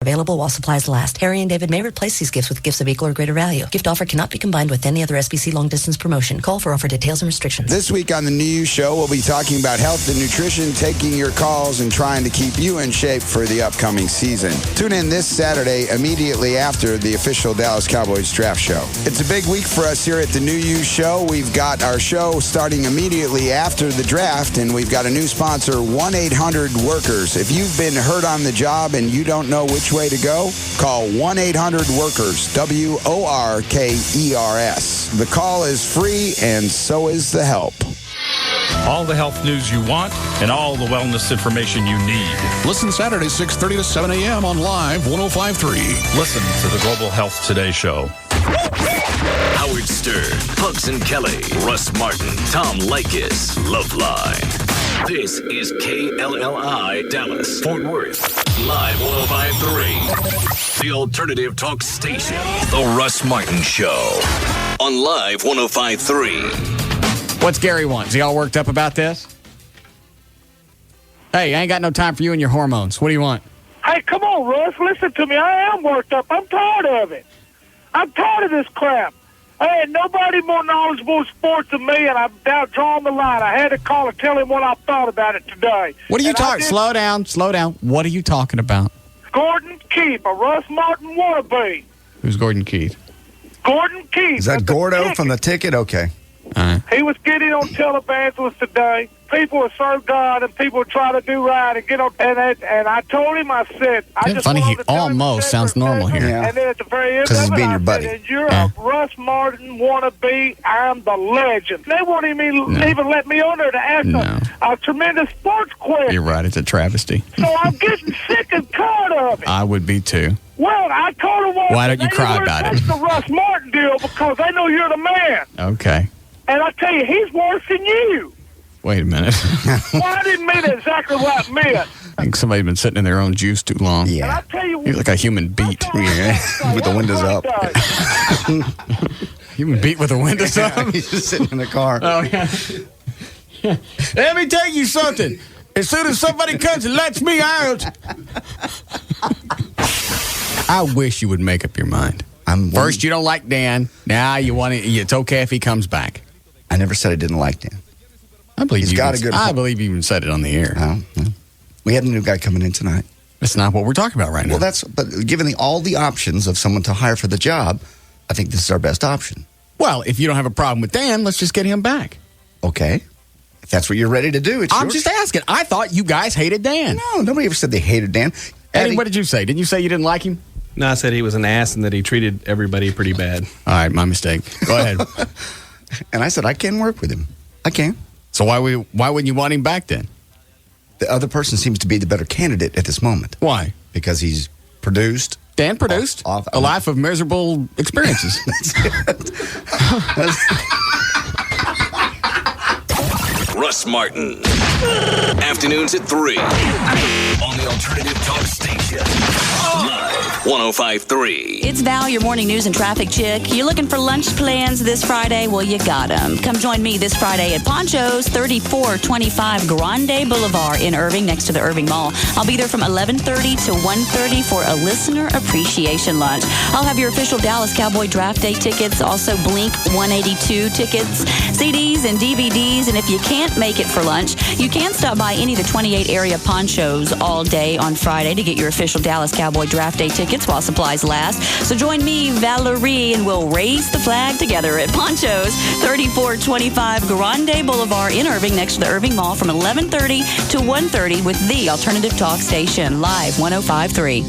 Available while supplies last. Harry and David may replace these gifts with gifts of equal or greater value. Gift offer cannot be combined with any other SBC long-distance promotion. Call for offer details and restrictions. This week on the New Show, we'll be talking about health and nutrition, taking your calls, and trying to keep you in shape for the upcoming season. Tune in this Saturday immediately after the official Dallas Cowboys draft show. It's a big week for us here at the New You Show. We've got our show starting immediately after the draft, and we've got a new sponsor, 1-800-WORKERS. If you've been hurt on the job and you don't know which way to go, call 1-800-WORKERS, WORKERS. The call is free, and so is the help. All the health news you want and all the wellness information you need. Listen Saturday, 6:30 to 7 a.m. on Live 105.3. Listen to the Global Health Today Show. Howard Stern, Pugs and Kelly, Russ Martin, Tom Leykis, Loveline. This is KLLI Dallas, Fort Worth, Live 105.3. The alternative talk station, The Russ Martin Show, on Live 105.3. What's Gary want? Is he all worked up about this? Hey, I ain't got no time for you and your hormones. What do you want? Hey, come on, Russ. Listen to me. I am worked up. I'm tired of it. I'm tired of this crap. Hey, nobody more knowledgeable in sports than me, and I'm down drawing the line. I had to call and tell him what I thought about it today. What are you talking? Slow down. What are you talking about? Gordon Keith, a Russ Martin wannabe. Who's Gordon Keith? Gordon Keith. Is that Gordo from the ticket? Okay. He was getting on televangelists today. People will serve God, and people try to do right and get on. And I told him, I said, I just funny. He wanted to tell him almost sounds normal here. Yeah. And then at the very end of Because he's it, being I your buddy. said, and you're a Russ Martin wannabe. I'm the legend. They won't even let me on there to ask a tremendous sports question. You're right. It's a travesty. So I'm getting sick and tired of it. I would be too. Well, I told him, why don't you cry about it? It's the Russ Martin deal because they know you're the man. Okay. And I tell you, he's worse than you. Wait a minute. Well, I didn't mean exactly what I meant. I think somebody's been sitting in their own juice too long. And Yeah. I tell you, You're like a human beet. With the windows up. Human beet with the windows up? He's just sitting in the car. Oh, yeah. Let me tell you something. As soon as somebody comes and lets me out, I wish you would make up your mind. First, you don't like Dan. Now you want it. It's okay if he comes back. I never said I didn't like Dan. I believe He's you. got a good. I believe you even said it on the air. No. We had a new guy coming in tonight. That's not what we're talking about right now. Well, but given all the options of someone to hire for the job, I think this is our best option. Well, if you don't have a problem with Dan, let's just get him back. Okay. If that's what you're ready to do, I'm just asking. I thought you guys hated Dan. No, nobody ever said they hated Dan. Eddie, what did you say? Didn't you say you didn't like him? No, I said he was an ass and that he treated everybody pretty bad. All right, my mistake. Go ahead. And I said, I can work with him. I can. So why wouldn't you want him back then? The other person seems to be the better candidate at this moment. Why? Because he's produced. Dan produced a life of miserable experiences. Russ Martin. Afternoons at 3 on the Alternative Talk Station. Live 105.3. It's Val, your morning news and traffic chick. You looking for lunch plans this Friday? Well, you got them. Come join me this Friday at Poncho's, 3425 Grande Boulevard in Irving, next to the Irving Mall. I'll be there from 11:30 to 1:30 for a listener appreciation lunch. I'll have your official Dallas Cowboy Draft Day tickets, also Blink 182 tickets, CDs, and DVDs. And if you can't make it for lunch, you can stop by any of the 28 area Ponchos all day on Friday to get your official Dallas Cowboy Draft Day tickets while supplies last. So join me, Valerie, and we'll raise the flag together at Poncho's, 3425 Grande Boulevard in Irving, next to the Irving Mall, from 11:30 to 1:30 with the Alternative Talk Station, Live 105.3.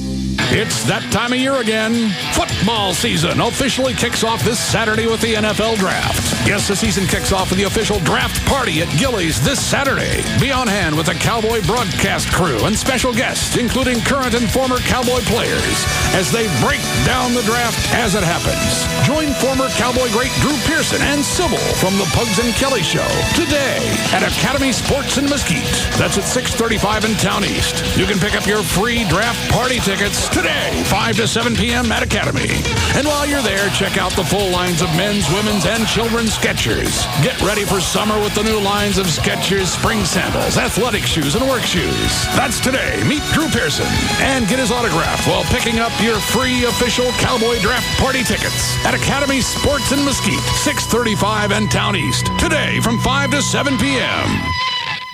It's that time of year again. Football season officially kicks off this Saturday with the NFL Draft. Yes, the season kicks off with the official draft party at Gillies this Saturday. Be on hand with the Cowboy broadcast crew and special guests, including current and former Cowboy players, as they break down the draft as it happens. Join former Cowboy great Drew Pearson and Sybil from the Pugs and Kelly Show today at Academy Sports in Mesquite. That's at 635 in Town East. You can pick up your free draft party tickets Today, 5 to 7 p.m. at Academy. And while you're there, check out the full lines of men's, women's, and children's Skechers. Get ready for summer with the new lines of Skechers spring sandals, athletic shoes, and work shoes. That's today. Meet Drew Pearson and get his autograph while picking up your free official Cowboy Draft Party tickets at Academy Sports in Mesquite, 635 and Town East. Today from 5 to 7 p.m.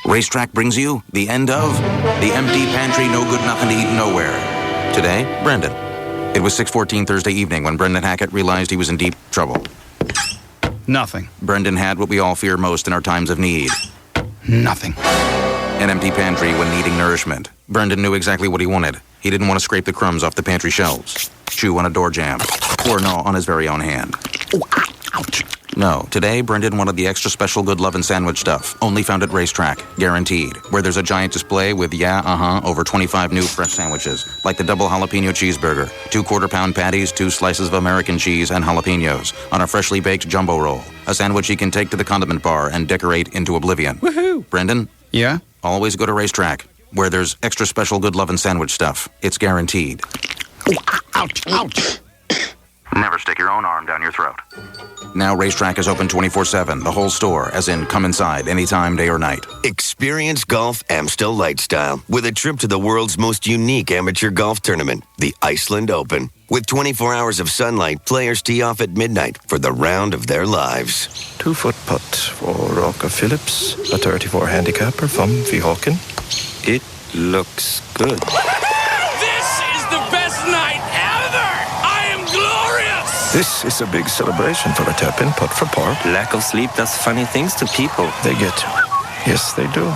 Racetrack brings you the end of the empty pantry, no good nothing to eat nowhere. Today, Brendan. It was 6:14 Thursday evening when Brendan Hackett realized he was in deep trouble. Nothing. Brendan had what we all fear most in our times of need. Nothing. An empty pantry when needing nourishment. Brendan knew exactly what he wanted. He didn't want to scrape the crumbs off the pantry shelves, chew on a door jamb, or gnaw on his very own hand. No, today Brendan wanted the extra special good lovin' sandwich stuff, only found at Racetrack, guaranteed, where there's a giant display with over 25 new fresh sandwiches, like the double jalapeno cheeseburger, 2 quarter-pound patties, 2 slices of American cheese and jalapenos, on a freshly baked jumbo roll, a sandwich he can take to the condiment bar and decorate into oblivion. Woohoo! Brendan? Yeah? Always go to Racetrack, where there's extra special good lovin' sandwich stuff. It's guaranteed. Ouch! Ouch! Never stick your own arm down your throat. Now Racetrack is open 24/7, the whole store, as in come inside anytime, day or night. Experience golf Amstel Light style with a trip to the world's most unique amateur golf tournament, the Iceland Open. With 24 hours of sunlight, players tee off at midnight for the round of their lives. 2-foot putt for Rocker Phillips, a 34 handicapper from Weehawken. It looks good. This is the best night ever! I am glorious! This is a big celebration for a tap-in putt for par. Lack of sleep does funny things to people. They get you. Yes, they do.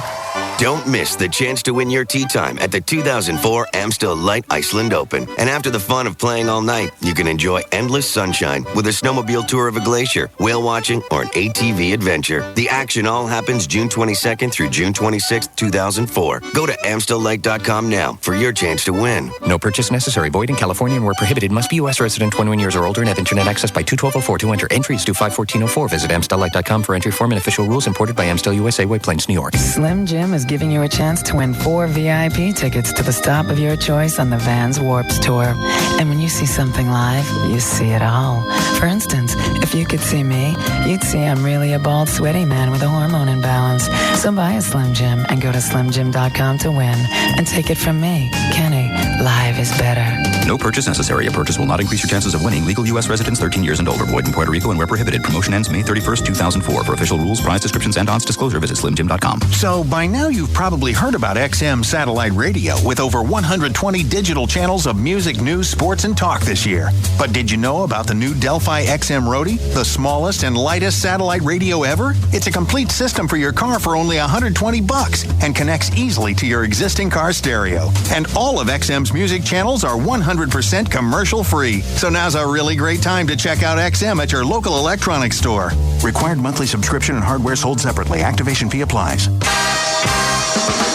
Don't miss the chance to win your tee time at the 2004 Amstel Light Iceland Open. And after the fun of playing all night, you can enjoy endless sunshine with a snowmobile tour of a glacier, whale watching, or an ATV adventure. The action all happens June 22nd through June 26th, 2004. Go to AmstelLight.com now for your chance to win. No purchase necessary. Void in California and where prohibited. Must be U.S. resident 21 years or older and have internet access by 2/12/04 to enter. Entries due 5/14/04. Visit AmstelLight.com for entry form and official rules. Imported by Amstel USA, White Plains, New York. Slim Jim is giving you a chance to win 4 VIP tickets to the stop of your choice on the Vans Warped Tour. And when you see something live, you see it all. For instance, if you could see me, you'd see I'm really a bald, sweaty man with a hormone imbalance. So buy a Slim Jim and go to slimjim.com to win. And take it from me, Kenny, live is better. No purchase necessary. A purchase will not increase your chances of winning. Legal U.S. residents 13 years and older. Void in Puerto Rico and where prohibited. Promotion ends May 31st, 2004. For official rules, price descriptions, and odds disclosure, visit slimjim.com. So by now you've probably heard about XM satellite radio with over 120 digital channels of music, news, sports, and talk this year. But did you know about the new Delphi XM Roadie, the smallest and lightest satellite radio ever? It's a complete system for your car for only $120 and connects easily to your existing car stereo. And all of XM's music channels are 100% commercial free. So now's a really great time to check out XM at your local electronics store. Required monthly subscription and hardware sold separately. Activation fee applies.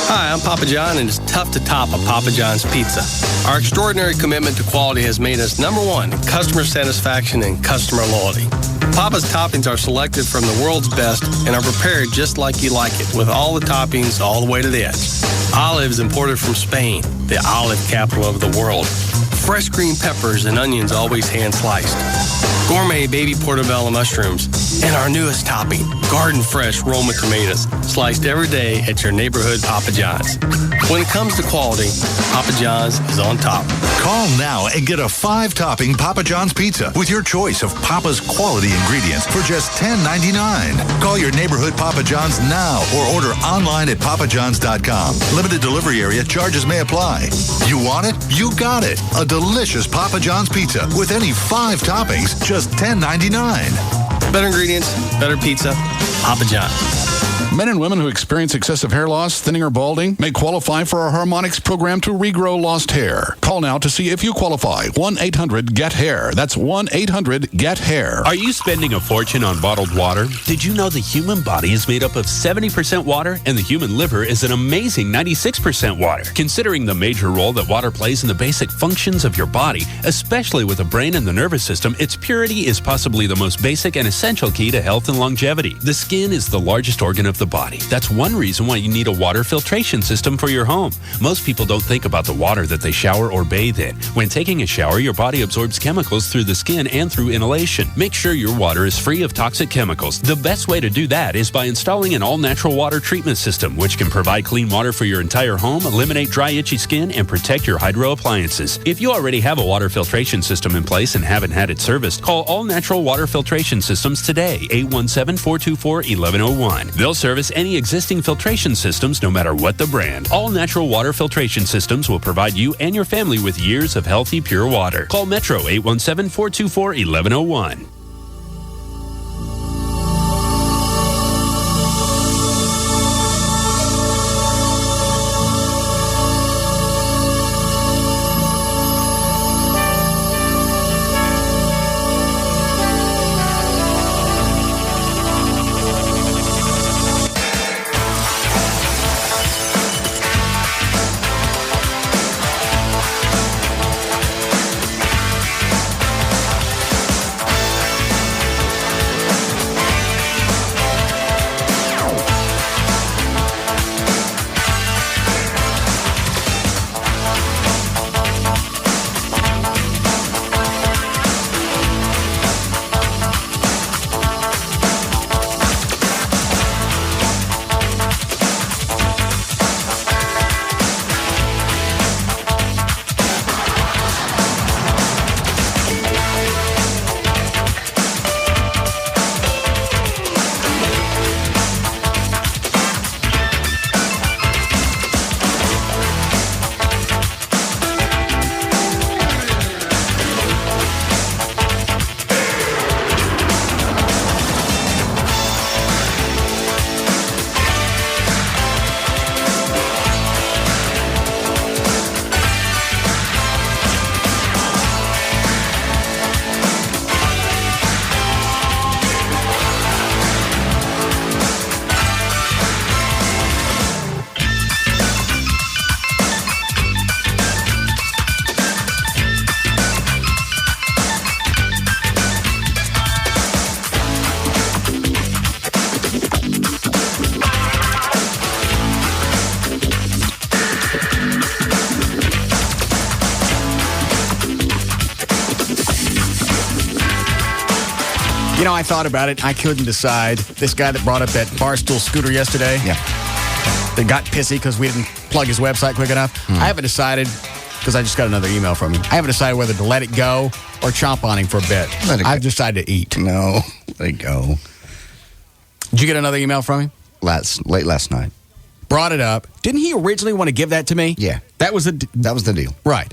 Hi, I'm Papa John, and it's tough to top a Papa John's pizza. Our extraordinary commitment to quality has made us #1 in customer satisfaction and customer loyalty. Papa's toppings are selected from the world's best and are prepared just like you like it, with all the toppings all the way to the edge. Olives imported from Spain, the olive capital of the world. Fresh green peppers and onions always hand-sliced. Gourmet baby portobello mushrooms. And our newest topping, garden fresh Roma tomatoes, sliced every day at your neighborhood Papa John's. When it comes to quality, Papa John's is on top. Call now and get a 5-topping Papa John's pizza with your choice of Papa's quality ingredients for just $10.99. Call your neighborhood Papa John's now or order online at papajohns.com. Limited delivery area, charges may apply. You want it? You got it. A delicious Papa John's pizza with any 5 toppings, just $10.99. Better ingredients, better pizza, Papa John's. Men and women who experience excessive hair loss, thinning, or balding may qualify for our Harmonics program to regrow lost hair. Call now to see if you qualify. 1-800-GET-HAIR. That's 1-800-GET-HAIR. Are you spending a fortune on bottled water? Did you know the human body is made up of 70% water and the human liver is an amazing 96% water? Considering the major role that water plays in the basic functions of your body, especially with the brain and the nervous system, its purity is possibly the most basic and essential key to health and longevity. The skin is the largest organ of the the body. That's one reason why you need a water filtration system for your home. Most people don't think about the water that they shower or bathe in. When taking a shower, your body absorbs chemicals through the skin and through inhalation. Make sure your water is free of toxic chemicals. The best way to do that is by installing an all-natural water treatment system, which can provide clean water for your entire home, eliminate dry, itchy skin, and protect your hydro appliances. If you already have a water filtration system in place and haven't had it serviced, call All Natural Water Filtration Systems today, 817-424-1101. They'll service any existing filtration systems no matter what the brand. All Natural Water Filtration Systems will provide you and your family with years of healthy, pure water. Call Metro 817-424-1101. You know, I thought about it. I couldn't decide. This guy that brought up that Barstool scooter yesterday, that got pissy because we didn't plug his website quick enough. I haven't decided, because I just got another email from him. I haven't decided whether to let it go or chomp on him for a bit. I've decided to eat. No, let it go. Did you get another email from him? Late last night. Brought it up. Didn't he originally want to give that to me? Yeah. That was the deal. Right.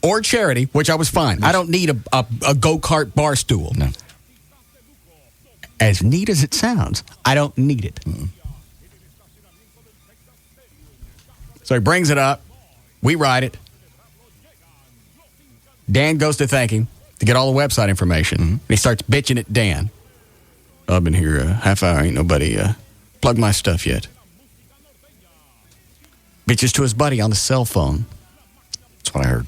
Or charity, which I was fine. Yes. I don't need a go-kart bar stool. No. As neat as it sounds, I don't need it. So he brings it up. We ride it. Dan goes to thank him to get all the website information. And he starts bitching at Dan. I've been here a half hour. Ain't nobody plugged my stuff yet. Bitches to his buddy on the cell phone. That's what I heard.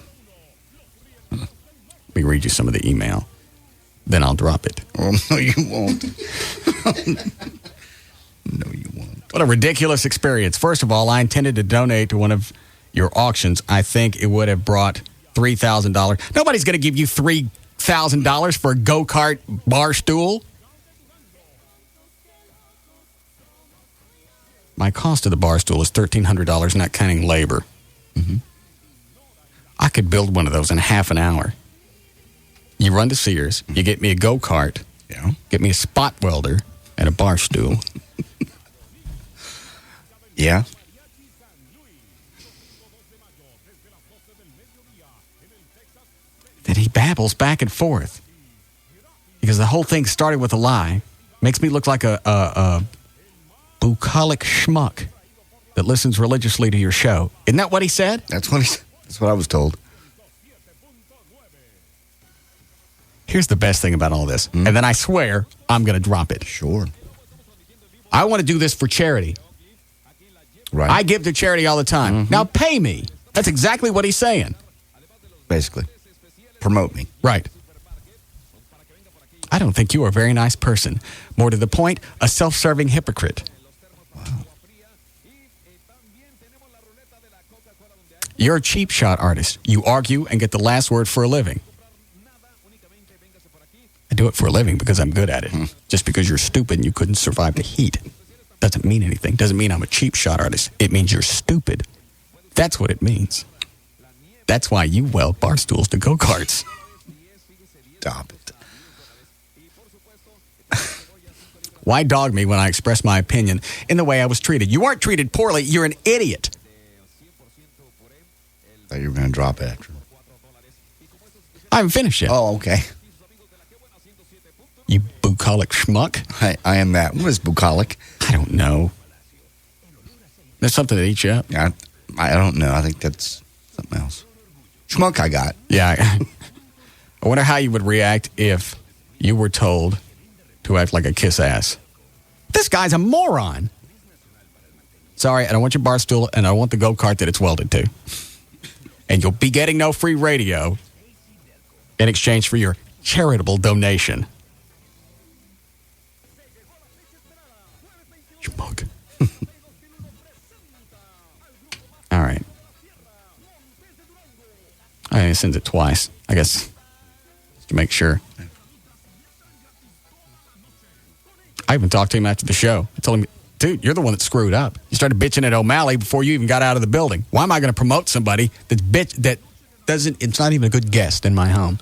Let me read you some of the email. Then I'll drop it. Oh, no, you won't. No, you won't. What a ridiculous experience. First of all, I intended to donate to one of your auctions. I think it would have brought $3,000. Nobody's going to give you $3,000 for a go-kart bar stool. My cost of the bar stool is $1,300, not counting labor. I could build one of those in half an hour. You run to Sears, you get me a go-kart, get me a spot welder, and a bar stool. Yeah. Then he babbles back and forth. Because the whole thing started with a lie. Makes me look like a bucolic schmuck that listens religiously to your show. Isn't that what he said? That's what I was told. Here's the best thing about all this. And then I swear I'm going to drop it. Sure. I want to do this for charity. Right. I give to charity all the time. Now pay me. That's exactly what he's saying. Basically. Promote me. Right. I don't think you are a very nice person. More to the point, a self-serving hypocrite. Wow. You're a cheap shot artist. You argue and get the last word for a living. I do it for a living because I'm good at it. Just because you're stupid and you couldn't survive the heat doesn't mean anything. Doesn't mean I'm a cheap shot artist. It means you're stupid. That's what it means. That's why you weld bar stools to go-karts. Stop it. Why dog me when I express my opinion in the way I was treated? You weren't treated poorly. You're an idiot. I thought you were going to drop it after. I haven't finished yet. Oh, okay. You bucolic schmuck. I am that. What is bucolic? I don't know. There's something that eats you up. Yeah, I don't know. I think that's something else. Schmuck I got. Yeah. I wonder how you would react if you were told to act like a kiss ass. This guy's a moron. Sorry, I don't want your bar stool, and I don't want the go-kart that it's welded to. And you'll be getting no free radio in exchange for your charitable donation. Schmuck. All right. I sent it twice, I guess, to make sure. I even talked to him after the show. I told him, dude, you're the one that screwed up. You started bitching at O'Malley before you even got out of the building. Why am I going to promote somebody that doesn't, it's not even a good guest in my home?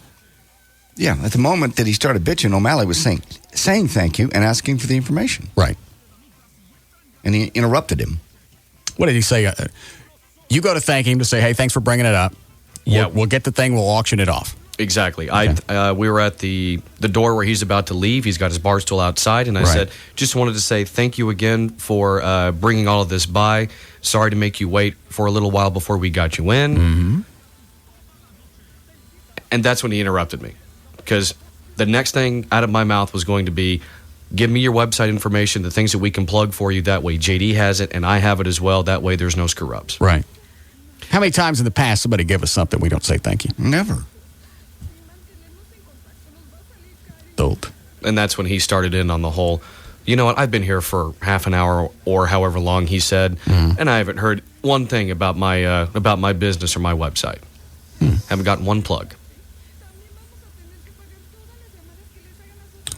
Yeah, at the moment that he started bitching, O'Malley was saying thank you and asking for the information. Right. And he interrupted him. What did he say? You go to thank him to say, hey, thanks for bringing it up. We'll get the thing, we'll auction it off. Exactly. Okay. We were at the door where he's about to leave. He's got his bar stool outside, and I said, just wanted to say thank you again for bringing all of this by. Sorry to make you wait for a little while before we got you in. Mm-hmm. And that's when he interrupted me, because the next thing out of my mouth was going to be, give me your website information, the things that we can plug for you. That way JD has it, and I have it as well. That way there's no screw-ups. Right. How many times in the past somebody give us something we don't say thank you? Never. Dope. And that's when he started in on the whole, you know what, I've been here for half an hour or however long he said, and I haven't heard one thing about my business or my website. Haven't gotten one plug.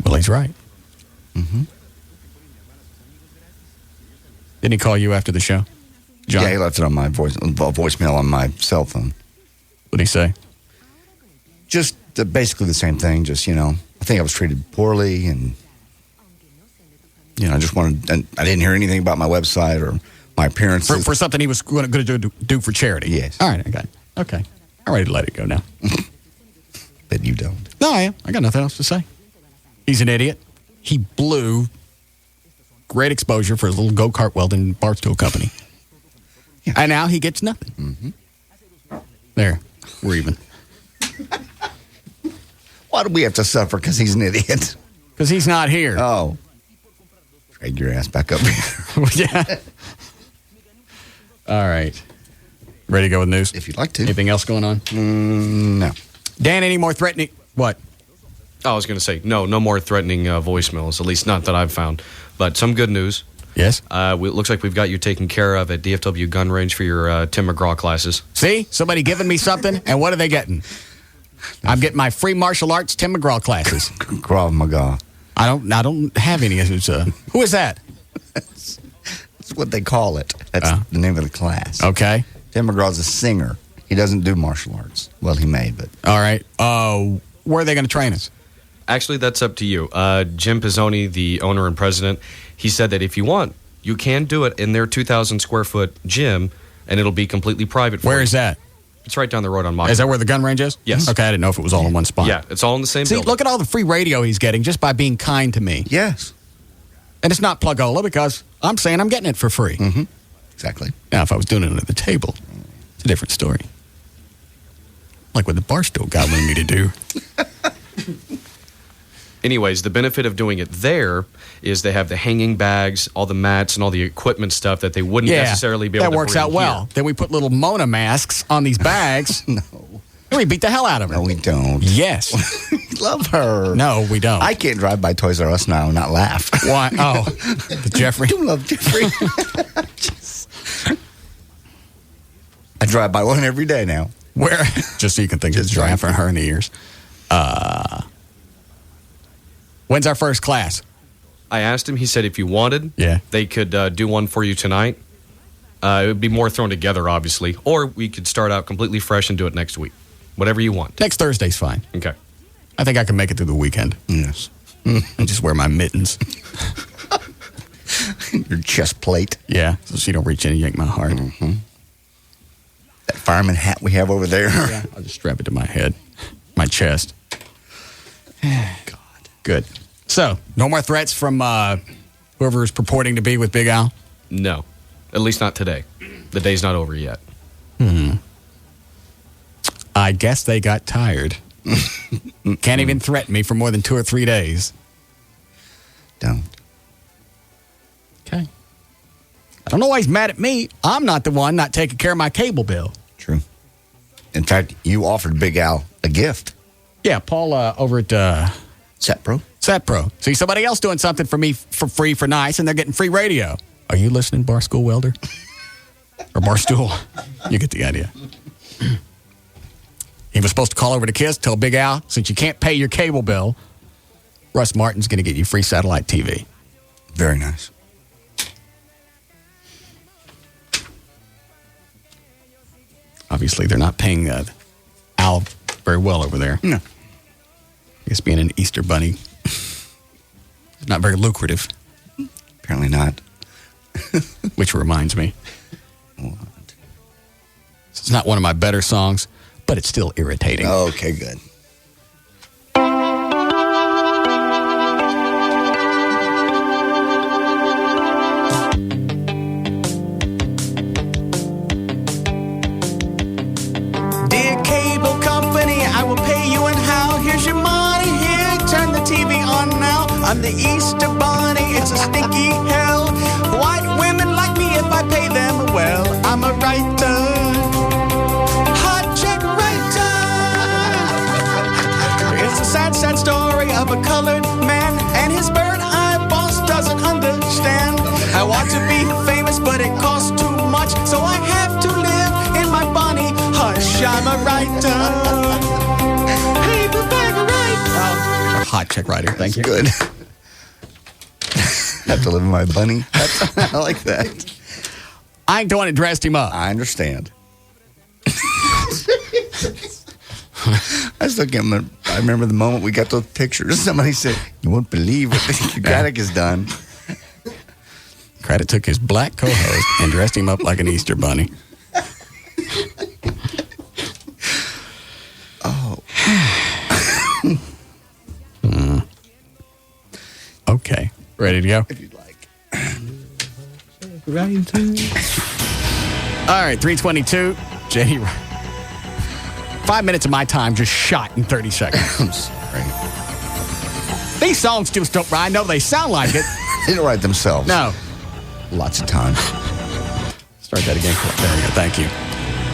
Well, he's right. Mm-hmm. Didn't he call you after the show, John? Yeah, he left it on my voicemail on my cell phone. What did he say? Just basically the same thing. Just, I think I was treated poorly, and I just wanted. And I didn't hear anything about my website or my appearances for something he was going to do for charity. Yes. All right. I got it. Okay. I'm ready to let it go now. But you don't. No, I am. I got nothing else to say. He's an idiot. He blew great exposure for his little go-kart welding bar stool company. Yeah. And now he gets nothing. Mm-hmm. There. We're even. Why do we have to suffer? Because he's an idiot. Because he's not here. Oh. Drag your ass back up here. Yeah. All right. Ready to go with news? If you'd like to. Anything else going on? No. Dan, any more threatening? What? I was going to say, no more threatening voicemails, at least not that I've found. But some good news. Yes? It looks like we've got you taken care of at DFW Gun Range for your Tim McGraw classes. See? Somebody giving me something, and what are they getting? I'm getting my free martial arts Tim McGraw classes. Krav Maga. I don't have any. Who is that? That's what they call it. That's the name of the class. Okay. Tim McGraw's a singer. He doesn't do martial arts. Well, he may, but... All right. Where are they going to train us? Actually, that's up to you. Jim Pizzoni, the owner and president, he said that if you want, you can do it in their 2,000 square foot gym, and it'll be completely private for you. Where is that? It's right down the road on Mock. Is that where the gun range is? Yes. Okay, I didn't know if it was all in one spot. Yeah, it's all in the same building. Look at all the free radio he's getting just by being kind to me. Yes. And it's not Plugola because I'm saying I'm getting it for free. Mm-hmm. Exactly. Now, if I was doing it under the table, it's a different story. Like what the Barstool guy wanted me to do. Anyways, the benefit of doing it there is they have the hanging bags, all the mats, and all the equipment stuff that they wouldn't necessarily be able to that works out well. Here. Then we put little Mona masks on these bags. No. And we beat the hell out of them. No, we don't. Yes. love her. No, we don't. I can't drive by Toys R Us now and not laugh. Why? Oh, the Jeffrey. I do love Jeffrey. I drive by one every day now. Where? Just so you can think it's dry for her in the ears. When's our first class? I asked him. He said if you wanted, they could do one for you tonight. It would be more thrown together, obviously. Or we could start out completely fresh and do it next week. Whatever you want. Next Thursday's fine. Okay. I think I can make it through the weekend. Yes. And just wear my mittens. Your chest plate. Yeah, so she don't reach in and yank my heart. Mm-hmm. That fireman hat we have over there. Yeah, I'll just strap it to my head, my chest. God. Good. So, no more threats from whoever is purporting to be with Big Al? No. At least not today. The day's not over yet. I guess they got tired. Can't even threaten me for more than 2 or 3 days. Don't. Okay. I don't know why he's mad at me. I'm not the one not taking care of my cable bill. True. In fact, you offered Big Al a gift. Yeah, Paul over at SetPro. SetPro. See somebody else doing something for me for free for nice, and they're getting free radio. Are you listening, Barstool Welder? Or Barstool? You get the idea. He was supposed to call over to KISS, tell Big Al, since you can't pay your cable bill, Russ Martin's going to get you free satellite TV. Very nice. Obviously, they're not paying Al very well over there. No. I guess being an Easter bunny is not very lucrative. Apparently not. Which reminds me. It's not one of my better songs, but it's still irritating. Okay, good. Dear cable company, I will pay you and how. Here's your money here, turn the TV on now. I'm the Easter bunny, it's a stinky hell. White women like me if I pay them well. I'm a writer, hot check writer. It's a sad, sad story of a colored man and his bird eye boss doesn't understand. I want to be famous, but it costs too much, so I have to live in my bunny hush. I'm a writer. Paperback writer. A hot check writer, thank you. Good. Have to live in my bunny. I like that. I ain't the one that dressed him up. I understand. I still can't remember. I remember the moment we got those pictures. Somebody said, "You won't believe what Craddock has done." Craddock took his black co-host and dressed him up like an Easter bunny. Oh. Okay. Ready to go? If you'd like. All right, 3:22. JD. 5 minutes of my time just shot in 30 seconds. I'm sorry. These songs just don't. I know they sound like it. They don't write themselves. No. Lots of time. Start that again. There we go. Thank you.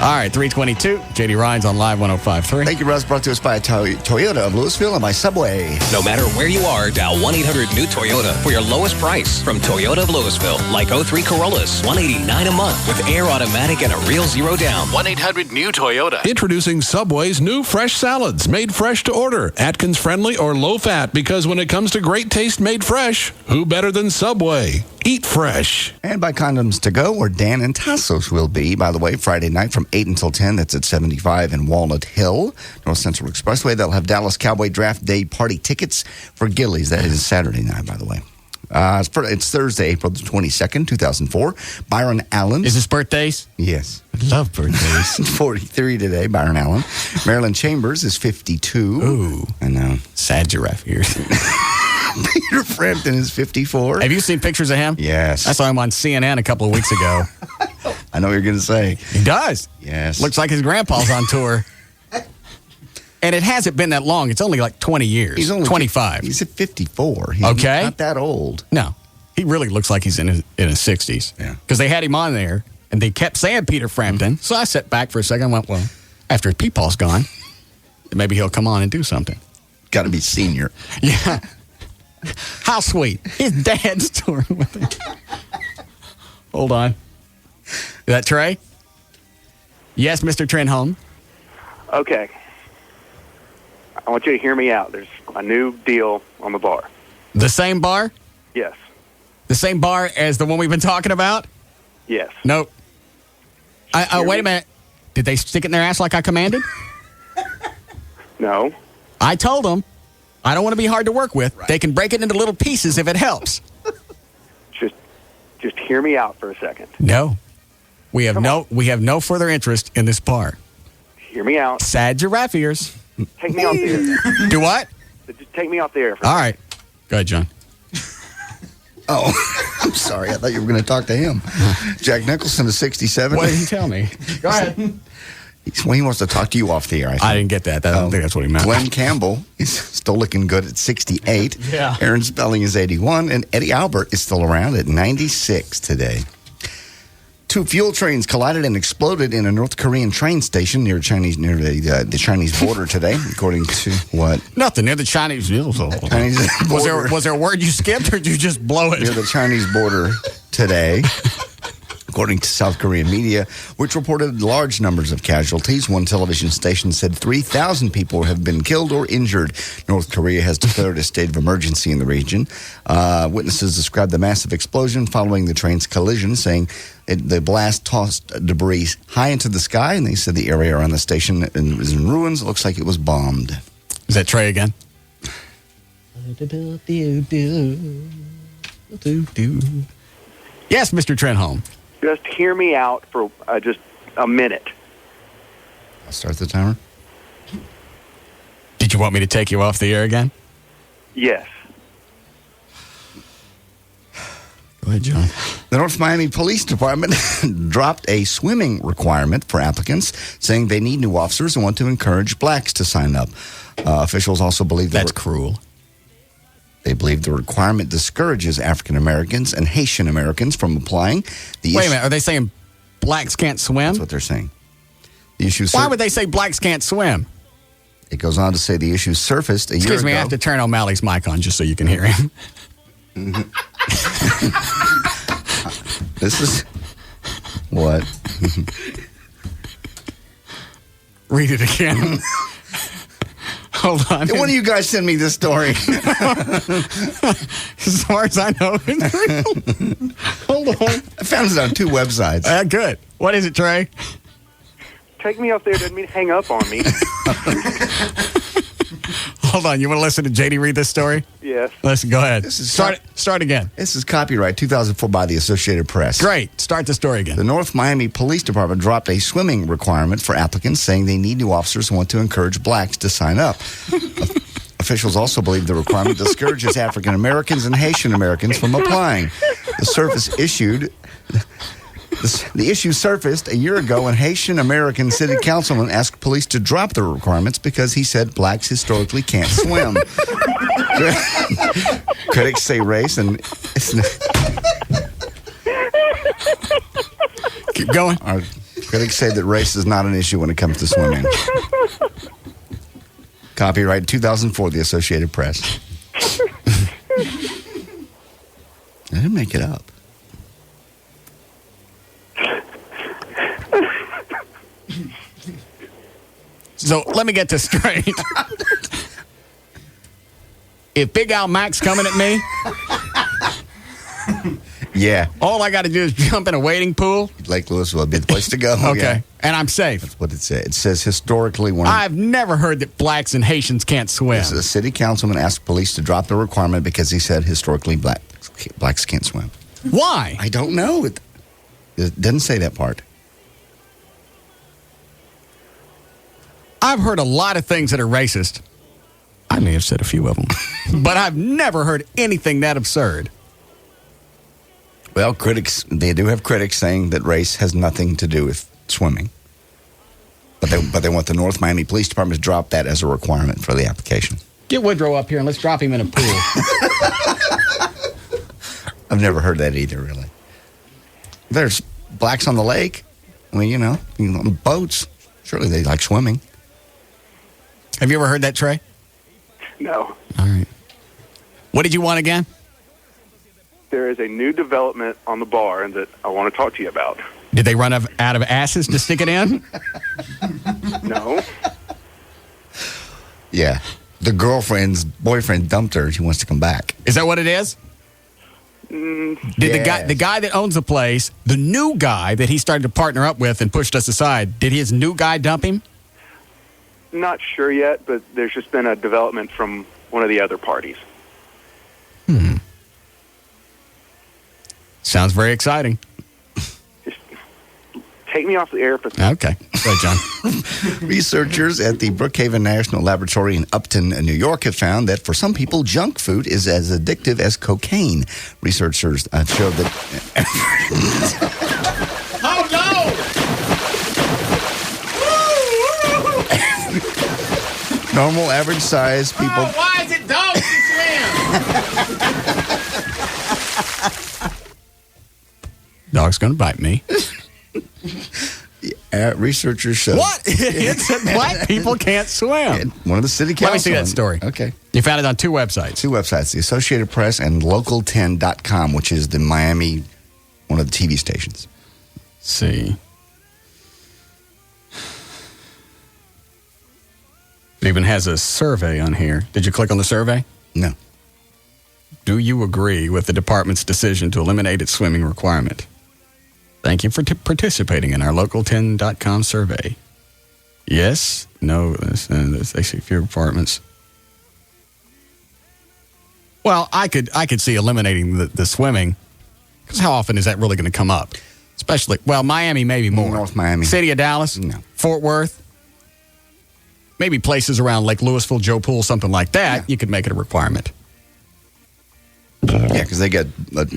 All right, 3:22. JD Ryan's on Live 105.3. Thank you, Russ. Brought to us by Toyota of Louisville and by Subway. No matter where you are, dial 1-800-NEW-TOYOTA for your lowest price from Toyota of Louisville. Like 03 Corollas, $189 a month with air automatic and a real zero down. 1-800-NEW-TOYOTA. Introducing Subway's new fresh salads, made fresh to order, Atkins friendly or low fat, because when it comes to great taste made fresh, who better than Subway? Eat fresh. And by Condoms to Go, where Dan and Tassos will be, by the way, Friday night from 8 until 10. That's at 75 in Walnut Hill, North Central Expressway. They'll have Dallas Cowboy Draft Day party tickets for Gillies. That is Saturday night, by the way. It's Thursday, April the 22nd, 2004. Byron Allen. Is this birthdays? Yes. I love birthdays. 43 today, Byron Allen. Marilyn Chambers is 52. Ooh. I know. Sad giraffe ears. Peter Frampton is 54. Have you seen pictures of him? Yes. I saw him on CNN a couple of weeks ago. I know what you're going to say. He does. Yes. Looks like his grandpa's on tour. And it hasn't been that long. It's only like 20 years. He's only 25. He's at 54. He's okay. not that old. No. He really looks like he's in his 60s. Yeah. Because they had him on there, and they kept saying Peter Frampton. So I sat back for a second and went, well, after Peepaw's gone, maybe he'll come on and do something. got to be senior. Yeah. How sweet. His dad's touring with him. Hold on. Is that Trey? Yes, Mr. Trenholm. Okay. I want you to hear me out. There's a new deal on the bar. The same bar? Yes. The same bar as the one we've been talking about? Yes. Nope. Wait a minute. Did they stick it in their ass like I commanded? No. I told them I don't want to be hard to work with. Right. They can break it into little pieces if it helps. Just hear me out for a second. No. We have no further interest in this bar. Hear me out. Sad giraffe ears. Take me off the air. Do what? Just take me off the air for a All right. Go ahead, John. Oh, I'm sorry. I thought you were going to talk to him. Jack Nicholson is 67. What did he tell me? Go ahead. He wants to talk to you off the air. I didn't get that. I don't think that's what he meant. Glenn Campbell is still looking good at 68. Yeah. Aaron Spelling is 81. And Eddie Albert is still around at 96 today. 2 fuel trains collided and exploded in a North Korean train station near the Chinese border today, according to what? Nothing near the Chinese border. Was there a word you skipped, or did you just blow it? Near the Chinese border today, according to South Korean media, which reported large numbers of casualties. One television station said 3,000 people have been killed or injured. North Korea has declared a state of emergency in the region. Witnesses described the massive explosion following the train's collision, saying the blast tossed debris high into the sky, and they said the area around the station was in ruins. It looks like it was bombed. Is that Trey again? Yes, Mr. Trenholm. Just hear me out for just a minute. I'll start the timer. Did you want me to take you off the air again? Yes. Go ahead, John. The North Miami Police Department dropped a swimming requirement for applicants, saying they need new officers and want to encourage blacks to sign up. Officials also believe that's cruel. They believe the requirement discourages African Americans and Haitian Americans from applying. Wait a minute. Are they saying blacks can't swim? That's what they're saying. The issue. Why would they say blacks can't swim? It goes on to say the issue surfaced a year ago. Excuse me, I have to turn O'Malley's mic on just so you can hear him. This is what? Read it again. Hold on. When do you guys send me this story? As far as I know, it's real. Hold on. I found it on 2 websites. Good. What is it, Trey? Take me off there doesn't mean hang up on me. Hold on. You want to listen to JD read this story? Yes. Listen, go ahead. Start again. This is copyright 2004 by the Associated Press. Great. Start the story again. The North Miami Police Department dropped a swimming requirement for applicants, saying they need new officers and want to encourage blacks to sign up. Officials also believe the requirement discourages African Americans and Haitian Americans from applying. The issue surfaced a year ago when Haitian American city councilman asked police to drop the requirements because he said blacks historically can't swim. Critics say race and... Keep going. Critics say that race is not an issue when it comes to swimming. Copyright 2004, the Associated Press. I didn't make it up. So let me get this straight. If Big Al Mac's coming at me, yeah, all I got to do is jump in a wading pool. Lake Lewis will be the place to go. Okay, yeah. And I'm safe. That's what it says. It says historically, I've never heard that blacks and Haitians can't swim. The city councilman asked police to drop the requirement because he said historically blacks can't swim. Why? I don't know. It doesn't say that part. I've heard a lot of things that are racist. I may have said a few of them. But I've never heard anything that absurd. Well, they do have critics saying that race has nothing to do with swimming. But they want the North Miami Police Department to drop that as a requirement for the application. Get Woodrow up here and let's drop him in a pool. I've never heard that either, really. There's blacks on the lake. I mean, on boats. Surely they like swimming. Have you ever heard that, Trey? No. All right. What did you want again? There is a new development on the bar that I want to talk to you about. Did they run out of asses to stick it in? No. Yeah. The girlfriend's boyfriend dumped her. She wants to come back. Is that what it is? Did the guy that owns the place, the new guy that he started to partner up with and pushed us aside, did his new guy dump him? Not sure yet, but there's just been a development from one of the other parties. Sounds very exciting. Take me off the air for Okay. Go ahead, John. Researchers at the Brookhaven National Laboratory in Upton, New York, have found that for some people, junk food is as addictive as cocaine. Researchers showed that... Oh, no! Normal, average size people... Oh, why is it dogs swim? Dog's going to bite me. Researchers show... What? It said black people can't swim. One of the city council... Let me see that story. Okay. You found it on two websites. Two websites, the Associated Press and Local10.com, which is the Miami, one of the TV stations. Let's see. It even has a survey on here. Did you click on the survey? No. Do you agree with the department's decision to eliminate its swimming requirement? Thank you for participating in our Local10.com survey. Yes? No? They see few departments. Well, I could see eliminating the swimming, because how often is that really going to come up? Especially, well, Miami maybe more. North Miami. City of Dallas? No. Fort Worth? Maybe places around Lake Louisville, Joe Pool, something like that, Yeah. you could make it a requirement. Yeah, because they get...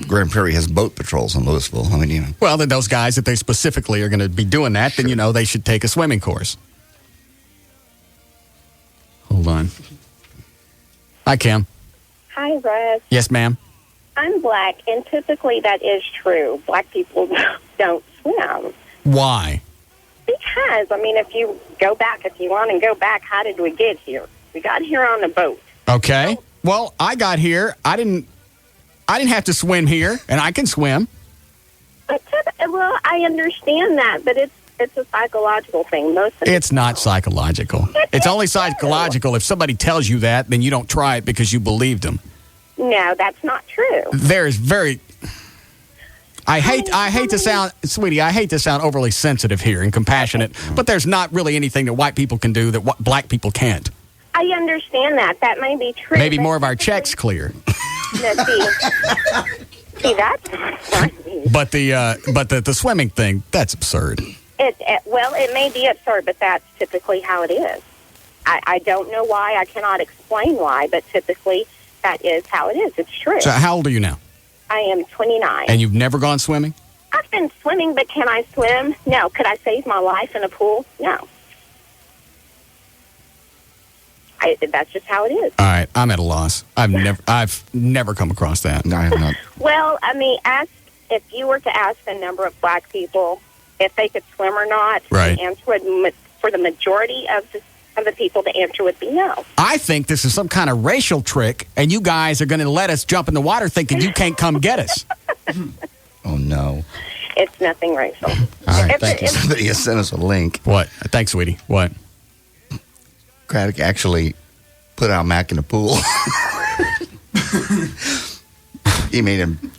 Grand Prairie has boat patrols in Louisville. I mean, you know... Well, then those guys, if they specifically are going to be doing that, Sure. then, you know, they should take a swimming course. Hold on. Hi, Kim. Hi, Russ. Yes, ma'am. I'm black, and typically that is true. Black people don't swim. Why? Because, I mean, if you want to go back, how did we get here? We got here on a boat. Okay. Well, I got here. I didn't have to swim here, and I can swim. Well, I understand that, but it's a psychological thing. It's not psychological. It's only psychological if somebody tells you that, then you don't try it because you believed them. No, that's not true. There's very... I hate to sound, sweetie, I hate to sound overly sensitive here and compassionate, but there's not really anything that white people can do that black people can't. I understand that. That may be true. Maybe more of our checks clear. See, that's funny. But the swimming thing, that's absurd. Well, it may be absurd, but that's typically how it is. I don't know why. I cannot explain why, but typically that is how it is. It's true. So how old are you now? I am 29. And you've never gone swimming? I've been swimming, but can I swim? No. Could I save my life in a pool? No. That's just how it is. All right, I'm at a loss. I've never come across that. No, I have not. Well, I mean, if you were to ask a number of black people if they could swim or not, right. The answer would, for the majority of the people, the answer would be no. I think this is some kind of racial trick, and you guys are going to let us jump in the water thinking you can't come get us. Oh, no. It's nothing racial. All right, thank you. Somebody has sent us a link. What? Thanks, sweetie. What? Craddock actually put our Mac in the pool. He made him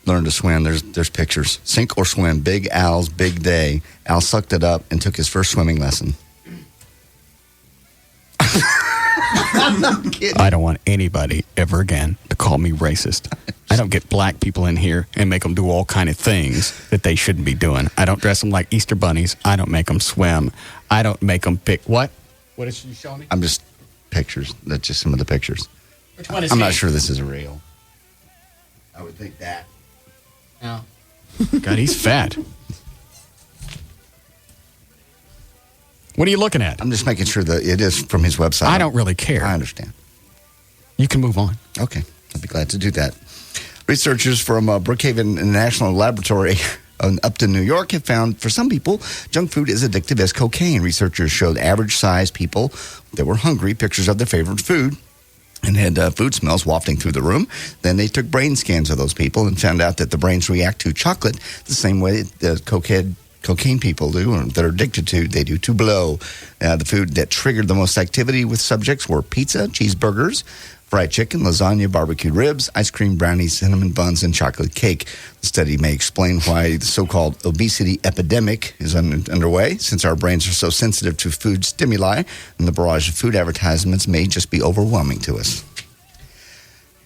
learn to swim. There's pictures. Sink or swim. Big Al's big day. Al sucked it up and took his first swimming lesson. I'm not kidding. I don't want anybody ever again to call me racist. I don't get black people in here and make them do all kind of things that they shouldn't be doing. I don't dress them like Easter bunnies. I don't make them swim. I don't make them pick... What? What is she showing me? I'm just pictures. That's just some of the pictures. Which one is I'm he? not sure this is real. I would think that. No. God, he's fat. What are you looking at? I'm just making sure that it is from his website. I don't really care. I understand. You can move on. Okay. I'd be glad to do that. Researchers from Brookhaven National Laboratory in Upton, New York, have found for some people, junk food is addictive as cocaine. Researchers showed average-sized people that were hungry pictures of their favorite food. and had food smells wafting through the room. Then they took brain scans of those people and found out that the brains react to chocolate the same way that cocaine people do, or that are addicted to, they do to blow. The food that triggered the most activity with subjects were pizza, cheeseburgers, fried chicken, lasagna, barbecued ribs, ice cream, brownies, cinnamon buns, and chocolate cake. The study may explain why the so-called obesity epidemic is underway, since our brains are so sensitive to food stimuli, and the barrage of food advertisements may just be overwhelming to us.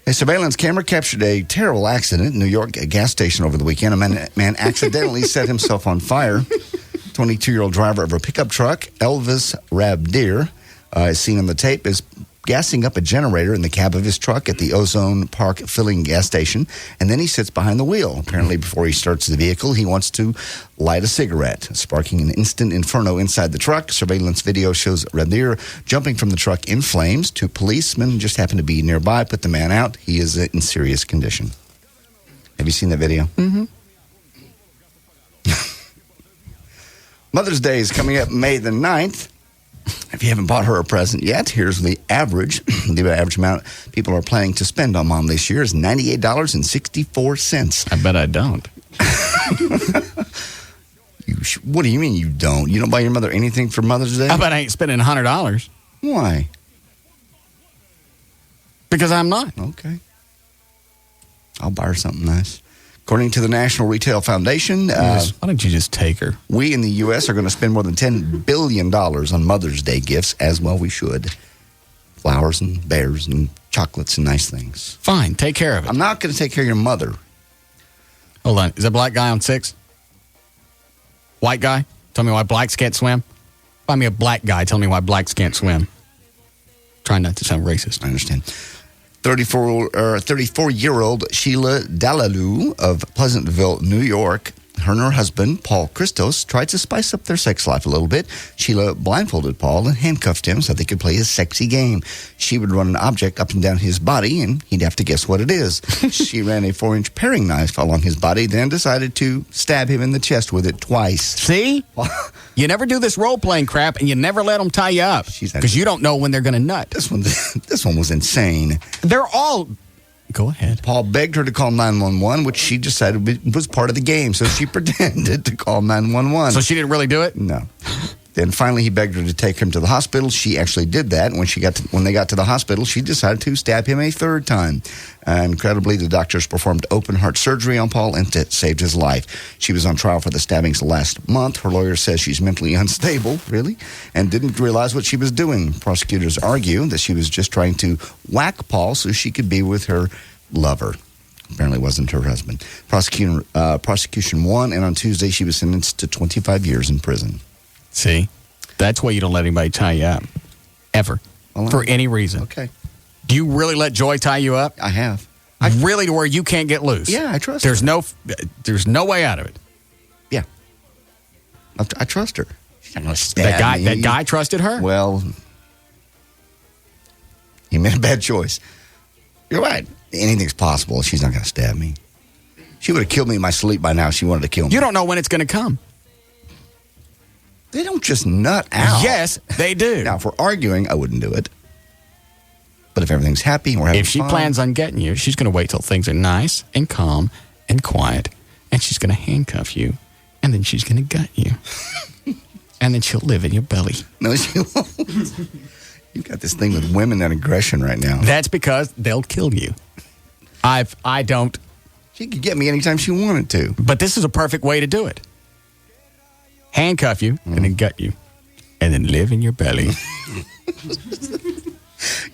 A surveillance camera captured a terrible accident in New York, a gas station over the weekend. A man accidentally set himself on fire. 22-year-old driver of a pickup truck, Elvis Rabdir, as seen on the tape, is gassing up a generator in the cab of his truck at the Ozone Park filling gas station, and then he sits behind the wheel. Apparently, before he starts the vehicle, he wants to light a cigarette, sparking an instant inferno inside the truck. Surveillance video shows Radir jumping from the truck in flames. Two policemen just happened to be nearby, put the man out. He is in serious condition. Have you seen that video? Mm-hmm. Mother's Day is coming up May the 9th. If you haven't bought her a present yet, here's the average. The average amount people are planning to spend on Mom this year is $98.64. I bet I don't. What do you mean you don't? You don't buy your mother anything for Mother's Day? I bet I ain't spending $100. Why? Because I'm not. Okay. I'll buy her something nice. According to the National Retail Foundation, why don't you just take her? We in the U.S. are going to spend more than $10 billion on Mother's Day gifts, as well we should. Flowers and bears and chocolates and nice things. Fine, take care of it. I'm not going to take care of your mother. Hold on. Is that black guy on 6? White guy? Tell me why blacks can't swim? Find me a black guy. Tell me why blacks can't swim. Trying not to sound racist. I understand. 34-year-old Sheila Dalalou of Pleasantville, New York. Her and her husband, Paul Christos, tried to spice up their sex life a little bit. Sheila blindfolded Paul and handcuffed him so they could play a sexy game. She would run an object up and down his body, and he'd have to guess what it is. She ran a 4-inch paring knife along his body, then decided to stab him in the chest with it twice. See? You never do this role-playing crap, and you never let them tie you up because you don't know when they're going to nut. This one was insane. They're all... Go ahead. Paul begged her to call 911, which she decided was part of the game, so she pretended to call 911. So she didn't really do it? No. Then finally he begged her to take him to the hospital. She actually did that. When they got to the hospital, she decided to stab him a third time. Incredibly, the doctors performed open heart surgery on Paul and saved his life. She was on trial for the stabbings last month. Her lawyer says she's mentally unstable, really, and didn't realize what she was doing. Prosecutors argue that she was just trying to whack Paul so she could be with her lover. Apparently wasn't her husband. Prosecution won, and on Tuesday she was sentenced to 25 years in prison. See? That's why you don't let anybody tie you up. Ever. For any reason. Okay. Do you really let Joy tie you up? I have. Really to where you can't get loose? Yeah, I trust her. There's no way out of it. Yeah. I trust her. She's not going to stab me. That guy trusted her? Well, he made a bad choice. You're right. Anything's possible. She's not going to stab me. She would have killed me in my sleep by now if she wanted to kill me. You don't know when it's going to come. They don't just nut out. Yes, they do. Now, if we're arguing, I wouldn't do it. But if everything's happy and we're having fun. If she fun, plans on getting you, she's going to wait till things are nice and calm and quiet, and she's going to handcuff you, and then she's going to gut you. And then she'll live in your belly. No, she won't. You've got this thing with women and aggression right now. That's because they'll kill you. I don't. She could get me anytime she wanted to. But this is a perfect way to do it. Handcuff you, and then gut you, and then live in your belly.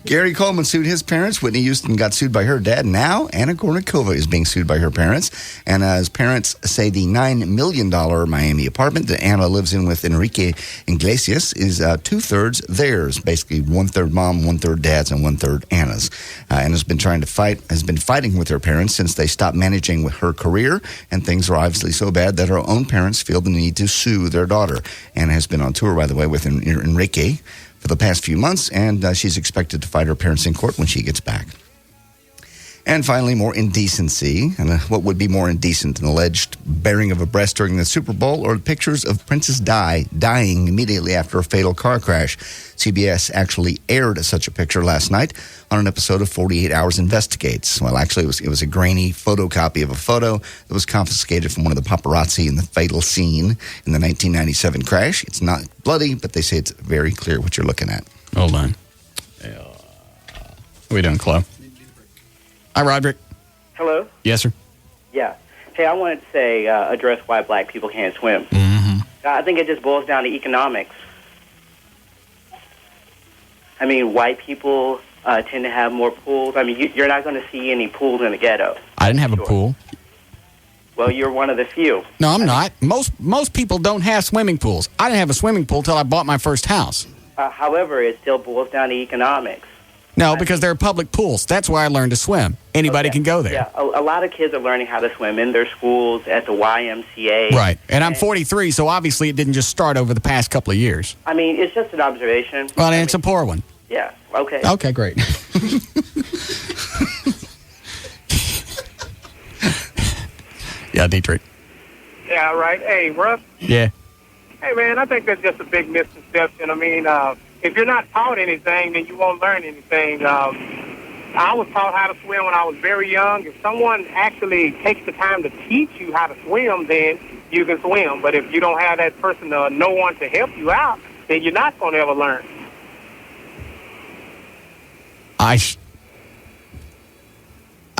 Gary Coleman sued his parents. Whitney Houston got sued by her dad. Now Anna Kournikova is being sued by her parents. And his parents say the $9 million Miami apartment that Anna lives in with Enrique Iglesias is 2/3 theirs. Basically, 1/3 mom, 1/3 dad's, and 1/3 Anna's. Anna's been fighting with her parents since they stopped managing with her career. And things are obviously so bad that her own parents feel the need to sue their daughter. Anna has been on tour, by the way, with Enrique for the past few months, and she's expected to fight her parents in court when she gets back. And finally, more indecency. And what would be more indecent, an alleged baring of a breast during the Super Bowl or pictures of Princess Di dying immediately after a fatal car crash? CBS actually aired such a picture last night on an episode of 48 Hours Investigates. Well, actually, it was a grainy photocopy of a photo that was confiscated from one of the paparazzi in the fatal scene in the 1997 crash. It's not bloody, but they say it's very clear what you're looking at. Hold on. We done, Chloe? Hi, Roderick. Hello? Yes, sir. Yeah. Hey, I wanted to say, address why black people can't swim. Mm-hmm. I think it just boils down to economics. I mean, white people tend to have more pools. I mean, you're not going to see any pools in the ghetto. I didn't have a pool. Well, you're one of the few. No, I'm not. Most people don't have swimming pools. I didn't have a swimming pool till I bought my first house. However, it still boils down to economics. No, because they're public pools. That's where I learned to swim. Anybody can go there. Yeah, a lot of kids are learning how to swim in their schools, at the YMCA. Right. And I'm 43, so obviously it didn't just start over the past couple of years. I mean, it's just an observation. Well, and it's a poor one. Yeah, okay. Okay, great. Yeah, Dietrich. Yeah, right. Hey, Russ. Yeah. Hey, man, I think that's just a big misconception. I mean, if you're not taught anything, then you won't learn anything. I was taught how to swim when I was very young. If someone actually takes the time to teach you how to swim, then you can swim. But if you don't have that person, no one to help you out, then you're not going to ever learn. I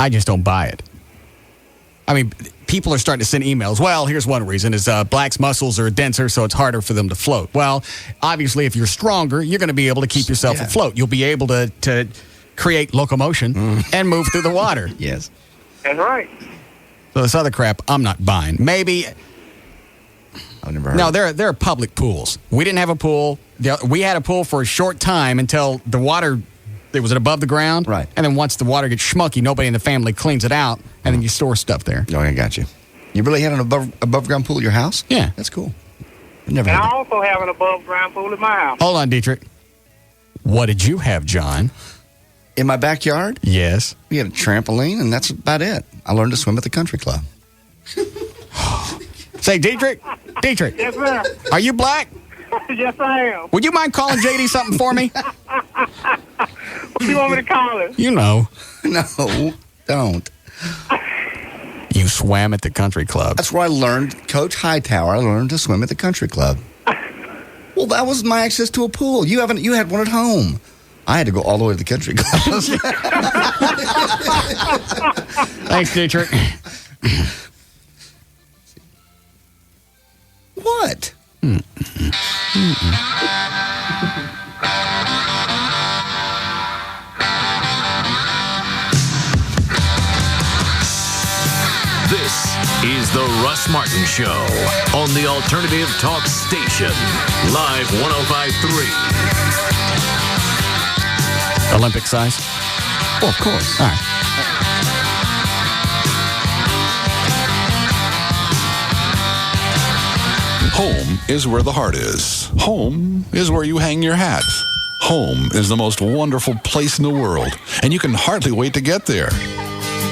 just don't buy it. I mean, people are starting to send emails. Well, here's one reason is blacks' muscles are denser, so it's harder for them to float. Well, obviously, if you're stronger, you're going to be able to keep yourself afloat. You'll be able to create locomotion and move through the water. Yes. That's right. So this other crap, I'm not buying. Maybe. I've never heard. No, there are public pools. We didn't have a pool. We had a pool for a short time until the water. It was above the ground, right? And then once the water gets schmucky, nobody in the family cleans it out, and then you store stuff there. Oh, I got you. You really had an above ground pool at your house? Yeah, that's cool. Never. And I also have an above ground pool at my house. Hold on, Dietrich. What did you have, John? In my backyard? Yes. We had a trampoline, and that's about it. I learned to swim at the country club. Say, Dietrich. Yes, sir. Are you black? Yes, I am. Would you mind calling JD something for me? What do you want me to call it? You know. No, don't. You swam at the country club. That's where I learned, Coach Hightower, I learned to swim at the country club. Well, that was my access to a pool. You had one at home. I had to go all the way to the country club. Thanks, Dietrich. What? This is the Russ Martin Show on the Alternative Talk Station, Live 105.3. Olympic size? Oh, of course. All right. Home is where the heart is. Home is where you hang your hat. Home is the most wonderful place in the world, and you can hardly wait to get there.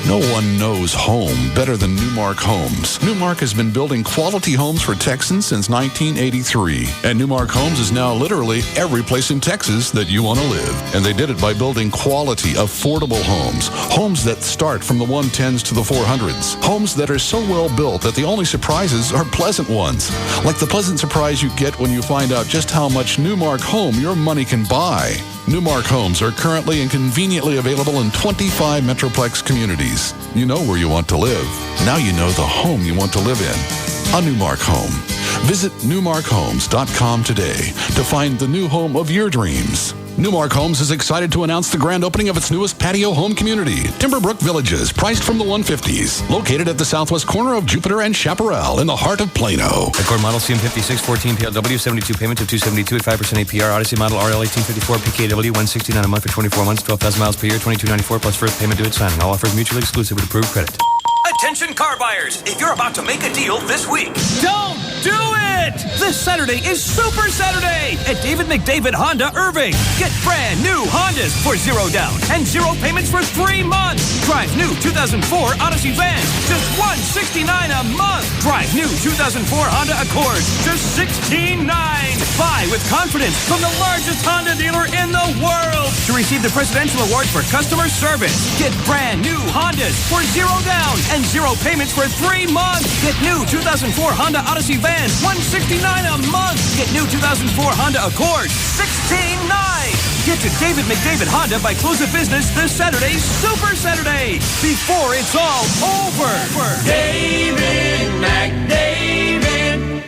No one knows home better than Newmark Homes. Newmark has been building quality homes for Texans since 1983. And Newmark Homes is now literally every place in Texas that you want to live. And they did it by building quality, affordable homes. Homes that start from the 110s to the 400s. Homes that are so well built that the only surprises are pleasant ones. Like the pleasant surprise you get when you find out just how much Newmark home your money can buy. Newmark Homes are currently and conveniently available in 25 Metroplex communities. You know where you want to live. Now you know the home you want to live in. A Newmark home. Visit newmarkhomes.com today to find the new home of your dreams. Newmark Homes is excited to announce the grand opening of its newest patio home community, Timberbrook Villages, priced from the 150s. Located at the southwest corner of Jupiter and Chaparral in the heart of Plano. Accord model CM5614 PLW 72 payment of $272 at 5% APR. Odyssey model RL 1854 PKW 169 a month for 24 months, 12,000 miles per year, $22.94 plus first payment due at signing. All offers mutually exclusive with approved credit. A Attention car buyers, if you're about to make a deal this week. Don't do it! This Saturday is Super Saturday at David McDavid Honda Irving. Get brand new Hondas for 0 down and 0 payments for 3 months. Drive new 2004 Odyssey vans, just $169 a month. Drive new 2004 Honda Accords, just $16,900. Buy with confidence from the largest Honda dealer in the world to receive the Presidential Award for Customer Service. Get brand new Hondas for 0 down and 0 payments for 3 months. Get new 2004 Honda Odyssey vans, $169 a month. Get new 2004 Honda Accord, $16,900. Get to David McDavid Honda by close of business this Saturday, Super Saturday, before it's all over. David McDavid.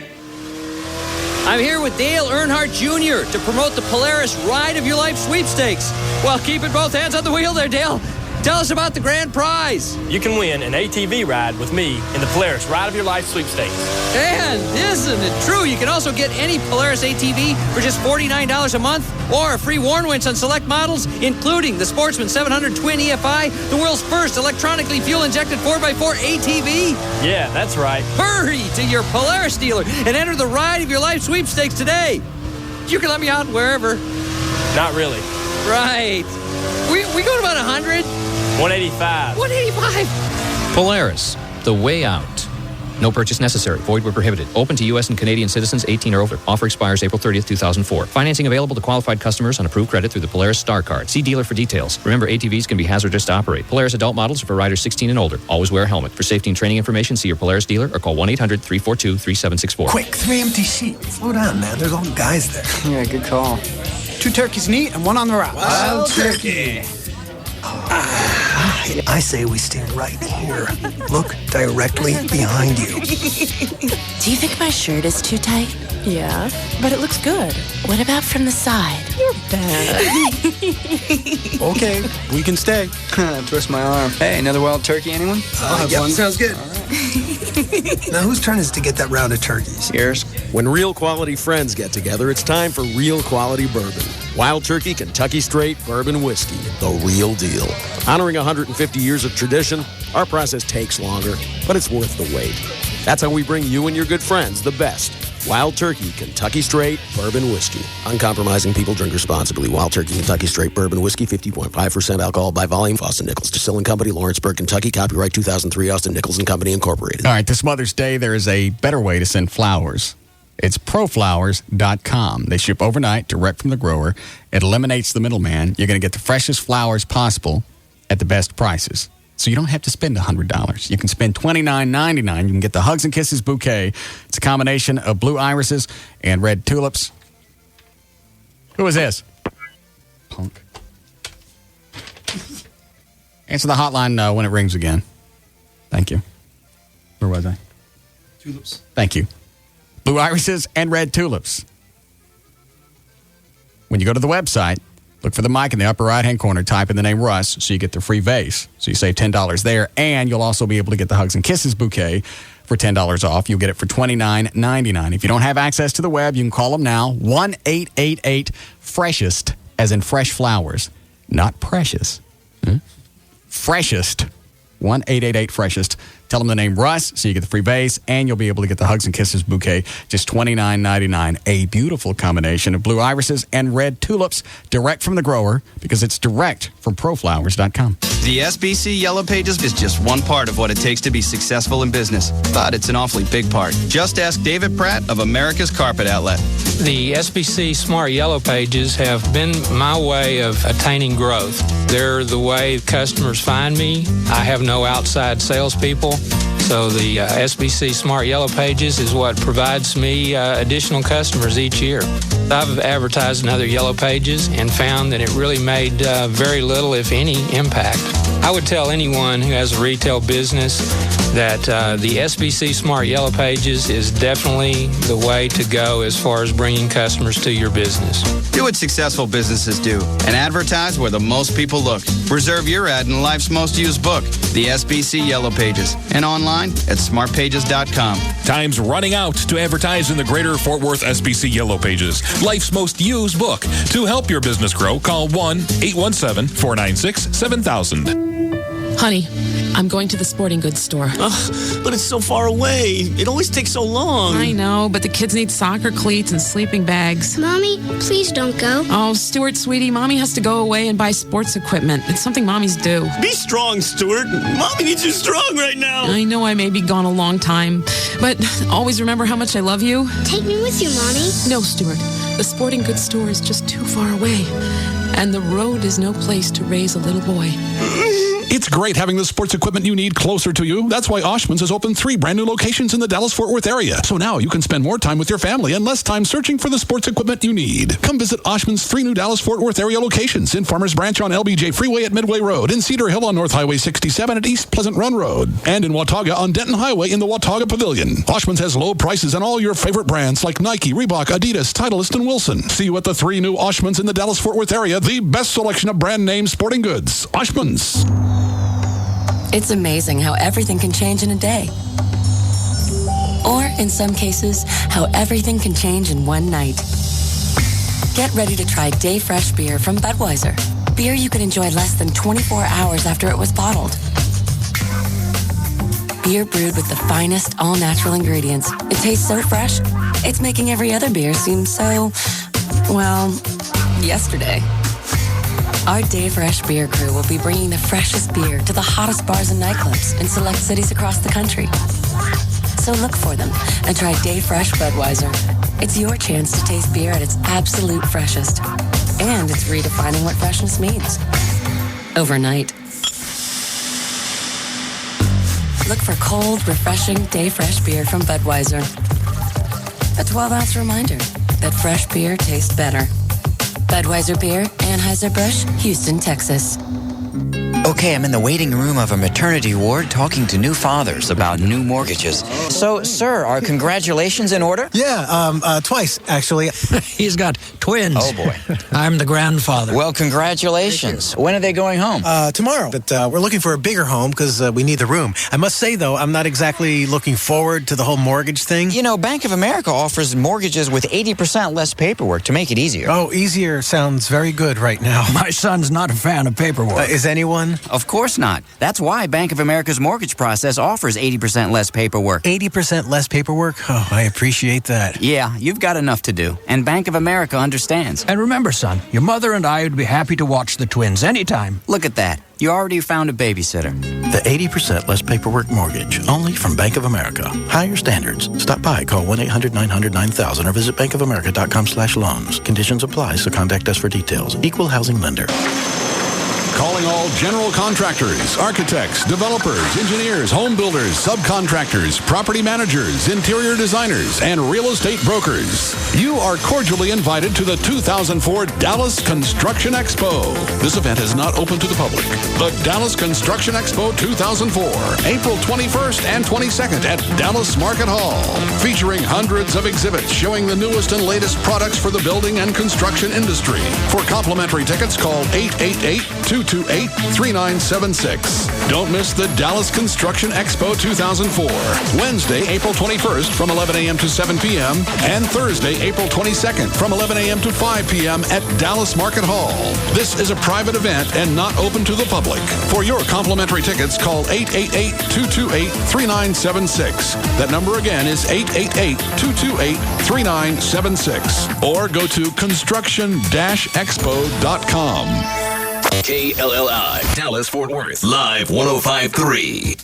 I'm here with Dale Earnhardt Jr. to promote the Polaris Ride of Your Life sweepstakes. Well, keeping both hands on the wheel there, Dale. Tell us about the grand prize. You can win an ATV ride with me in the Polaris Ride of Your Life sweepstakes. And isn't it true? You can also get any Polaris ATV for just $49 a month or a free Warn winch on select models, including the Sportsman 700 Twin EFI, the world's first electronically fuel-injected 4x4 ATV. Yeah, that's right. Hurry to your Polaris dealer and enter the Ride of Your Life sweepstakes today. You can let me out wherever. Not really. Right. We go to about 100. 185. 185. Polaris, the way out. No purchase necessary. Void where prohibited. Open to U.S. and Canadian citizens 18 or older. Offer expires April 30th, 2004. Financing available to qualified customers on approved credit through the Polaris Star Card. See dealer for details. Remember, ATVs can be hazardous to operate. Polaris adult models are for riders 16 and older. Always wear a helmet. For safety and training information, see your Polaris dealer or call 1-800-342-3764. Quick, 3 empty seats. Slow down, man. There's all guys there. Yeah, good call. 2 turkeys neat and 1 on the route. Wild turkey. I say we stay right here. Look directly behind you. Do you think my shirt is too tight? Yeah, but it looks good. What about from the side? You're bad. Okay, we can stay. Twist my arm. Hey, another wild turkey, anyone? Yep, sounds good. Now, whose turn is to get that round of turkeys? Yours. When real quality friends get together, it's time for real quality bourbon. Wild Turkey Kentucky Straight Bourbon Whiskey, the real deal. Honoring 150 years of tradition, our process takes longer, but it's worth the wait. That's how we bring you and your good friends the best. Wild Turkey Kentucky Straight Bourbon Whiskey. Uncompromising people, drink responsibly. Wild Turkey Kentucky Straight Bourbon Whiskey, 50.5% alcohol by volume. Austin Nichols Distilling Company, Lawrenceburg, Kentucky. Copyright 2003, Austin Nichols and Company, Incorporated. All right, this Mother's Day, there is a better way to send flowers. It's proflowers.com. They ship overnight, direct from the grower. It eliminates the middleman. You're going to get the freshest flowers possible at the best prices. So you don't have to spend $100. You can spend $29.99. You can get the Hugs and Kisses bouquet. It's a combination of blue irises and red tulips. Who is this? Punk. Answer the hotline when it rings again. Thank you. Where was I? Tulips. Thank you. Blue irises and red tulips. When you go to the website, look for the mic in the upper right-hand corner. Type in the name Russ so you get the free vase. So you save $10 there. And you'll also be able to get the Hugs and Kisses bouquet for $10 off. You'll get it for $29.99. If you don't have access to the web, you can call them now. 1-888-FRESHEST, as in fresh flowers, not precious. Freshest. 1-888-FRESHEST. Tell them the name Russ so you get the free vase, and you'll be able to get the Hugs and Kisses bouquet, just $29.99. A beautiful combination of blue irises and red tulips, direct from the grower, because it's direct from proflowers.com. The SBC Yellow Pages is just one part of what it takes to be successful in business, but it's an awfully big part. Just ask David Pratt of America's Carpet Outlet. The SBC Smart Yellow Pages have been my way of attaining growth. They're the way customers find me. I have no outside salespeople. So the SBC Smart Yellow Pages is what provides me additional customers each year. I've advertised in other Yellow Pages and found that it really made very little, if any, impact. I would tell anyone who has a retail business that the SBC Smart Yellow Pages is definitely the way to go as far as bringing customers to your business. Do what successful businesses do and advertise where the most people look. Reserve your ad in life's most used book, the SBC Yellow Pages, and online at smartpages.com. Time's running out to advertise in the Greater Fort Worth SBC Yellow Pages, life's most used book. To help your business grow, call 1-817-496-7000. Honey, I'm going to the sporting goods store. But it's so far away. It always takes so long. I know, but the kids need soccer cleats and sleeping bags. Mommy, please don't go. Oh, Stuart, sweetie, Mommy has to go away and buy sports equipment. It's something mommies do. Be strong, Stuart. Mommy needs you strong right now. I know I may be gone a long time, but always remember how much I love you. Take me with you, Mommy. No, Stuart. The sporting goods store is just too far away, and the road is no place to raise a little boy. It's great having the sports equipment you need closer to you. That's why Oshman's has opened 3 brand new locations in the Dallas-Fort Worth area. So now you can spend more time with your family and less time searching for the sports equipment you need. Come visit Oshman's 3 new Dallas-Fort Worth area locations in Farmers Branch on LBJ Freeway at Midway Road, in Cedar Hill on North Highway 67 at East Pleasant Run Road, and in Watauga on Denton Highway in the Watauga Pavilion. Oshman's has low prices on all your favorite brands like Nike, Reebok, Adidas, Titleist, and Wilson. See you at the 3 new Oshman's in the Dallas-Fort Worth area, the best selection of brand name sporting goods. Oshman's. It's amazing how everything can change in a day. Or, in some cases, how everything can change in one night. Get ready to try Day Fresh beer from Budweiser. Beer you can enjoy less than 24 hours after it was bottled. Beer brewed with the finest all-natural ingredients. It tastes so fresh, it's making every other beer seem so, well, yesterday. Our Day Fresh beer crew will be bringing the freshest beer to the hottest bars and nightclubs in select cities across the country. So look for them and try Day Fresh Budweiser. It's your chance to taste beer at its absolute freshest. And it's redefining what freshness means. Overnight. Look for cold, refreshing Day Fresh beer from Budweiser. A 12-ounce reminder that fresh beer tastes better. Budweiser Beer, Anheuser-Busch, Houston, Texas. Okay, I'm in the waiting room of a maternity ward talking to new fathers about new mortgages. So, sir, are congratulations in order? Yeah, twice, actually. He's got twins. Oh, boy. I'm the grandfather. Well, congratulations. When are they going home? Tomorrow. But we're looking for a bigger home because we need the room. I must say, though, I'm not exactly looking forward to the whole mortgage thing. You know, Bank of America offers mortgages with 80% less paperwork to make it easier. Oh, easier sounds very good right now. My son's not a fan of paperwork. Is anyone? Of course not. That's why Bank of America's mortgage process offers 80% less paperwork. 80% less paperwork? Oh, I appreciate that. Yeah, you've got enough to do. And Bank of America understands. And remember, son, your mother and I would be happy to watch the twins anytime. Look at that. You already found a babysitter. The 80% less paperwork mortgage, only from Bank of America. Higher standards. Stop by, call 1-800-900-9000 or visit bankofamerica.com/loans. Conditions apply, so contact us for details. Equal housing lender. Calling all general contractors, architects, developers, engineers, home builders, subcontractors, property managers, interior designers, and real estate brokers. You are cordially invited to the 2004 Dallas Construction Expo. This event is not open to the public. The Dallas Construction Expo 2004, April 21st and 22nd at Dallas Market Hall. Featuring hundreds of exhibits showing the newest and latest products for the building and construction industry. For complimentary tickets, call 888-228-3976. Don't miss the Dallas Construction Expo 2004. Wednesday, April 21st from 11 a.m. to 7 p.m. and Thursday, April 22nd from 11 a.m. to 5 p.m. at Dallas Market Hall. This is a private event and not open to the public. For your complimentary tickets, call 888-228-3976. That number again is 888-228-3976. Or go to construction-expo.com. KLLI, Dallas, Fort Worth, Live 105.3.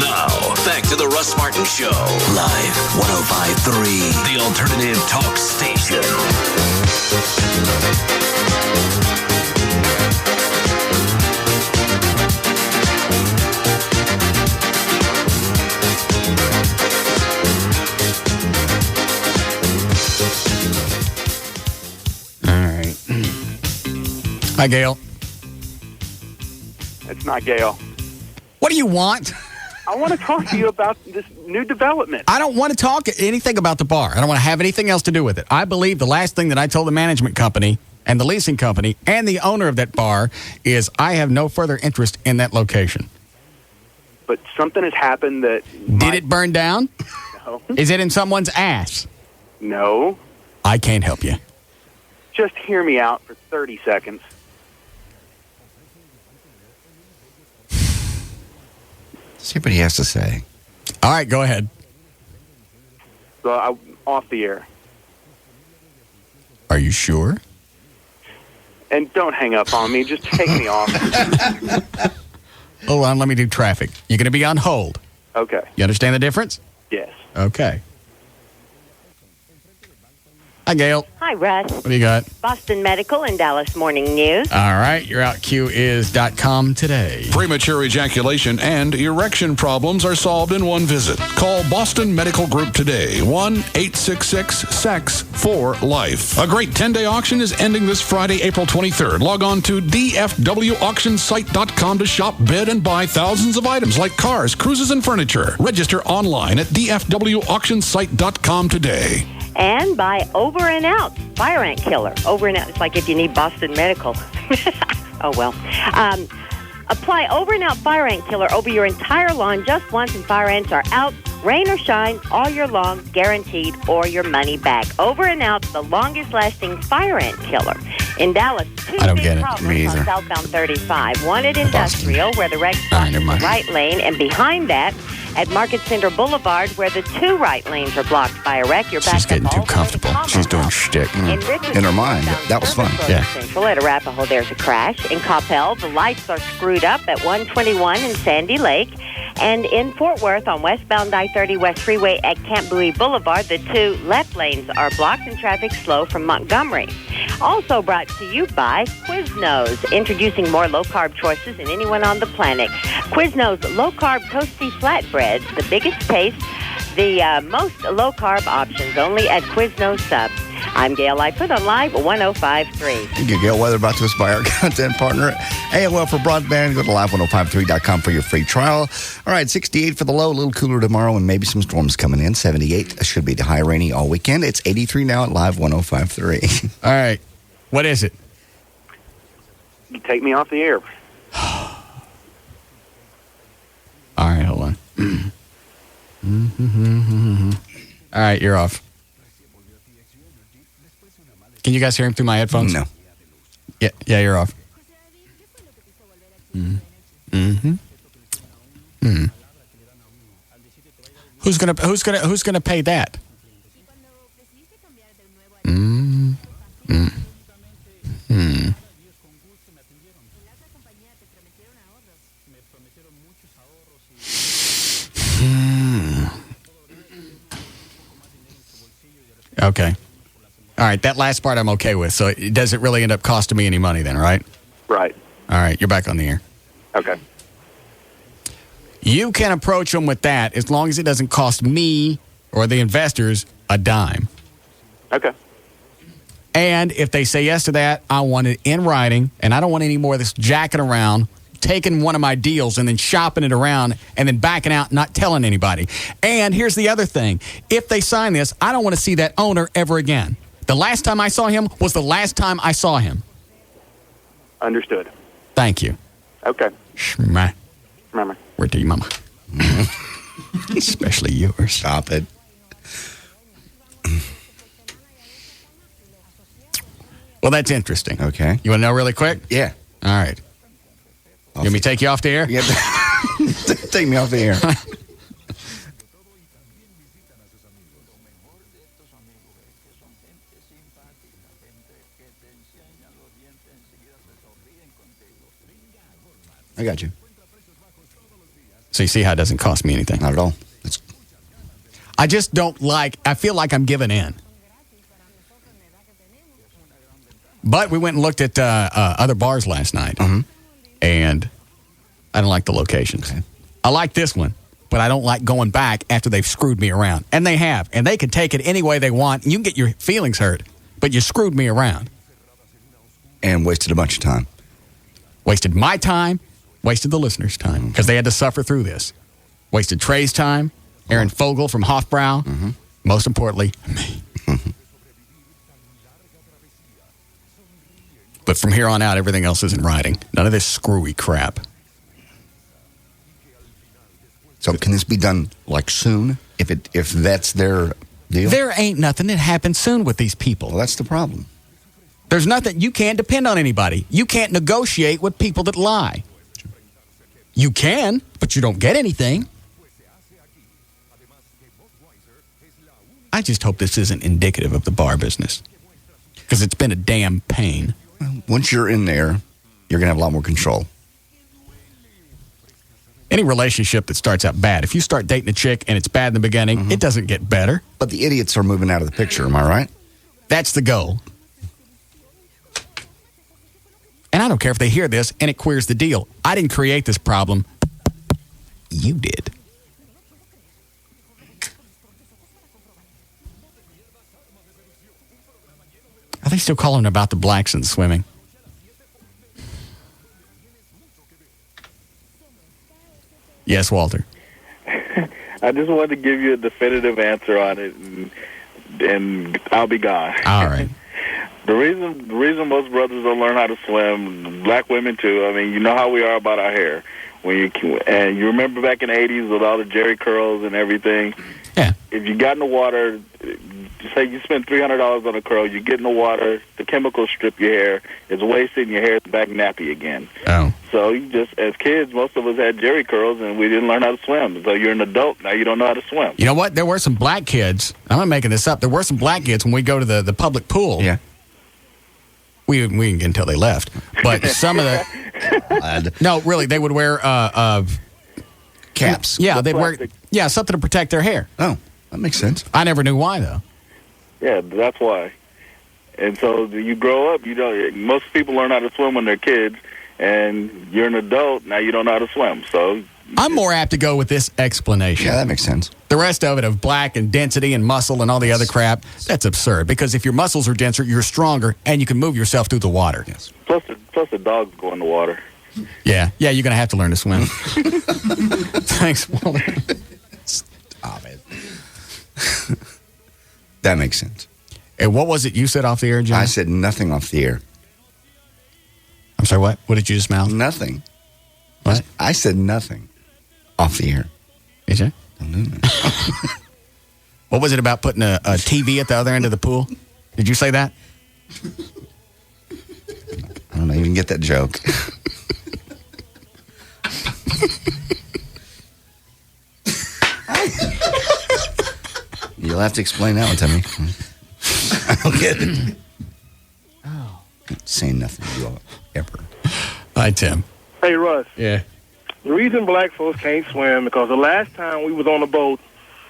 Now, back to the Russ Martin Show. Live 105.3, the alternative talk station. Hi, Gail. It's not Gail. What do you want? I want to talk to you about this new development. I don't want to talk anything about the bar. I don't want to have anything else to do with it. I believe the last thing that I told the management company and the leasing company and the owner of that bar is I have no further interest in that location. but something has happened that... Did it burn down? No. Is it in someone's ass? No. I can't help you. Just hear me out for 30 seconds. See what he has to say. All right, go ahead. So off the air. Are you sure? And don't hang up on me. Just take me off. Hold on, let me do traffic. You're going to be on hold. Okay. You understand the difference? Yes. Okay. Hi, Gail. Hi, Russ. What do you got? Boston Medical and Dallas Morning News. All right, your outQ is .com today. Premature ejaculation and erection problems are solved in one visit. Call Boston Medical Group today, 1-866-SEX-4-LIFE. A great 10-day auction is ending this Friday, April 23rd. Log on to dfwauctionsite.com to shop, bid, and buy thousands of items like cars, cruises, and furniture. Register online at dfwauctionsite.com today. And by Over and Out, Fire Ant Killer. Over and Out. It's like if you need Boston Medical. Oh, well. Apply Over and Out Fire Ant Killer over your entire lawn just once, and fire ants are out, rain or shine, all year long, guaranteed, or your money back. Over and Out, the longest-lasting fire ant killer. In Dallas, I don't get it. Me either. On southbound 35. One at Industrial, where the wreck stops in the right lane, and behind that, at Market Center Boulevard, where the two right lanes are blocked by a wreck. You're back. She's getting too comfortable. She's doing shtick. In her mind. That was fun. Yeah. Central at Arapahoe, there's a crash. In Coppell, the lights are screwed up at 121 in Sandy Lake. And in Fort Worth, on westbound I-30 West Freeway at Camp Bowie Boulevard, the two left lanes are blocked and traffic slow from Montgomery. Also brought to you by Quiznos, introducing more low-carb choices than anyone on the planet. Quiznos low-carb toasty flatbreads, the biggest taste, the most low-carb options, only at Quiznos Sub. I'm Gail Lightfoot on Live 105.3. You get Gail Weather brought to us by our content partner, AOL for broadband. Go to live1053.com for your free trial. All right, 68 for the low, a little cooler tomorrow, and maybe some storms coming in. 78 should be the high, rainy all weekend. It's 83 now at Live 105.3. All right, what is it? You take me off the air. All right, hold on. All right, you're off. Can you guys hear him through my headphones? No. Yeah, you're off. Mm-hmm. Who's gonna pay that? Okay. All right, that last part I'm okay with. So it doesn't really end up costing me any money then, right? Right. All right, you're back on the air. Okay. You can approach them with that as long as it doesn't cost me or the investors a dime. Okay. And if they say yes to that, I want it in writing, and I don't want any more of this jacking around, taking one of my deals and then shopping it around and then backing out, not telling anybody. And here's the other thing. If they sign this, I don't want to see that owner ever again. The last time I saw him was the last time I saw him. Understood. Thank you. Okay. Shma. Remember. Word to you, Mama. Especially yours. Stop it. Well, that's interesting. Okay. You want to know really quick? Yeah. All right. You want me to take you off the air? Yeah. Take me off the air. I got you. So you see how it doesn't cost me anything? Not at all. I just don't I feel like I'm giving in. But we went and looked at other bars last night. And I don't like the locations. Okay. I like this one, but I don't like going back after they've screwed me around. And they have. And they can take it any way they want. And you can get your feelings hurt. But you screwed me around. And wasted a bunch of time. Wasted my time. Wasted the listeners' time. Because they had to suffer through this. Wasted Trey's time. Aaron Fogel from Hofbrau. Most importantly, me. But from here on out, everything else is in writing. None of this screwy crap. So can this be done like soon? If that's their deal? There ain't nothing that happens soon with these people. Well, that's the problem. There's nothing. You can't depend on anybody. You can't negotiate with people that lie. You can, but you don't get anything. I just hope this isn't indicative of the bar business, because it's been a damn pain. Once you're in there, you're going to have a lot more control. Any relationship that starts out bad, if you start dating a chick and it's bad in the beginning, it doesn't get better. But the idiots are moving out of the picture, am I right? That's the goal. And I don't care if they hear this and it queers the deal. I didn't create this problem. You did. Are they still calling about the blacks and swimming? Yes, Walter. I just wanted to give you a definitive answer on it, and I'll be gone. All right. The reason most brothers don't learn how to swim, black women too. I mean, you know how we are about our hair. And you remember back in the 80s with all the Jerry curls and everything. Yeah. If you got in the water, say you spend $300 on a curl, you get in the water, the chemicals strip your hair, it's wasted, and your hair's back nappy again. Oh. So you just, as kids, most of us had Jerry curls, and we didn't learn how to swim. So you're an adult now, you don't know how to swim. You know what? There were some black kids. I'm not making this up. There were some black kids when we go to the public pool. Yeah. We didn't get until they left. But some of the... No, really, they would wear... caps. Yeah, they'd wear... Yeah, something to protect their hair. Oh, that makes sense. I never knew why, though. Yeah, that's why. And so you grow up, most people learn how to swim when they're kids, and you're an adult, now you don't know how to swim. So I'm more apt to go with this explanation. Yeah, that makes sense. The rest of it, of black and density and muscle and all the other crap, that's absurd. Because if your muscles are denser, you're stronger, and you can move yourself through the water. Yes. Plus the dogs go in the water. Yeah, you're going to have to learn to swim. Thanks, Walter. Stop it. That makes sense. And what was it you said off the air, John? I said nothing off the air. I'm sorry, what? What did you just mouth? Nothing. What? I said nothing off the air. Did you? Don't do that. What was it about putting a TV at the other end of the pool? Did you say that? I don't even get that joke. You'll have to explain that one to me. I don't get it. Oh. Saying nothing to you ever. Hi, Tim. Hey, Russ. Yeah. The reason black folks can't swim because the last time we was on a boat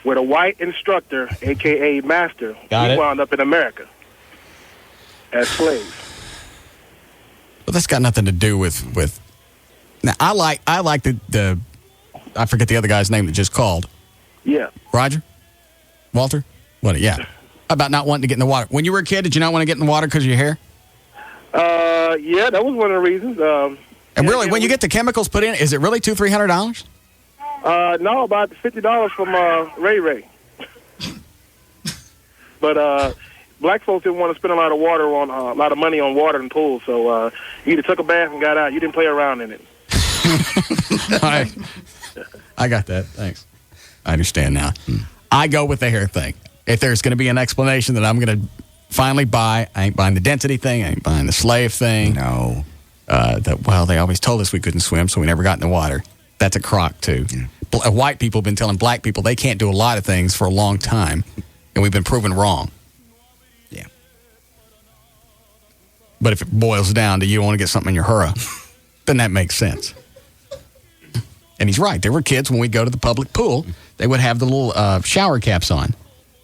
with a white instructor, a.k.a. master, we wound up in America as slaves. Well, that's got nothing to do with. Now, I like the I forget the other guy's name that just called. Yeah. Roger? Walter? What? Yeah. About not wanting to get in the water. When you were a kid, did you not want to get in the water because of your hair? Yeah, that was one of the reasons. And really, when you get the chemicals put in, is it really $200-$300? No, about $50 from Ray. But black folks didn't want to spend a lot of money on water and pools, so you either took a bath and got out. You didn't play around in it. I got that. Thanks. I understand now. I go with the hair thing. If there's going to be an explanation that I'm going to finally buy, I ain't buying the density thing. I ain't buying the slave thing. No. They always told us we couldn't swim, so we never got in the water. That's a crock, too. Yeah. White people have been telling black people they can't do a lot of things for a long time, and we've been proven wrong. Yeah. But if it boils down to you want to get something in your hurrah, then that makes sense. And he's right. There were kids, when we go to the public pool, they would have the little shower caps on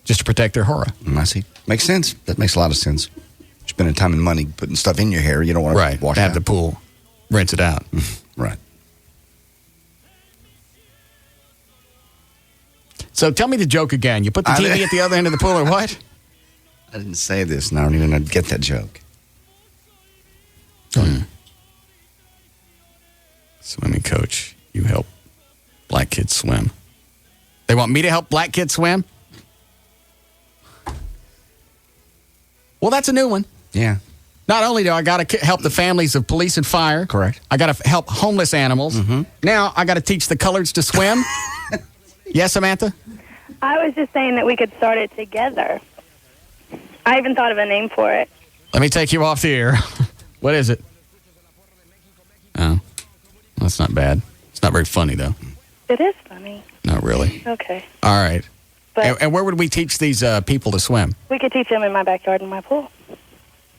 just to protect their hurrah. I see. Makes sense. That makes a lot of sense. Spending time and money putting stuff in your hair, you don't want to wash it out. Have the pool, rinse it out. Right. So tell me the joke again. You put the TV at the other end of the pool or what? I didn't say this, and I don't even get that joke. Swimming coach, you help black kids swim. They want me to help black kids swim? Well, that's a new one. Yeah. Not only do I got to help the families of police and fire. Correct. I got to help homeless animals. Now I got to teach the coloreds to swim. Yes, Samantha? I was just saying that we could start it together. I even thought of a name for it. Let me take you off the air. What is it? Oh, that's not bad. It's not very funny, though. It is funny. Not really. Okay. All right. But and where would we teach these people to swim? we could teach them in my backyard in my pool.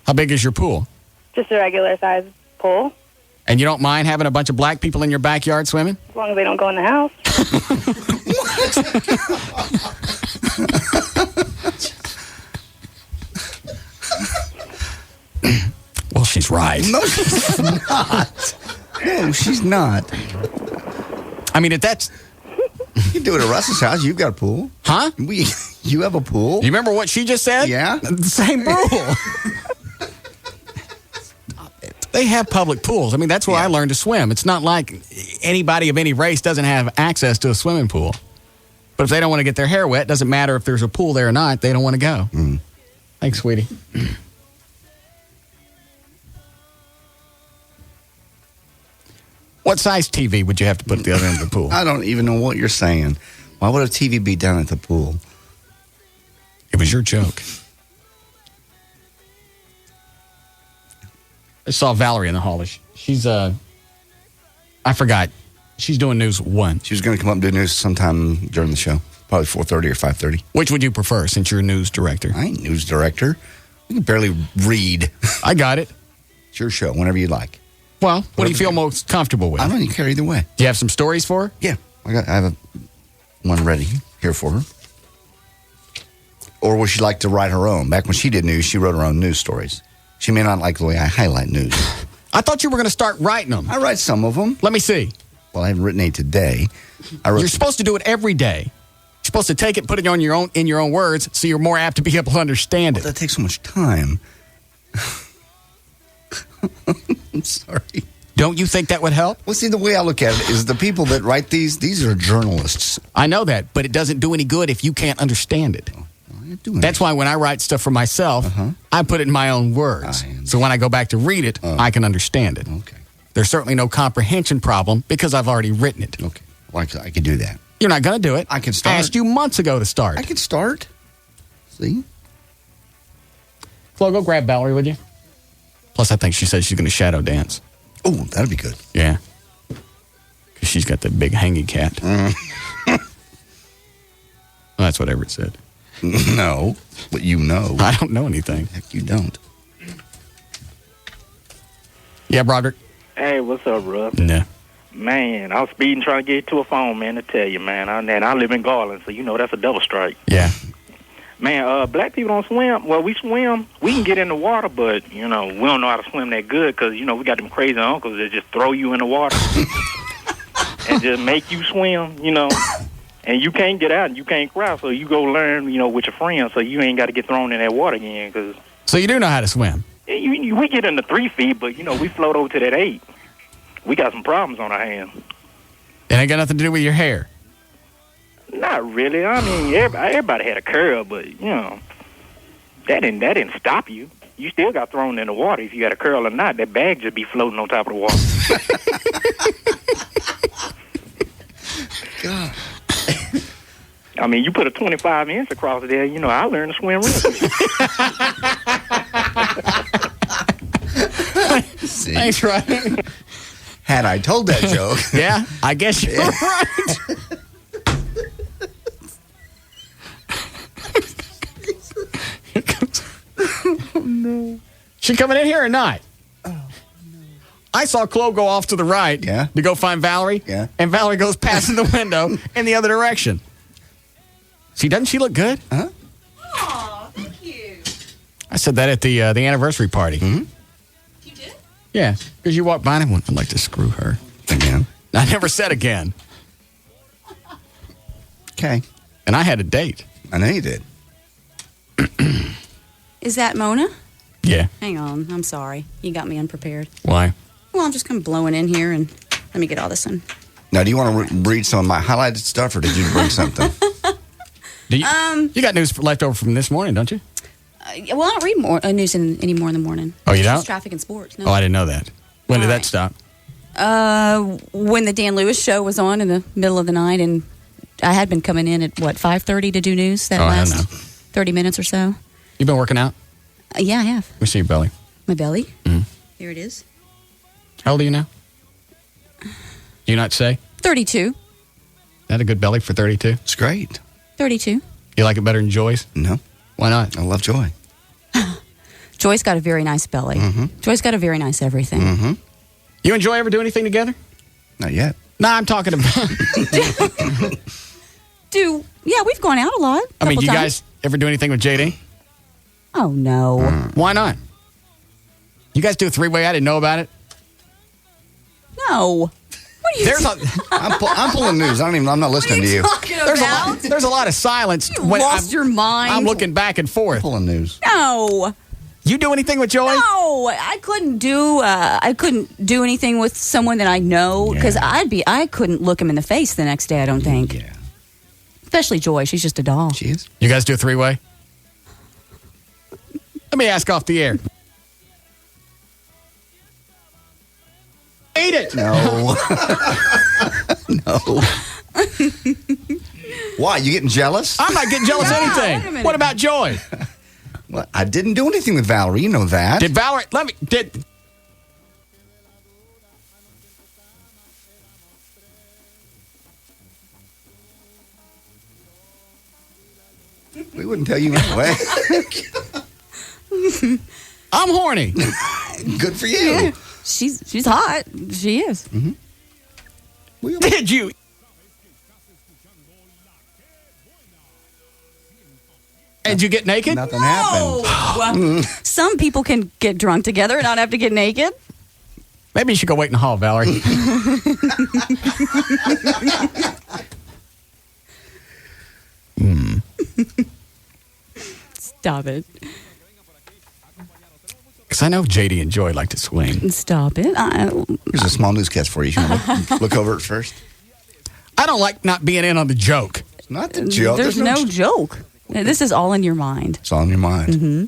How big is your pool? Just a regular size pool, And you don't mind having a bunch of black people in your backyard swimming? as long as they don't go in the house. Well, she's right. No, she's not. No, she's not. I mean, if that's... You can do it at Russ's house. You've got a pool. Huh? You have a pool. You remember what she just said? Yeah. The same rule. They have public pools. I mean, that's where I learned to swim. It's not like anybody of any race doesn't have access to a swimming pool. But if they don't want to get their hair wet, it doesn't matter if there's a pool there or not. They don't want to go. Thanks, sweetie. What size TV would you have to put at the other end of the pool? I don't even know what you're saying. Why would a TV be down at the pool? It was your joke. I saw Valerie in the hall. She's, I forgot. She's doing News 1. She was going to come up and do news sometime during the show. Probably 4:30 or 5:30. Which would you prefer since you're a news director? I ain't news director. I can barely read. I got it. It's your show, whenever you like. Well, what do you feel most comfortable with? I don't even care either way. Do you have some stories for her? Yeah. I have one ready here for her. Or would she like to write her own? Back when she did news, she wrote her own news stories. She may not like the way I highlight news. I thought you were going to start writing them. I write some of them. Let me see. Well, I haven't written any today. You're supposed to do it every day. You're supposed to take it, put it on in your own words, so you're more apt to be able to understand it. That takes so much time. I'm sorry. Don't you think that would help? Well, see, the way I look at it is the people that write these are journalists. I know that, but it doesn't do any good if you can't understand it. That's why when I write stuff for myself, I put it in my own words. So when I go back to read it, I can understand it. Okay. There's certainly no comprehension problem because I've already written it. Okay. Well, I can do that. You're not going to do it. I can start. I asked you months ago to start. I can start. See? Flo, go grab Valerie, would you? Plus, I think she said she's going to shadow dance. Oh, that'd be good. Yeah. Because she's got that big hanging cat. Well, that's what Everett said. No, but you know. I don't know anything. Heck, you don't. Yeah, Broderick? Hey, what's up, Russ? Nah. Man, I was speeding trying to get to a phone, man, to tell you, man. I live in Garland, so you know that's a double strike. Yeah. Man, black people don't swim. Well, we swim. We can get in the water, but, you know, we don't know how to swim that good because, you know, we got them crazy uncles that just throw you in the water and just make you swim, you know. And you can't get out and you can't cry, so you go learn, you know, with your friends, so you ain't got to get thrown in that water again. Cause so you do know how to swim? We get into 3 feet, but, you know, we float over to that 8. We got some problems on our hands. It ain't got nothing to do with your hair? Not really. I mean, everybody had a curl, but, you know, that didn't stop you. You still got thrown in the water if you had a curl or not. That bag just be floating on top of the water. God. I mean, you put a 25-inch across there, you know, I learned to swim real quick. Thanks, Ryan. Had I told that joke. Yeah, I guess you're right. Oh, no. She coming in here or not? Oh, no. I saw Chloe go off to the right to go find Valerie. Yeah. And Valerie goes past the window in the other direction. See, doesn't she look good? Uh-huh. Aw, thank you. I said that at the anniversary party. Mm-hmm. You did? Yeah, because you walked by and went, I'd like to screw her. Again? I never said again. Okay. And I had a date. I know you did. Is that Mona? Yeah. Hang on. I'm sorry. You got me unprepared. Why? Well, I'm just kind of blowing in here, and let me get all this in. Now, do you want to read some of my highlighted stuff, or did you bring something? You got news left over from this morning, don't you? Well, I don't read news anymore in the morning. Oh, you It's don't? just traffic and sports. No. Oh, I didn't know that. When did that stop? When the Dan Lewis show was on in the middle of the night, and I had been coming in at, 5:30 to do news that I don't last know. 30 minutes or so. You been working out? Yeah, I have. Let me see your belly. My belly? Mm-hmm. Here it is. How old are you now? Do you not say? 32. That a good belly for 32? It's great. 32. You like it better than Joy's? No. Why not? I love Joy. Joy's got a very nice belly. Mm-hmm. Joy's got a very nice everything. Mm-hmm. You and Joy ever do anything together? Not yet. No, I'm talking about... Yeah, we've gone out a lot. I mean, couple you times. guys ever do anything with JD? Oh, no. Why not? You guys do a three-way? I didn't know about it. No. What are you I'm pulling news. I'm not listening to you. There's a lot of silence. You lost your mind. I'm looking back and forth. Pulling news. No. You do anything with Joy? No, I couldn't do anything with someone that I know because I couldn't look him in the face the next day. I don't think. Yeah. Especially Joy, she's just a doll. She is. You guys do a three-way? Let me ask off the air. Eat it. No. No. Why? You getting jealous? I'm not getting jealous of anything. What about Joy? Well, I didn't do anything with Valerie. You know that. Did Valerie? We wouldn't tell you anyway. I'm horny. Good for you. Yeah. She's hot. She is. Mm-hmm. Did you? Did you get naked? Nothing happened. Some people can get drunk together and not have to get naked. Maybe you should go wait in the hall, Valerie. Stop it. Because I know JD and Joy like to swing. Stop it. Here's a small newscast for you. You want to look over it first? I don't like not being in on the joke. It's not the joke. There's no joke. This is all in your mind. It's all in your mind. Mm-hmm.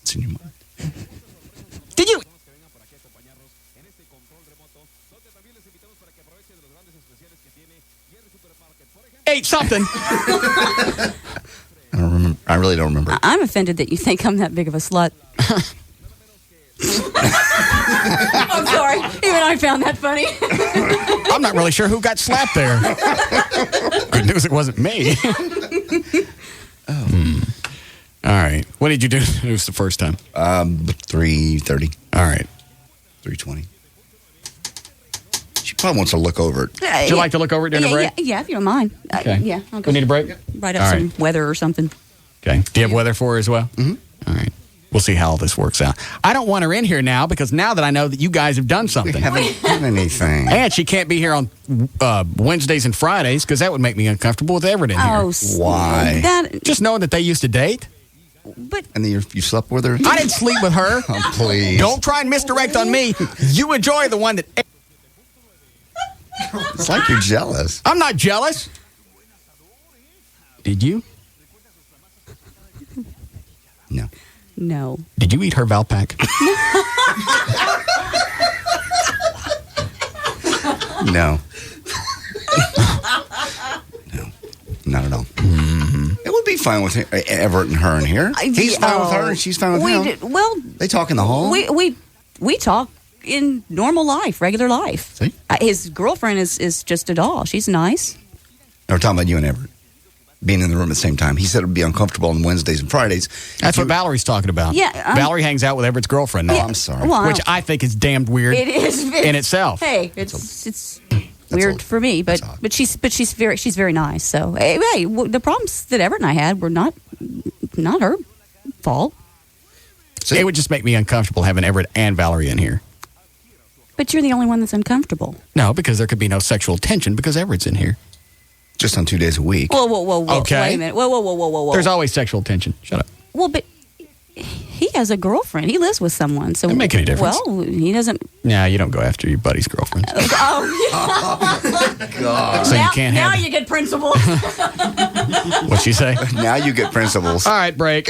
It's in your mind. Did you? Ate something. I don't remember. I really don't remember. I'm offended that you think I'm that big of a slut. I'm sorry. Even I found that funny. I'm not really sure who got slapped there. Good news, it wasn't me. All right. What did you do? It was the first time. 3:30. All right. 3:20. She probably wants to look over it. Would you like to look over it during the break? Yeah, if you don't mind. Okay. Yeah. I'll go We need a break? write up All some right. weather or something. Okay. Do you have weather for her as well? Mm-hmm. All right. We'll see how all this works out. I don't want her in here now because now that I know that you guys have done something. We haven't done anything. And she can't be here on Wednesdays and Fridays because that would make me uncomfortable with Everett in here. Oh, Why? Just knowing that they used to date. And then you slept with her? I didn't sleep with her. Oh, please. Don't try and misdirect on me. You enjoy the one that... It's like you're jealous. I'm not jealous. Did you? No. No. Did you eat her Valpak? No. No. Not at all. Mm-hmm. It would be fine with Everett and her in here. He's fine with her and she's fine with him. They talk in the hall. We talk in normal life, regular life. See? His girlfriend is just a doll. She's nice. We're talking about you and Everett being in the room at the same time. He said it would be uncomfortable on Wednesdays and Fridays. That's what Valerie's talking about. Yeah, Valerie hangs out with Everett's girlfriend now. Oh, I'm sorry. Well, Which I think is damned weird. It is in itself. Hey, it's weird for me, but she's very nice. So hey, the problems that Everett and I had were not her fault. It would just make me uncomfortable having Everett and Valerie in here. But you're the only one that's uncomfortable. No, because there could be no sexual tension because Everett's in here. Just on 2 days a week. Whoa. Okay. Wait a minute. Whoa. There's always sexual tension. Shut up. Well, but he has a girlfriend. He lives with someone. So Doesn't make any difference. Well, he doesn't. Nah, you don't go after your buddy's girlfriend. Oh, God. So you can't now have. you get principles. What'd she say? Now you get principles. All right, break.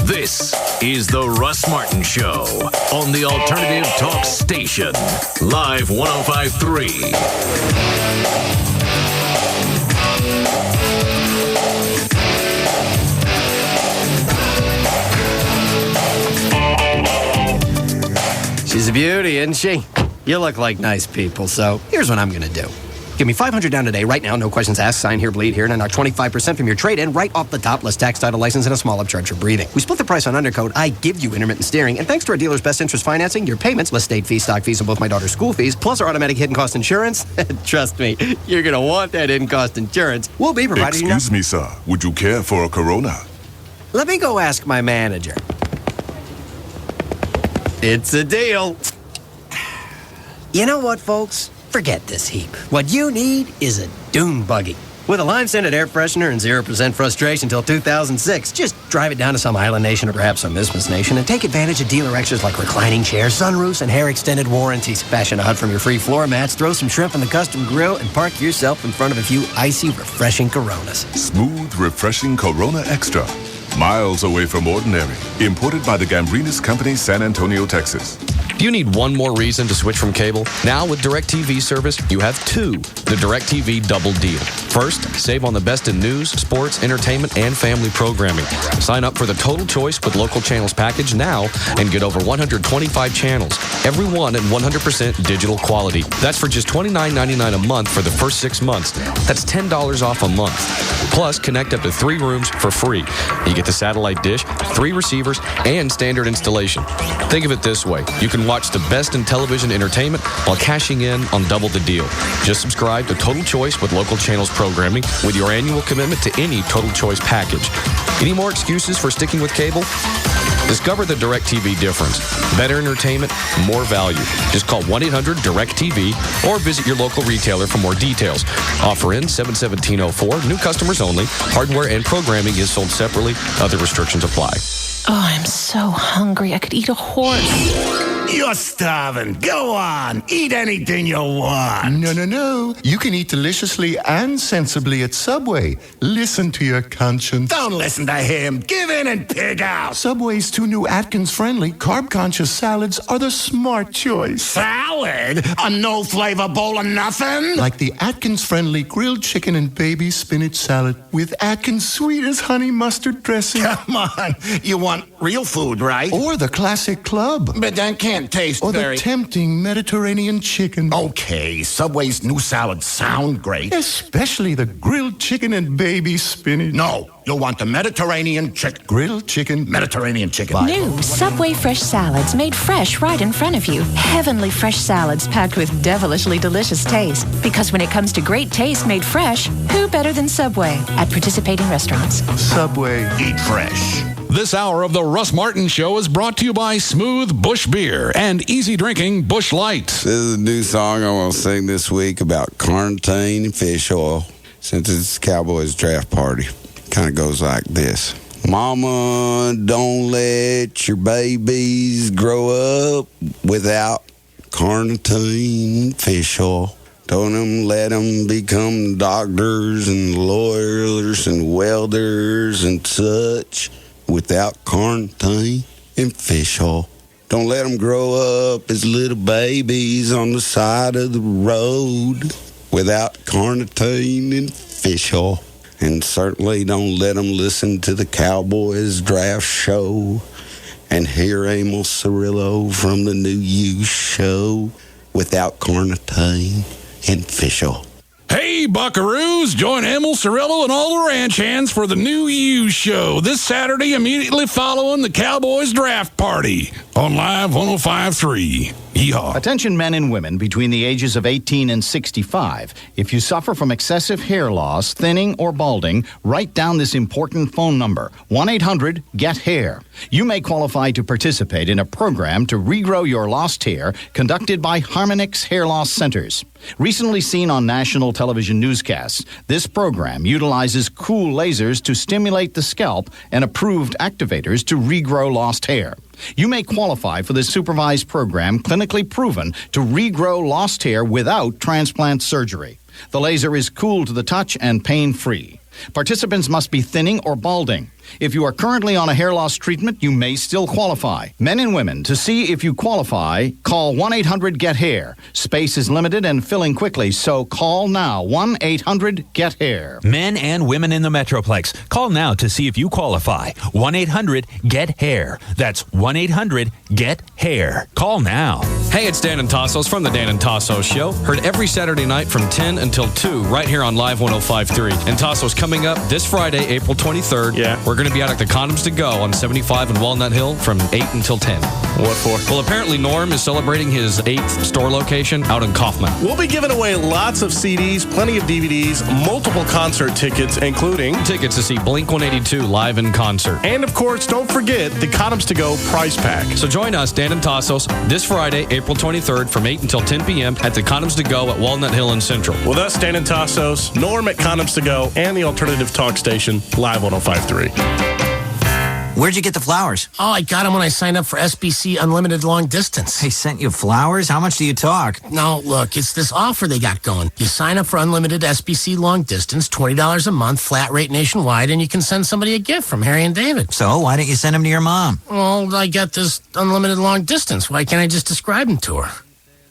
This is the Russ Martin Show on the Alternative Talk Station. Live 105.3. She's a beauty, isn't she? You look like nice people, so here's what I'm going to do. Give me $500 down today, right now, no questions asked, sign here, bleed here, and I knock 25% from your trade-in right off the top, less tax, title, license, and a small upcharge for breathing. We split the price on undercoat, I give you intermittent steering, and thanks to our dealer's best interest financing, your payments, less state fees, stock fees, and both my daughter's school fees, plus our automatic hidden cost insurance, trust me, you're going to want that hidden cost insurance. We'll be providing Excuse me, sir. Would you care for a Corona? Let me go ask my manager. It's a deal. You know what, folks? Forget this heap. What you need is a dune buggy. With a lime-scented air freshener and 0% frustration till 2006. Just drive it down to some island nation or perhaps some Isthmus nation and take advantage of dealer extras like reclining chairs, sunroofs, and hair-extended warranties. Fashion a hut from your free floor mats, throw some shrimp in the custom grill, and park yourself in front of a few icy, refreshing Coronas. Smooth, refreshing Corona Extra. Miles away from ordinary. Imported by the Gambrinus Company, San Antonio, Texas. Do you need one more reason to switch from cable? Now with DirecTV service, you have two. The DirecTV Double Deal. First, save on the best in news, sports, entertainment, and family programming. Sign up for the Total Choice with Local Channels package now and get over 125 channels, every one at 100% digital quality. That's for just $29.99 a month for the first 6 months. That's $10 off a month. Plus, connect up to 3 rooms for free. You get the satellite dish, 3 receivers, and standard installation. Think of it this way. You can watch the best in television entertainment while cashing in on double the deal. Just subscribe to Total Choice with Local Channels programming with your annual commitment to any Total Choice package. Any more excuses for sticking with cable? Discover the DirecTV difference. Better entertainment, more value. Just call 1-800-DIRECTV or visit your local retailer for more details. Offer in 7/17/04. New customers only. Hardware and programming is sold separately. Other restrictions apply. Oh, I'm so hungry. I could eat a horse. You're starving. Go on. Eat anything you want. No. You can eat deliciously and sensibly at Subway. Listen to your conscience. Don't listen to him. Give in and pig out. Subway's 2 new Atkins-friendly, carb-conscious salads are the smart choice. Salad? A no-flavor bowl of nothing? Like the Atkins-friendly grilled chicken and baby spinach salad with Atkins' sweet as honey mustard dressing. Come on. You want real food, right? Or the classic club. But that can't taste or very... the tempting Mediterranean chicken. Okay, Subway's new salads sound great. Especially the grilled chicken and baby spinach. No, you'll want the Mediterranean chicken. Grilled chicken. Mediterranean chicken. New Subway fresh salads made fresh right in front of you. Heavenly fresh salads packed with devilishly delicious taste. Because when it comes to great taste made fresh, who better than Subway at participating restaurants? Subway. Eat fresh. This hour of the Russ Martin Show is brought to you by Smooth Bush Beer and easy drinking Bush Light. This is a new song I want to sing this week about carnitine and fish oil, since it's Cowboys draft party. Kind of goes like this. Mama, don't let your babies grow up without carnitine and fish oil. Don't let them become doctors and lawyers and welders and such without carnitine and fish oil. Don't let them grow up as little babies on the side of the road without carnitine and fish oil. And certainly don't let them listen to the Cowboys draft show and hear Emil Cirillo from the New You show without carnitine and fish oil. Hey, buckaroos, join Emil Cirillo and all the ranch hands for the New You Show this Saturday immediately following the Cowboys draft party on Live 105.3. Yeehaw. Attention men and women between the ages of 18 and 65. If you suffer from excessive hair loss, thinning, or balding, write down this important phone number, 1-800-GET-HAIR. You may qualify to participate in a program to regrow your lost hair conducted by Harmonix Hair Loss Centers. Recently seen on national television newscasts, this program utilizes cool lasers to stimulate the scalp and approved activators to regrow lost hair. You may qualify for this supervised program, clinically proven to regrow lost hair without transplant surgery. The laser is cool to the touch and pain-free. Participants must be thinning or balding. If you are currently on a hair loss treatment, you may still qualify. Men and women, to see if you qualify, call 1-800-GET-HAIR. Space is limited and filling quickly, so call now. 1-800-GET-HAIR. Men and women in the Metroplex, call now to see if you qualify. 1-800-GET-HAIR. That's 1-800-GET-HAIR. Call now. Hey, it's Dan and Tassos from the Dan and Tassos Show. Heard every Saturday night from 10 until 2 right here on Live 105.3. And Tassos coming up this Friday, April 23rd. Yeah. We're going to be out at the Condoms to Go on 75 and Walnut Hill from 8 until 10. What for? Well, apparently Norm is celebrating his 8th store location out in Kaufman. We'll be giving away lots of CDs, plenty of DVDs, multiple concert tickets, including tickets to see Blink-182 live in concert. And, of course, don't forget the Condoms to Go prize pack. So join us, Dan and Tassos, this Friday, April 23rd from 8 until 10 p.m. at the Condoms to Go at Walnut Hill and Central. With us, Dan and Tassos, Norm at Condoms to Go, and the Alternative Talk Station, Live 105.3. Where'd you get the flowers? Oh, I got them when I signed up for SBC Unlimited Long Distance. They sent you flowers? How much do you talk? No, look, it's this offer they got going. You sign up for Unlimited SBC Long Distance, $20 a month, flat rate nationwide, and you can send somebody a gift from Harry and David. So, why didn't you send them to your mom? Well, I got this Unlimited Long Distance. Why can't I just describe them to her?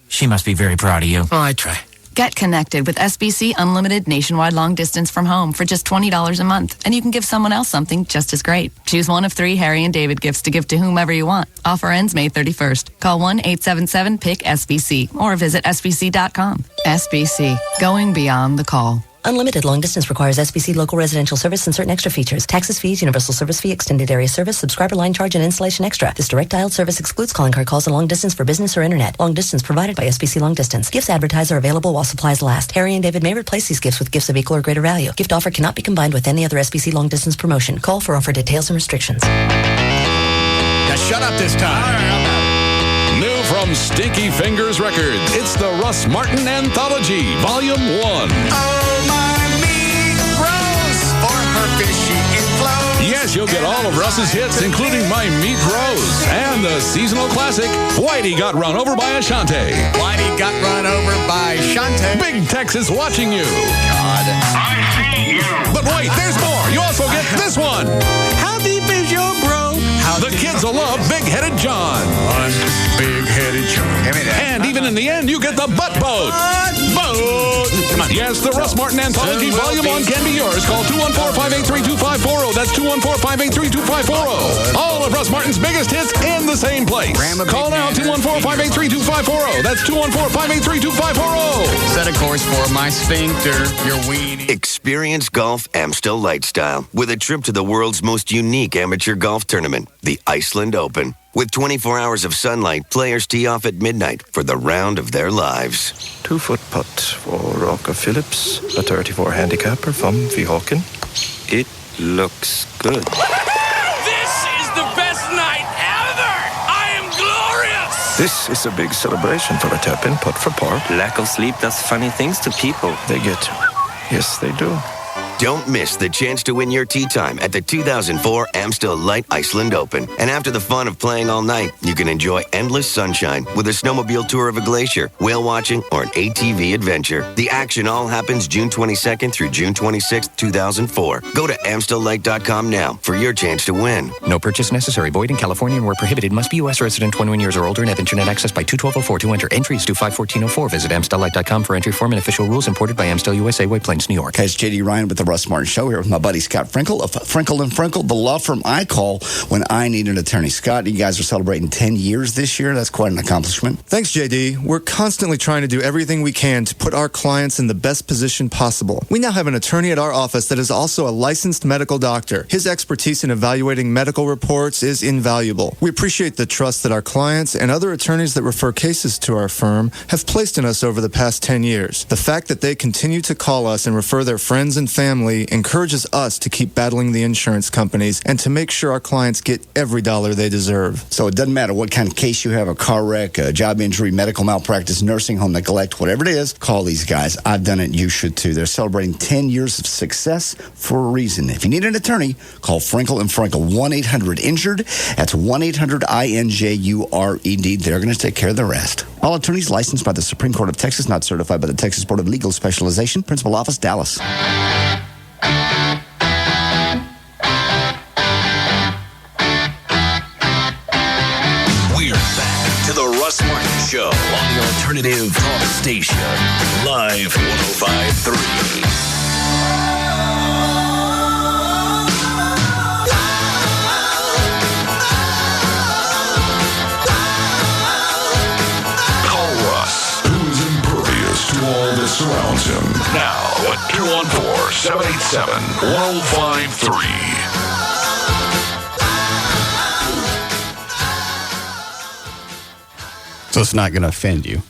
She must be very proud of you. Oh, I try. Get connected with SBC Unlimited Nationwide Long Distance from home for just $20 a month, and you can give someone else something just as great. Choose one of 3 Harry and David gifts to give to whomever you want. Offer ends May 31st. Call 1-877-PIC-SBC or visit sbc.com. SBC, going beyond the call. Unlimited long distance requires SBC local residential service and certain extra features. Taxes, fees, universal service fee, extended area service, subscriber line charge, and installation extra. This direct dialed service excludes calling card calls and long distance for business or internet. Long distance provided by SBC Long Distance. Gifts advertised are available while supplies last. Harry and David may replace these gifts with gifts of equal or greater value. Gift offer cannot be combined with any other SBC long distance promotion. Call for offer details and restrictions. Now shut up this time. New from Stinky Fingers Records, it's the Russ Martin Anthology, Volume 1. Yes, you'll get all of Russ's hits, including My Meat Rose and the seasonal classic, Whitey Got Run Over by Ashante. Whitey got run over by Ashante. Big Texas Watching You. God. I see you. But wait, there's more. You also get this one. How deep is your bro? The kids will love Big-Headed John. I'm Big-Headed John. Give me that. And even in the end, you get the Butt Boat. Boat. Yes, the Russ Martin Anthology Volume 1 can be yours. Call 214-583-2540. That's 214-583-2540. All of Russ Martin's biggest hits in the same place. Call now, 214-583-2540. That's 214-583-2540. Set a course for my sphincter, your weenie. Experience golf Amstel Light Style with a trip to the world's most unique amateur golf tournament, the Iceland Open. With 24 hours of sunlight, players tee off at midnight for the round of their lives. 2-foot putt for Rocker Phillips, a 34 handicapper from Weehawken. It looks good. This is the best night ever! I am glorious! This is a big celebration for a tap-in putt for par. Lack of sleep does funny things to people. They get... Yes, they do. Don't miss the chance to win your tee time at the 2004 Amstel Light Iceland Open. And after the fun of playing all night, you can enjoy endless sunshine with a snowmobile tour of a glacier, whale watching, or an ATV adventure. The action all happens June 22nd through June 26th, 2004. Go to AmstelLight.com now for your chance to win. No purchase necessary. Void in California and where prohibited. Must be U.S. resident 21 years or older and have internet access by 2/12/04 to enter. Entries due 5/14/04. Visit AmstelLight.com for entry form and official rules. Imported by Amstel USA, White Plains, New York. Hey, it's J.D. Ryan with the Russ Martin Show here with my buddy Scott Frinkle of Frinkle & Frinkle, the law firm I call when I need an attorney. Scott, you guys are celebrating 10 years this year. That's quite an accomplishment. Thanks, JD. We're constantly trying to do everything we can to put our clients in the best position possible. We now have an attorney at our office that is also a licensed medical doctor. His expertise in evaluating medical reports is invaluable. We appreciate the trust that our clients and other attorneys that refer cases to our firm have placed in us over the past 10 years. The fact that they continue to call us and refer their friends and family family encourages us to keep battling the insurance companies and to make sure our clients get every dollar they deserve. So it doesn't matter what kind of case you have, a car wreck, a job injury, medical malpractice, nursing home neglect, whatever it is, call these guys. I've done it. You should too. They're celebrating 10 years of success for a reason. If you need an attorney, call Frankel and Frankel, 1-800-INJURED. That's 1-800-INJURED. They're going to take care of the rest. All attorneys licensed by the Supreme Court of Texas, not certified by the Texas Board of Legal Specialization. Principal Office, Dallas. We're back to the Russ Martin Show on the Alternative Talk Station. Live 105.3. All that surrounds him. Now at 214-787-1053. So it's not going to offend you.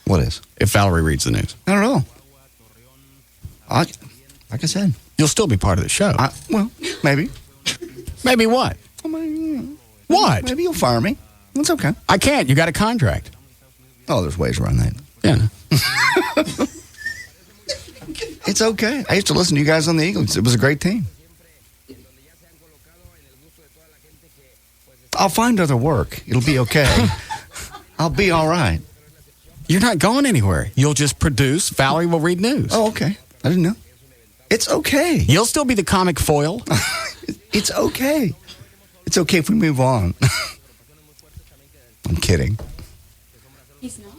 What is? If Valerie reads the news. I don't know. Like I said. You'll still be part of the show. Well, maybe. Maybe what? What? Maybe you'll fire me. That's okay. I can't. You got a contract. Oh, there's ways around that. Yeah. It's okay. I used to listen to you guys on the Eagles. It was a great team. I'll find other work. It'll be okay. I'll be all right. You're not going anywhere. You'll just produce. Valerie will read news. Oh, okay. I didn't know. It's okay. You'll still be the comic foil. It's okay. It's okay if we move on. I'm kidding. He's not.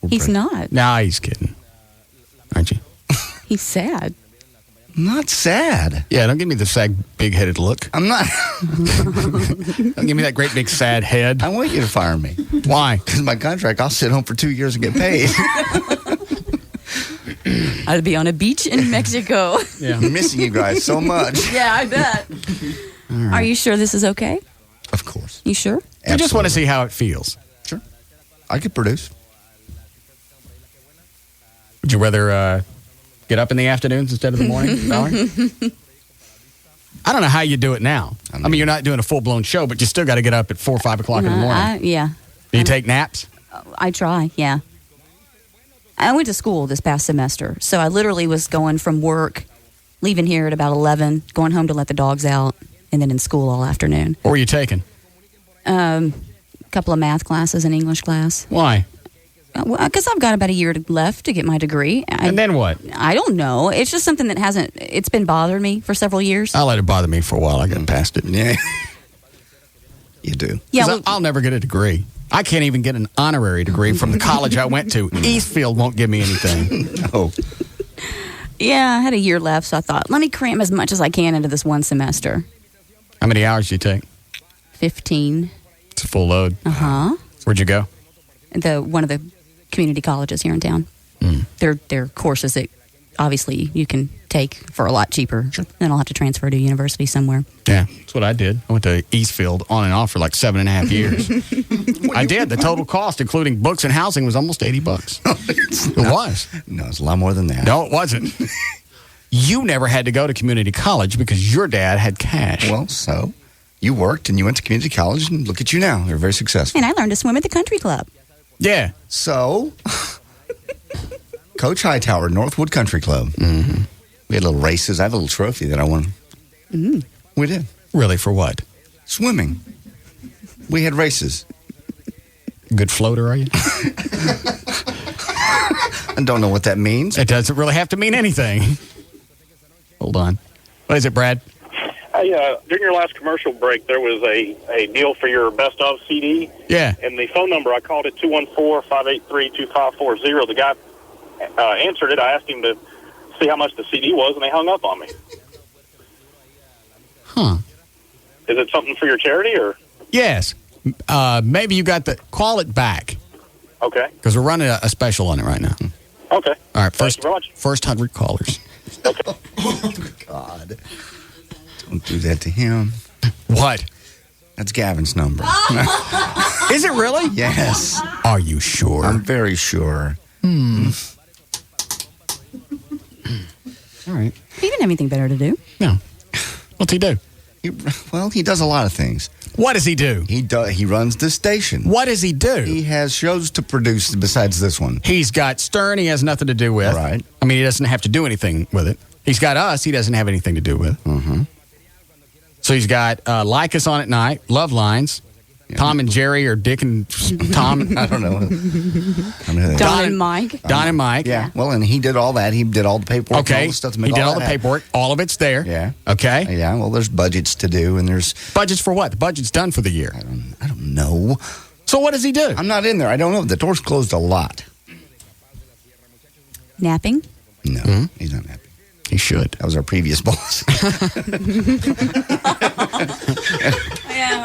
He's not. Nah, he's kidding. Aren't you? He's sad. I'm not sad. Yeah, don't give me the sad, big-headed look. I'm not. Don't give me that great, big, sad head. I want you to fire me. Why? Because my contract, I'll sit home for 2 years and get paid. I'd be on a beach in Mexico. Yeah. I'm missing you guys so much. Yeah, I bet. Right. Are you sure this is okay? Of course. You sure? I just want to see how it feels. Sure. I could produce. Would you rather get up in the afternoons instead of the morning, Valerie? I don't know how you do it now. I mean, you're not doing a full-blown show, but you still got to get up at 4 or 5 o'clock in the morning. Yeah. Do you take naps? I try, yeah. I went to school this past semester, so I literally was going from work, leaving here at about 11, going home to let the dogs out, and then in school all afternoon. What were you taking? A couple of math classes and English class. Why? Because I've got about a year left to get my degree. And then what? I don't know. It's just something that it's been bothering me for several years. I let it bother me for a while. I got past it. Yeah. You do. Yeah. I'll never get a degree. I can't even get an honorary degree from the college I went to. Eastfield won't give me anything. No. Yeah, I had a year left, so I thought, let me cram as much as I can into this one semester. How many hours do you take? 15. It's a full load. Uh-huh. Where'd you go? One of the community colleges here in town. They're courses that obviously you can take for a lot cheaper. Sure. Then I'll have to transfer to a university somewhere. Yeah, that's what I did. I went to Eastfield on and off for like 7.5 years. I did. The total cost, including books and housing, was almost $80. It was. No, it's a lot more than that. No, it wasn't. You never had to go to community college because your dad had cash. Well, so you worked and you went to community college, and look at you now. You're very successful. And I learned to swim at the country club. Yeah. So, Coach Hightower, Northwood Country Club. Mm-hmm. We had little races. I have a little trophy that I won. Mm. We did. Really, for what? Swimming. We had races. Good floater, are you? I don't know what that means. It doesn't really have to mean anything. Hold on. What is it, Brad? During your last commercial break, there was a deal for your Best Of CD. Yeah. And the phone number, I called it 214-583-2540. The guy answered it. I asked him to see how much the CD was, and they hung up on me. Huh. Is it something for your charity, or? Yes. Maybe you got to call it back. Okay. Because we're running a special on it right now. Okay. All right. Thank you very much. First 100 callers. Okay. Oh, God. Don't do that to him. What? That's Gavin's number. Is it really? Yes. Are you sure? I'm very sure. All right. He didn't have anything better to do. No. What's he do? He does a lot of things. What does he do? He runs the station. What does he do? He has shows to produce besides this one. He's got Stern he has nothing to do with. Right. I mean, he doesn't have to do anything with it. He's got us he doesn't have anything to do with. Mm-hmm. So he's got Like Us On at Night, Love Lines, Tom and Jerry or Dick and Tom. I don't know. Don and Mike. Don and Mike. Yeah. Well, and he did all that. He did all the paperwork. Okay. And all the stuff to make he did all that the happen. paperwork. All of it's there. Yeah. Okay. Yeah. Well, there's budgets to do, and there's budgets for what? The budget's done for the year. I don't know. So what does he do? I'm not in there. I don't know. The door's closed a lot. Napping? No, he's not napping. He should. That was our previous boss.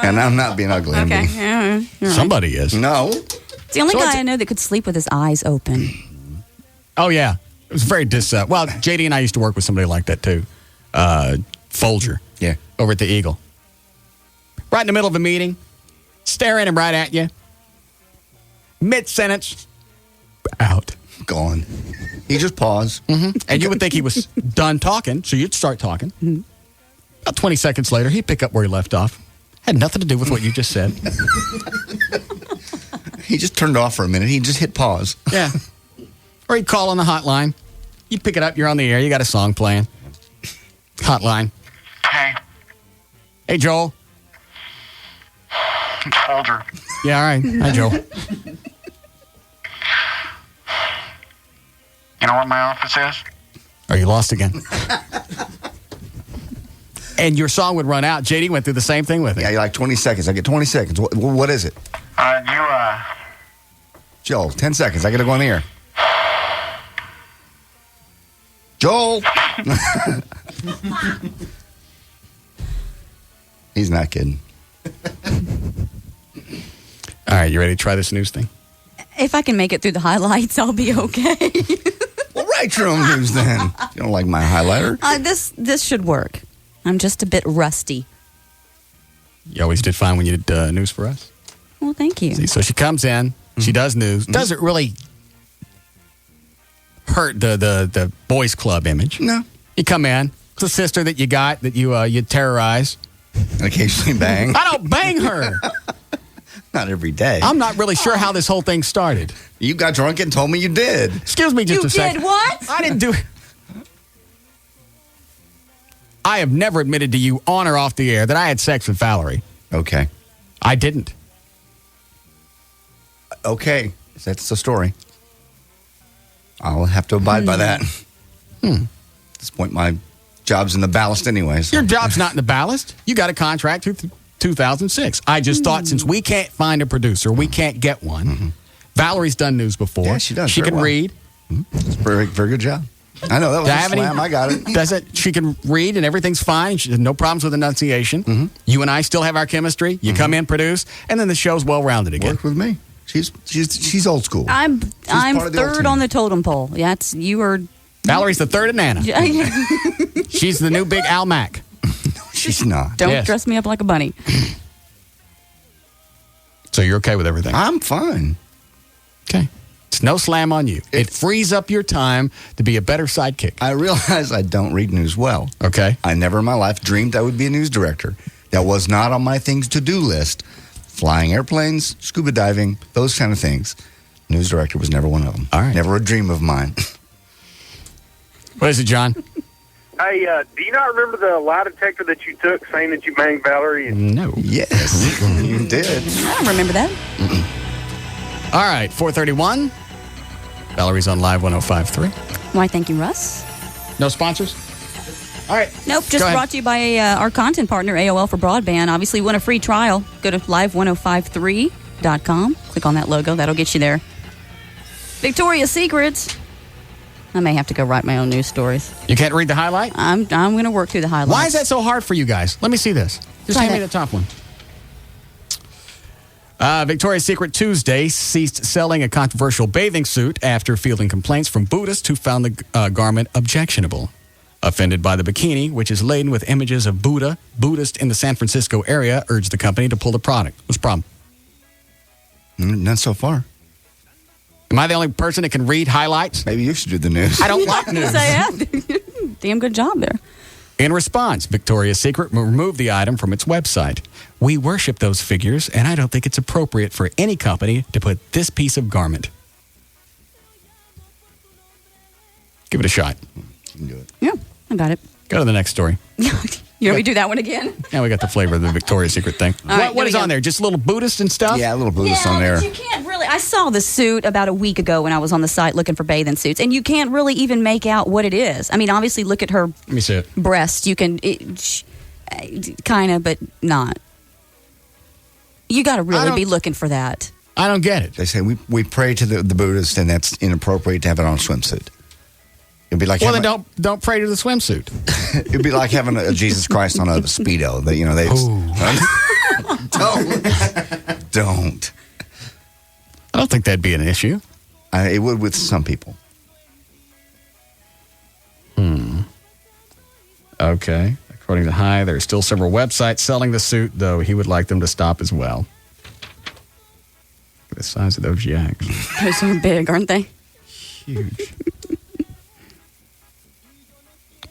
And I'm not being ugly. I'm Okay. being- Yeah, you're right. Somebody is. No. It's the only guy I know that could sleep with his eyes open. Oh, yeah. It was very well, JD and I used to work with somebody like that, too. Folger. Yeah. Over at the Eagle. Right in the middle of a meeting. Staring him right at you. Mid-sentence. Out. Gone. He just paused. Mm-hmm. And you would think he was done talking, so you'd start talking. Mm-hmm. About 20 seconds later, he'd pick up where he left off. Had nothing to do with what you just said. He just turned off for a minute. He just hit pause. Yeah. Or he'd call on the hotline. You pick it up, you're on the air, you got a song playing. Hotline. Hey. Hey, Joel. It's Folger. Yeah, all right. Hi, Joel. You know where my office is? Are you lost again? And your song would run out. JD went through the same thing with it. Yeah, you're like 20 seconds. I get 20 seconds. What is it? Joel, 10 seconds. I got to go on the air. Joel! He's not kidding. All right, you ready to try this news thing? If I can make it through the highlights, I'll be okay. Well, write your own news then. You don't like my highlighter? This should work. I'm just a bit rusty. You always did fine when you did news for us. Well, thank you. See, so she comes in, she does news. Doesn't really hurt the boys club image. No. You come in, it's a sister that you got that you terrorize. And occasionally bang. I don't bang her. Not every day. I'm not really sure how this whole thing started. You got drunk and told me you did. Excuse me just a second. You did what? I didn't do it. I have never admitted to you on or off the air that I had sex with Valerie. Okay. I didn't. Okay. That's the story. I'll have to abide by that. At this point, my job's in the ballast anyway. So. Your job's not in the ballast. You got a contract through 2006. I just thought since we can't find a producer, we can't get one. Valerie's done news before. Yeah, she does. She very can well. read. It's a very, very good job. I know. That was a slam. I got it. Does it? She can read and everything's fine. She has no problems with enunciation. You and I still have our chemistry. You come in, produce, and then the show's well-rounded again. Work with me. She's old school. I'm part of the old third team. on the totem pole. You are. Valerie's the third of Nana. She's the new big Al Mac. She's not. Don't dress me up like a bunny. So you're okay with everything? I'm fine. Okay. It's no slam on you. It frees up your time to be a better sidekick. I realize I don't read news well. Okay. I never in my life dreamed I would be a news director. That was not on my things to do list. Flying airplanes, scuba diving, those kind of things. News director was never one of them. All right. Never a dream of mine. What is it, John? Hey, do you not remember the lie detector that you took saying that you banged Valerie? No. Yes, you did. I don't remember that. All right, 4:31. Valerie's on Live 105.3. Why, thank you, Russ. No sponsors? All right. Nope, Go just ahead. brought to you by our content partner, AOL for Broadband. Obviously, you want a free trial. Go to live1053.com. Click on that logo. That'll get you there. Victoria's Secret. I may have to go write my own news stories. You can't read the highlight? I'm going to work through the highlights. Why is that so hard for you guys? Let me see this. Just Try hand me that. the top one. Victoria's Secret Tuesday ceased selling a controversial bathing suit after fielding complaints from Buddhists who found the garment objectionable. Offended by the bikini, which is laden with images of Buddhists in the San Francisco area urged the company to pull the product. What's the problem? Not so far. Am I the only person that can read highlights? Maybe you should do the news. I don't like news. damn good job there. In response, Victoria's Secret removed the item from its website. We worship those figures, and I don't think it's appropriate for any company to put this piece of garment. Give it a shot. You can do it. Yeah, I got it. Go to the next story. You want me to do that one again? Now we got the flavor of the Victoria's Secret thing. All right, what here is we go. on there? Just a little Buddhist and stuff? Yeah, a little Buddhist on there. But you can't really. I saw the suit about a week ago when I was on the site looking for bathing suits, and you can't really even make out what it is. I mean, obviously, look at her Let me see it. breast. You can, kind of, but not. You got to really be looking for that. I don't get it. They say we pray to the Buddhist, and that's inappropriate to have it on a swimsuit. It'd be like Well, then don't pray to the swimsuit. It'd be like having a Jesus Christ on a Speedo. That don't. I don't think that'd be an issue. It would with some people. Okay. According to High, there are still several websites selling the suit, though he would like them to stop as well. Look at the size of those yaks. Those are big, aren't they? Huge.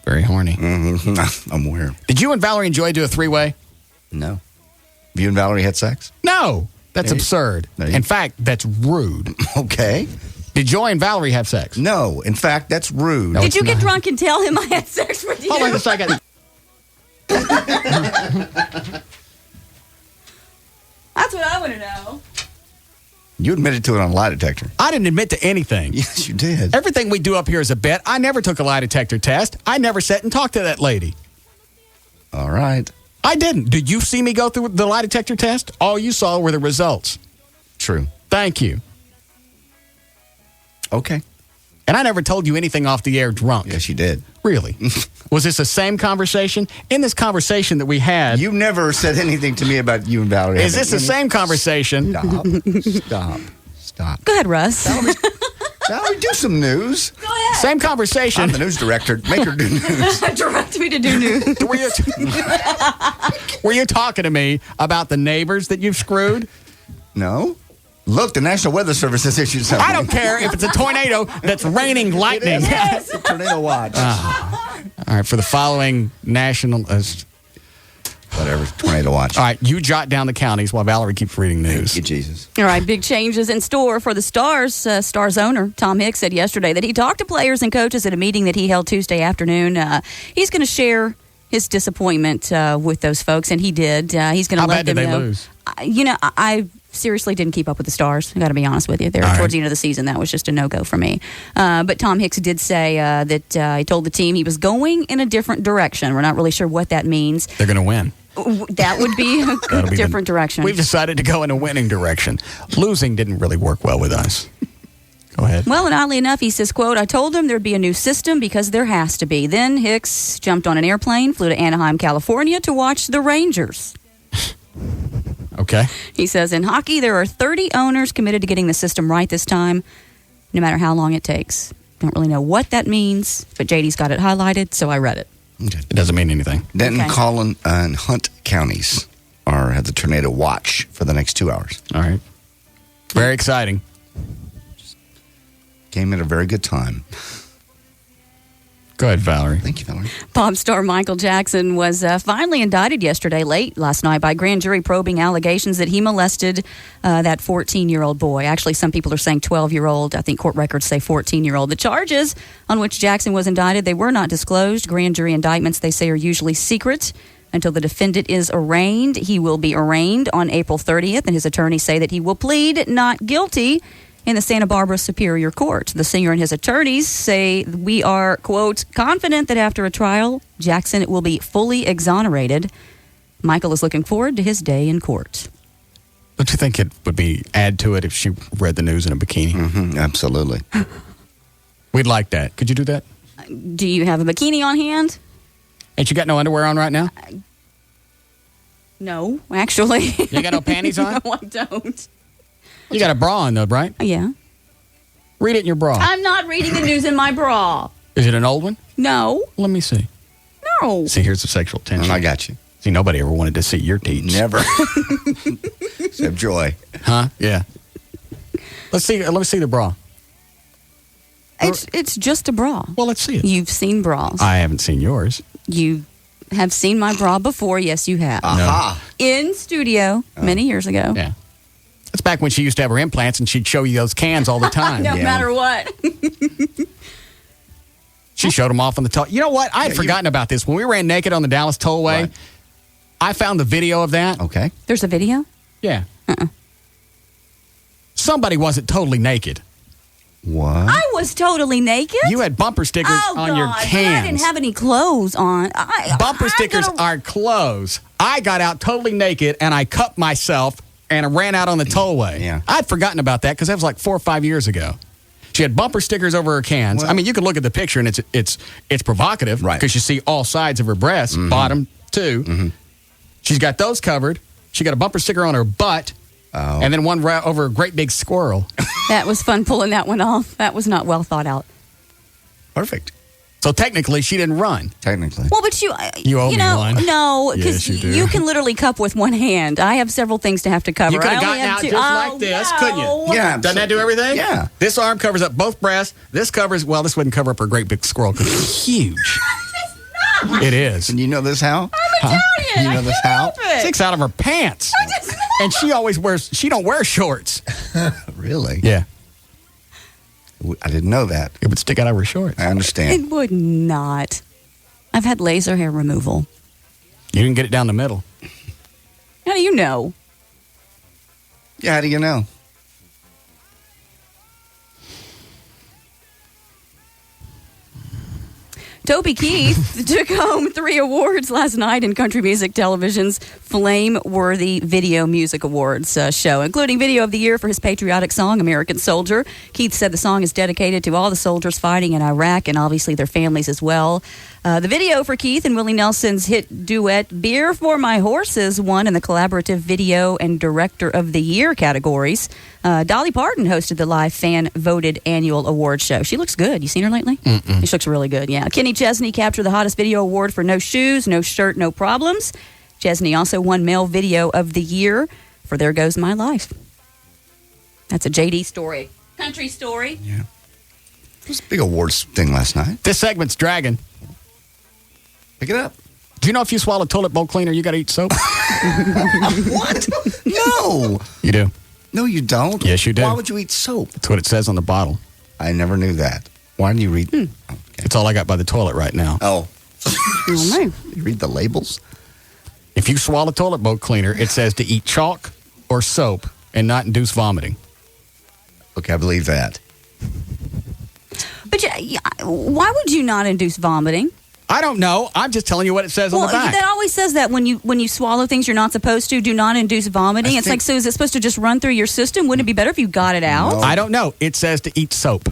Very horny. Mm-hmm. I'm aware. Did you and Valerie enjoy do a three-way? No. You and Valerie had sex? No. That's absurd. In fact, that's rude. Okay. Did Joy and Valerie have sex? No. In fact, that's rude. Did you get drunk and tell him I had sex with you? Hold on a second. That's what I want to know. You admitted to it on a lie detector. I didn't admit to anything. Yes, you did. Everything we do up here is a bet. I never took a lie detector test. I never sat and talked to that lady. All right. I didn't. Did you see me go through the lie detector test? All you saw were the results. True. Thank you. Okay. And I never told you anything off the air drunk. Yes, you did. Really? Was this the same conversation? In this conversation that we had... You never said anything to me about you and Valerie. Is this the same conversation? Stop. Go ahead, Russ. Valerie, do some news. Go ahead. Same conversation. I'm the news director. Make her do news. Direct me to do news. Were you talking to me about the neighbors that you've screwed? No. Look, the National Weather Service has issued something. I don't care if it's a tornado that's raining lightning. It's a tornado watch. All right, for the following national... whatever, tornado watch. All right, you jot down the counties while Valerie keeps reading news. Thank you, Jesus. All right, big changes in store for the Stars. Stars owner Tom Hicks said yesterday that he talked to players and coaches at a meeting that he held Tuesday afternoon. He's going to share his disappointment with those folks, and he did. He's going to let them know. How bad did they lose? I seriously didn't keep up with the Stars. I got to be honest with you. Towards the end of the season, that was just a no-go for me. But Tom Hicks did say that he told the team he was going in a different direction. We're not really sure what that means. They're going to win. That would be a different direction. We've decided to go in a winning direction. Losing didn't really work well with us. Go ahead. Well, and oddly enough, he says, quote, I told him there'd be a new system because there has to be. Then Hicks jumped on an airplane, flew to Anaheim, California to watch the Rangers. Okay. He says, in hockey, there are 30 owners committed to getting the system right this time, no matter how long it takes. Don't really know what that means, but JD's got it highlighted, so I read it. Okay. It doesn't mean anything. Denton, Collin, and Hunt counties have the tornado watch for the next 2 hours. All right. Very exciting. Came at a very good time. Go ahead, Valerie. Thank you, Valerie. Pop star Michael Jackson was finally indicted late last night by grand jury probing allegations that he molested that 14-year-old boy. Actually, some people are saying 12-year-old. I think court records say 14-year-old. The charges on which Jackson was indicted, they were not disclosed. Grand jury indictments, they say, are usually secret until the defendant is arraigned. He will be arraigned on April 30th, and his attorneys say that he will plead not guilty in the Santa Barbara Superior Court. The singer and his attorneys say we are, quote, confident that after a trial, Jackson will be fully exonerated. Michael is looking forward to his day in court. Don't you think it would be add to it if she read the news in a bikini? Mm-hmm, absolutely. We'd like that. Could you do that? Do you have a bikini on hand? Ain't you got no underwear on right now? No, actually. You got no panties on? No, I don't. You got a bra on, though, right? Yeah. Read it in your bra. I'm not reading the news in my bra. Is it an old one? No. Let me see. No. See, here's the sexual tension. I got you. See, nobody ever wanted to see your teats. Never. Except Joy. Huh? Yeah. Let me see the bra. It's just a bra. Well, let's see it. You've seen bras. I haven't seen yours. You have seen my bra before. Yes, you have. Aha. In studio many years ago. Yeah. That's back when she used to have her implants and she'd show you those cans all the time. No matter what. She showed them off on the toll. You know what? I had forgotten about this. When we ran naked on the Dallas Tollway, I found the video of that. Okay. There's a video? Yeah. Somebody wasn't totally naked. What? I was totally naked. You had bumper stickers on your but cans. I didn't have any clothes on. Bumper stickers are clothes. I got out totally naked and I cut myself and I ran out on the tollway. Yeah. I'd forgotten about that because that was like 4 or 5 years ago. She had bumper stickers over her cans. Well, I mean, you could look at the picture and it's provocative, right? Because you see all sides of her breasts, bottom too. Mm-hmm. She's got those covered. She got a bumper sticker on her butt, and then one over a great big squirrel. That was fun pulling that one off. That was not well thought out. Perfect. So technically, she didn't run. Technically. Well, but you owe me one. No, because Yes, you do. you can literally cup with one hand. I have several things to have to cover. You could I have only gotten out have two. just like this, couldn't you? Yeah. Doesn't that do everything? Yeah. This arm covers up both breasts. This covers, well, this wouldn't cover up her great big squirrel because it's huge. It is. And you know this how? I'm Italian. You know this how? Sticks out of her pants. And she don't wear shorts. Really? Yeah. I didn't know that. It would stick out of her shorts. I understand. It would not. I've had laser hair removal. You didn't get it down the middle. How do you know? Yeah, how do you know? Toby Keith took home 3 awards last night in Country Music Television's Flame-Worthy Video Music Awards show, including Video of the Year for his patriotic song, American Soldier. Keith said the song is dedicated to all the soldiers fighting in Iraq and obviously their families as well. The video for Keith and Willie Nelson's hit duet, Beer for My Horses, won in the Collaborative Video and Director of the Year categories. Dolly Parton hosted the live fan-voted annual award show. She looks good. You seen her lately? Mm-mm. She looks really good, yeah. Kenny Chesney captured the hottest video award for No Shoes, No Shirt, No Problems. Chesney also won Male Video of the Year for There Goes My Life. That's a JD story. Country story. Yeah. It was a big awards thing last night. This segment's dragging. Pick it up. Do you know if you swallow toilet bowl cleaner, you got to eat soap? What? No. You do. No, you don't. Yes, you do. Why would you eat soap? That's what it says on the bottle. I never knew that. Why do you read? Okay. It's all I got by the toilet right now. Oh. No. You read the labels? If you swallow toilet bowl cleaner, it says to eat chalk or soap and not induce vomiting. Okay, I believe that. But why would you not induce vomiting? I don't know. I'm just telling you what it says on the back. That always says that when you swallow things you're not supposed to, do not induce vomiting. It's like, so is it supposed to just run through your system? Wouldn't it be better if you got it out? No. I don't know. It says to eat soap.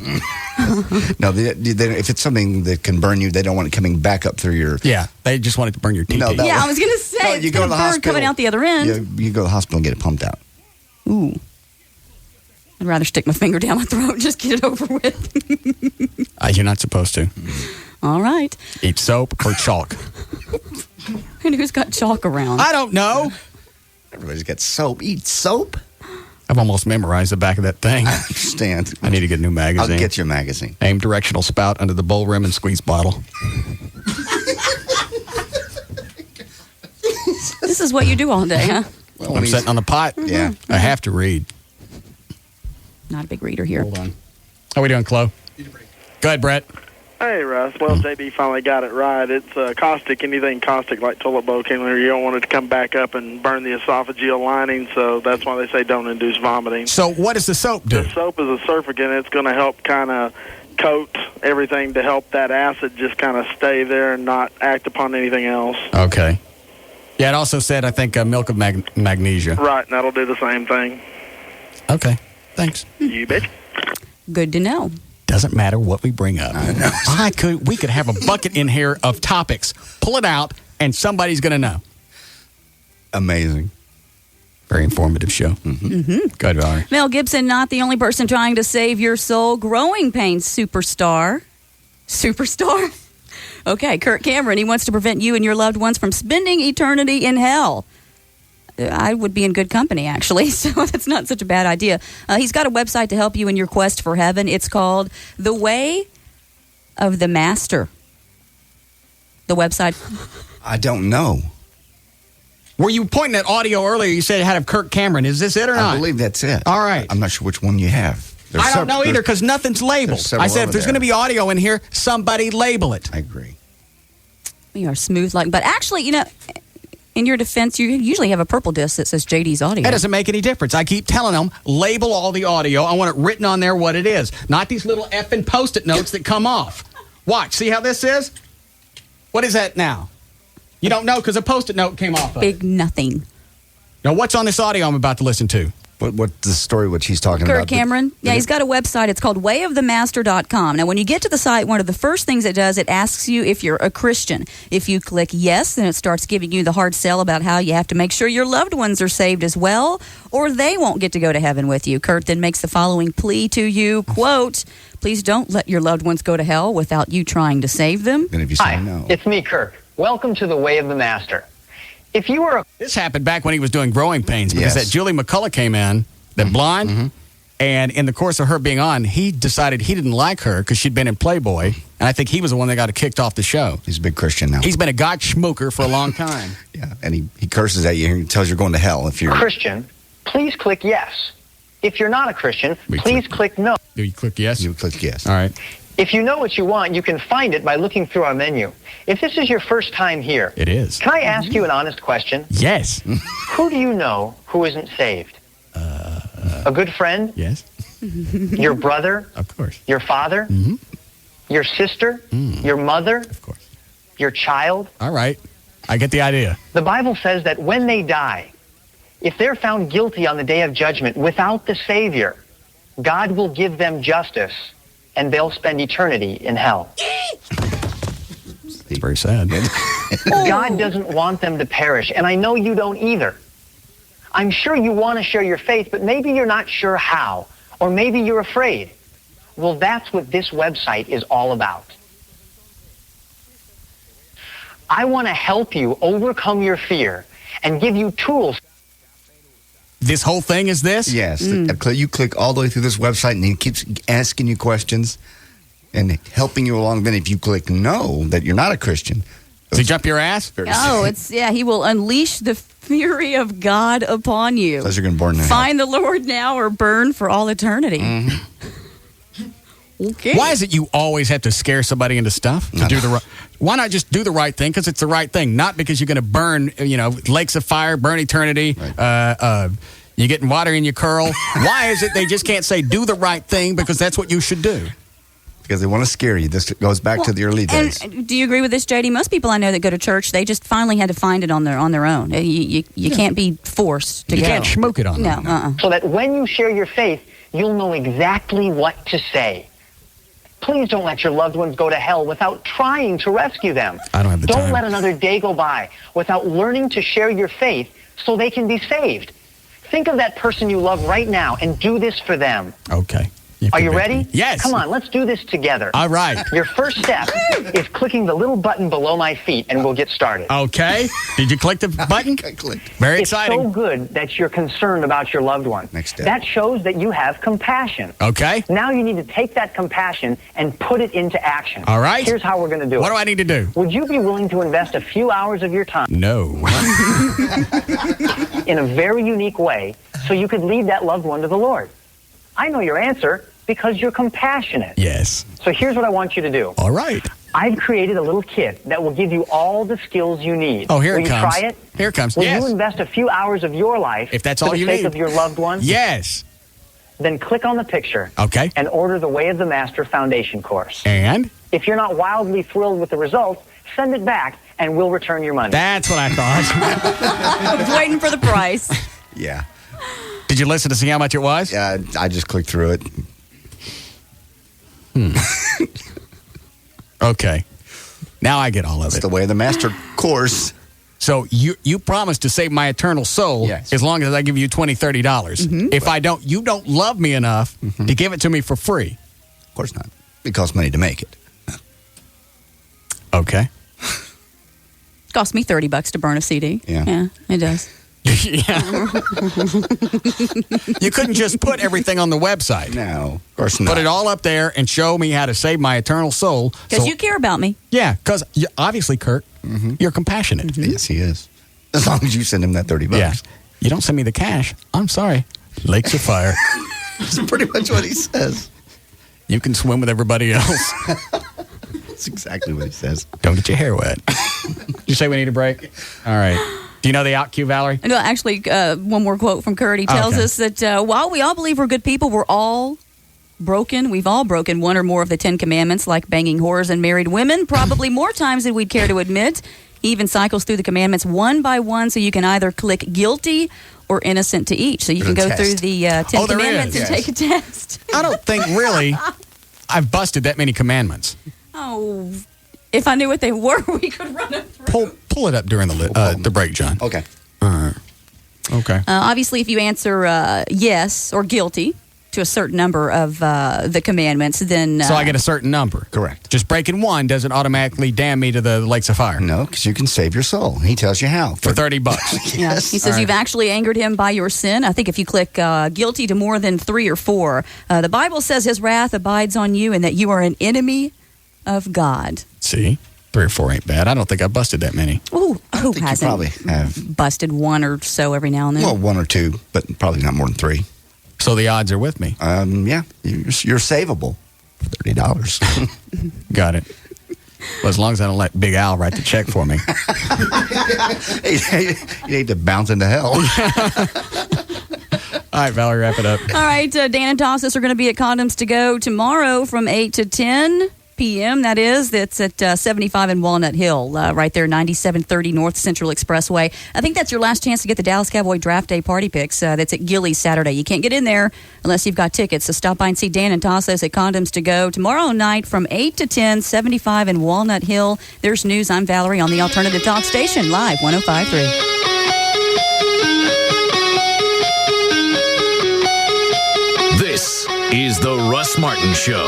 No, if it's something that can burn you, they don't want it coming back up through your... Yeah, they just want it to burn your teeth. No, I was going to say, no, it's you go to the burn hospital coming out the other end. You go to the hospital and get it pumped out. Ooh. I'd rather stick my finger down my throat and just get it over with. You're not supposed to. All right. Eat soap or chalk. And who's got chalk around? I don't know. Everybody's got soap. Eat soap? I've almost memorized the back of that thing. I understand. I need to get a new magazine. I'll get you a magazine. Aim directional spout under the bowl rim and squeeze bottle. This is what you do all day, huh? Well, I'm sitting on the pot. Yeah. I have to read. Not a big reader here. Hold on. How we doing, Chloe? Go ahead, Brett. Hey, Russ. Well, JB finally got it right. It's caustic. Anything caustic like toilet bowl cleaner, you don't want it to come back up and burn the esophageal lining, so that's why they say don't induce vomiting. So what does the soap do? The soap is a surfactant. It's going to help kind of coat everything to help that acid just kind of stay there and not act upon anything else. Okay. Yeah, it also said, I think, milk of magnesia. Right, and that'll do the same thing. Okay. Thanks. You bet. Good to know. Doesn't matter what we bring up. I know. We could have a bucket in here of topics. Pull it out, and somebody's going to know. Amazing. Very informative show. Mm-hmm. Go ahead, Valerie. Mel Gibson, not the only person trying to save your soul. Growing pains superstar. Superstar? Okay, Kirk Cameron, he wants to prevent you and your loved ones from spending eternity in hell. I would be in good company, actually. So that's not such a bad idea. He's got a website to help you in your quest for heaven. It's called The Way of the Master. The website. I don't know. Were you pointing at audio earlier? You said it had a Kirk Cameron. Is this it or not? I believe that's it. All right. I'm not sure which one you have. I don't know either because nothing's labeled. I said if there's going to be audio in here, somebody label it. I agree. We are smooth like, but actually, in your defense, you usually have a purple disc that says JD's audio. That doesn't make any difference. I keep telling them, label all the audio. I want it written on there what it is, not these little effing Post-it notes that come off. Watch. See how this is? What is that now? You don't know because a Post-it note came off of Big nothing. Now, what's on this audio I'm about to listen to? What's the story, what she's talking about? Kirk Cameron. Yeah, he's got a website. It's called wayofthemaster.com. Now, when you get to the site, one of the first things it does, it asks you if you're a Christian. If you click yes, then it starts giving you the hard sell about how you have to make sure your loved ones are saved as well, or they won't get to go to heaven with you. Kurt then makes the following plea to you, quote, please don't let your loved ones go to hell without you trying to save them. And if you say Hi, no. it's me, Kirk. Welcome to the Way of the Master. If you were This happened back when he was doing Growing Pains because that Julie McCullough came in, that blonde, and in the course of her being on, he decided he didn't like her because she'd been in Playboy, and I think he was the one that got kicked off the show. He's a big Christian now. He's been a God schmooker for a long time. Yeah, and he curses at you and he tells you you're going to hell if you're... Christian, please click yes. If you're not a Christian, please click no. Do you click yes? You click yes. All right. If you know what you want, you can find it by looking through our menu. If this is your first time here, it is. Can I ask you an honest question? Yes. Who do you know who isn't saved? A good friend? Yes. Your brother? Of course. Your father? Your sister? Your mother? Of course. Your child? All right. I get the idea. The Bible says that when they die, if they're found guilty on the day of judgment without the Savior, God will give them justice and they'll spend eternity in hell. It's very sad. God doesn't want them to perish, and I know you don't either. I'm sure you want to share your faith, but maybe you're not sure how, or maybe you're afraid. Well, that's what this website is all about. I want to help you overcome your fear and give you tools. This whole thing is this? Yes. You click all the way through this website and he keeps asking you questions and helping you along. Then if you click no, that you're not a Christian. Does he jump your ass? He will unleash the fury of God upon you. Says you're going to burn in hell. Find the Lord now or burn for all eternity. Okay. Why is it you always have to scare somebody into stuff? Why not just do the right thing? Because it's the right thing, not because you're going to burn, lakes of fire, burn eternity. Right. You're getting water in your curl. Why is it they just can't say do the right thing because that's what you should do? Because they want to scare you. This goes back to the early days. And do you agree with this, JD? Most people I know that go to church, they just finally had to find it on their own. You can't be forced to go. You can't schmook it on them. No. So that when you share your faith, you'll know exactly what to say. Please don't let your loved ones go to hell without trying to rescue them. I don't have the time. Don't let another day go by without learning to share your faith so they can be saved. Think of that person you love right now and do this for them. Okay. Are you ready? Yes. Come on, let's do this together. All right. Your first step is clicking the little button below my feet, and we'll get started. Okay. Did you click the button? I clicked. Very exciting. It's so good that you're concerned about your loved one. Next step. That shows that you have compassion. Okay. Now you need to take that compassion and put it into action. All right. Here's how we're going to do it. What do I need to do? Would you be willing to invest a few hours of your time? No. In a very unique way so you could lead that loved one to the Lord? I know your answer because you're compassionate. Yes. So here's what I want you to do. All right. I've created a little kit that will give you all the skills you need. Oh, here Will it you comes. try it? Here it comes. Will Yes. you invest a few hours of your life If that's for all the you sake need. of your loved one? Yes. Then click on the picture. Okay. And order the Way of the Master Foundation course. And? If you're not wildly thrilled with the results, send it back and we'll return your money. That's what I thought. I was waiting for the price. Yeah. Did you listen to see how much it was? Yeah, I just clicked through it. Okay. Now I get all of That's it. the Way of the Master course. So you promised to save my eternal soul as long as I give you $20, $30. If I don't, you don't love me enough to give it to me for free. Of course not. It costs money to make it. Okay. It cost me $30 to burn a CD. Yeah. It does. You couldn't just put everything on the website. No, of course not. Put it all up there and show me how to save my eternal soul. Because you care about me. Yeah, because obviously, Kurt, you're compassionate. Yes, he is. As long as you send him that $30. Yeah. You don't send me the cash. I'm sorry. Lakes of fire. That's pretty much what he says. You can swim with everybody else. That's exactly what he says. Don't get your hair wet. You say we need a break? All right. Do you know the out cue, Valerie? No, actually, one more quote from Kurt. He tells us that while we all believe we're good people, we're all broken. We've all broken one or more of the 10 commandments, like banging whores and married women, probably more times than we'd care to admit. He even cycles through the commandments one by one, so you can either click guilty or innocent to each. So you can go through the 10 commandments and take a test. I don't think really I've busted that many commandments. Oh, if I knew what they were, we could run them through. Pull it up during the break, John. Okay. All right. Okay. Obviously, if you answer yes or guilty to a certain number of the commandments, then... so I get a certain number. Correct. Just breaking one doesn't automatically damn me to the lakes of fire. No, because you can save your soul. He tells you how. For $30. Yes. He says you've actually angered him by your sin. I think if you click guilty to more than 3 or 4, the Bible says his wrath abides on you and that you are an enemy of God. See? 3 or 4 ain't bad. I don't think I busted that many. Ooh, who think hasn't you probably have. busted 1 or so every now and then? Well, 1 or 2, but probably not more than 3. So the odds are with me. Yeah, you're savable for $30. Got it. Well, as long as I don't let Big Al write the check for me. You need to bounce into hell. All right, Valerie, wrap it up. All right, Dan and Tossis are going to be at Condoms to Go tomorrow from 8 to 10 p.m. That's at 75 in Walnut Hill, right there, 9730 North Central Expressway. I think that's your last chance to get the Dallas Cowboy Draft Day Party Picks. That's at Gillies Saturday. You can't get in there unless you've got tickets. So stop by and see Dan and Tossis at Condoms to Go tomorrow night from 8 to 10, 75 in Walnut Hill. There's news. I'm Valerie on the Alternative Talk Station, live 105.3. This is the Russ Martin Show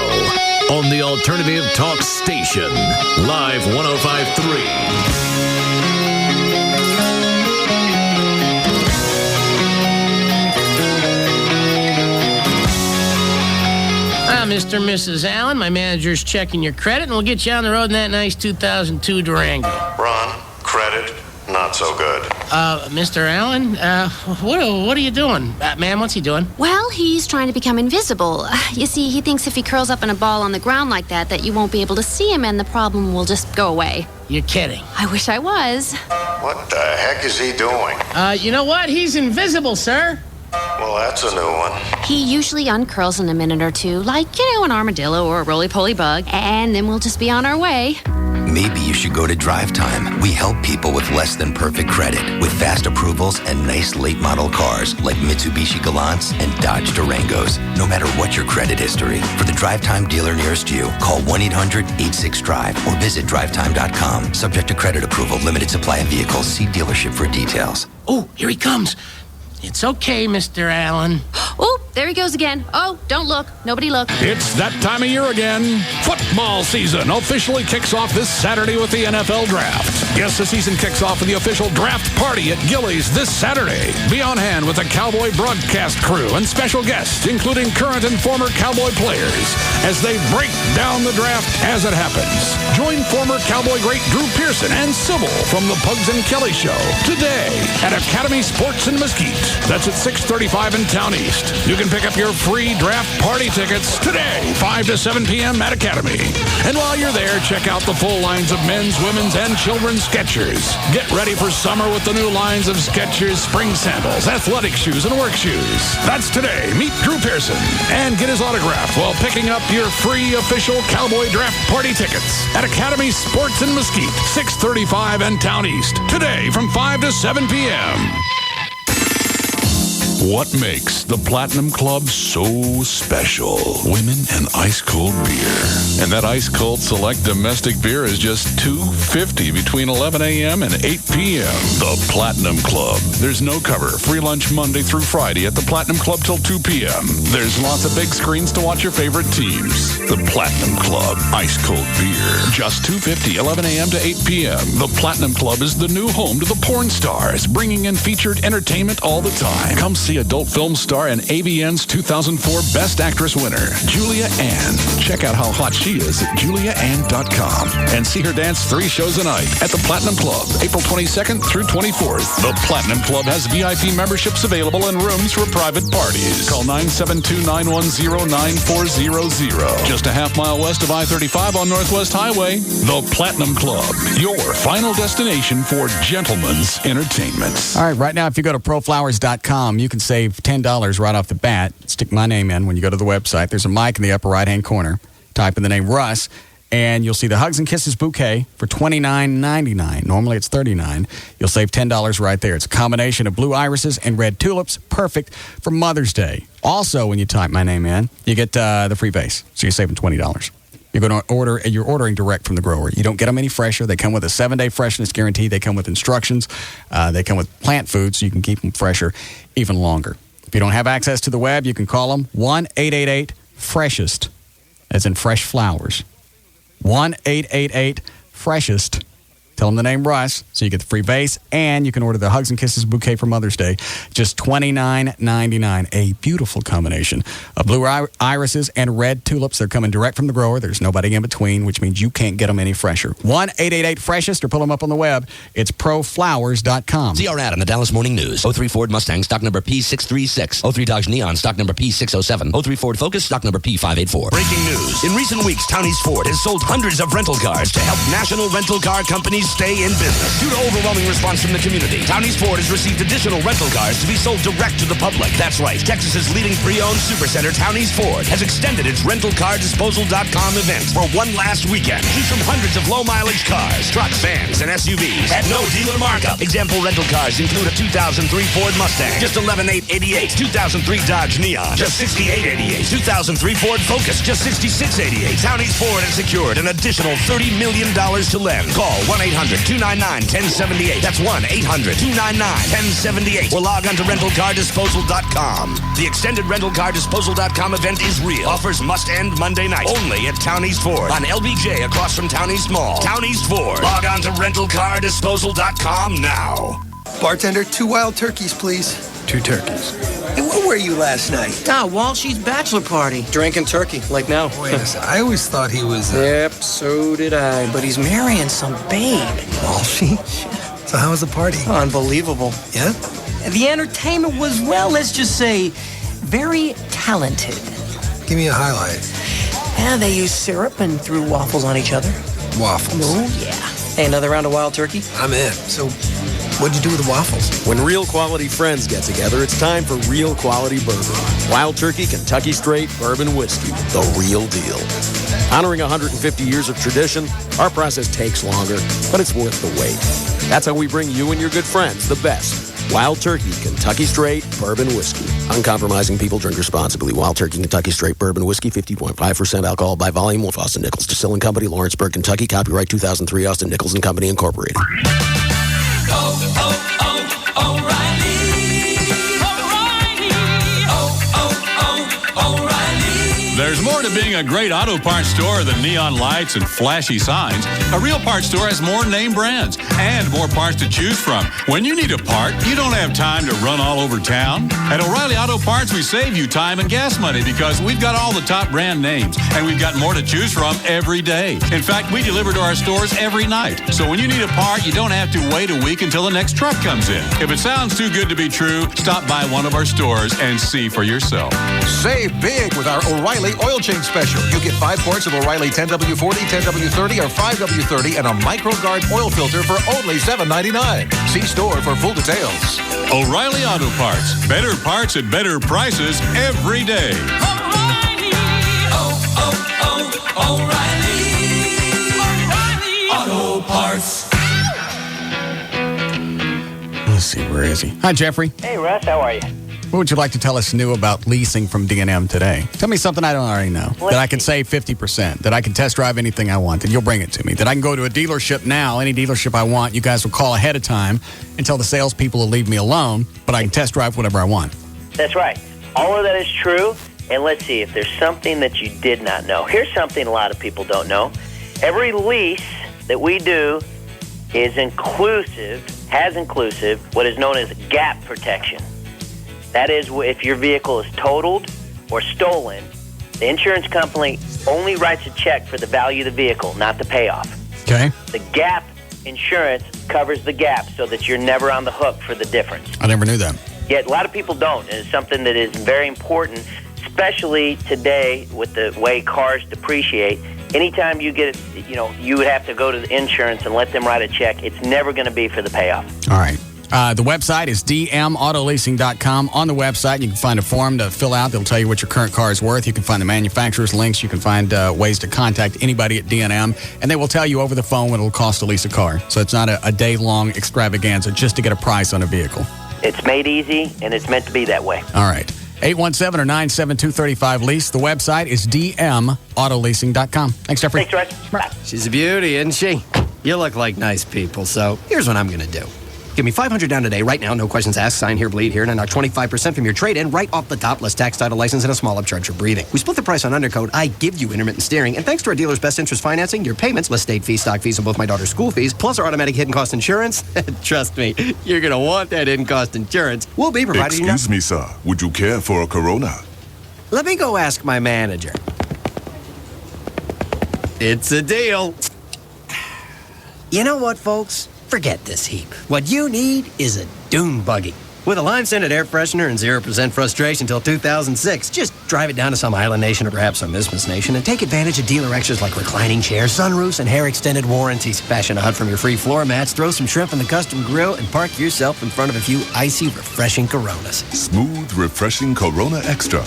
on the Alternative Talk Station, live 105.3. Mr. and Mrs. Allen, my manager's checking your credit, and we'll get you on the road in that nice 2002 Durango. Ron, credit, not so good. Mr. Allen, what are you doing? Ma'am, what's he doing? Well, he's trying to become invisible. You see, he thinks if he curls up in a ball on the ground like that you won't be able to see him, and the problem will just go away. You're kidding. I wish I was. What the heck is he doing? You know what? He's invisible, sir. Well, that's a new one. He usually uncurls in a minute or 2, like, an armadillo or a roly-poly bug, and then we'll just be on our way. Maybe you should go to Drive Time. We help people with less than perfect credit with fast approvals and nice late model cars like Mitsubishi Galants and Dodge Durangos. No matter what your credit history, for the Drive Time dealer nearest you, call 1-800-86-DRIVE or visit drivetime.com. Subject to credit approval, limited supply of vehicles. See dealership for details. Oh, here he comes. It's okay, Mr. Allen. Oh, there he goes again. Oh, don't look. Nobody look. It's that time of year again. Football season officially kicks off this Saturday with the NFL Draft. Yes, the season kicks off with the official draft party at Gillies this Saturday. Be on hand with the Cowboy broadcast crew and special guests, including current and former Cowboy players, as they break down the draft as it happens. Join former Cowboy great Drew Pearson and Sybil from the Pugs and Kelly Show today at Academy Sports in Mesquite. That's at 635 in Town East. You can pick up your free draft party tickets today, 5 to 7 p.m. at Academy. And while you're there, check out the full lines of men's, women's, and children's Skechers. Get ready for summer with the new lines of Skechers spring sandals, athletic shoes, and work shoes. That's today. Meet Drew Pearson and get his autograph while picking up your free official Cowboy draft party tickets at Academy Sports in Mesquite, 635 and Town East. Today from 5 to 7 p.m. What makes the Platinum Club so special? Women and ice-cold beer. And that ice-cold select domestic beer is just $2.50 between 11 a.m. and 8 p.m. The Platinum Club. There's no cover. Free lunch Monday through Friday at the Platinum Club till 2 p.m. There's lots of big screens to watch your favorite teams. The Platinum Club. Ice-cold beer. Just $2.50, 11 a.m. to 8 p.m. The Platinum Club is the new home to the porn stars, bringing in featured entertainment all the time. Come see adult film star and AVN's 2004 Best Actress winner, Julia Ann. Check out how hot she is at juliaann.com and see her dance 3 shows a night at the Platinum Club, April 22nd through 24th. The Platinum Club has VIP memberships available and rooms for private parties. Call 972-910-9400. Just a half-mile west of I-35 on Northwest Highway. The Platinum Club, your final destination for gentlemen's entertainment. All right, right now, if you go to proflowers.com, you can save $10 right off the bat. Stick my name in when you go to the website. There's a mic in the upper right-hand corner. Type in the name Russ, and you'll see the Hugs and Kisses bouquet for $29.99. Normally it's $39. You'll save $10 right there. It's a combination of blue irises and red tulips, perfect for Mother's Day. Also, when you type my name in, you get the free base, so you're saving $20. You're going to order, and you're ordering direct from the grower. You don't get them any fresher. They come with a 7-day freshness guarantee. They come with instructions. They come with plant food, so you can keep them fresher even longer. If you don't have access to the web, you can call them 1-888-FRESHEST, as in fresh flowers. 1-888-FRESHEST. Tell them the name Russ, so you get the free vase, and you can order the Hugs and Kisses bouquet for Mother's Day. Just $29.99. A beautiful combination of blue irises and red tulips. They're coming direct from the grower. There's nobody in between, which means you can't get them any fresher. 1-888-FRESHEST, or pull them up on the web. It's proflowers.com. See our ad on the Dallas Morning News. 03 Ford Mustang, stock number P636. 03 Dodge Neon, stock number P607. 03 Ford Focus, stock number P584. Breaking news. In recent weeks, Townie's Ford has sold hundreds of rental cars to help national rental car companies stay in business. Due to overwhelming response from the community, Townie's Ford has received additional rental cars to be sold direct to the public. That's right. Texas's leading pre-owned supercenter, Townie's Ford, has extended its rentalcardisposal.com event for one last weekend. Choose from hundreds of low-mileage cars, trucks, vans, and SUVs at no dealer markup. Example rental cars include a 2003 Ford Mustang, just $11,888. 2003 Dodge Neon, just $68,888. 2003 Ford Focus, just $66,888. Townie's Ford has secured an additional $30 million to lend. Call 1-800-299-1078. That's 1-800-299-1078. Or log on to rentalcardisposal.com. The extended rentalcardisposal.com event is real. Offers must end Monday night. Only at Townie's Ford on LBJ across from Townie's Mall. Townie's Ford. Log on to rentalcardisposal.com now. Bartender, 2 wild turkeys, please. 2 turkeys. Hey, where were you last night? Walshy's bachelor party. Drinking turkey, like now. Wait a second. I always thought he was... Yep, so did I. But he's marrying some babe. Walshy? So how was the party? Unbelievable. Yeah? The entertainment was, well, let's just say, very talented. Give me a highlight. Yeah, they used syrup and threw waffles on each other. Waffles? Oh, yeah. Hey, another round of wild turkey? I'm in. So... what'd you do with the waffles? When real quality friends get together, it's time for real quality bourbon. Wild Turkey Kentucky Straight Bourbon Whiskey, the real deal. Honoring 150 years of tradition, our process takes longer, but it's worth the wait. That's how we bring you and your good friends the best. Wild Turkey Kentucky Straight Bourbon Whiskey. Uncompromising people, drink responsibly. Wild Turkey Kentucky Straight Bourbon Whiskey, 50.5% alcohol by volume, with Austin Nichols Distilling Company, Lawrenceburg, Kentucky. Copyright 2003, Austin Nichols and Company, Incorporated. There's more to being a great auto parts store than neon lights and flashy signs. A real parts store has more name brands and more parts to choose from. When you need a part, you don't have time to run all over town. At O'Reilly Auto Parts, we save you time and gas money because we've got all the top brand names and we've got more to choose from every day. In fact, we deliver to our stores every night. So when you need a part, you don't have to wait a week until the next truck comes in. If it sounds too good to be true, stop by one of our stores and see for yourself. Save big with our O'Reilly oil change special. You get 5 quarts of O'Reilly 10W40, 10W30, or 5W30 and a MicroGuard oil filter for only $7.99. See store for full details. O'Reilly Auto Parts. Better parts at better prices every day. O'Reilly Auto Parts. Let's see, where is he? Hi, Jeffrey. Hey, Russ, how are you? What would you like to tell us new about leasing from D&M today? Tell me something I don't already know. That I can save 50%, that I can test drive anything I want, that you'll bring it to me, that I can go to a dealership now, any dealership I want. You guys will call ahead of time and tell the salespeople to leave me alone, but I can test drive whatever I want. That's right. All of that is true. And let's see if there's something that you did not know. Here's something a lot of people don't know. Every lease that we do has inclusive what is known as gap protection. That is, if your vehicle is totaled or stolen, the insurance company only writes a check for the value of the vehicle, not the payoff. Okay. The gap insurance covers the gap so that you're never on the hook for the difference. I never knew that. Yet a lot of people don't, and it's something that is very important, especially today with the way cars depreciate. Anytime you get it, you would have to go to the insurance and let them write a check. It's never going to be for the payoff. All right. The website is dmautoleasing.com. On the website, you can find a form to fill out. They'll tell you what your current car is worth. You can find the manufacturer's links. You can find ways to contact anybody at D&M. And they will tell you over the phone what it will cost to lease a car. So it's not a day-long extravaganza just to get a price on a vehicle. It's made easy, and it's meant to be that way. All right. 817 or 972-35 lease. The website is dmautoleasing.com. Thanks, Jeffrey. Thanks, Russ. She's a beauty, isn't she? You look like nice people, so here's what I'm going to do. Give me $500 down today, right now, no questions asked, sign here, bleed here, and I knock 25% from your trade-in right off the top, less tax, title, license, and a small upcharge for breathing. We split the price on undercoat, I give you intermittent steering, and thanks to our dealer's best interest financing, your payments, less state fees, stock fees, and both my daughter's school fees, plus our automatic hidden cost insurance, trust me, you're going to want that hidden cost insurance. We'll be providing Excuse me, sir. Would you care for a Corona? Let me go ask my manager. It's a deal. You know what, folks? Forget this heap. What you need is a dune buggy. With a lime-scented air freshener and 0% frustration till 2006. Just drive it down to some island nation or perhaps some Isthmus nation and take advantage of dealer extras like reclining chairs, sunroofs, and hair extended warranties. Fashion a hut from your free floor mats, throw some shrimp in the custom grill, and park yourself in front of a few icy, refreshing Coronas. Smooth, refreshing Corona Extra.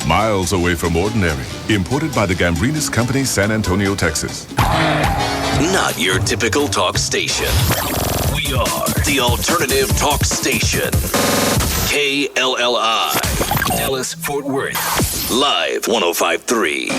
Miles away from ordinary. Imported by the Gambrinus Company, San Antonio, Texas. Not your typical talk station. We are the alternative talk station. KLLI. Dallas, Fort Worth. Live 105.3.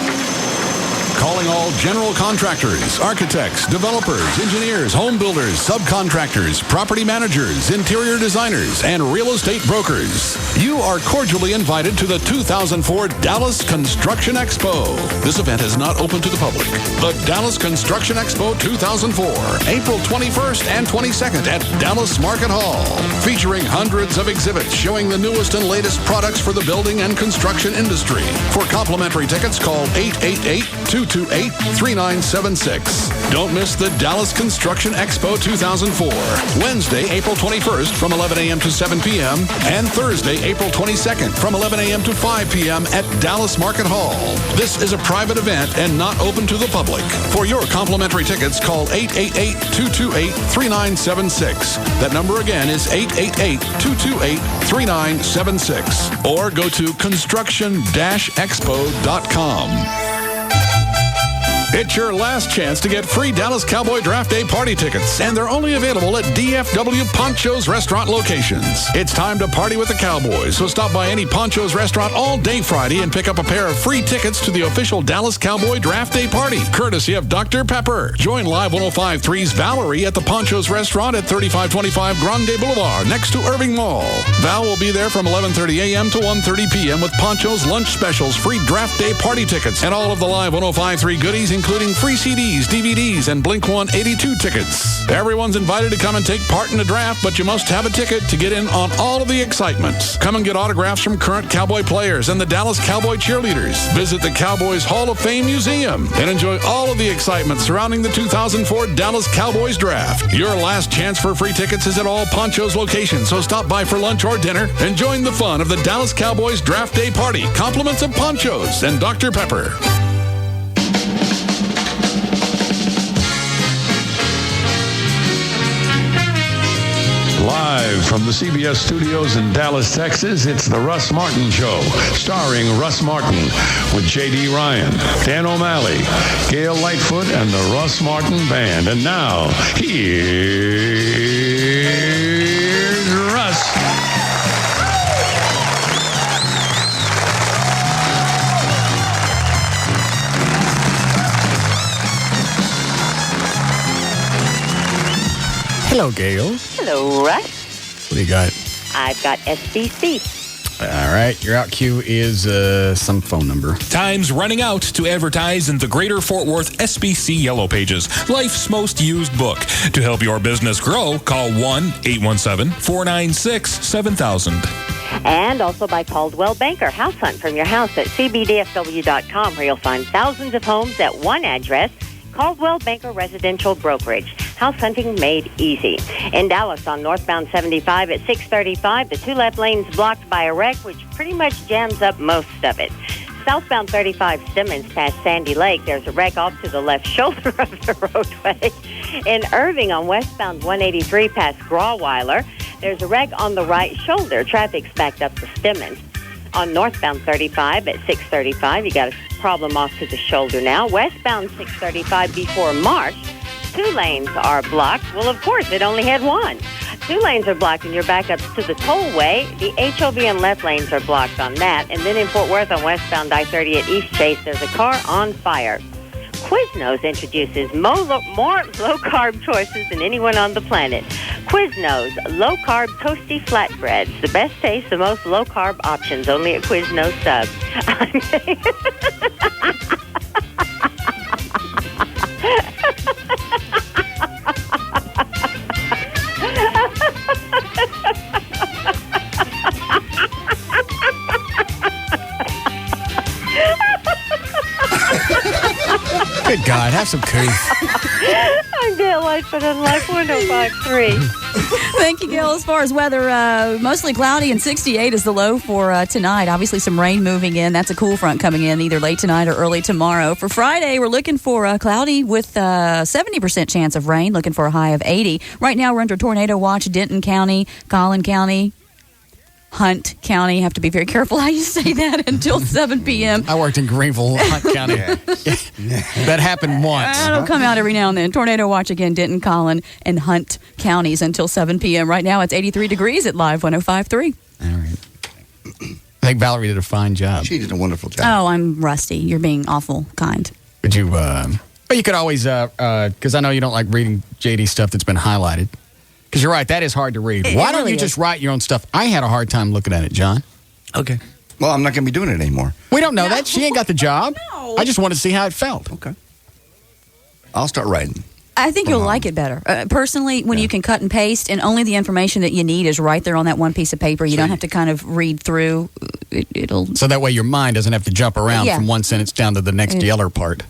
Calling all general contractors, architects, developers, engineers, home builders, subcontractors, property managers, interior designers, and real estate brokers. You are cordially invited to the 2004 Dallas Construction Expo. This event is not open to the public. The Dallas Construction Expo 2004, April 21st and 22nd at Dallas Market Hall. Featuring hundreds of exhibits showing the newest and latest products for the building and construction industry. For complimentary tickets, call 888-228-3976. Don't miss the Dallas Construction Expo 2004. Wednesday, April 21st from 11 a.m. to 7 p.m. and Thursday, April 22nd from 11 a.m. to 5 p.m. at Dallas Market Hall. This is a private event and not open to the public. For your complimentary tickets, call 888-228-3976. That number again is 888-228-3976. Or go to construction-expo.com. It's your last chance to get free Dallas Cowboy Draft Day party tickets, and they're only available at DFW Poncho's restaurant locations. It's time to party with the Cowboys, so stop by any Poncho's restaurant all day Friday and pick up a pair of free tickets to the official Dallas Cowboy Draft Day party, courtesy of Dr. Pepper. Join Live 105.3's Valerie at the Poncho's restaurant at 3525 Grande Boulevard, next to Irving Mall. Val will be there from 11:30 a.m. to 1:30 p.m. with Poncho's lunch specials, free Draft Day party tickets, and all of the Live 105.3 goodies, including free CDs, DVDs, and Blink-182 tickets. Everyone's invited to come and take part in the draft, but you must have a ticket to get in on all of the excitement. Come and get autographs from current Cowboy players and the Dallas Cowboy cheerleaders. Visit the Cowboys Hall of Fame Museum and enjoy all of the excitement surrounding the 2004 Dallas Cowboys Draft. Your last chance for free tickets is at all Poncho's locations, so stop by for lunch or dinner and join the fun of the Dallas Cowboys Draft Day Party. Compliments of Poncho's and Dr. Pepper. Live from the CBS studios in Dallas, Texas, it's the Russ Martin Show, starring Russ Martin with J.D. Ryan, Dan O'Malley, Gail Lightfoot, and the Russ Martin Band. And now, here's Russ. Hello, Gail. Hello, Russ. What do you got? I've got SBC. All right, your out cue is some phone number. Time's running out to advertise in the Greater Fort Worth SBC Yellow Pages, life's most used book. To help your business grow, call 1-817-496-7000. And also by Caldwell Banker. House Hunt from your house at cbdfw.com, where you'll find thousands of homes at one address. Caldwell Banker Residential Brokerage. House hunting made easy. In Dallas on northbound 75 at 635, the two left lanes blocked by a wreck, which pretty much jams up most of it. Southbound 35 Simmons past Sandy Lake, there's a wreck off to the left shoulder of the roadway. In Irving on westbound 183 past Grawweiler, there's a wreck on the right shoulder. Traffic's backed up to Simmons. On northbound 35 at 635, you got a problem off to the shoulder now. Westbound 635 before Marsh, two lanes are blocked. Well, of course, it only had one. Two lanes are blocked, and you're back up to the tollway. The HOV and left lanes are blocked on that. And then in Fort Worth on westbound I-30 at East Chase, there's a car on fire. Quiznos introduces more low-carb choices than anyone on the planet. Quiznos low-carb toasty flatbreads. The best taste, the most low-carb options, only at Quiznos Subs. Good God, have some coof. I'm Gail Lightfoot on Life 105.3. Thank you, Gail. As far as weather, mostly cloudy and 68 is the low for tonight. Obviously, some rain moving in. That's a cool front coming in either late tonight or early tomorrow. For Friday, we're looking for cloudy with 70% chance of rain, looking for a high of 80. Right now, we're under tornado watch, Denton County, Collin County, Hunt County. You have to be very careful how you say that until 7 p.m. I worked in Greenville, Hunt County. That happened once. It'll come out every now and then. Tornado watch again, Denton, Collin, and Hunt counties until 7 p.m. Right now, it's 83 degrees at Live 105.3. All right. I think Valerie did a fine job. She did a wonderful job. Oh, I'm rusty. You're being awful kind. Could you, well, you could always, because I know you don't like reading JD stuff that's been highlighted. Because you're right, that is hard to read. Why don't you just write your own stuff? I had a hard time looking at it, John. Okay. Well, I'm not going to be doing it anymore. We don't know that. She ain't got the job. No. I just wanted to see how it felt. Okay. I'll start writing. I think you'll like it better. Personally, when you can cut and paste, and only the information that you need is right there on that one piece of paper. You don't have to kind of read through. It'll. So that way your mind doesn't have to jump around from one sentence down to the next yeller part.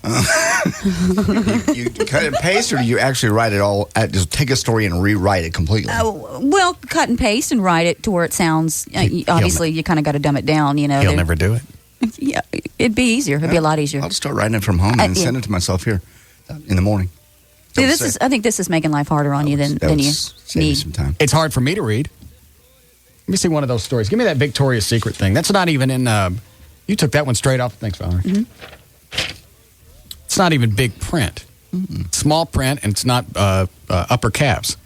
You cut and paste, or do you actually write it all? Just take a story and rewrite it completely? Well, cut and paste and write it to where it sounds. Obviously, you kind of got to dumb it down. You know, he'll never do it. Yeah, it'd be easier. It'd be a lot easier. I'll just start writing it from home and send it to myself here in the morning. See, I think this is making life harder on you than you need. Some time. It's hard for me to read. Let me see one of those stories. Give me that Victoria's Secret thing. That's not even in. You took that one straight off. Thanks, Valerie. Mm-hmm. It's not even big print. Mm-hmm. Small print, and it's not upper caps.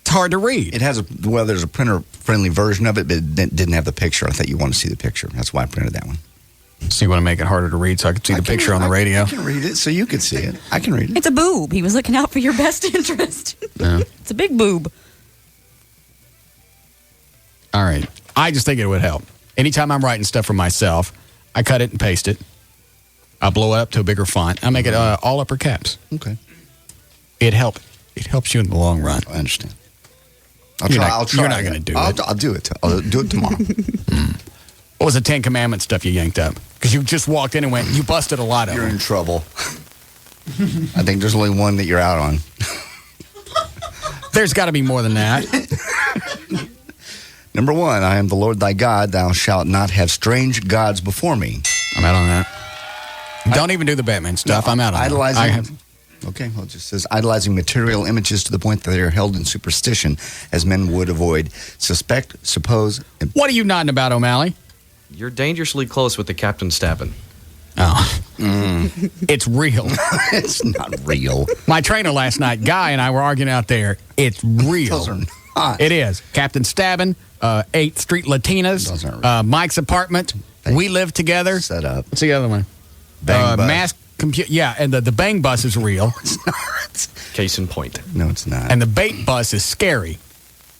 It's hard to read. It has there's a printer-friendly version of it, but it didn't have the picture. I thought you wanted to see the picture. That's why I printed that one. So you want to make it harder to read so I can see the picture on the radio? I can read it so you can see it. I can read it. It's a boob. He was looking out for your best interest. Yeah. It's a big boob. All right. I just think it would help. Anytime I'm writing stuff for myself, I cut it and paste it. I blow it up to a bigger font. I make it all upper caps. Okay. It helps you in the long run. I understand. I'll try. You're not going to do it. I'll do it. I'll do it tomorrow. What was the 10 Commandments stuff you yanked up? Because you just walked in and went, you busted a lot of them. You're in trouble. I think there's only one that you're out on. There's got to be more than that. Number 1, I am the Lord thy God. Thou shalt not have strange gods before me. I'm out on that. Don't even do the Batman stuff. No, I'm out on idolizing. Okay, well, it just says idolizing material images to the point that they are held in superstition, as men would avoid, suspect, suppose. What are you nodding about, O'Malley? You're dangerously close with the Captain Stabbin. Oh. It's real. It's not real. My trainer last night, Guy, and I were arguing out there. It's real. Those are not. It is. Captain Stabbin, 8th Street Latinas, Those aren't real. Mike's apartment. We live together. Set up. What's the other one? Bang Bus. Mass computer. Yeah, and the Bang Bus is real. It's not. Case in point. No, it's not. And the bait bus is scary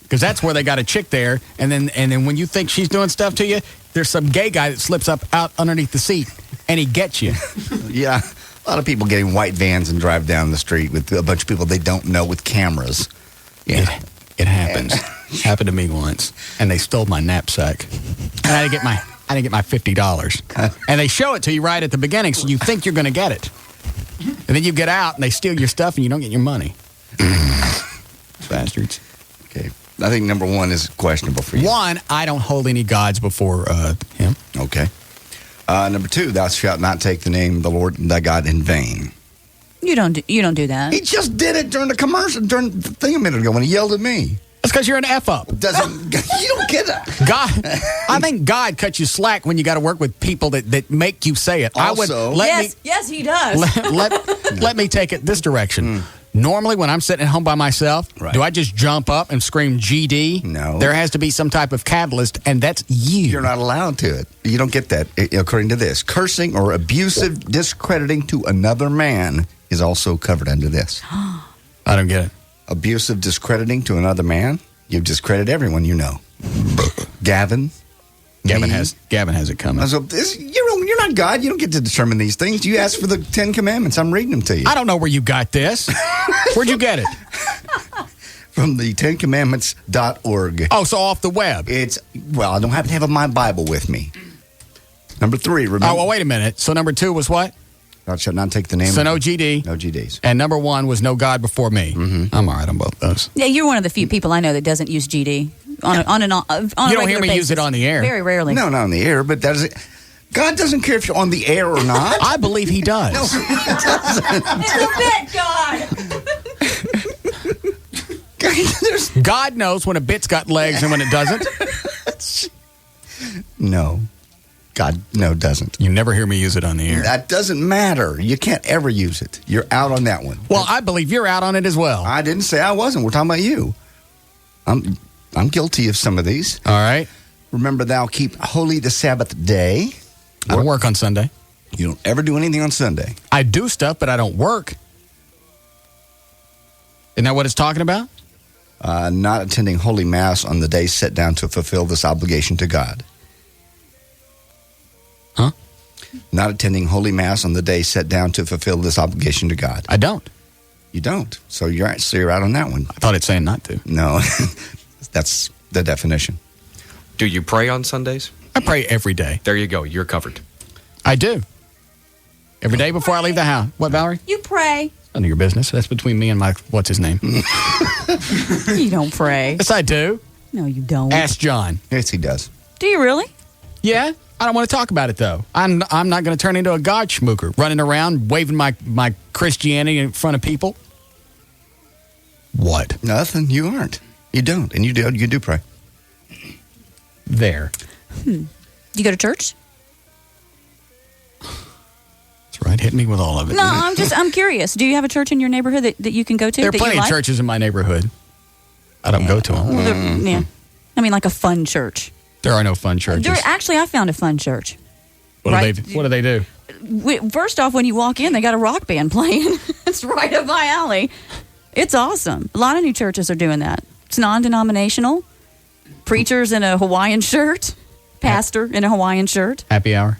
because that's where they got a chick there. And then when you think she's doing stuff to you, there's some gay guy that slips up out underneath the seat and he gets you. Yeah. A lot of people get in white vans and drive down the street with a bunch of people they don't know with cameras. Yeah, it happens. Happened to me once, and they stole my knapsack. And I didn't get my $50. And they show it to you right at the beginning, so you think you're going to get it. And then you get out, and they steal your stuff, and you don't get your money. Bastards. Okay. I think number one is questionable for you. One, I don't hold any gods before him. Okay. Number two, thou shalt not take the name of the Lord thy God in vain. You don't do that. He just did it during the commercial, during the thing a minute ago when he yelled at me. That's because you're an F-up. You don't get it. God, I think God cuts you slack when you got to work with people that make you say it. Also, yes, he does. Let me take it this direction. Normally, when I'm sitting at home by myself, do I just jump up and scream GD? No. There has to be some type of catalyst, and that's you. You're not allowed to it. You don't get that, according to this. Cursing or abusive, discrediting to another man is also covered under this. I don't get it. Abusive, discrediting to another man? You discredit everyone you know. Gavin has it coming. So you're not God. You don't get to determine these things. You ask for the 10 Commandments. I'm reading them to you. I don't know where you got this. Where'd you get it? From the 10commandments.org. Oh, so off the web. I don't happen to have my Bible with me. Number 3, remember. Oh, well, wait a minute. So number 2 was what? Thou shalt not take the name. So no GD. No GDs. And number 1 was no God before me. Mm-hmm. I'm all right on both those. Yeah, you're one of the few people I know that doesn't use GD on a You don't hear me use it on the air. Very rarely. No, not on the air, but God doesn't care if you're on the air or not. I believe he does. No, he doesn't. It's a bit, God. God knows when a bit's got legs and when it doesn't. No. God, doesn't. You never hear me use it on the air. That doesn't matter. You can't ever use it. You're out on that one. Well, I believe you're out on it as well. I didn't say I wasn't. We're talking about you. I'm guilty of some of these. All right. Remember, thou keep holy the Sabbath day. I don't work on Sunday. You don't ever do anything on Sunday. I do stuff, but I don't work. Isn't that what it's talking about? Not attending Holy Mass on the day set down to fulfill this obligation to God. Huh? Not attending Holy Mass on the day set down to fulfill this obligation to God. I don't. You don't. So you're out on that one. I thought it's saying not to. No. That's the definition. Do you pray on Sundays? I pray every day. There you go. You're covered. I do. Every day before I leave the house. What, Valerie? You pray. None of your business. That's between me and my, what's his name? You don't pray. Yes, I do. No, you don't. Ask John. Yes, he does. Do you really? Yeah. I don't want to talk about it, though. I'm not going to turn into a God schmooker, running around, waving my Christianity in front of people. What? Nothing. You aren't. You don't. And you do pray. There. Do you go to church? That's right. Hit me with all of it. No, I'm curious. Do you have a church in your neighborhood that you can go to? There are plenty of churches in my neighborhood. I don't go to them. Well, yeah. I mean, like a fun church. There are no fun churches. Actually, I found a fun church. What do they do? First off, when you walk in, they got a rock band playing. It's right up my alley. It's awesome. A lot of new churches are doing that. It's non-denominational. Preachers in a Hawaiian shirt. Pastor in a Hawaiian shirt. Happy hour?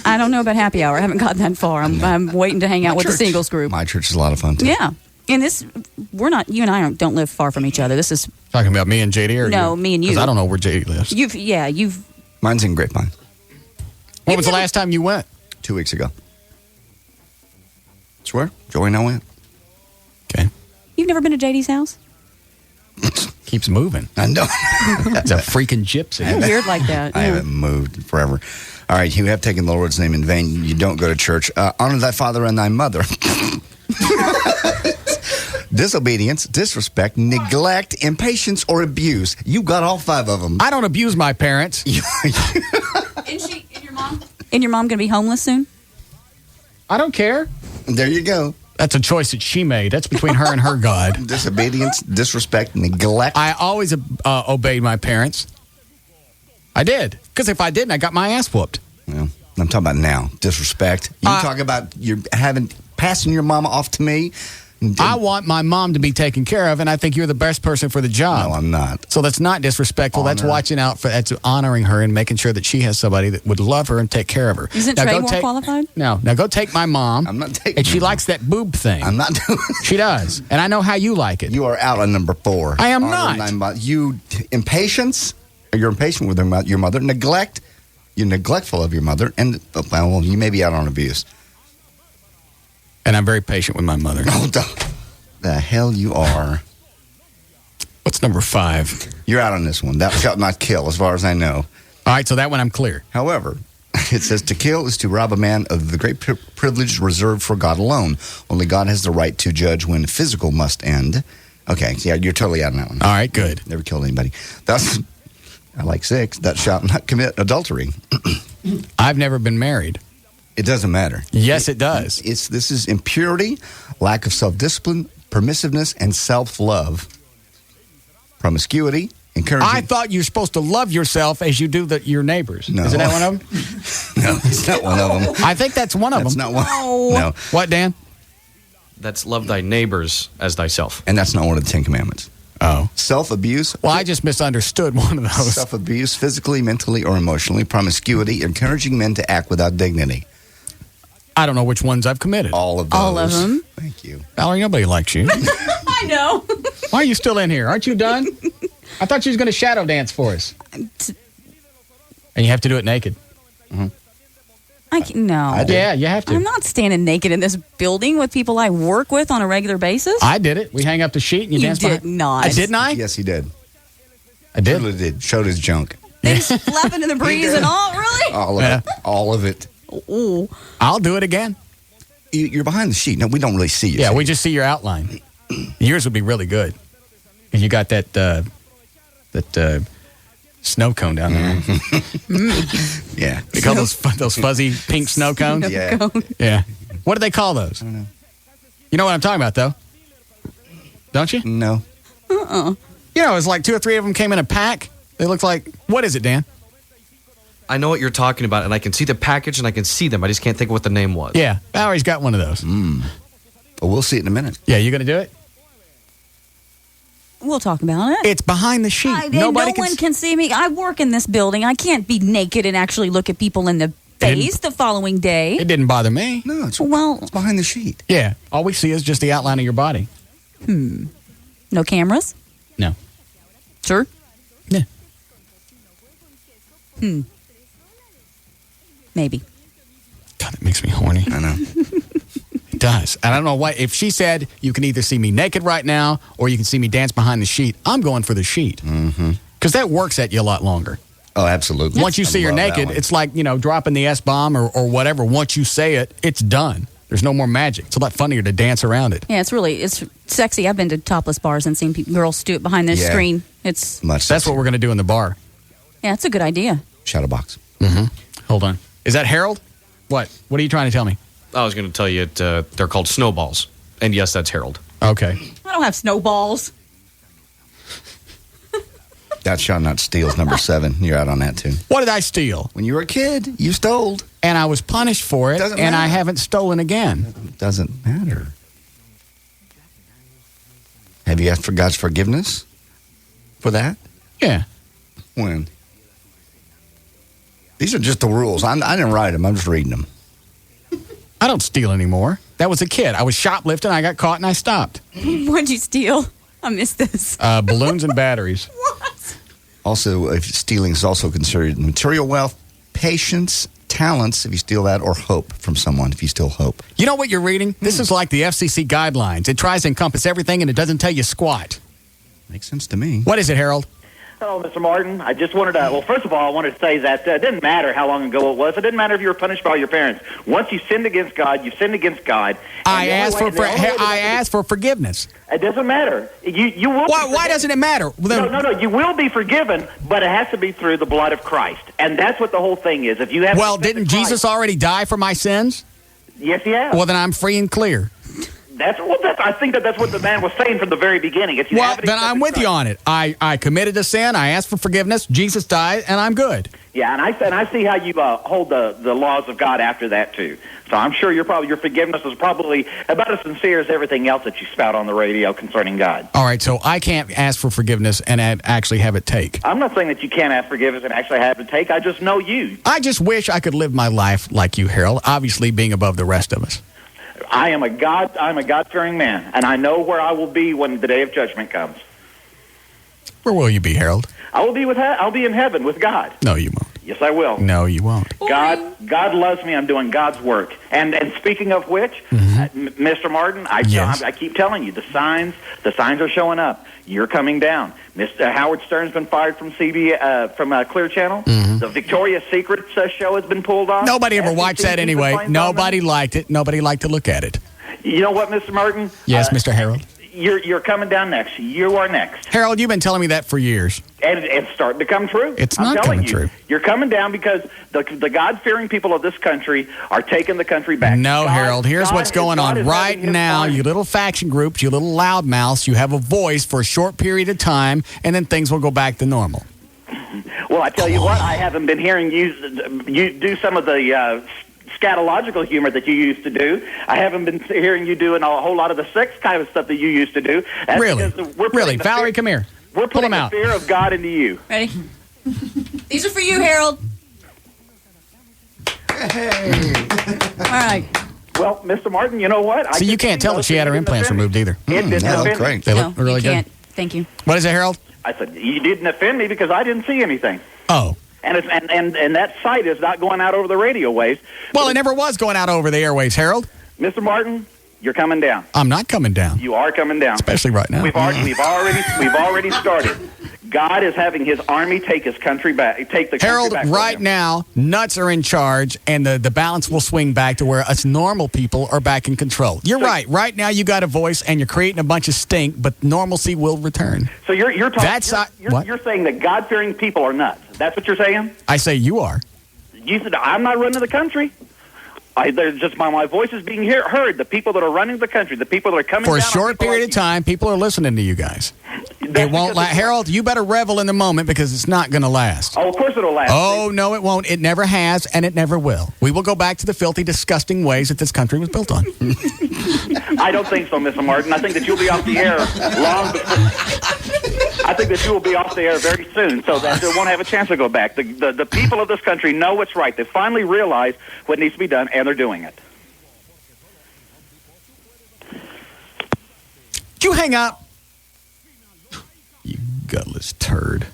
I don't know about happy hour. I haven't got that far. I'm waiting to hang out with the singles group. My church is a lot of fun, too. Yeah. And you and I don't live far from each other. This is... Talking about me and JD or No, me and you. Because I don't know where JD lives. Mine's in Grapevine. When was the last time you went? 2 weeks ago. Swear? Joey and I went. Okay. You've never been to JD's house? Keeps moving. I know. It's a freaking gypsy. You're weird like that. I haven't moved forever. All right, you have taken the Lord's name in vain. You don't go to church. Honor thy father and thy mother. Disobedience, disrespect, neglect, impatience, or abuse. You got all 5 of them. I don't abuse my parents. And your mom going to be homeless soon? I don't care. There you go. That's a choice that she made. That's between her and her God. Disobedience, disrespect, neglect. I always obeyed my parents. I did. Because if I didn't, I got my ass whooped. Well, I'm talking about now. Disrespect. You talk about passing your mama off to me. I want my mom to be taken care of, and I think you're the best person for the job. No, I'm not. So that's not disrespectful. That's watching out for, that's honoring her and making sure that she has somebody that would love her and take care of her. Isn't Trey more qualified? No. Now go take my mom. I'm not taking And she likes that boob thing. I'm not doing She does. And I know how you like it. You are out on number 4. I am not. You impatience. You're impatient with your mother. Neglect. You're neglectful of your mother. And, well, you may be out on abuse. And I'm very patient with my mother. Oh, the hell you are. What's number 5? You're out on this one. Thou shalt not kill, as far as I know. All right, so that one I'm clear. However, it says to kill is to rob a man of the great privilege reserved for God alone. Only God has the right to judge when physical must end. Okay, yeah, you're totally out on that one. All right, good. Never killed anybody. I like 6. Thou shalt not commit adultery. I've never been married. It doesn't matter. Yes, it does. This is impurity, lack of self-discipline, permissiveness, and self-love. Promiscuity, encouraging. I thought you were supposed to love yourself as you do your neighbors. No. Isn't that one of them? No, it's not one of them. I think that's one of them. That's not one. No. What, Dan? That's love thy neighbors as thyself. And that's not one of the 10 Commandments. Oh. Self-abuse. Well, I just misunderstood one of those. Self-abuse, physically, mentally, or emotionally. Promiscuity, encouraging men to act without dignity. I don't know which ones I've committed. All of those. All of them. Thank you. Valerie, nobody likes you. I know. Why are you still in here? Aren't you done? I thought you was going to shadow dance for us. And you have to do it naked. No. Yeah, you have to. I'm not standing naked in this building with people I work with on a regular basis. I did it. We hang up the sheet and you dance did not. Didn't I? Yes, he did. I did. Really did. Showed his junk. They just flapping in the breeze and all, really? All of it. All of it. Ooh. I'll do it again. You're behind the sheet. No, we don't really see you. Yeah, we just see your outline. Yours would be really good. And you got that snow cone down there. Yeah. They call those fuzzy pink snow cones? Yeah. Yeah. What do they call those? I don't know. You know what I'm talking about, though? Don't you? No. Uh-uh. You know, it's like 2 or 3 of them came in a pack. They look like, what is it, Dan? I know what you're talking about, and I can see the package and I can see them. I just can't think of what the name was. Yeah. Valerie's got one of those. Well, we'll see it in a minute. Yeah, you going to do it? We'll talk about it. It's behind the sheet. No one can see me. I work in this building. I can't be naked and actually look at people in the face the following day. It didn't bother me. No, it's behind the sheet. Yeah. All we see is just the outline of your body. No cameras? No. Sure? Yeah. Maybe. God, it makes me horny. I know. It does. And I don't know why. If she said you can either see me naked right now or you can see me dance behind the sheet, I'm going for the sheet. Because that works at you a lot longer. Oh, absolutely. Once you see her naked, it's like, dropping the S-bomb or whatever. Once you say it, it's done. There's no more magic. It's a lot funnier to dance around it. Yeah, it's sexy. I've been to topless bars and seen girls do it behind their screen. It's That's what we're going to do in the bar. Yeah, it's a good idea. Shadow box. Hold on. Is that Harold? What? What are you trying to tell me? I was going to tell you they're called snowballs. And yes, that's Harold. Okay. I don't have snowballs. That shall not steal's number 7. You're out on that, too. What did I steal? When you were a kid, you stole. And I was punished for it, Doesn't and matter. I haven't stolen again. Doesn't matter. Have you asked for God's forgiveness for that? Yeah. When? These are just the rules. I didn't write them. I'm just reading them. I don't steal anymore. That was a kid. I was shoplifting. I got caught, and I stopped. What'd you steal? I missed this. Balloons and batteries. What? Also, if stealing is also considered material wealth, patience, talents, if you steal that, or hope from someone, if you steal hope. You know what you're reading? This is like the FCC guidelines. It tries to encompass everything, and it doesn't tell you squat. Makes sense to me. What is it, Harold? Hello, Mr. Martin. I just wanted to, well, first of all, I wanted to say that it didn't matter how long ago it was. It didn't matter if you were punished by your parents. Once you sinned against God, you sinned against God. I asked for forgiveness. It doesn't matter. You will. Why doesn't it matter? No. You will be forgiven, but it has to be through the blood of Christ, and that's what the whole thing is. If you have, didn't Jesus already die for my sins? Yes, he has. Well, then I'm free and clear. I think that's what the man was saying from the very beginning. If you Well, have any then I'm with you on it. I committed a sin. I asked for forgiveness. Jesus died, and I'm good. Yeah, and I see how you hold the laws of God after that too. So I'm sure your forgiveness is probably about as sincere as everything else that you spout on the radio concerning God. All right, so I can't ask for forgiveness and actually have it take. I'm not saying that you can't ask forgiveness and actually have it take. I just know you. I just wish I could live my life like you, Harold. Obviously, being above the rest of us. I'm a God-fearing man, and I know where I will be when the day of judgment comes. Where will you be, Harold? I'll be in heaven with God. No, you won't. Yes, I will. No, you won't. God loves me. I'm doing God's work. And speaking of which, Mr. Martin, I keep telling you, the signs are showing up. You're coming down. Mr. Howard Stern's been fired from Clear Channel. The Victoria's Secret show has been pulled off. Nobody ever watched that anyway. Nobody liked it. Nobody liked to look at it. You know what, Mr. Martin? Yes, Mr. Harold. You're coming down next. You are next. Harold, you've been telling me that for years. And it's starting to come true. It's I'm not telling coming true. You're coming down because the God-fearing people of this country are taking the country back. No, Harold, here's what's going on right now. You little faction groups, you little loudmouths, you have a voice for a short period of time, and then things will go back to normal. Well, I tell you what, I haven't been hearing you do some of the scatological humor that you used to do. I haven't been hearing you doing a whole lot of the sex kind of stuff that you used to do. That's Really? Valerie, come here. We're putting the fear of God into you. Ready? These are for you, Harold. Hey. All right. Well, Mr. Martin, you know what? See, you can't tell that she had her implants removed either. It didn't offend me. They look really good. Thank you. What is it, Harold? I said, you didn't offend me because I didn't see anything. Oh. And that site is not going out over the radio waves. Well, it never was going out over the airwaves, Harold. Mr. Martin, you're coming down. I'm not coming down. You are coming down. Especially right now. We've already started. God is having his army take his country back. Take the Harold, country back right now, nuts are in charge, and the balance will swing back to where us normal people are back in control. You're right. Right now, you got a voice, and you're creating a bunch of stink, but normalcy will return. So you're saying that God-fearing people are nuts. That's what you're saying? I say you are. You said I'm not running the country. There's just my voice is being heard. The people that are running the country, the people that are coming for a down short period of time, people are listening to you guys. It won't last. Harold, you better revel in the moment because it's not going to last. Oh, of course it'll last. Oh, no, it won't. It never has, and it never will. We will go back to the filthy, disgusting ways that this country was built on. I don't think so, Mr. Martin. I think that you'll be off the air long before. I think that you will be off the air very soon, so that they won't have a chance to go back. The people of this country know what's right. They finally realize what needs to be done, and they're doing it. Did you hang up? You gutless turd.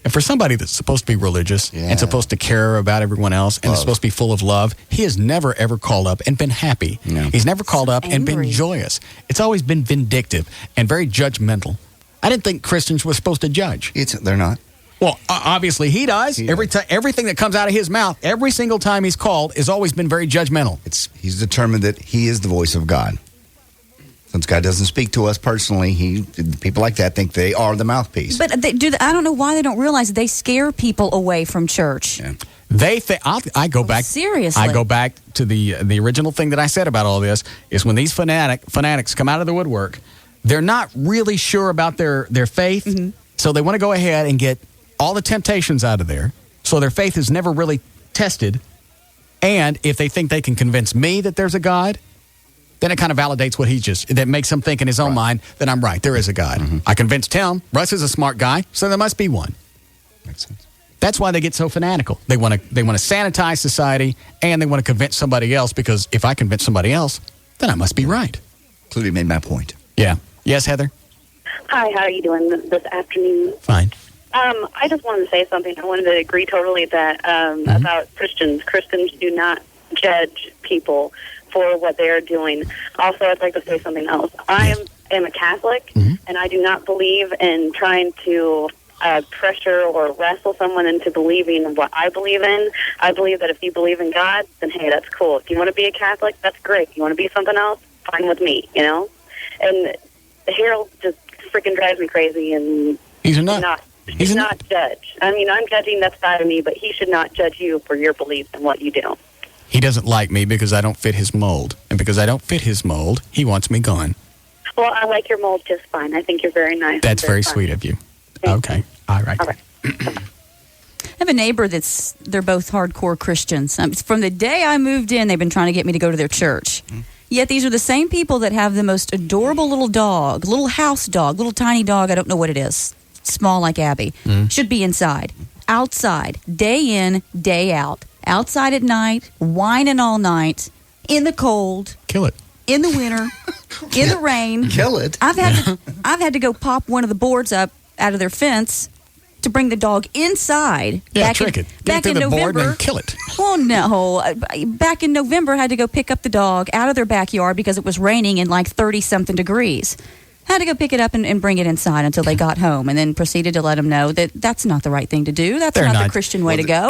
And for somebody that's supposed to be religious and supposed to care about everyone else and is supposed to be full of love, he has never, ever called up and been happy. No. He's never called up and been joyous. It's always been vindictive and very judgmental. I didn't think Christians were supposed to judge. They're not. Well, obviously he does. Everything that comes out of his mouth, every single time he's called, has always been very judgmental. He's determined that he is the voice of God. Since God doesn't speak to us personally, people like that think they are the mouthpiece. But I don't know why they don't realize they scare people away from church. Yeah. They think I go back. Seriously, I go back to the original thing that I said about all this is when these fanatics come out of the woodwork, they're not really sure about their faith, so they want to go ahead and get all the temptations out of there. So their faith is never really tested, and if they think they can convince me that there's a God, then it kind of validates what that makes him think in his own mind that I'm right. There is a God. I convinced him. Russ is a smart guy, so there must be one. Makes sense. That's why they get so fanatical. They want to sanitize society, and they want to convince somebody else, because if I convince somebody else, then I must be right. Clearly made my point. Yeah. Yes, Heather? Hi, how are you doing this afternoon? Fine. I just wanted to say something. I wanted to agree totally that about Christians. Christians do not judge people for what they are doing. Also, I'd like to say something else. I am a Catholic, and I do not believe in trying to pressure or wrestle someone into believing in what I believe in. I believe that if you believe in God, then hey, that's cool. If you want to be a Catholic, that's great. If you want to be something else, fine with me, you know? And Harold just freaking drives me crazy, and he's not. He's not judge. I mean, I'm judging that side of me, but he should not judge you for your beliefs and what you do. He doesn't like me because I don't fit his mold. And because I don't fit his mold, he wants me gone. Well, I like your mold just fine. I think you're very nice. That's very sweet of you. Okay. All right. I have a neighbor they're both hardcore Christians. From the day I moved in, they've been trying to get me to go to their church. Yet these are the same people that have the most adorable little dog, little house dog, little tiny dog. I don't know what it is. Small like Abby. Should be inside. Outside. Day in, day out. Outside at night. Whining all night. In the cold. Kill it. In the winter. In the rain. Kill it. I've had to go pop one of the boards up out of their fence to bring the dog inside. Yeah, trick it. Get through the board and kill it. Well, no. Back in November, I had to go pick up the dog out of their backyard because it was raining in like 30-something degrees. Had to go pick it up and bring it inside until they got home, and then proceeded to let them know that that's not the right thing to do. That's not the Christian way to go.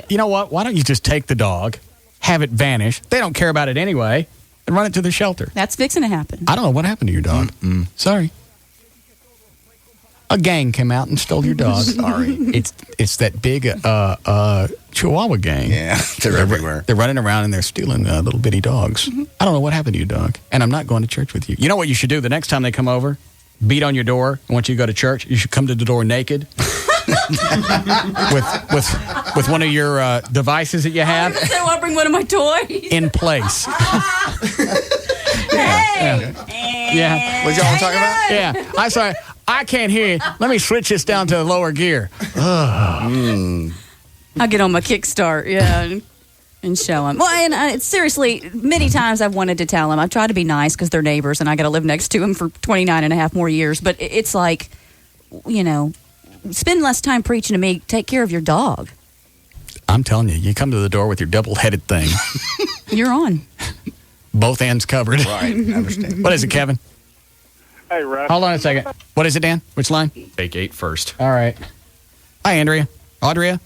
You know what? Why don't you just take the dog, have it vanish? They don't care about it anyway, and run it to the shelter. That's fixing to happen. I don't know what happened to your dog. Sorry. A gang came out and stole your dog. Sorry. It's that big Chihuahua gang. Yeah, they're everywhere. They're running around and they're stealing little bitty dogs. I don't know what happened to your dog, and I'm not going to church with you. You know what you should do the next time they come over? Beat on your door, and once you go to church, you should come to the door naked with one of your devices that you have. So I'll bring one of my toys in place. Yeah. What y'all talking about? Yeah. I'm sorry. I can't hear you. Let me switch this down to the lower gear. I'll get on my kickstart, and show them. Well, and seriously, many times I've wanted to tell them. I've tried to be nice because they're neighbors, and I got to live next to them for 29 and a half more years. But it's like, spend less time preaching to me. Take care of your dog. I'm telling you, you come to the door with your double-headed thing. You're on. Both ends covered. Right, I understand. What is it, Kevin? Hey, Russ. Hold on a second. What is it, Dan? Which line? Fake 8 first. All right. Hi, Andrea. Audria?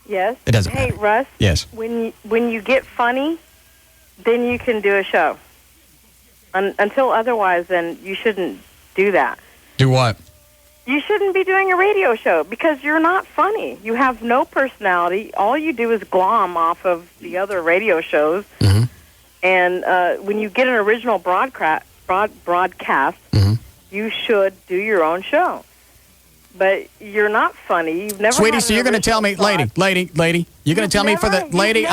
Yes. It doesn't Hey, matter. Russ. Yes. When you get funny, then you can do a show. Until otherwise, then you shouldn't do that. Do what? You shouldn't be doing a radio show because you're not funny. You have no personality. All you do is glom off of the other radio shows. Mm-hmm. And when you get an original broadcast, you should do your own show. But you're not funny. You've never. Sweetie, so you're going to tell me, lady, you're going to tell me for the lady,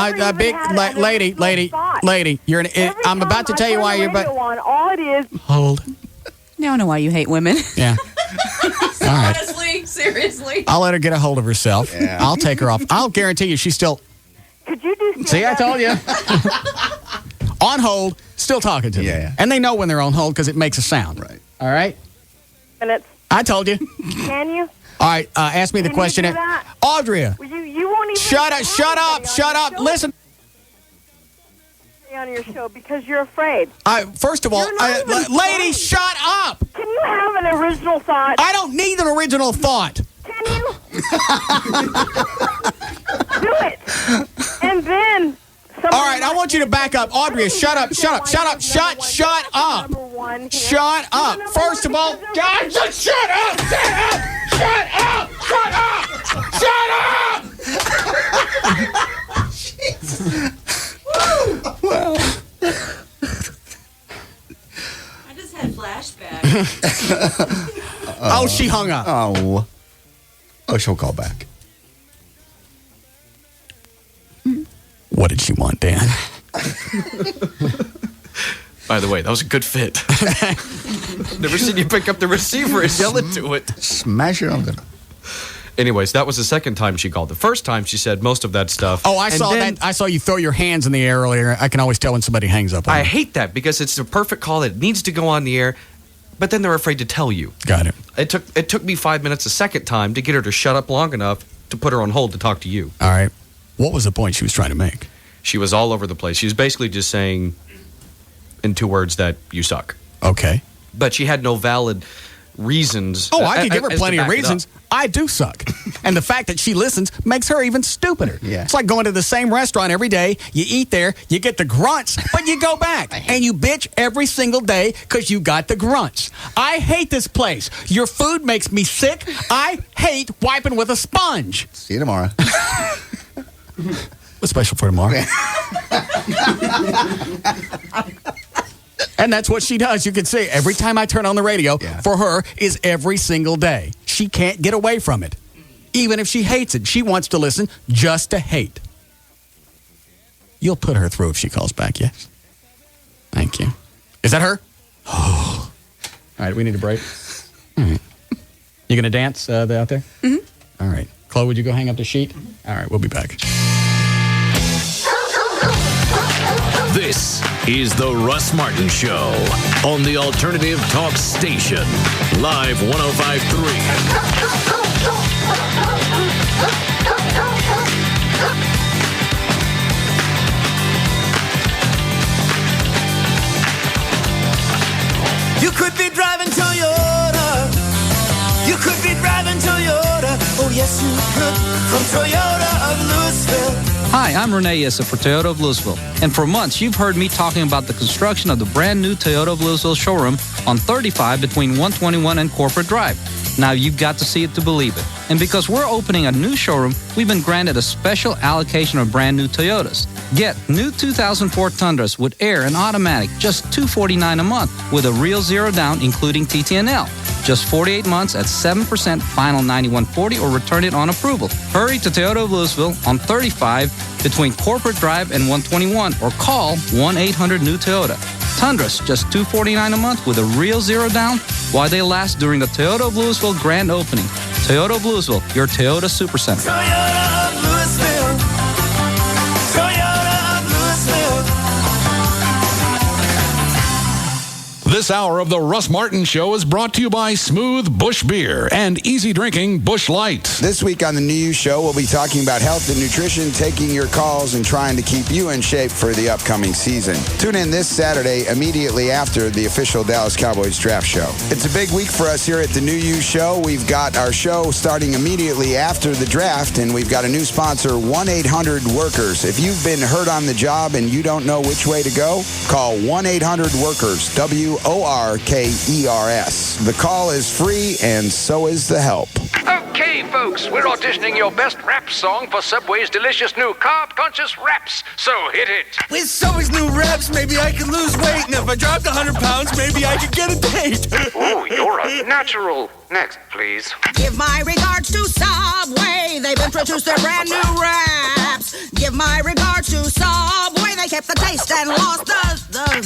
lady, you're. I'm about to tell you why you're. All it is. Hold. Now I know why you hate women. Yeah. All right. Honestly, seriously. I'll let her get a hold of herself. Yeah. I'll take her off. I'll guarantee you she's still. Could you do? See, I told you. On hold, still talking to me. Yeah. And they know when they're on hold because it makes a sound. Right. All right? Minutes. I told you. Can you? All right, ask me the question. You do that? Audria. You won't even. Shut up. Listen. On your show because you're afraid. First of all, lady, shut up. Can you have an original thought? I don't need an original thought. Can you? Do it. And then. All right, I want you to back up. Audrey, shut up. Shut up. First of all, God, shut up. Well. I just had flashbacks. Oh, she hung up. Oh, she'll call back. What did she want, Dan? By the way, that was a good fit. Never seen you pick up the receiver and yell into it. Smash it on the. Anyways, that was the second time she called. The first time she said most of that stuff. Oh, I saw that. I saw you throw your hands in the air earlier. I can always tell when somebody hangs up on I me. hate that because it's the perfect call that needs to go on the air, but then they're afraid to tell you. Got it. It took me 5 minutes a second time to get her to shut up long enough to put her on hold to talk to you. All right. What was the point she was trying to make? She was all over the place. She was basically just saying in 2 words that you suck. Okay. But she had no valid reasons. Oh, I could give her as to plenty of back it reasons. up. I do suck. And the fact that she listens makes her even stupider. Yeah. It's like going to the same restaurant every day. You eat there, you get the grunts, but you go back. And you bitch every single day because you got the grunts. I hate this place. Your food makes me sick. I hate wiping with a sponge. See you tomorrow. What's special for tomorrow? And that's what she does. You can see every time I turn on the radio, for her, is every single day. She can't get away from it. Even if she hates it, she wants to listen just to hate. You'll put her through if she calls back, yes? Thank you. Is that her? Oh. All right, we need a break. All right. You going to dance out there? Mm-hmm. All right. Chloe, would you go hang up the sheet? All right, we'll be back. This is the Russ Martin Show on the Alternative Talk Station. Live 105.3. You could be driving Toyota. You could be driving Toyota. Oh, yes, you could. From Toyota of Louisville. Hi, I'm Renee Issa for Toyota of Louisville. And for months, you've heard me talking about the construction of the brand new Toyota of Louisville showroom on 35 between 121 and Corporate Drive. Now you've got to see it to believe it. And because we're opening a new showroom, we've been granted a special allocation of brand new Toyotas. Get new 2004 Tundras with air and automatic, just $249 a month with a real zero down, including TTNL. Just 48 months at 7% final 9140 or return it on approval. Hurry to Toyota of Louisville on 35 between Corporate Drive and 121 or call 1-800-NEW-TOYOTA. Tundras, just $249 a month with a real zero down while they last during the Toyota of Louisville grand opening. Toyota of Louisville, your Toyota Supercenter. Toyota of Louisville. Toyota of Louisville. This hour of the Russ Martin Show is brought to you by Smooth Bush Beer and easy drinking Bush Light. This week on the New Show, we'll be talking about health and nutrition, taking your calls, and trying to keep you in shape for the upcoming season. Tune in this Saturday, immediately after the official Dallas Cowboys draft show. It's a big week for us here at the New You Show. We've got our show starting immediately after the draft, and we've got a new sponsor, 1-800-WORKERS. If you've been hurt on the job and you don't know which way to go, call 1-800-WORKERS, WORKERS. The call is free, and so is the help. Okay, folks, we're auditioning your best rap song for Subway's delicious new carb-conscious wraps. So hit it. With Subway's new wraps, maybe I can lose weight. And if I dropped 100 pounds, maybe I could get a date. Ooh, you're a natural. Next, please. Give my regards to Subway. They've introduced their brand new wraps. Give my regards to Subway. They kept the taste and lost the...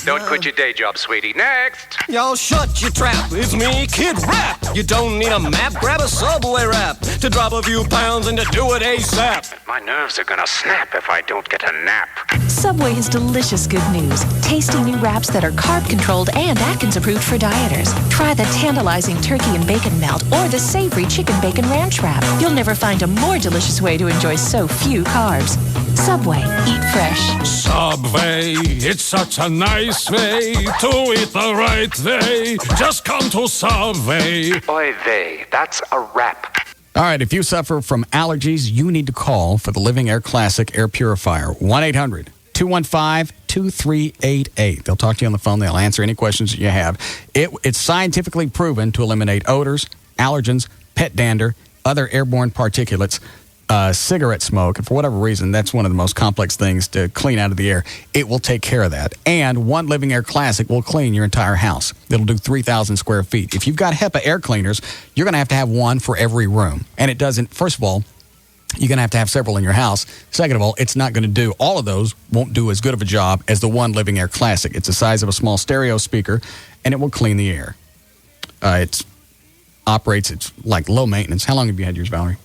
Don't quit your day job, sweetie. Next. Y'all shut your trap. It's me, Kid Rap. You don't need a map. Grab a Subway wrap to drop a few pounds and to do it ASAP. My nerves are gonna snap if I don't get a nap. Subway has delicious good news. Tasty new wraps that are carb-controlled and Atkins approved for dieters. Try the tantalizing turkey and bacon melt or the savory chicken bacon ranch wrap. You'll never find a more delicious way to enjoy so few carbs. Subway, eat fresh. Subway, it's such a nice way to eat the right way. Just come to Subway. Oy vey, that's a wrap. All right, if you suffer from allergies, you need to call for the Living Air Classic Air Purifier, 1-800-215-2388. They'll talk to you on the phone. They'll answer any questions that you have. It's scientifically proven to eliminate odors, allergens, pet dander, other airborne particulates, cigarette smoke, and for whatever reason, that's one of the most complex things to clean out of the air. It will take care of that. And one Living Air Classic will clean your entire house. It'll do 3,000 square feet. If you've got HEPA air cleaners, you're going to have one for every room. And it doesn't, first of all, you're going to have several in your house. Second of all, it's not going to do, all of those won't do as good of a job as the one Living Air Classic. It's the size of a small stereo speaker, and it will clean the air. It's like low maintenance. How long have you had yours, Valerie?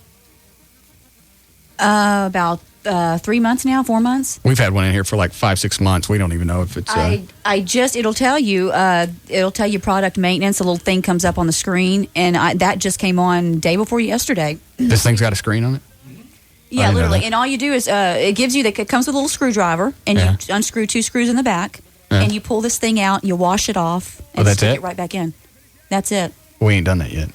About 3 months now, 4 months. We've had one in here for like 5-6 months. We don't even know if it's. It'll tell you product maintenance. A little thing comes up on the screen, and that just came on day before yesterday. This thing's got a screen on it? Yeah, literally. And all you do is it gives you it comes with a little screwdriver, and you unscrew 2 screws in the back, and you pull this thing out, you wash it off, and stick it right back in. That's it. We ain't done that yet.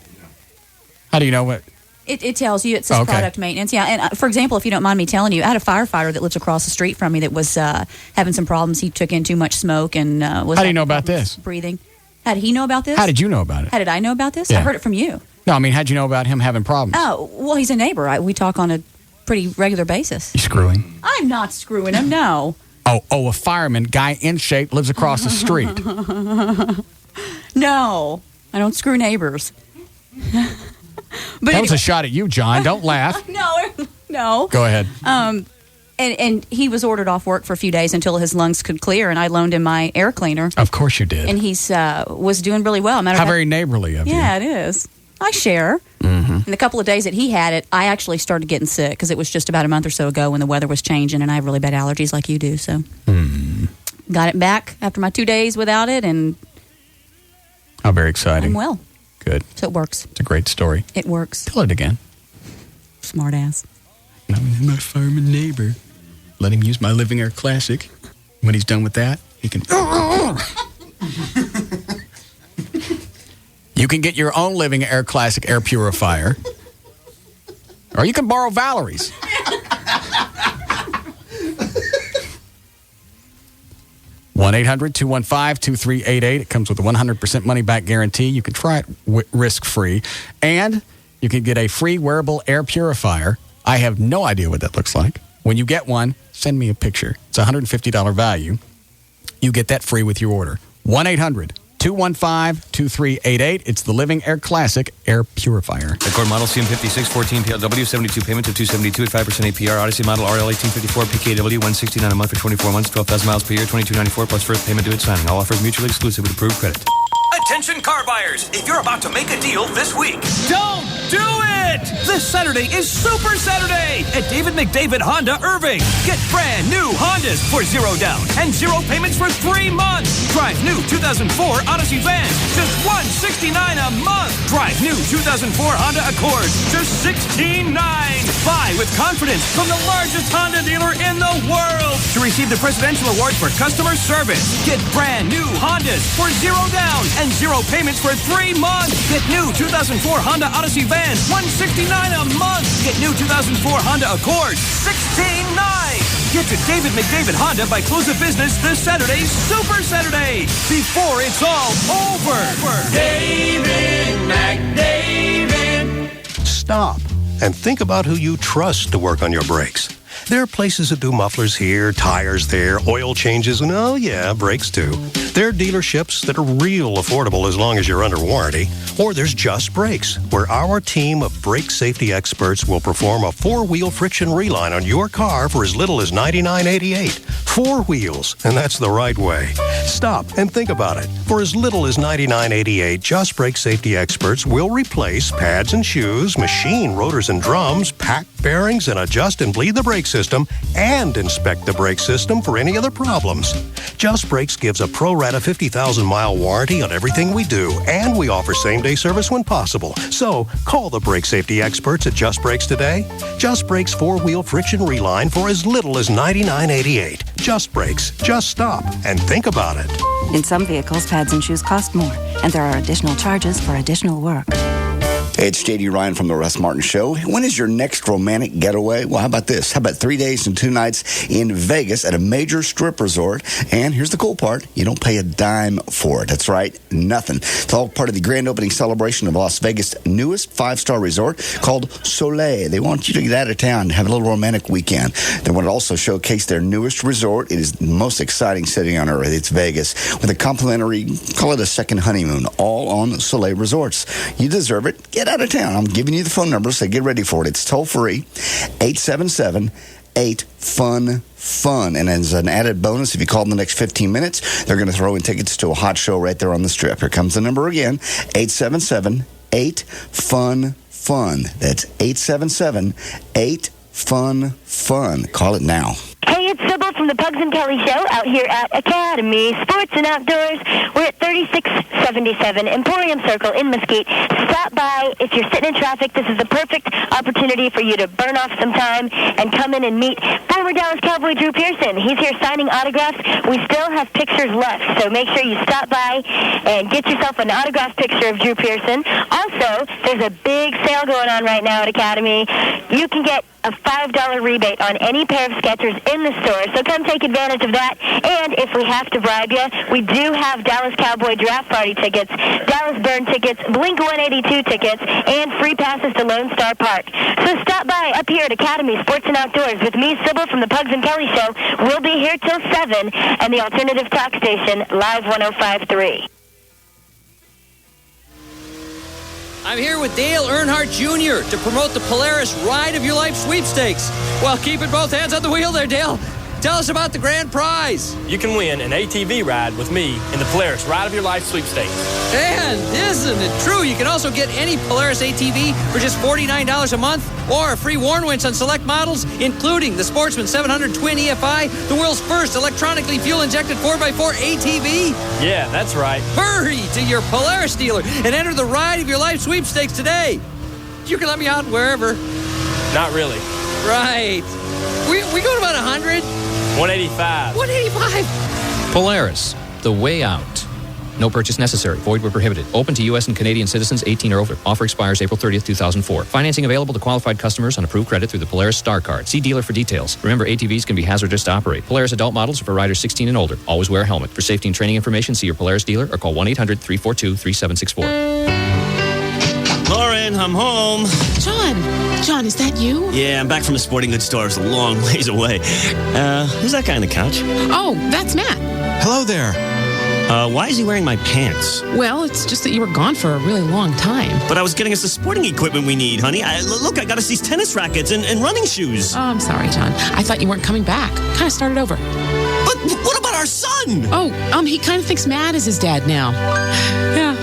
How do you know what? It tells you. It says product maintenance. Yeah, and for example, if you don't mind me telling you, I had a firefighter that lives across the street from me that was having some problems. He took in too much smoke and was. How do you know about this? Breathing. How did he know about this? How did you know about it? How did I know about this? Yeah. I heard it from you. No, I mean, how'd you know about him having problems? Oh, well, he's a neighbor. We talk on a pretty regular basis. You screwing? I'm not screwing him, no. Oh, a fireman, guy in shape, lives across the street. No, I don't screw neighbors. But that was a shot at you, John. Don't laugh. No. Go ahead. And he was ordered off work for a few days until his lungs could clear, and I loaned him my air cleaner. Of course you did. And he's was doing really well. How very neighborly of you. Yeah, it is. I share. Mm-hmm. And the couple of days that he had it, I actually started getting sick because it was just about a month or so ago when the weather was changing, and I have really bad allergies like you do. So got it back after my 2 days without it, and how very exciting. I'm well. Good. So it works. It's a great story. It works. Tell it again. Smart ass. I'm my fireman neighbor. Let him use my Living Air Classic. When he's done with that, he can... You can get your own Living Air Classic air purifier. Or you can borrow Valerie's. One 800-215-2388. It comes with a 100% money-back guarantee. You can try it risk-free. And you can get a free wearable air purifier. I have no idea what that looks like. When you get one, send me a picture. It's a $150 value. You get that free with your order. 1-800-215-2388. It's the Living Air Classic Air Purifier. Accord model CM5614 PLW, 72 payment of $272 at 5% APR. Odyssey model RL 1854 PKW, $169 a month for 24 months, 12,000 miles per year, $22.94 plus first payment due at signing. All offers mutually exclusive with approved credit. Attention car buyers, if you're about to make a deal this week. Don't do it! This Saturday is Super Saturday at David McDavid Honda Irving. Get brand new Hondas for $0 down and 0 payments for 3 months. Drive new 2004 Odyssey vans, just $169 a month. Drive new 2004 Honda Accords, just $16,900. Buy with confidence from the largest Honda dealer in the world to receive the Presidential Award for Customer Service. Get brand new Hondas for $0 down and 0 payments for 3 months. Get new 2004 Honda Odyssey vans, $169 a month. Get new 2004 Honda Accord, $16,900. Get to David McDavid Honda by close of business this Saturday, Super Saturday, before it's all over. David McDavid. Stop and think about who you trust to work on your brakes. There are places that do mufflers here, tires there, oil changes, and oh yeah, brakes too. There are dealerships that are real affordable as long as you're under warranty. Or there's Just Brakes, where our team of brake safety experts will perform a 4-wheel friction reline on your car for as little as $99.88. 4 wheels, and that's the right way. Stop and think about it. For as little as $99.88, Just Brake safety experts will replace pads and shoes, machine rotors and drums, pack bearings, and adjust and bleed the brake system, and inspect the brake system for any other problems. Just Brakes gives a pro-rata 50,000-mile warranty on everything we do, and we offer same-day service when possible. So, call the brake safety experts at Just Brakes today. Just Brakes 4-wheel friction reline for as little as $99.88. Just Brakes. Just stop and think about it. In some vehicles, pads and shoes cost more, and there are additional charges for additional work. Hey, it's J.D. Ryan from the Russ Martin Show. When is your next romantic getaway? Well, how about this? How about 3 days and 2 nights in Vegas at a major strip resort? And here's the cool part. You don't pay a dime for it. That's right, nothing. It's all part of the grand opening celebration of Las Vegas' newest 5-star resort called Soleil. They want you to get out of town and have a little romantic weekend. They want to also showcase their newest resort. It is the most exciting city on earth. It's Vegas with a complimentary, call it a second honeymoon, all on Soleil Resorts. You deserve it. Get out of town. I'm giving you the phone number, so get ready for it. It's toll free, 877-8-FUN-FUN. And as an added bonus, if you call in the next 15 minutes, they're going to throw in tickets to a hot show right there on the strip. Here comes the number again, 877-8-FUN-FUN. That's 877-8-FUN-FUN. Call it now. Hey, it's Sybil from the Pugs and Kelly Show out here at Academy Sports and Outdoors. We're at 3677 Emporium Circle in Mesquite. Stop by. If you're sitting in traffic, this is the perfect opportunity for you to burn off some time and come in and meet former Dallas Cowboy Drew Pearson. He's here signing autographs. We still have pictures left, so make sure you stop by and get yourself an autographed picture of Drew Pearson. Also, there's a big sale going on right now at Academy. You can get a $5 rebate on any pair of Skechers in the store, so come take advantage of that. And if we have to bribe you, we do have Dallas Cowboy Draft Party tickets, Dallas Burn tickets, Blink 182 tickets, and free passes to Lone Star Park. So stop by up here at Academy Sports and Outdoors with me, Sybil from the Pugs and Kelly Show. We'll be here till 7, and the alternative talk station, Live 105.3. I'm here with Dale Earnhardt Jr. to promote the Polaris Ride of Your Life sweepstakes. Well, keeping both hands on the wheel there, Dale. Tell us about the grand prize. You can win an ATV ride with me in the Polaris Ride of Your Life sweepstakes. And isn't it true? You can also get any Polaris ATV for just $49 a month or a free Warn winch on select models, including the Sportsman 700 Twin EFI, the world's first electronically fuel-injected 4x4 ATV. Yeah, that's right. Hurry to your Polaris dealer and enter the Ride of Your Life sweepstakes today. You can let me out wherever. Not really. Right. We go to about 100. 185. 185. Polaris, the way out. No purchase necessary. Void where prohibited. Open to U.S. and Canadian citizens 18 or older. Offer expires April 30th, 2004. Financing available to qualified customers on approved credit through the Polaris Star Card. See dealer for details. Remember, ATVs can be hazardous to operate. Polaris adult models are for riders 16 and older. Always wear a helmet. For safety and training information, see your Polaris dealer or call 1-800-342-3764. Lauren, I'm home. John, is that you? Yeah, I'm back from the sporting goods store. It's a long ways away. Who's that guy on the couch? Oh, that's Matt. Hello there. Why is he wearing my pants? Well, it's just that you were gone for a really long time. But I was getting us the sporting equipment we need, honey. Look, I got us these tennis rackets and running shoes. Oh, I'm sorry, John. I thought you weren't coming back. Kind of started over. But what about our son? Oh, he kind of thinks Matt is his dad now. Yeah.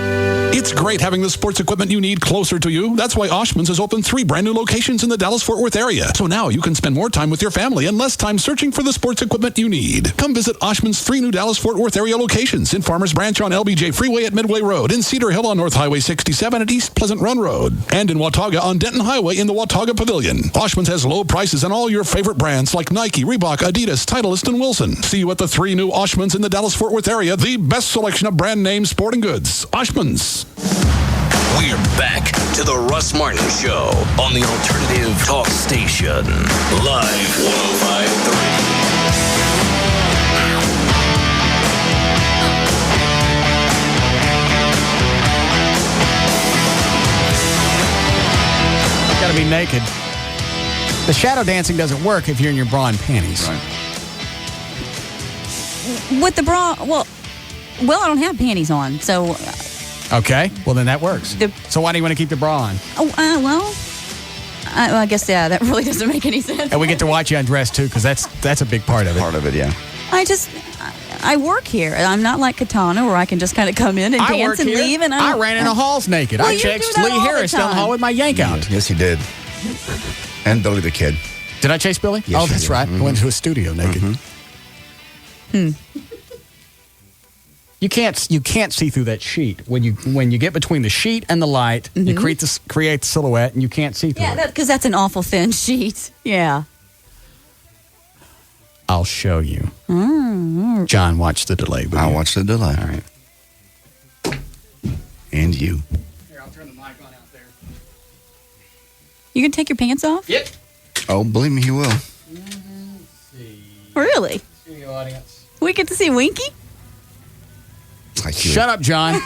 It's great having the sports equipment you need closer to you. That's why Oshman's has opened 3 brand new locations in the Dallas-Fort Worth area. So now you can spend more time with your family and less time searching for the sports equipment you need. Come visit Oshman's 3 new Dallas-Fort Worth area locations in Farmers Branch on LBJ Freeway at Midway Road, in Cedar Hill on North Highway 67 at East Pleasant Run Road, and in Watauga on Denton Highway in the Watauga Pavilion. Oshman's has low prices on all your favorite brands like Nike, Reebok, Adidas, Titleist, and Wilson. See you at the 3 new Oshman's in the Dallas-Fort Worth area, the best selection of brand name sporting goods. Oshman's. We're back to the Russ Martin Show on the Alternative Talk Station. Live 105.3. Gotta be naked. The shadow dancing doesn't work if you're in your bra and panties. Right. With the bra, well, I don't have panties on, so... Okay, well then that works. So why do you want to keep the bra on? I guess, yeah, that really doesn't make any sense. And we get to watch you undress too, because that's a big part of it. Part of it, yeah. I work here. I'm not like Katana, where I can just kind of come in and dance and leave. And I ran in the halls naked. Well, I chased Lee Harris down the hall with my yank out. Yes, you did. And Billy the Kid. Did I chase Billy? Yes, that's right. I went to a studio naked. You can't see through that sheet when you get between the sheet and the light. You create the silhouette, and you can't see through it. Yeah, because that's an awful thin sheet. Yeah. I'll show you. John, watch the delay. I'll watch the delay. All right. And you. Here, I'll turn the mic on out there. You can take your pants off? Yep. Oh, believe me, he will. Really? Studio audience. We get to see Winky? Shut up, John.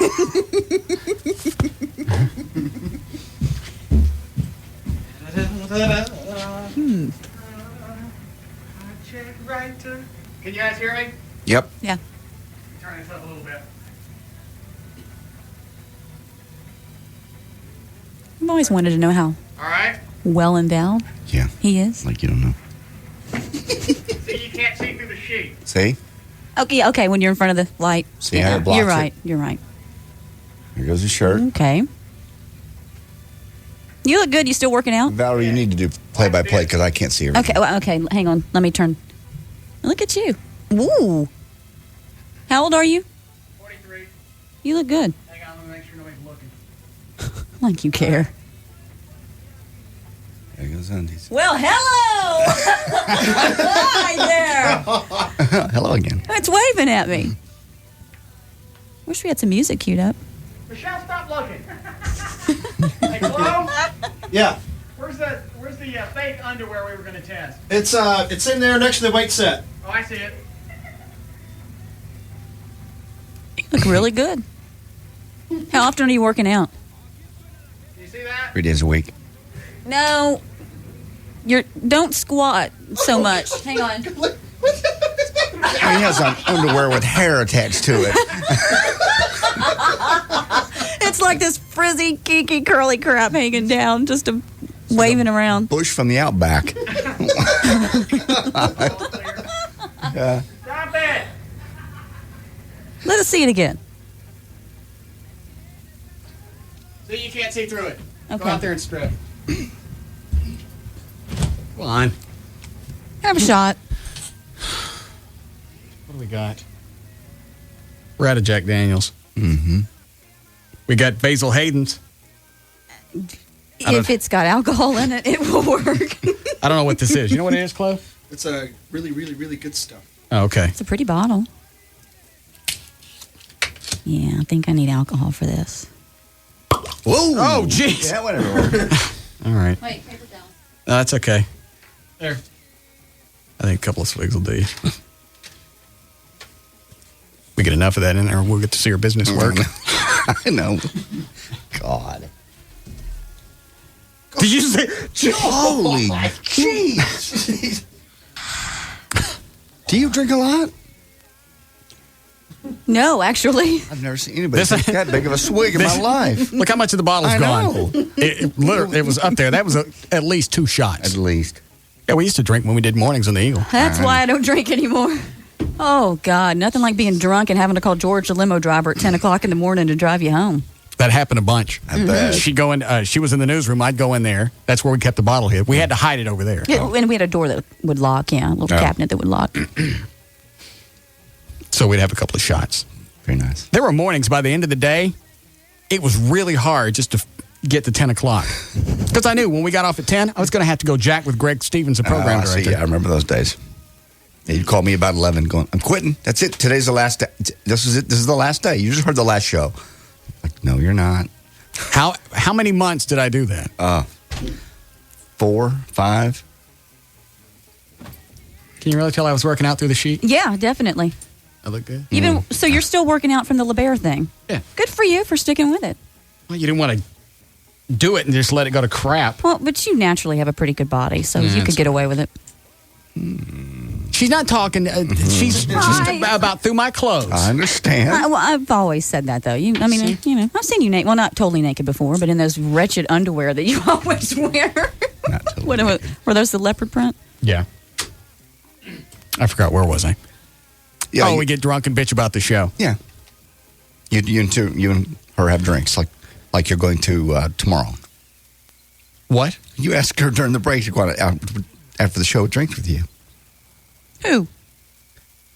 Can you guys hear me? Yep. Yeah. Turn this up a little bit. I've always wanted to know how All right. well endowed Yeah. he is. Like you don't know. See, you can't see through the sheet. See? Okay, when you're in front of the light. See how it blocks You're it? right. You're right. Here goes his shirt. Okay. You look good. You still working out? Valerie, you need to do play-by-play because I can't see everything. Okay, hang on. Let me turn. Look at you. Ooh. How old are you? 43. You look good. Hang on, let me make sure nobody's looking. Like you care. There goes undies. Well, hello! Hi there! Hello again. It's waving at me. Wish we had some music queued up. Michelle, stop looking. Hello? Yeah. Where's the fake underwear we were going to test? It's in there next to the weight set. Oh, I see it. You look really good. How often are you working out? Do you see that? 3 days a week. No. Don't squat so much. Hang on. He has on underwear with hair attached to it. It's like this frizzy, geeky, curly crap hanging down, just waving around. Bush from the outback. Stop it! Let us see it again. So you can't see through it. Okay. Go out there and strip. Come on. Have a shot. What do we got? We're out of Jack Daniels. Mm-hmm. We got Basil Hayden's. If it's got alcohol in it, it will work. I don't know what this is. You know what it is, Chloe? It's a really, really, really good stuff. Oh, okay. It's a pretty bottle. Yeah, I think I need alcohol for this. Whoa! Oh, jeez. That went everywhere. All right. Wait, paper towel. No, that's okay. There. I think a couple of swigs will do you. We get enough of that in there, we'll get to see our business work. I know. God. Did you say? Holy jeez. Do you drink a lot? No, actually. I've never seen anybody take that big of a swig in my life. Look how much of the bottle's I gone. know. It was up there. That was at least 2 shots. At least. Yeah, we used to drink when we did mornings on the Eagle. That's why I don't drink anymore. Oh, God. Nothing like being drunk and having to call George, the limo driver, at 10 o'clock in the morning to drive you home. That happened a bunch. I bet. She'd go in. She was in the newsroom. I'd go in there. That's where we kept the bottle hid. We had to hide it over there. Yeah, and we had a door that would lock, a little cabinet that would lock. So we'd have a couple of shots. Very nice. There were mornings by the end of the day, it was really hard just to get to 10 o'clock. Because I knew when we got off at 10, I was going to have to go jack with Greg Stevens, the program I see. director. Yeah, I remember those days. Yeah, you'd call me about 11 going, I'm quitting. That's it. Today's the last day. This is it. This is the last day. You just heard the last show. Like, no, you're not. How many months did I do that? 4, 5. Can you really tell I was working out through the sheet? Yeah, definitely. I look good. Even so, you're still working out from the LeBaire thing. Yeah. Good for you for sticking with it. Well, you didn't want to do it and just let it go to crap. Well, but you naturally have a pretty good body, so you could get away with it. She's not talking. She's about through my clothes. I understand. I've always said that, though. I've seen you naked. Well, not totally naked before, but in those wretched underwear that you always wear. Not totally. Were those the leopard print? Yeah. I forgot, where was I? Yeah, we get drunk and bitch about the show. Yeah. You and her have drinks like you're going to tomorrow. What? You ask her during the break to go out after the show drinks with you. Who?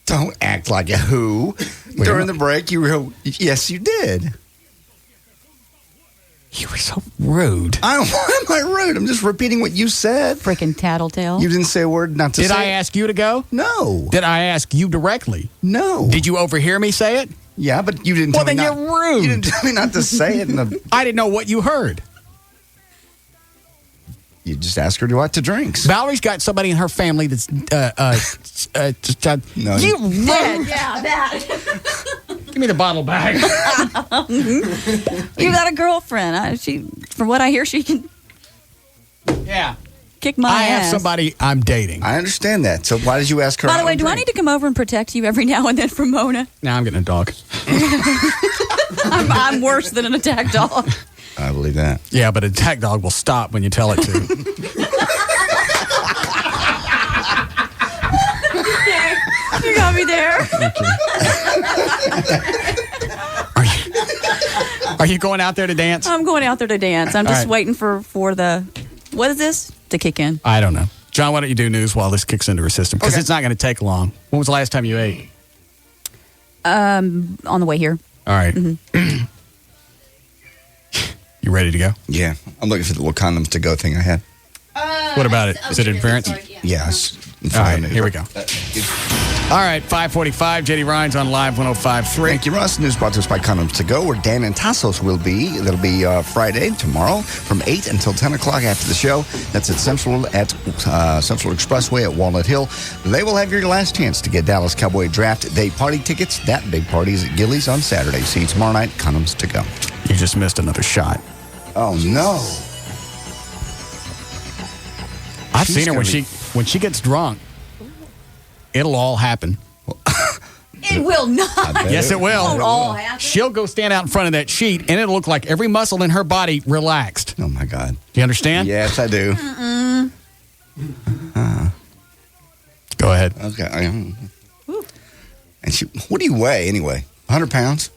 Don't act like a who. During the break, you were, yes, you did. You were so rude. Why am I rude? I'm just repeating what you said. Freaking tattletale. You didn't say a word not to say. Did I ask you to go? No. Did I ask you directly? No. Did you overhear me say it? Yeah, but you didn't tell me Well, then you're rude. You didn't tell me not to say it. I didn't know what you heard. You just asked her to go out to drinks. Valerie got somebody in her family that's No, you Yeah, that. Give me the bottle back. You got a girlfriend. From what I hear, she can. Yeah. Kick my I ass. have somebody I'm dating. I understand that. So why did you ask her? By the way, do I need to come over and protect you every now and then from Mona? Now I'm getting a dog. I'm worse than an attack dog. I believe that. Yeah, but an attack dog will stop when you tell it to. You got me there. Are you going out there to dance? I'm going out there to dance. I'm just right. waiting for the, what is this, to kick in. I don't know. John, why don't you do news while this kicks into her system? Because it's not going to take long. When was the last time you ate? On the way here. All right. Mm-hmm. You ready to go? Yeah. I'm looking for the little condoms to go thing I had. What about it? Is it interference? Yeah. It's All right, here we go. All right, 5:45. JD Ryan's on Live 105.3. Thank you, Russ. News brought to us by Condoms To Go, where Dan and Tassos will be. That'll be Friday, tomorrow, from 8 until 10 o'clock after the show. That's at Central Expressway at Walnut Hill. They will have your last chance to get Dallas Cowboy Draft Day Party tickets. That big party is at Gillies on Saturday. See you tomorrow night. Condoms To Go. You just missed another shot. Oh, no. I've seen her when she gets drunk. It'll all happen. It will not. Yes, it will. It won't all happen. She'll go stand out in front of that sheet, and it'll look like every muscle in her body relaxed. Oh, my God. You understand? Yes, I do. Go ahead. Okay. And what do you weigh, anyway? 100 pounds?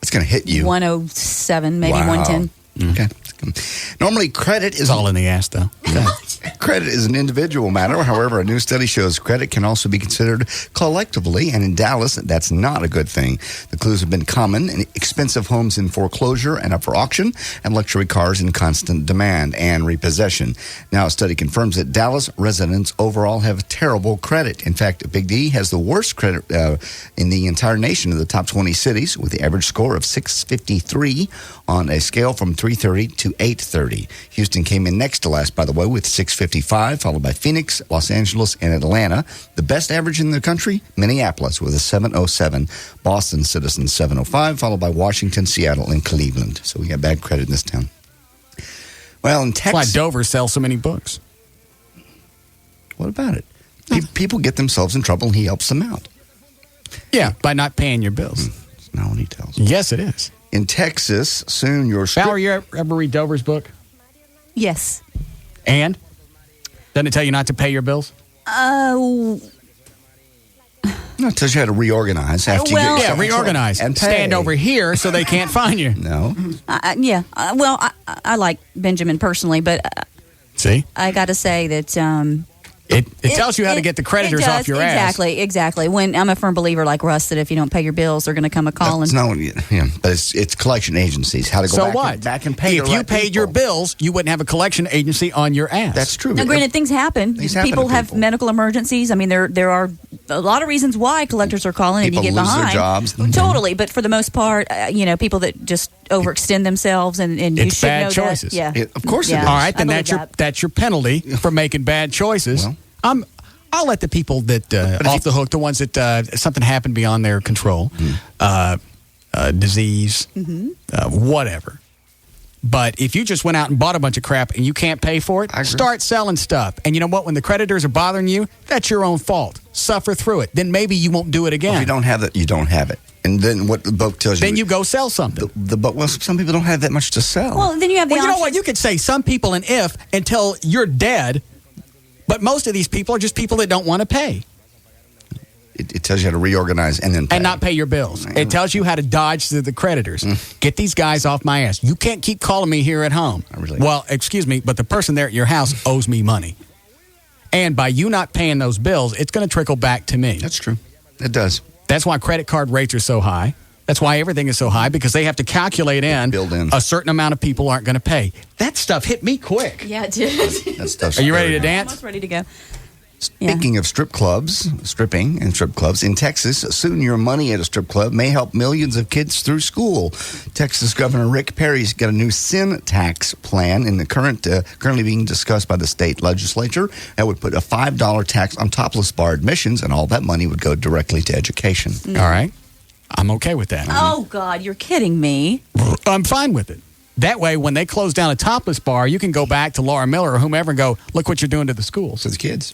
That's going to hit you. 107, maybe 110. Okay. Normally, credit is all in the ass, though. Credit is an individual matter. However, a new study shows credit can also be considered collectively, and in Dallas, that's not a good thing. The clues have been common: expensive homes in foreclosure and up for auction, and luxury cars in constant demand and repossession. Now, a study confirms that Dallas residents overall have terrible credit. In fact, Big D has the worst credit in the entire nation of the top 20 cities, with the average score of 653 on a scale from 330 to 830. Houston came in next to last, by the way, with 655, followed by Phoenix, Los Angeles, and Atlanta. The best average in the country, Minneapolis, with a 707. Boston, Citizens, 705, followed by Washington, Seattle, and Cleveland. So we got bad credit in this town. Well, in Texas... That's why Dover sells so many books. What about it? People get themselves in trouble, and he helps them out. Yeah, by not paying your bills. That's not what he tells me. Yes, it is. In Texas, soon your... Valerie, you ever read Dover's book? Yes. And? Doesn't it tell you not to pay your bills? No, it tells you how to reorganize after you get yourself in reorganize. trouble. And pay. Stand over here so they can't find you. No. Yeah. I like Benjamin personally, but see, I got to say that it tells you how to get the creditors off your ass. Exactly. When I'm a firm believer, like Russ, that if you don't pay your bills, they're going to come a calling. But it's collection agencies. How to go back and pay. If you paid your bills, you wouldn't have a collection agency on your ass. That's true. Now, granted, things happen. People have medical emergencies. I mean, there are a lot of reasons why collectors are calling and you get lose behind. Their jobs. Totally. But for the most part, people that just overextend themselves and you should know choices. that. Yeah. Of course it is. All right, then that's your penalty for making bad choices. Well, I'll let the people that off the hook, the ones that something happened beyond their control, disease, whatever. But if you just went out and bought a bunch of crap and you can't pay for it, start selling stuff. And you know what? When the creditors are bothering you, that's your own fault. Suffer through it. Then maybe you won't do it again. Well, if you don't have it, you don't have it. And then what the book tells you... Then you go sell something. Well, some people don't have that much to sell. Well, then you have the you know what? You could say some people and if until you're dead... But most of these people are just people that don't want to pay. It tells you how to reorganize and then pay. And not pay your bills. It tells you how to dodge the creditors. Get these guys off my ass. You can't keep calling me here at home. Well, excuse me, but the person there at your house owes me money. And by you not paying those bills, it's going to trickle back to me. That's true. It does. That's why credit card rates are so high. That's why everything is so high, because they have to calculate build in a certain amount of people aren't going to pay. That stuff hit me quick. Yeah, it did. That stuff's Are you ready to dance? Almost ready to go. Speaking of stripping and strip clubs, in Texas, soon your money at a strip club may help millions of kids through school. Texas Governor Rick Perry's got a new sin tax plan in the currently being discussed by the state legislature that would put a $5 tax on topless bar admissions, and all that money would go directly to education. All right. I'm okay with that. Oh, God, you're kidding me. I'm fine with it. That way, when they close down a topless bar, you can go back to Laura Miller or whomever and go, look what you're doing to the schools. To the kids.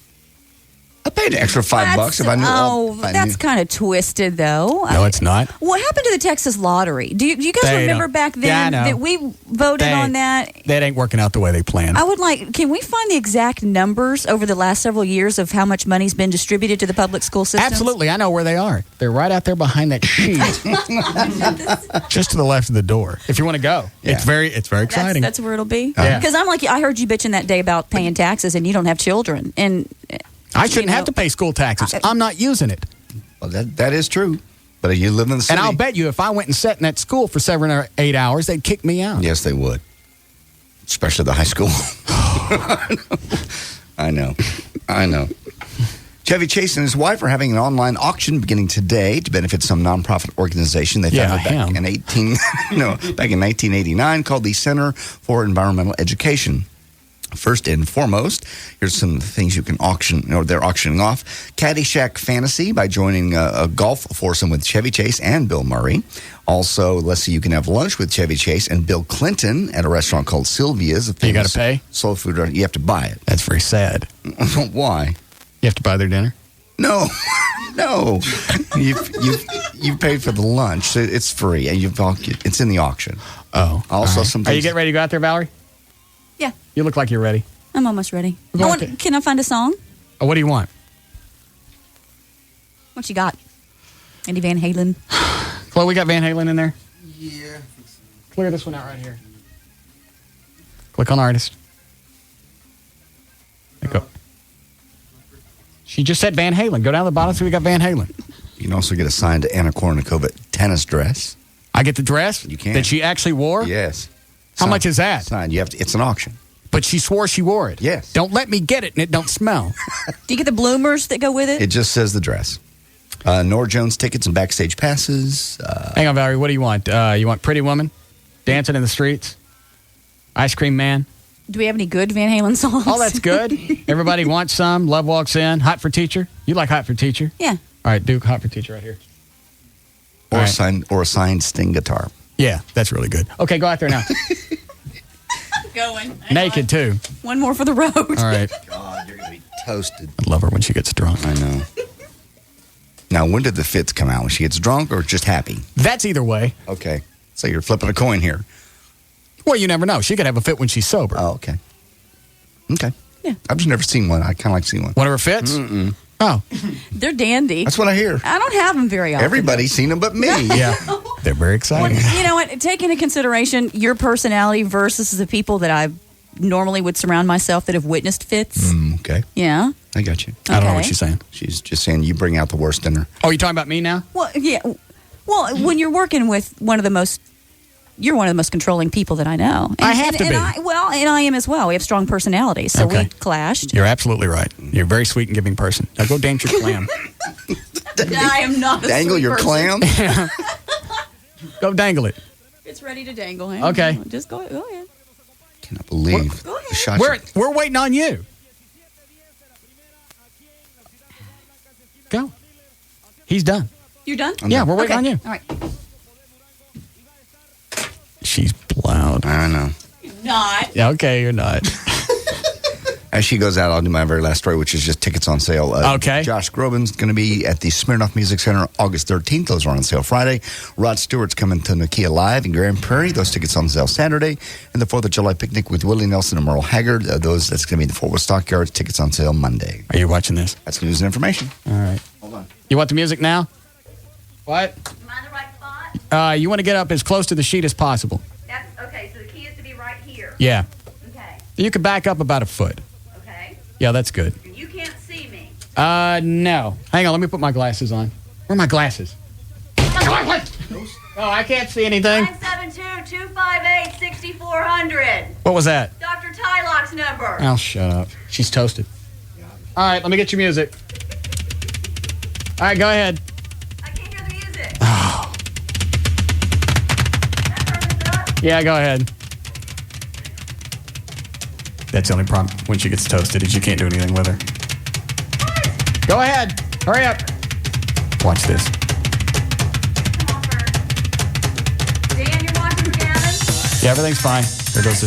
I paid an extra $5 if I knew. That's kind of twisted, though. No, it's not. What happened to the Texas lottery? Do you guys remember back then that we voted on that? That ain't working out the way they planned. I would can we find the exact numbers over the last several years of how much money's been distributed to the public school system? Absolutely. I know where they are. They're right out there behind that sheet. Just to the left of the door. If you want to go. Yeah. It's very exciting. That's where it'll be? Yeah. Because I heard you bitching that day about paying taxes and you don't have children. And I shouldn't have to pay school taxes. I'm not using it. Well, that is true. But you live in the city. And I'll bet you if I went and sat in that school for 7 or 8 hours, they'd kick me out. Yes, they would. Especially the high school. I know. Chevy Chase and his wife are having an online auction beginning today to benefit some nonprofit organization they founded back in 1989 called the Center for Environmental Education. First and foremost, here's some things you can auction, or they're auctioning off. Caddyshack Fantasy by joining a golf foursome with Chevy Chase and Bill Murray. Also, let's see, you can have lunch with Chevy Chase and Bill Clinton at a restaurant called Sylvia's. You got to pay? Soul food. You have to buy it. That's very sad. Why? You have to buy their dinner? No. No. You've paid for the lunch. So it's free, and it's in the auction. Oh. Also, right. some Are you getting ready to go out there, Valerie? Yeah. You look like you're ready. I'm almost ready. Go Can I find a song? Oh, what do you want? What you got? Eddie Van Halen. Chloe, we got Van Halen in there? Yeah. Clear this one out right here. Click on artist. Go. She just said Van Halen. Go down to the bottom, so we got Van Halen. You can also get a signed Anna Kournikova tennis dress. I get the dress? You can. That she actually wore? Yes. How much is that? Signed. It's an auction. But she swore she wore it. Yes. Don't let me get it and it don't smell. Do you get the bloomers that go with it? It just says the dress. Nora Jones tickets and backstage passes. Hang on, Valerie. What do you want? You want Pretty Woman? Dancing in the Streets? Ice Cream Man? Do we have any good Van Halen songs? Oh, that's good. Everybody wants some. Love Walks In. Hot for Teacher? You like Hot for Teacher? Yeah. All right, do Hot for Teacher right here. Or a signed Sting guitar. Yeah, that's really good. Okay, go out there now. Going. Naked, too. One more for the road. All right. God, you're going to be toasted. I love her when she gets drunk. I know. Now, when did the fits come out? When she gets drunk or just happy? That's either way. Okay. So you're flipping a coin here. Well, you never know. She could have a fit when she's sober. Oh, okay. Okay. Yeah. I've just never seen one. I kind of like seeing one. One of her fits? Mm-mm. Oh. They're dandy. That's what I hear. I don't have them very often. Everybody's seen them but me. Yeah. They're very exciting. Well, you know what? Take into consideration your personality versus the people that I normally would surround myself that have witnessed fits. Okay. Yeah. I got you. I don't know Okay. what she's saying. She's just saying you bring out the worst in her. Oh, you talking about me now? Well, yeah. Well, when you're working with you're one of the most controlling people that I know. I have to be. And I am as well. We have strong personalities, so Okay. we clashed. You're absolutely right. You're a very sweet and giving person. Now go dance your clam. I am not a Dangle sweet your person. clam? Go dangle it. It's ready to dangle. Hang Okay. on. Just go ahead. Cannot believe Go ahead. the shot. We're waiting on you. Go. He's done. You're done? Yeah, we're waiting on you. All right. She's loud. I know. Not. Yeah, okay, you're not. As she goes out, I'll do my very last story, which is just tickets on sale. Okay. Josh Groban's going to be at the Smirnoff Music Center August 13th. Those are on sale Friday. Rod Stewart's coming to Nokia Live in Grand Prairie. Those tickets on sale Saturday. And the 4th of July picnic with Willie Nelson and Merle Haggard. That's going to be in the Fort Worth Stockyards. Tickets on sale Monday. Are you watching this? That's news and information. All right. Hold on. You want the music now? What? Am I in the right spot? You want to get up as close to the sheet as possible. That's okay. So the key is to be right here. Yeah. Okay. You can back up about a foot. Okay. Yeah, that's good. And you can't see me. No. Hang on, let me put my glasses on. Where are my glasses? What? Oh, I can't see anything. 972-258-6400. What was that? Dr. Tylock's number. Oh, shut up. She's toasted. All right, let me get your music. All right, go ahead. I can't hear the music. Oh. Yeah, go ahead. That's the only problem when she gets toasted is you can't do anything with her. Go ahead. Hurry up. Watch this. Dan, you're watching Gavin? Yeah, everything's fine. There goes the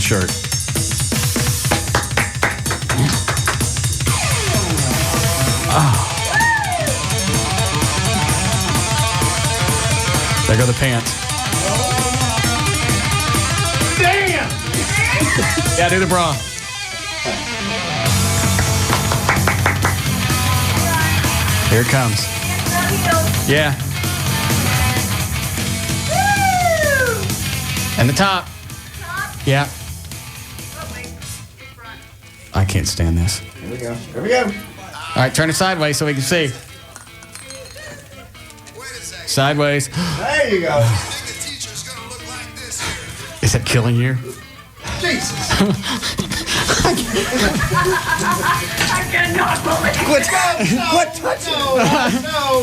shirt. Oh. There go the pants. Damn! Yeah, do the bra. Here it comes. Yeah. And the top. Yeah. I can't stand this. Here we go. Here we go. All right, turn it sideways so we can see. Sideways. There you go. Is that killing you? Jesus. I cannot believe it.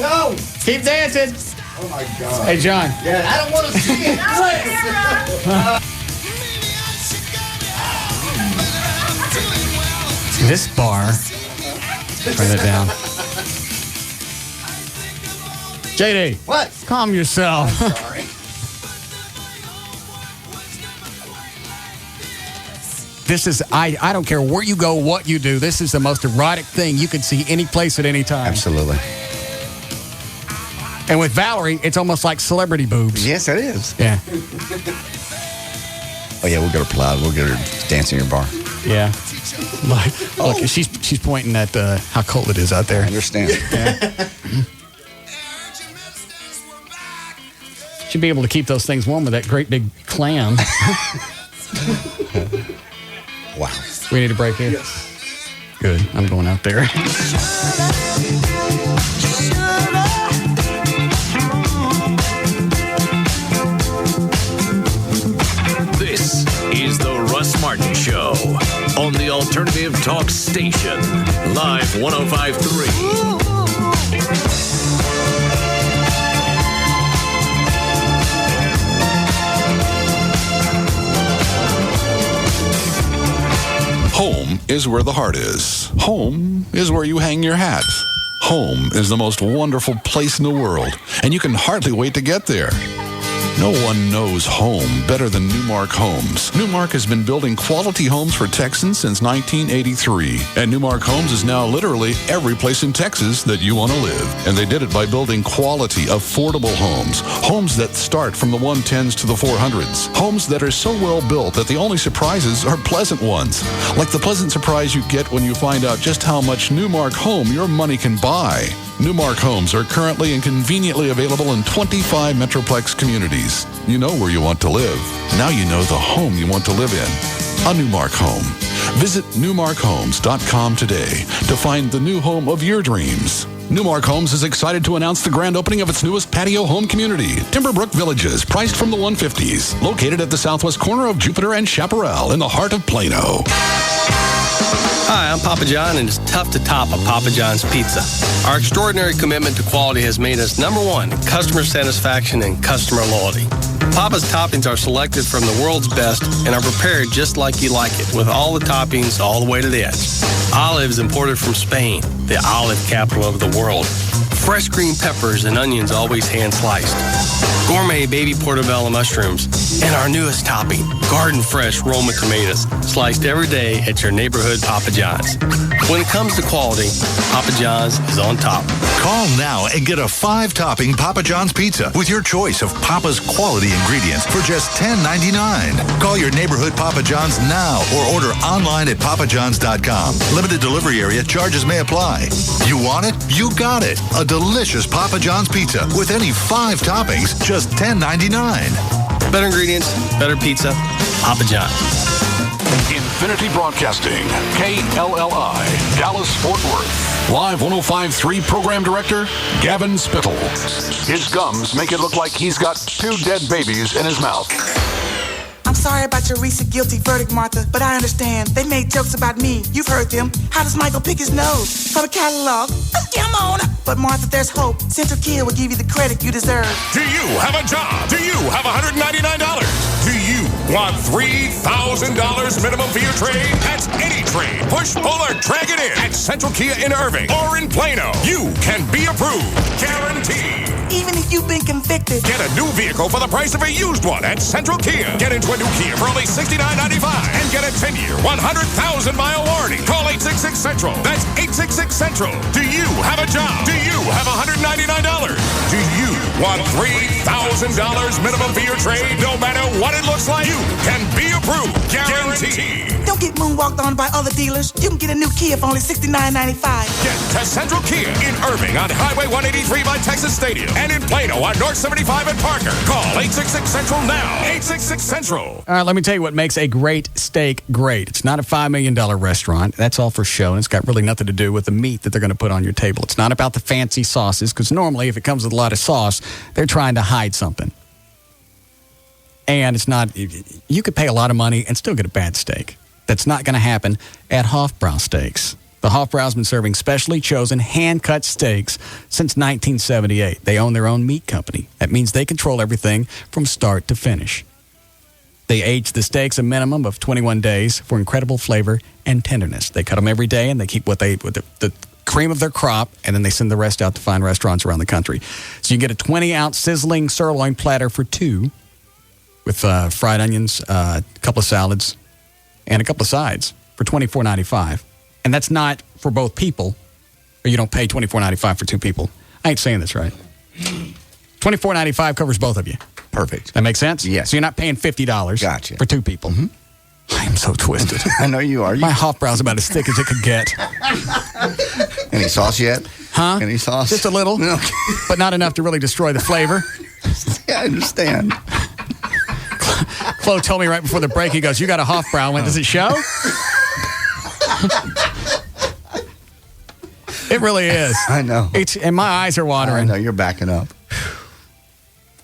No. Keep dancing. Oh, my God. Hey, John. Yeah, I don't want to see it. This bar. Turn it down. JD. What? Calm yourself. Sorry. This is, I don't care where you go, what you do. This is the most erotic thing you can see any place at any time. Absolutely. And with Valerie, it's almost like celebrity boobs. Yes, it is. Yeah. Oh, yeah, we'll get her plowed. We'll get her dancing in your bar. Yeah. Look, she's pointing at how cold it is out there. I understand. Yeah. Should be able to keep those things warm with that great big clam. Wow. We need a break here? Yes. Good. I'm going out there. This is the Russ Martin Show on the Alternative Talk Station. Live 105.3. Home is where the heart is. Home is where you hang your hat. Home is the most wonderful place in the world, and you can hardly wait to get there. No one knows home better than Newmark Homes. Newmark has been building quality homes for Texans since 1983. And Newmark Homes is now literally every place in Texas that you want to live. And they did it by building quality, affordable homes. Homes that start from the 110s to the 400s. Homes that are so well built that the only surprises are pleasant ones. Like the pleasant surprise you get when you find out just how much Newmark home your money can buy. Newmark Homes are currently and conveniently available in 25 Metroplex communities. You know where you want to live. Now you know the home you want to live in. A Newmark home. Visit newmarkhomes.com today to find the new home of your dreams. Newmark Homes is excited to announce the grand opening of its newest patio home community, Timberbrook Villages, priced from the 150s, located at the southwest corner of Jupiter and Chaparral in the heart of Plano. Hi, I'm Papa John, and it's tough to top a Papa John's pizza. Our extraordinary commitment to quality has made us number one in customer satisfaction and customer loyalty. Papa's toppings are selected from the world's best and are prepared just like you like it, with all the toppings all the way to the edge. Olives imported from Spain, the olive capital of the world. Fresh green peppers and onions always hand-sliced. Gourmet baby portobello mushrooms. And our newest topping, garden fresh Roma tomatoes, sliced every day at your neighborhood Papa John's. When it comes to quality, Papa John's is on top. Call now and get a 5-topping Papa John's pizza with your choice of Papa's quality ingredients for just $10.99. Call your neighborhood Papa John's now or order online at papajohns.com. Limited delivery area, charges may apply. You want it? You got it. A delicious Papa John's pizza with any 5 toppings, just $10.99. Better ingredients, better pizza, Papa John's. Infinity Broadcasting, KLLI, Dallas-Fort Worth. Live 105.3 Program Director, Gavin Spittle. His gums make it look like he's got 2 dead babies in his mouth. I'm sorry about your recent guilty verdict, Martha, but I understand. They made jokes about me. You've heard them. How does Michael pick his nose? From a catalog. Come on. But Martha, there's hope. Central Kia will give you the credit you deserve. Do you have a job? Do you have $199? Do you want $3,000 minimum for your trade? That's any trade. Push, pull, or drag it in at Central Kia in Irving or in Plano. You can be approved. Guaranteed. Even if you've been convicted. Get a new vehicle for the price of a used one at Central Kia. Get into a new Kia for only $69.95 and get a 10-year, 100,000-mile warranty. Call 866-CENTRAL. That's 866-CENTRAL. Do you have a job? Do you have $199? Do you want $3,000 minimum for your trade? No matter what it looks like, you can be approved. Guaranteed. Don't get moonwalked on by other dealers. You can get a new Kia for only $69.95. Get to Central Kia in Irving on Highway 183 by Texas Stadium and in Plano on North 75 and Parker. Call 866-CENTRAL now. 866-CENTRAL. All right, let me tell you what makes a great steak great. It's not a $5 million restaurant. That's all for show, and it's got really nothing to do with the meat that they're going to put on your table. It's not about the fancy sauces, because normally if it comes with a lot of sauce, they're trying to hide something. And it's not, you could pay a lot of money and still get a bad steak. That's not going to happen at Hofbrau Steaks. The Hofbrau's been serving specially chosen hand-cut steaks since 1978. They own their own meat company. That means they control everything from start to finish. They age the steaks a minimum of 21 days for incredible flavor and tenderness. They cut them every day, and they keep with the cream of their crop, and then they send the rest out to fine restaurants around the country. So you can get a 20-ounce sizzling sirloin platter for $2 with fried onions, a couple of salads, and a couple of sides for $24.95. And that's not for both people, or you don't pay $24.95 for two people. I ain't saying this right. $24.95 covers both of you. Perfect. That makes sense? Yes. So you're not paying $50 for two people. Mm-hmm. I am so twisted. I know you are. My Hofbrau's about as thick as it could get. Any sauce yet? Huh? Any sauce? Just a little, but not enough to really destroy the flavor. Yeah, I understand. Chloe told me right before the break, he goes, you got a Hofbrau. I went, does it show? It really is. I know. And my eyes are watering. I know, you're backing up.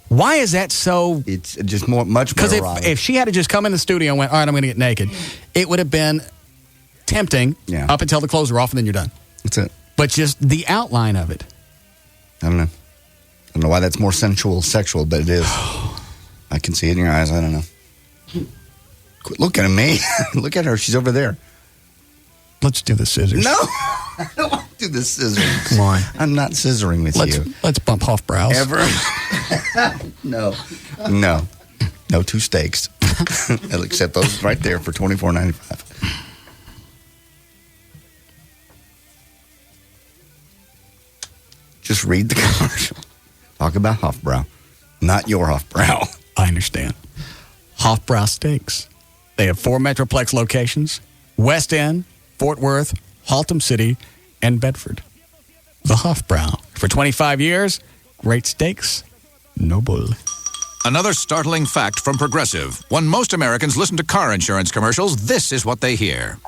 Why is that so? It's just much more. Because if she had to just come in the studio and went, all right, I'm going to get naked, it would have been tempting up until the clothes are off and then you're done. That's it. But just the outline of it. I don't know. I don't know why that's more sexual, but it is. I can see it in your eyes. I don't know. Quit looking at me. Look at her. She's over there. Let's do the scissors. No. I don't want to do the scissors. Come on. I'm not scissoring with you. Let's bump Hofbrau's. Ever? No. No two steaks. I'll accept those right there for $24.95. Just read the commercial. Talk about Hofbrau, not your Hofbrau. I understand. Hofbrau Steaks. They have 4 Metroplex locations: West End, Fort Worth, Haltom City, and Bedford. The Hofbrau. For 25 years, great steaks, no bull. Another startling fact from Progressive. When most Americans listen to car insurance commercials, this is what they hear.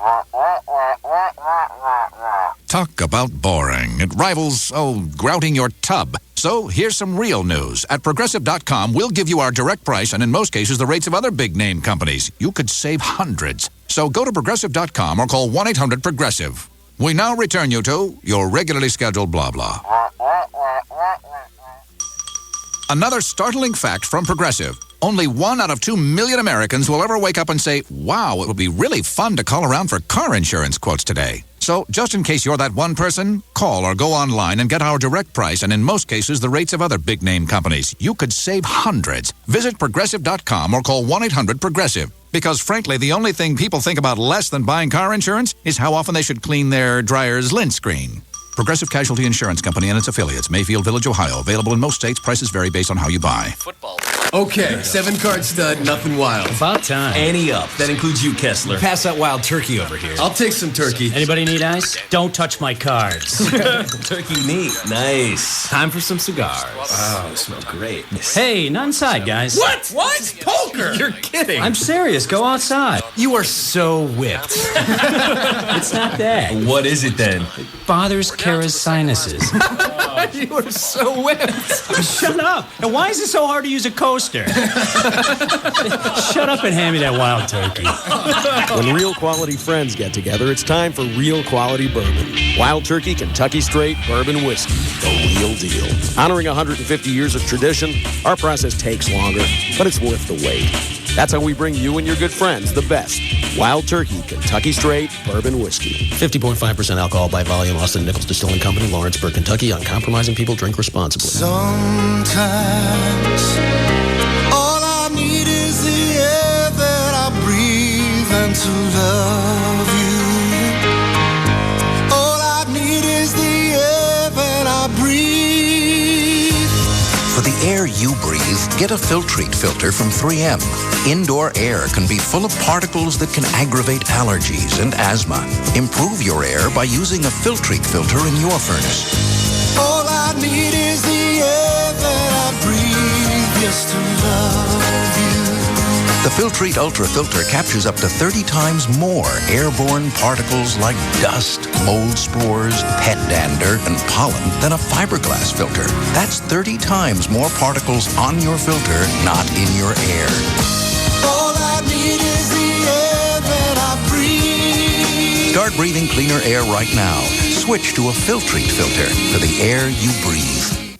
Talk about boring. It rivals, grouting your tub. So here's some real news. At Progressive.com, we'll give you our direct price and in most cases the rates of other big-name companies. You could save hundreds. So go to Progressive.com or call 1-800-PROGRESSIVE. We now return you to your regularly scheduled blah blah. Another startling fact from Progressive. Only 1 out of 2 million Americans will ever wake up and say, wow, it would be really fun to call around for car insurance quotes today. So just in case you're that one person, call or go online and get our direct price and in most cases the rates of other big-name companies. You could save hundreds. Visit Progressive.com or call 1-800-PROGRESSIVE. Because frankly, the only thing people think about less than buying car insurance is how often they should clean their dryer's lint screen. Progressive Casualty Insurance Company and its affiliates, Mayfield Village, Ohio. Available in most states. Prices vary based on how you buy. Football. Okay, 7-card stud, nothing wild. About time. Ante up. That includes you, Kessler. Pass that wild turkey over here. I'll take some turkey. Anybody need ice? Don't touch my cards. Turkey meat. Nice. Time for some cigars. Wow, they smell great. Hey, not inside, guys. What? Poker? You're kidding. I'm serious. Go outside. You are so whipped. It's not that. What is it then? It bothers Kara's sinuses. You are so whipped. Shut up. And why is it so hard to use a coaster? Shut up and hand me that wild turkey. When real quality friends get together, it's time for real quality bourbon. Wild Turkey Kentucky Straight Bourbon Whiskey, the real deal. Honoring 150 years of tradition, our process takes longer, but it's worth the wait. That's how we bring you and your good friends the best. Wild Turkey Kentucky Straight Bourbon Whiskey. 50.5% alcohol by volume. Austin Nichols Distilling Company, Lawrenceburg, Kentucky. Uncompromising people drink responsibly. Sometimes all I need is the air that I breathe and to love you. All I need is the air that I breathe. For the air you breathe, get a Filtrete filter from 3M. Indoor air can be full of particles that can aggravate allergies and asthma. Improve your air by using a Filtrete filter in your furnace. All I need is the air that I breathe, just to love you. The Filtrete Ultra filter captures up to 30 times more airborne particles like dust, mold spores, pet dander, and pollen than a fiberglass filter. That's 30 times more particles on your filter, not in your air. All I need is the air that I breathe. Start breathing cleaner air right now. Switch to a Filtrete filter for the air you breathe.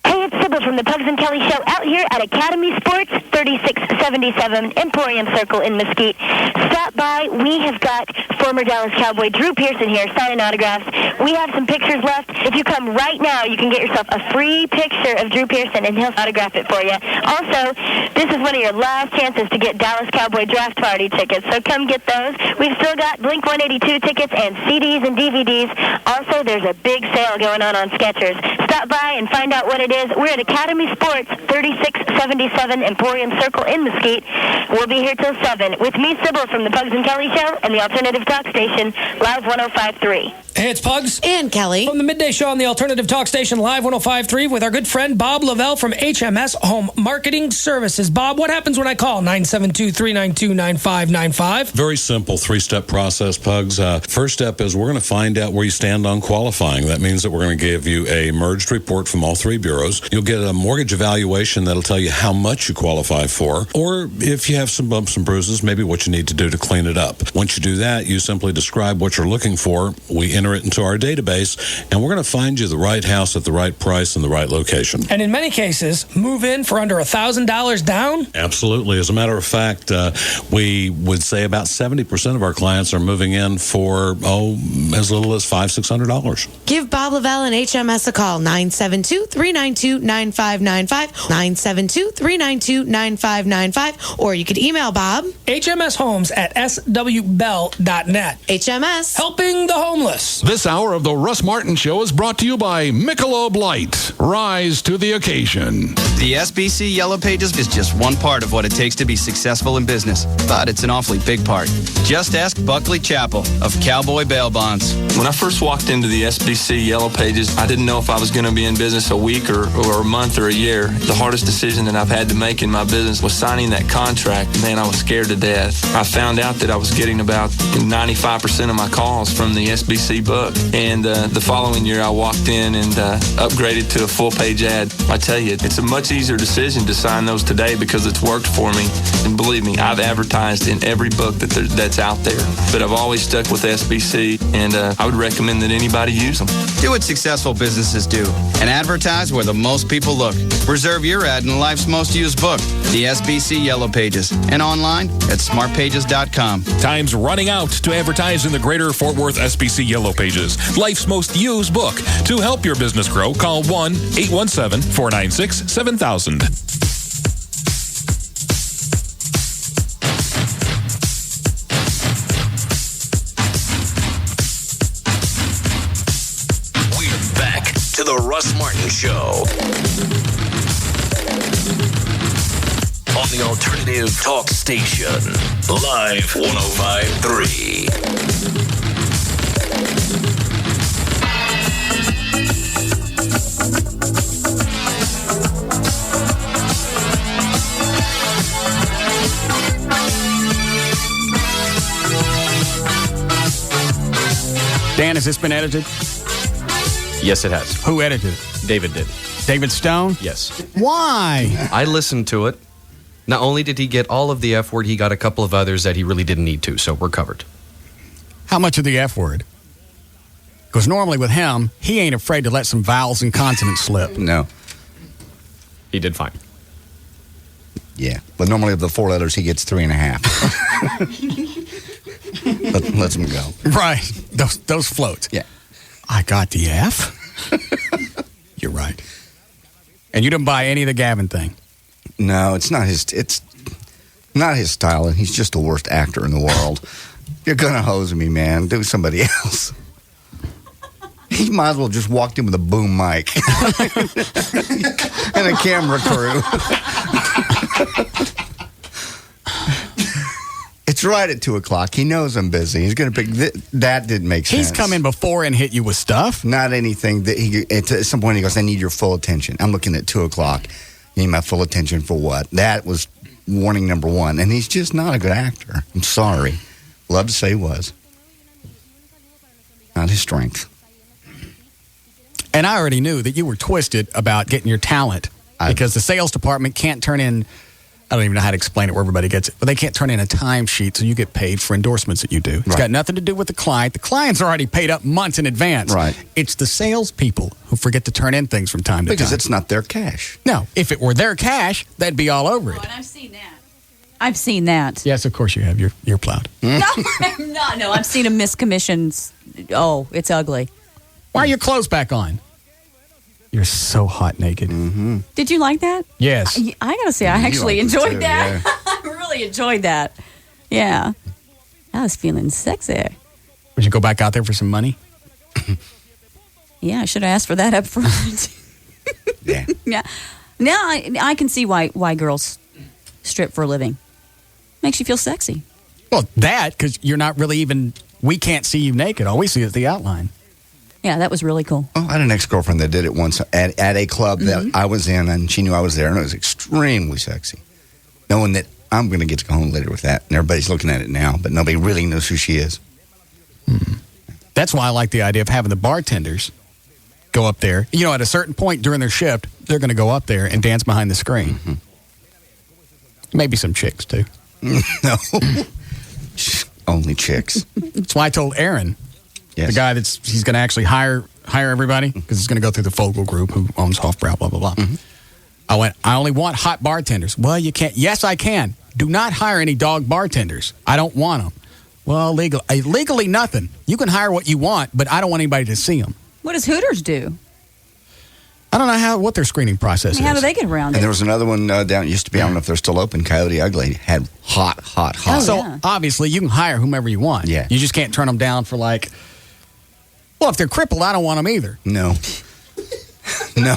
Hey, it's Sybil from the Pugs and Kelly Show out here at Academy Sports, 3677 Emporium Circle in Mesquite. Stop by. We have got former Dallas Cowboy Drew Pearson here signing autographs. We have some pictures left. If you come right now, you can get yourself a free picture of Drew Pearson, and he'll autograph it for you. Also, this is one of your last chances to get Dallas Cowboy Draft Party tickets, so come get those. We've still got Blink-182 tickets and CDs and DVDs. Also, there's a big sale going on Skechers. Stop by and find out what it is. We're at Academy Sports, 3677 Emporium Circle in Mesquite. We'll be here till 7 with me, Sybil, from the Pugs and Kelly Show and the Alternative Talk Station, Live 105.3. Hey, it's Pugs. And Kelly. From the Midday Show on the Alternative Talk Station, Live 105.3, with our good friend Bob Lavelle from HMS Home Marketing Services. Bob, what happens when I call 972-392-9595? Very simple three-step process, Pugs. First step is we're going to find out where you stand on qualifying. That means that we're going to give you a merged report from all three bureaus. You'll get a mortgage evaluation that'll tell you how much you qualify for, or if you have some bumps and bruises, maybe what you need to do to clean it up. Once you do that, you simply describe what you're looking for. We enter it into our database, and we're going to find you the right house at the right price and the right location. And in many cases, move in for under $1,000 down? Absolutely. As a matter of fact, we would say about 70% of our clients are moving in for, as little as $500-600. Give Bob Lavelle and HMS a call, 972-392-9595, 972-392-9595, or you could email Bob. HMShomes@swbell.net. HMS. Helping the homeless. This hour of the Russ Martin Show is brought to you by Michelob Light. Rise to the occasion. The SBC Yellow Pages is just one part of what it takes to be successful in business, but it's an awfully big part. Just ask Buckley Chappell of Cowboy Bail Bonds. When I first walked into the SBC Yellow Pages, I didn't know if I was going to be in business a week or a month or a year. The hardest decision that I've had to make in my business was signing that contract. Man, I was scared to death. I found out that I was getting about 95% of my calls from the SBC book. And the following year, I walked in and upgraded to a full-page ad. I tell you, it's a much easier decision to sign those today because it's worked for me. And believe me, I've advertised in every book that's out there. But I've always stuck with SBC, and I would recommend that anybody use them. Do what successful businesses do and advertise where the most people look. Reserve your ad in life's most used book, the SBC Yellow Pages, and online at smartpages.com. Time's running out to advertise in the Greater Fort Worth SBC Yellow Pages, life's most used book. To help your business grow, call 1-817-496-7000. To the Russ Martin Show on the Alternative Talk Station, Live 105.3. Dan, has this been edited? Yes, it has. Who edited it? David did. David Stone? Yes. Why? I listened to it. Not only did he get all of the F word, he got a couple of others that he really didn't need to, so we're covered. How much of the F word? Because normally with him, he ain't afraid to let some vowels and consonants slip. No. He did fine. Yeah. But normally of the 4 letters, he gets 3.5. Lets him go. Right. Those floats. Yeah. I got the F. You're right. And you didn't buy any of the Gavin thing? No, it's not his style, and he's just the worst actor in the world. You're going to hose me, man. Do somebody else. He might as well just walked in with a boom mic and a camera crew. It's right at 2 o'clock. He knows I'm busy. He's going to pick that. Didn't make sense. He's come in before and hit you with stuff. Not anything that at some point he goes, I need your full attention. I'm looking at 2 o'clock. You need my full attention for what? That was warning number 1. And he's just not a good actor. I'm sorry. Love to say he was. Not his strength. And I already knew that you were twisted about getting your talent because the sales department can't turn in I don't even know how to explain it where everybody gets it, but they can't turn in a timesheet, so you get paid for endorsements that you do. It's got nothing to do with the client. The client's already paid up months in advance. Right. It's the salespeople who forget to turn in things from time to time. Because it's not their cash. No, if it were their cash, they'd be all over it. And I've seen that. I've seen that. Yes, of course you have. You're plowed. No, I'm not. No, I've seen a miscommissions. Oh, it's ugly. Why are your clothes back on? You're so hot naked. Mm-hmm. Did you like that? Yes. I gotta say, I actually enjoyed that. I really enjoyed that. Yeah. I was feeling sexy. Would you go back out there for some money? Yeah, I should have asked for that up front. Yeah. Yeah. Now I can see why girls strip for a living. Makes you feel sexy. Well, because you're not really even, we can't see you naked. All we see is the outline. Yeah, that was really cool. Oh, I had an ex-girlfriend that did it once at a club that I was in, and she knew I was there, and it was extremely sexy. Knowing that I'm going to get to go home later with that, and everybody's looking at it now, but nobody really knows who she is. That's why I like the idea of having the bartenders go up there. You know, at a certain point during their shift, they're going to go up there and dance behind the screen. Mm-hmm. Maybe some chicks, too. No. Only chicks. That's why I told Aaron, the guy he's going to actually hire everybody, because he's going to go through the Fogel Group, who owns Hofbrau, blah, blah, blah. I only want hot bartenders. Well, you can't. Yes, I can. Do not hire any dog bartenders. I don't want them. Well, legally nothing. You can hire what you want, but I don't want anybody to see them. What does Hooters do? I don't know what their screening process is. How do they get around it? And there was another one down, it used to be, I don't know if they're still open, Coyote Ugly, had hot. So, obviously, you can hire whomever you want. Yeah. You just can't turn them down for well, if they're crippled, I don't want them either. No. No.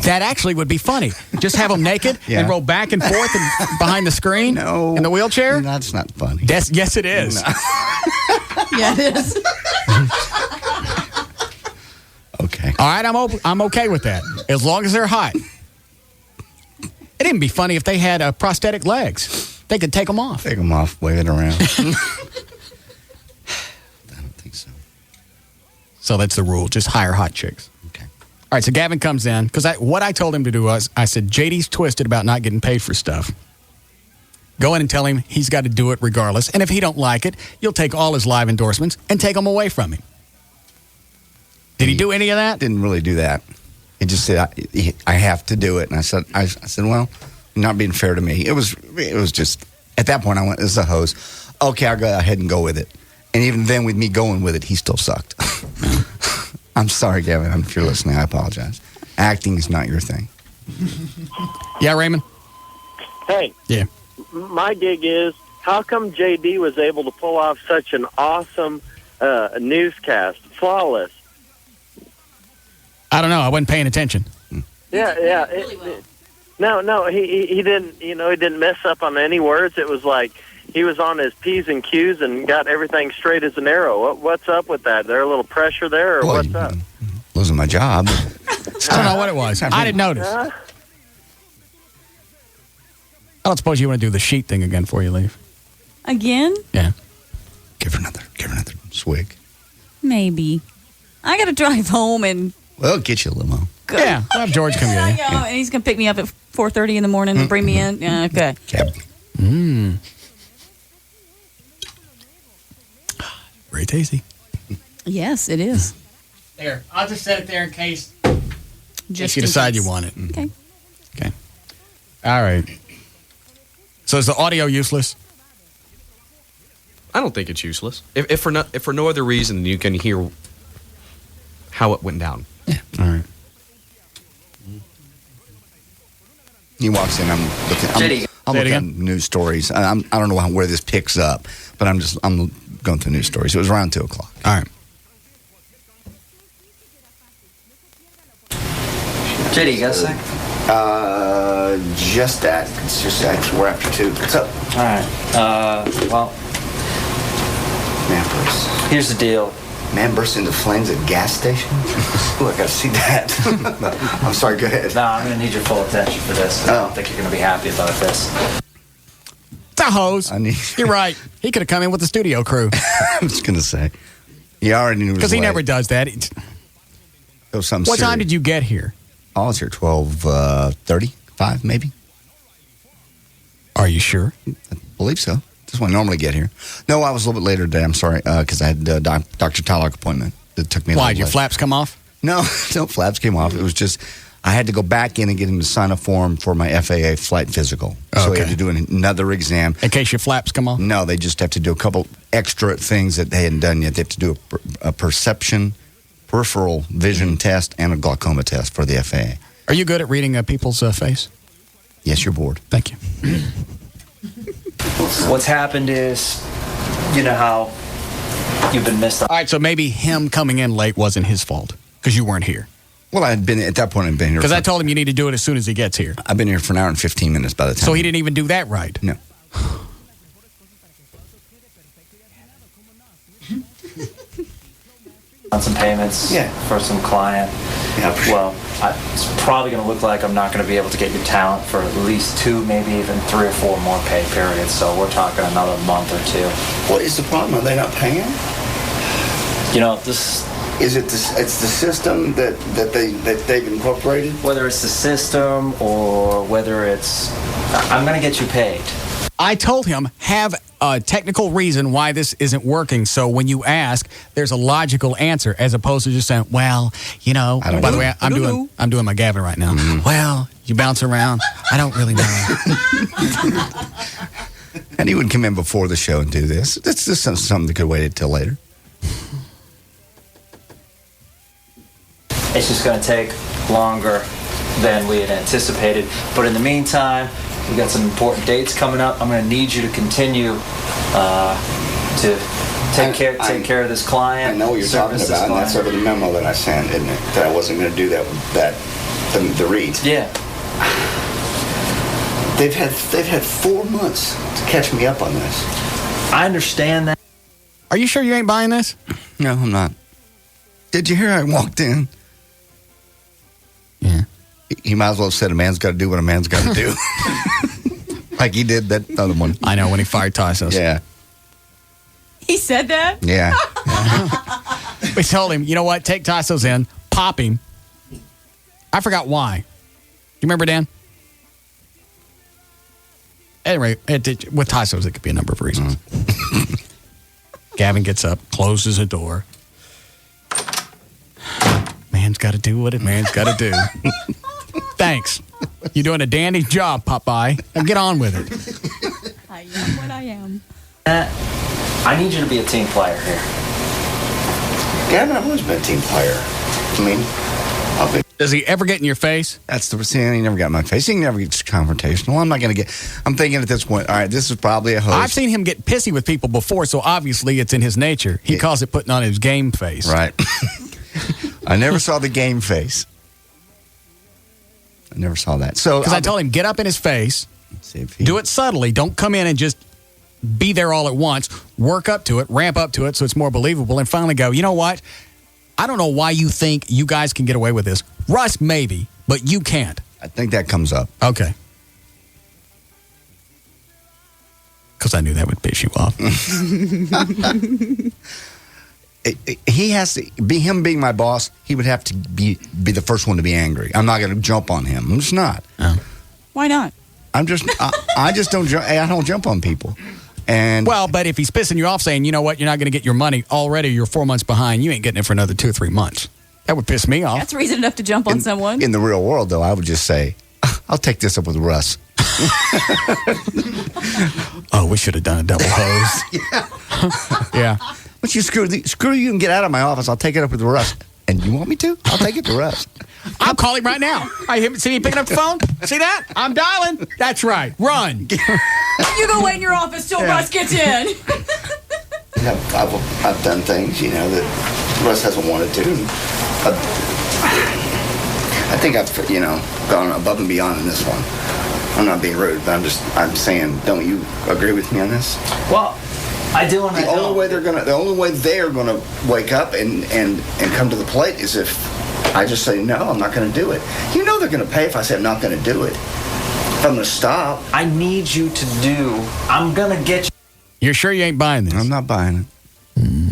That actually would be funny. Just have them naked and roll back and forth and behind the screen in the wheelchair. That's not funny. Yes, it is. No. Yeah, it is. Okay. All right, I'm okay with that, as long as they're hot. It'd even be funny if they had prosthetic legs. They could take them off. Take them off, wave it around. I don't think so. So that's the rule. Just hire hot chicks. Okay. All right, so Gavin comes in, because what I told him to do was, I said, JD's twisted about not getting paid for stuff. Go in and tell him he's got to do it regardless. And if he don't like it, you'll take all his live endorsements and take them away from him. Did he do any of that? Didn't really do that. He just said, I have to do it. And I said, well, you're not being fair to me. It was just, at that point, I went, this is a hose. Okay, I'll go ahead and go with it. And even then, with me going with it, he still sucked. I'm sorry, Gavin. If you're listening, I apologize. Acting is not your thing. Yeah, Raymond? Hey. Yeah. My gig is, how come JD was able to pull off such an awesome newscast? Flawless. I don't know. I wasn't paying attention. Yeah. No, he didn't. He didn't mess up on any words. It was like he was on his P's and Q's and got everything straight as an arrow. What's up with that? There a little pressure there, or what's up? Losing my job. I don't know what it was. I didn't notice. I don't suppose you want to do the sheet thing again before you leave. Again? Yeah. Give her another swig. Maybe. I got to drive home and. Well, get you a limo. Good. Yeah, we'll have George come get you. And he's going to pick me up at 4:30 in the morning and bring me in. Yeah, okay. Very tasty. Yes, it is. There. I'll just set it there in case. Just if you in decide case. you want it. Okay. Okay. All right. So is the audio useless? I don't think it's useless. If for no other reason than you can hear how it went down. Yeah. All right. He walks in. I'm looking at news stories. I don't know where this picks up, but I'm going through news stories. It was around 2:00. All right. JD, you got a sec? Just that. It's just that we're after 2. What's up? All right. Well, man bursts. Here's the deal. Man bursts into flames at gas station? Oh, I got to see that. I'm sorry, go ahead. No, I'm going to need your full attention for this. I don't think you're going to be happy about this. It's a hose. You're right. He could have come in with the studio crew. I was going to say. He already knew. Because he never does that. What time did you get here? I was here 12:35, maybe. Are you sure? I believe so. That's when I normally get here. No, I was a little bit later today. I'm sorry, because I had a Dr. Tylock appointment. It took me a Why, little did your late. flaps come off? No, no flaps came off. It was just, I had to go back in and get him to sign a form for my FAA flight physical. So he had to do another exam. In case your flaps come off? No, they just have to do a couple extra things that they hadn't done yet. They have to do a peripheral vision test and a glaucoma test for the FAA. Are you good at reading people's face? Yes, you're bored. Thank you. What's happened is, you know how you've been missed. All right, so maybe him coming in late wasn't his fault because you weren't here. Well, I had been, at that point, I'd been here. Because I told him you need to do it as soon as he gets here. I've been here for an hour and 15 minutes by the time. So he didn't even do that right? No. On some payments for some client. Well, it's probably going to look like I'm not going to be able to get your talent for at least 2, maybe even 3 or 4 more pay periods. So we're talking another month or 2. What is the problem? Are they not paying? You know, this is it. It's the system that they've incorporated. Whether it's the system or whether it's, I'm going to get you paid. I told him, have a technical reason why this isn't working. So when you ask, there's a logical answer as opposed to just saying, well, you know, by the way, I'm doing my Gavin right now. Mm-hmm. Well, you bounce around. I don't really know. And he would come in before the show and do this. It's just something that could wait until later. It's just going to take longer than we had anticipated. But in the meantime, we've got some important dates coming up. I'm going to need you to continue to take care of this client. I know what you're talking about, and that's over the memo that I sent, isn't it? That I wasn't going to do the reads. Yeah. They've had 4 months to catch me up on this. I understand that. Are you sure you ain't buying this? No, I'm not. Did you hear I walked in? Yeah. He might as well have said a man's got to do what a man's got to do. Like he did that other one. I know, when he fired Tysos. Yeah. He said that? Yeah. We told him, you know what, take Tysos in, pop him. I forgot why. You remember, Dan? Anyway, with Tysos, it could be a number of reasons. Gavin gets up, closes a door. Man's got to do what a man's got to do. Thanks. You're doing a dandy job, Popeye. Now get on with it. I am what I am. I need you to be a team player here. Gavin, I've always been a team player. I mean, does he ever get in your face? That's the thing. He never got in my face. He never gets confrontational. I'm not going to get. I'm thinking at this point, all right, this is probably a host. I've seen him get pissy with people before, so obviously it's in his nature. He calls it putting on his game face. Right. I never saw the game face. I never saw that. So because I told him, get up in his face, do it subtly. Don't come in and just be there all at once. Work up to it, ramp up to it so it's more believable, and finally go, you know what? I don't know why you think you guys can get away with this. Russ, maybe, but you can't. I think that comes up. Okay. Because I knew that would piss you off. He has to be him being my boss. He would have to be the first one to be angry. I'm not going to jump on him. I'm just not. Why not? I'm just. I just don't. I don't jump on people. And well, but if he's pissing you off, saying, you know what, you're not going to get your money already. You're 4 months behind. You ain't getting it for another 2 or 3 months. That would piss me off. That's reason enough to jump on someone. In the real world, though, I would just say, I'll take this up with Russ. Oh, we should have done a double hose. Yeah. But you screw you and get out of my office. I'll take it up with Russ. And you want me to? I'll take it to Russ. I'll call him right now. See me picking up the phone? See that? I'm dialing. That's right. Run. You go wait in your office till Russ gets in. I've done things, you know, that Russ hasn't wanted to. I think I've, gone above and beyond in this one. I'm not being rude, but I'm saying, don't you agree with me on this? Well, I do. The only way they're gonna wake up and come to the plate is if I just say no, I'm not going to do it. You know they're going to pay if I say I'm not going to do it. If I'm going to stop. I need you to do. I'm going to get you. You're sure you ain't buying this? I'm not buying it.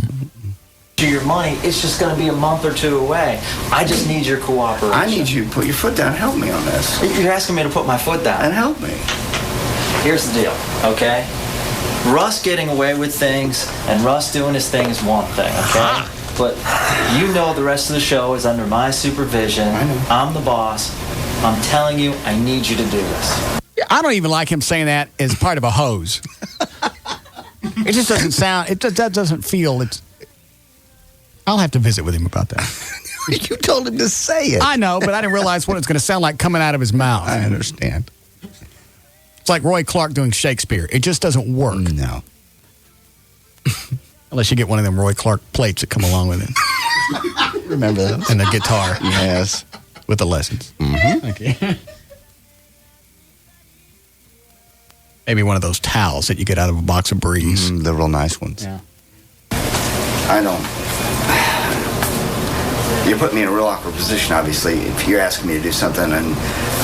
Your money. It's just going to be a month or 2 away. I just need your cooperation. I need you to put your foot down and help me on this. You're asking me to put my foot down and help me. here's the deal, okay? Russ getting away with things and Russ doing his thing is one thing, okay? But you know the rest of the show is under my supervision. I'm the boss. I'm telling you, I need you to do this. I don't even like him saying that as part of a hose. It just doesn't sound, that doesn't feel, I'll have to visit with him about that. You told him to say it. I know, but I didn't realize what it's going to sound like coming out of his mouth. I understand. It's like Roy Clark doing Shakespeare. It just doesn't work. No. Unless you get one of them Roy Clark plates that come along with it. Remember those? And the guitar. Yes. With the lessons. Mm-hmm. Okay. Maybe one of those towels that you get out of a box of Breeze. The real nice ones. Yeah. I don't. You put me in a real awkward position, obviously. If you're asking me to do something, and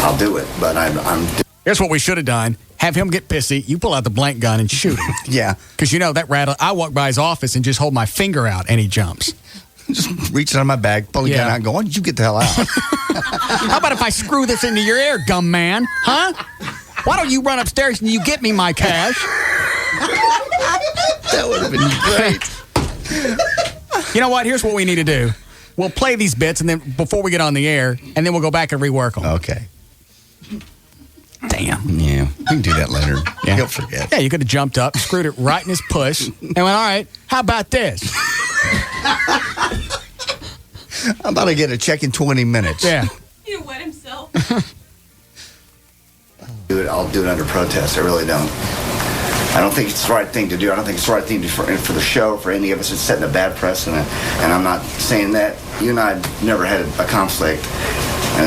I'll do it. But I'm Here's what we should have done. Have him get pissy. You pull out the blank gun and shoot him. Yeah. Because you know that rattle. I walk by his office and just hold my finger out and he jumps. Just reach out of my bag, pull the gun out and go, why don't you get the hell out? How about if I screw this into your ear, gum man? Huh? Why don't you run upstairs and you get me my cash? That would have been great. You know what? Here's what we need to do. We'll play these bits and then before we get on the air, and then we'll go back and rework them. Okay. Damn. Yeah. We can do that later. Yeah. He'll forget. Yeah, you could have jumped up, screwed it right in his push, and went, all right, how about this? I'm about to get a check in 20 minutes. Yeah. He wet himself. I'll do it under protest. I really don't. I don't think it's the right thing to do. I don't think it's the right thing to, for the show, for any of us. It's setting a bad precedent. And I'm not saying that. You and I never had a conflict. And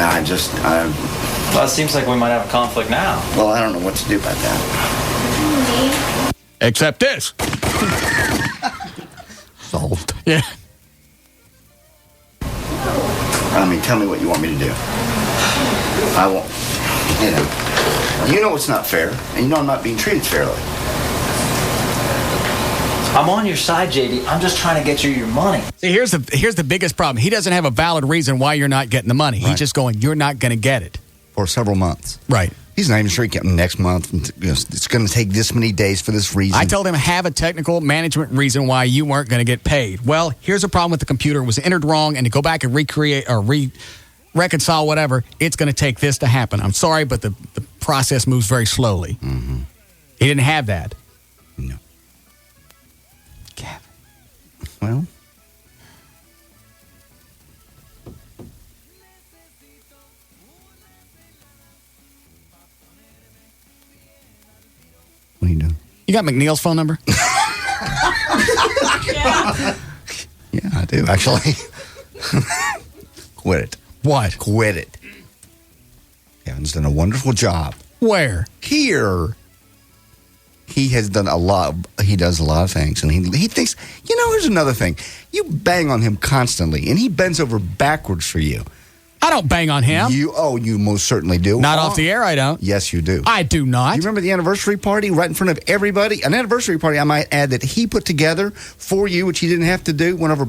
Well, it seems like we might have a conflict now. Well, I don't know what to do about that. Except this. Solved. Yeah. I mean, tell me what you want me to do. I won't. You know it's not fair, and you know I'm not being treated fairly. I'm on your side, JD. I'm just trying to get you your money. See, here's the biggest problem. He doesn't have a valid reason why you're not getting the money. He's just going, you're not going to get it. For several months. Right. He's not even sure he can next month. It's going to take this many days for this reason. I told him have a technical management reason why you weren't going to get paid. Well, here's a problem with the computer. It was entered wrong, and to go back and recreate or reconcile whatever, it's going to take this to happen. I'm sorry, but the process moves very slowly. Mm-hmm. He didn't have that. No. Gavin. Well. What are you doing? You got McNeil's phone number? Yeah, I do, actually. Quit it. What? Quit it. Kevin's done a wonderful job. Where? Here. He has done a lot. He does a lot of things. And he thinks, here's another thing. You bang on him constantly, and he bends over backwards for you. I don't bang on him. You most certainly do. Not off the air, I don't. Yes, you do. I do not. You remember the anniversary party right in front of everybody? An anniversary party, I might add, that he put together for you, which he didn't have to do, bent over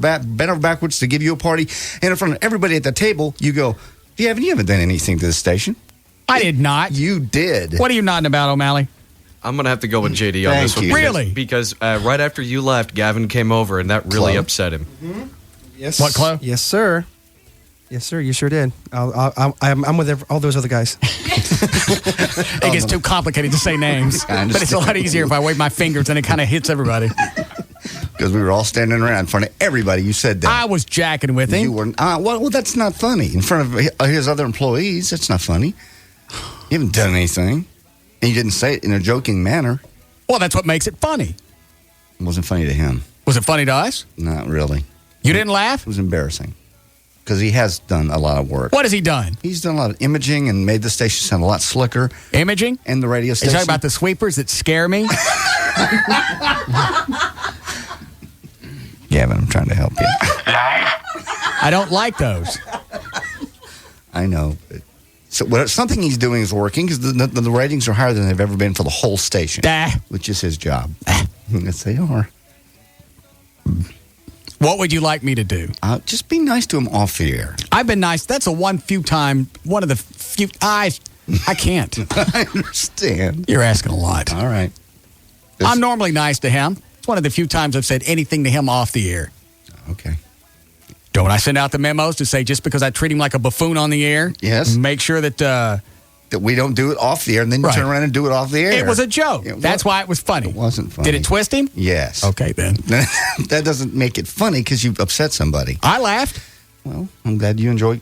backwards to give you a party. And in front of everybody at the table, you go, you haven't done anything to the station. I did not. You did. What are you nodding about, O'Malley? I'm going to have to go with JD on this one. you. Really? Because right after you left, Gavin came over, and that really upset him. Mm-hmm. Yes. What, Chloe? Yes, sir. Yes, sir. You sure did. I'm with all those other guys. It gets too complicated to say names. But it's a lot easier if I wave my fingers and it kind of hits everybody. Because we were all standing around in front of everybody. You said that. I was jacking with him. You were. Well, that's not funny. In front of his other employees, that's not funny. You haven't done anything. And you didn't say it in a joking manner. Well, that's what makes it funny. It wasn't funny to him. Was it funny to us? Not really. You didn't laugh? It was embarrassing. Because he has done a lot of work. What has he done? He's done a lot of imaging and made the station sound a lot slicker. Imaging? And the radio station. Are you talking about the sweepers that scare me? Gavin, I'm trying to help you. I don't like those. I know. So something he's doing is working because the ratings are higher than they've ever been for the whole station. Which is his job. Yes, they are. What would you like me to do? Just be nice to him off the air. I've been nice. That's one of the few. I can't. I understand. You're asking a lot. All right. I'm normally nice to him. It's one of the few times I've said anything to him off the air. Okay. Don't I send out the memos to say just because I treat him like a buffoon on the air? Yes. Make sure that... that we don't do it off the air, and then you turn around and do it off the air. It was a joke. That's why it was funny. It wasn't funny. Did it twist him? Yes. Okay, then. That doesn't make it funny because you've upset somebody. I laughed. Well, I'm glad you enjoy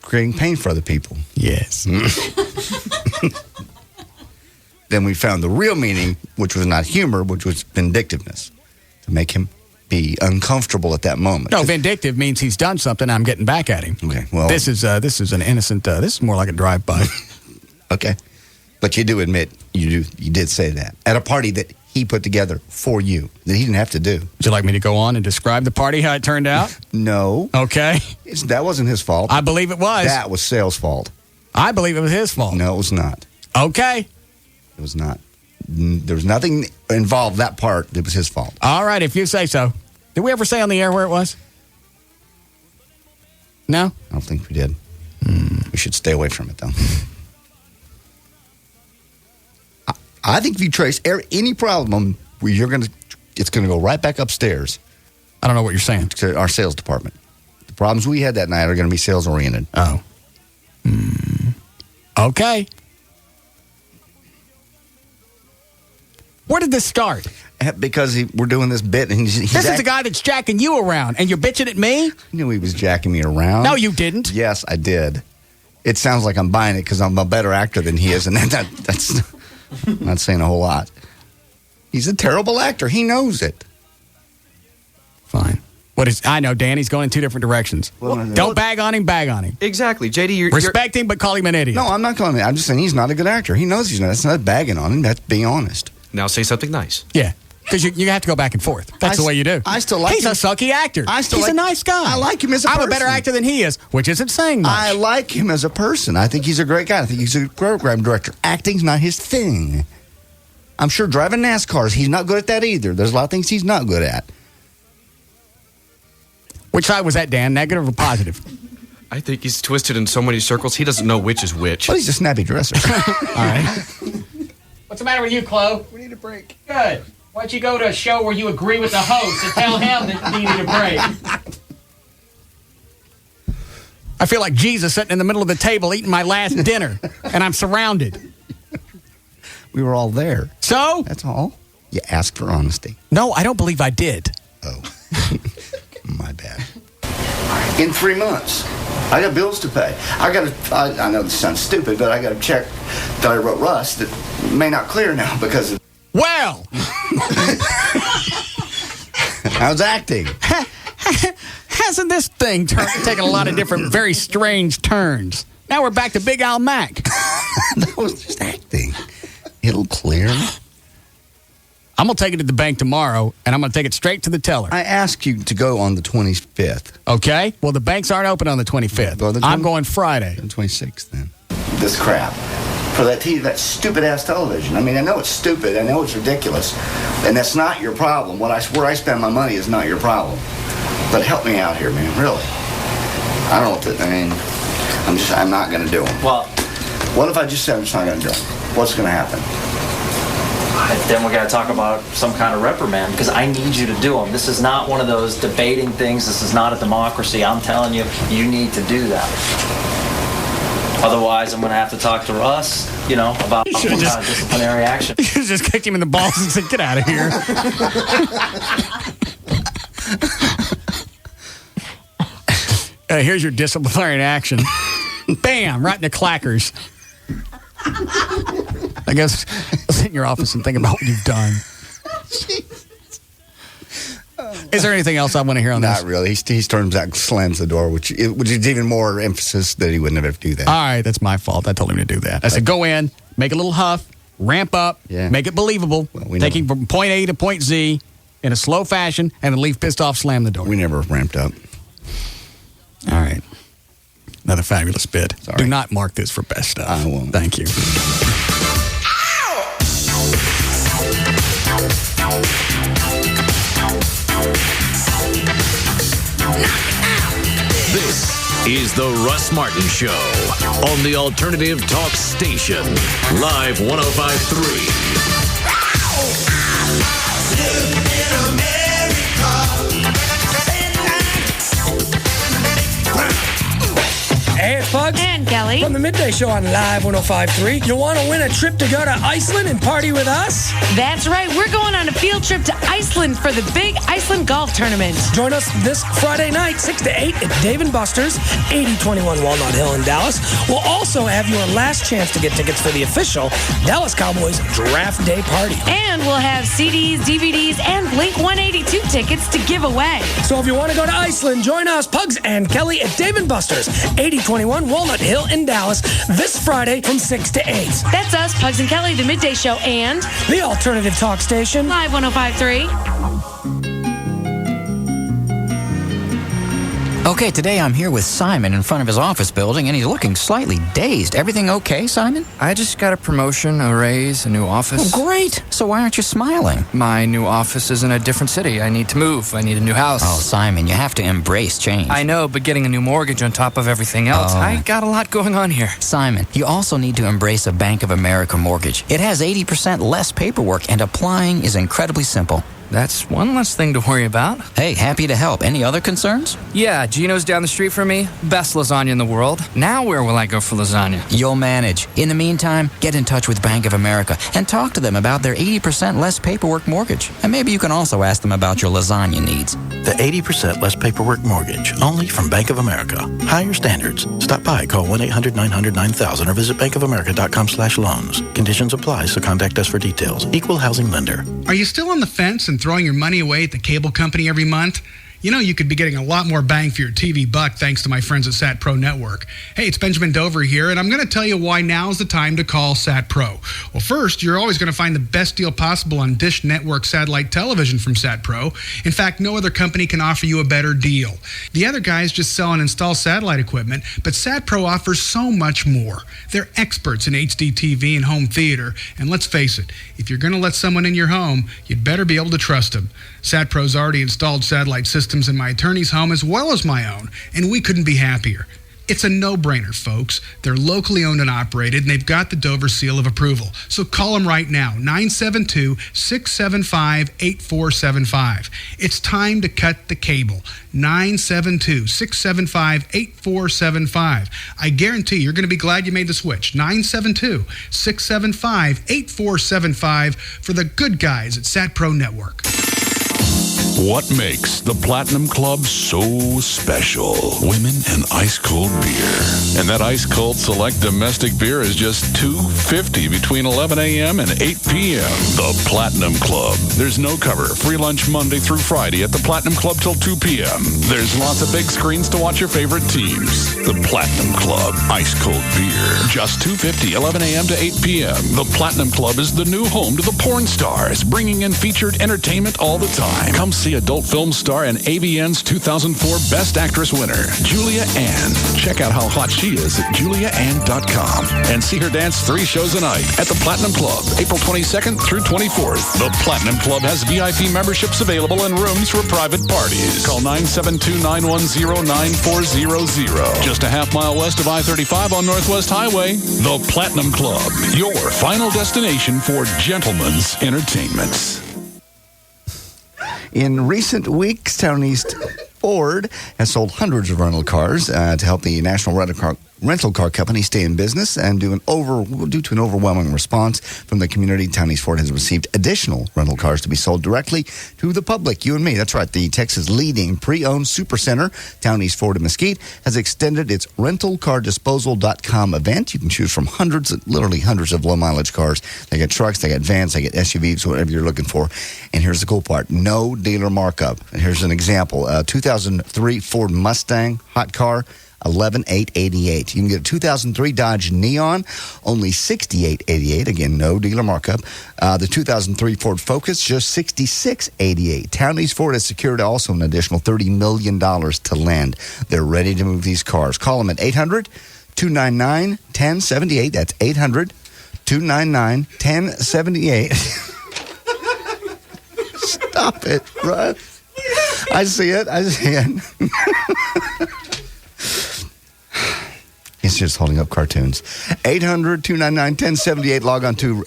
creating pain for other people. Yes. Then we found the real meaning, which was not humor, which was vindictiveness, to make him be uncomfortable at that moment. No, vindictive means he's done something. I'm getting back at him. Okay. Well, this is an innocent. This is more like a drive-by. Okay, but you do admit you did say that at a party that he put together for you that he didn't have to do. Would you like me to go on and describe the party, how it turned out? No. Okay. That wasn't his fault. I believe it was. That was Sale's fault. I believe it was his fault. No, it was not. Okay. It was not. There was nothing involved that part that was his fault. All right, if you say so. Did we ever say on the air where it was? No? I don't think we did. We should stay away from it, though. I think if you trace any problem, it's going to go right back upstairs. I don't know what you're saying. To our sales department. The problems we had that night are going to be sales oriented. Oh. Okay. Where did this start? Because we're doing this bit. And he's this is the guy that's jacking you around, and you're bitching at me? I knew he was jacking me around. No, you didn't. Yes, I did. It sounds like I'm buying it because I'm a better actor than he is, and that's not saying a whole lot. He's a terrible actor. He knows it. Fine. I know, Danny's going in two different directions. Don't bag on him, bag on him. Exactly. JD, respect him, but call him an idiot. No, I'm not calling him. I'm just saying he's not a good actor. He knows he's not. That's not bagging on him. That's being honest. Now say something nice. Yeah. Because you have to go back and forth. That's the way you do. I still like He's him. a sucky actor. He's a nice guy. I like him as a person. I'm a better actor than he is, which isn't saying much. I like him as a person. I think he's a great guy. I think he's a program director. Acting's not his thing. I'm sure driving NASCARs, he's not good at that either. There's a lot of things he's not good at. Which side was that, Dan? Negative or positive? I think he's twisted in so many circles, he doesn't know which is which. Well, he's a snappy dresser. All right. What's the matter with you, Chloe? We need a break. Good. Why don't you go to a show where you agree with the host and tell him that you need a break? I feel like Jesus sitting in the middle of the table eating my last dinner, and I'm surrounded. We were all there. So? That's all. You asked for honesty. No, I don't believe I did. Oh. My bad. In 3 months, I got bills to pay. I know this sounds stupid, but I got a check that I wrote Russ that may not clear now because of... Well! How's acting? Hasn't this thing taken a lot of different, very strange turns? Now we're back to Big Al Mac. That was just acting. It'll clear. I'm going to take it to the bank tomorrow, and I'm going to take it straight to the teller. I asked you to go on the 25th. Okay. Well, the banks aren't open on the 25th. I'm going Friday. The 26th, then. This crap. For that TV, that stupid-ass television. I mean, I know it's stupid. I know it's ridiculous. And that's not your problem. Where I spend my money is not your problem. But help me out here, man. Really. I don't know what I'm not going to do them. Well, what if I just said I'm just not going to do them? What's going to happen? Then we got to talk about some kind of reprimand because I need you to do them. This is not one of those debating things. This is not a democracy. I'm telling you, you need to do that. Otherwise, I'm going to have to talk to Russ, about what kind of disciplinary action. You should just kicked him in the balls and said, get out of here. Here's your disciplinary action. Bam, right in the clackers. I guess sit in your office and think about what you've done. Is there anything else I want to hear on this? Not really. He storms out, slams the door, which is even more emphasis that he wouldn't have to do that. All right, that's my fault. I told him to do that. I said, go in, make a little huff, ramp up, make it believable, taking from point A to point Z in a slow fashion, and then leave pissed off, slam the door. We never ramped up. All right. Another fabulous bit. Sorry. Do not mark this for best stuff. I won't. Thank you. This is is the Russ Martin Show on the Alternative Talk Station, Live 105.3. Hey, it's Pugs. And Kelly. From the Midday Show on Live 105.3. You want to win a trip to go to Iceland and party with us? That's right. We're going on a field trip to Iceland for the big Iceland Golf Tournament. Join us this Friday night, 6 to 8 at Dave & Buster's, 8021 Walnut Hill in Dallas. We'll also have your last chance to get tickets for the official Dallas Cowboys Draft Day Party. And we'll have CDs, DVDs, and Blink 182 tickets to give away. So if you want to go to Iceland, join us, Pugs and Kelly, at Dave & Buster's, 8021 Walnut Hill in Dallas, this Friday from 6 to 8. That's us, Pugs and Kelly, the Midday Show, and the Alternative Talk Station, Live 105.3. Okay, today I'm here with Simon in front of his office building, and he's looking slightly dazed. Everything okay, Simon? I just got a promotion, a raise, a new office. Oh, great. So why aren't you smiling? My new office is in a different city. I need to move. I need a new house. Oh, Simon, you have to embrace change. I know, but getting a new mortgage on top of everything else, I got a lot going on here. Simon, you also need to embrace a Bank of America mortgage. It has 80% less paperwork, and applying is incredibly simple. That's one less thing to worry about. Hey, happy to help. Any other concerns? Yeah, Gino's down the street from me. Best lasagna in the world. Now where will I go for lasagna? You'll manage. In the meantime, get in touch with Bank of America and talk to them about their 80% less paperwork mortgage. And maybe you can also ask them about your lasagna needs. The 80% less paperwork mortgage, only from Bank of America. Higher standards. Stop by, call 1-800-900-9000 or visit bankofamerica.com/loans. Conditions apply, so contact us for details. Equal housing lender. Are you still on the fence and throwing your money away at the cable company every month? You know you could be getting a lot more bang for your TV buck thanks to my friends at Sat Pro Network. Hey, it's Benjamin Dover here, and I'm going to tell you why now's the time to call Sat Pro. Well, first, you're always going to find the best deal possible on Dish Network satellite television from Sat Pro. In fact, no other company can offer you a better deal. The other guys just sell and install satellite equipment, but Sat Pro offers so much more. They're experts in HD TV and home theater, and let's face it, if you're going to let someone in your home, you'd better be able to trust them. Sat Pro's already installed satellite systems in my attorney's home as well as my own, and we couldn't be happier. It's a no-brainer, folks. They're locally owned and operated, and they've got the Dover seal of approval. So call them right now, 972-675-8475. It's time to cut the cable, 972-675-8475. I guarantee you're going to be glad you made the switch, 972-675-8475 for the good guys at Sat Pro Network. What makes the Platinum Club so special? Women and ice-cold beer. And that ice-cold select domestic beer is just $2.50 between 11 a.m. and 8 p.m. The Platinum Club. There's no cover. Free lunch Monday through Friday at the Platinum Club till 2 p.m. There's lots of big screens to watch your favorite teams. The Platinum Club. Ice-cold beer. Just $2.50, 11 a.m. to 8 p.m. The Platinum Club is the new home to the porn stars, bringing in featured entertainment all the time. Come see adult film star and AVN's 2004 Best Actress winner, Julia Ann. Check out how hot she is at juliaann.com and see her dance 3 shows a night at the Platinum Club, April 22nd through 24th. The Platinum Club has VIP memberships available and rooms for private parties. Call 972-910-9400. Just a half-mile west of I-35 on Northwest Highway. The Platinum Club, your final destination for gentlemen's entertainment. In recent weeks, Town East Ford has sold hundreds of rental cars to help the National Rental Car Company stay in business, and due to an overwhelming response from the community, Town East Ford has received additional rental cars to be sold directly to the public, you and me. That's right. The Texas' leading pre-owned supercenter, Town East Ford in Mesquite, has extended its rentalcardisposal.com event. You can choose from literally hundreds of low-mileage cars. They got trucks, they got vans, they got SUVs, whatever you're looking for. And here's the cool part. No dealer markup. And here's an example. 2003 Ford Mustang hot car, $11,888. You can get a 2003 Dodge Neon, only $68,888. Again, no dealer markup. The 2003 Ford Focus, just $66,888. Town East Ford has secured also an additional $30 million to lend. They're ready to move these cars. Call them at 800-299-1078. That's 800-299-1078. Stop it, Russ. I see it. He's just holding up cartoons. 800-299-1078. Log on to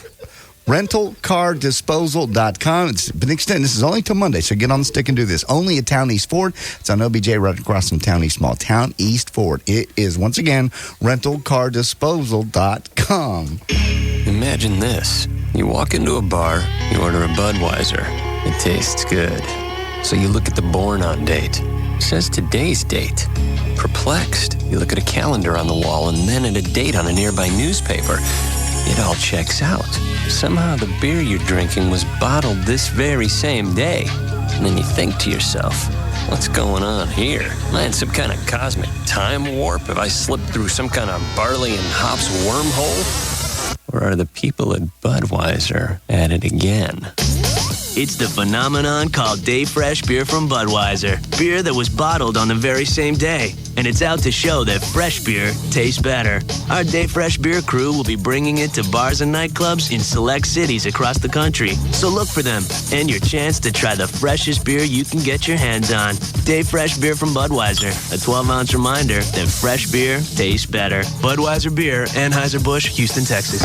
rentalcardisposal.com. It's been extended. This is only till Monday, so get on the stick and do this. Only at Town East Ford. It's on OBJ right across from Town East Mall. Town East Ford. It is, once again, rentalcardisposal.com. Imagine this. You walk into a bar, you order a Budweiser. It tastes good. So you look at the born on date. It says today's date. Perplexed, you look at a calendar on the wall and then at a date on a nearby newspaper. It all checks out. Somehow the beer you're drinking was bottled this very same day. And then you think to yourself, what's going on here? Am I in some kind of cosmic time warp? Have I slipped through some kind of barley and hops wormhole? Or are the people at Budweiser at it again? It's the phenomenon called Day Fresh Beer from Budweiser. Beer that was bottled on the very same day. And it's out to show that fresh beer tastes better. Our Day Fresh Beer crew will be bringing it to bars and nightclubs in select cities across the country. So look for them and your chance to try the freshest beer you can get your hands on. Day Fresh Beer from Budweiser. A 12-ounce reminder that fresh beer tastes better. Budweiser Beer, Anheuser-Busch, Houston, Texas.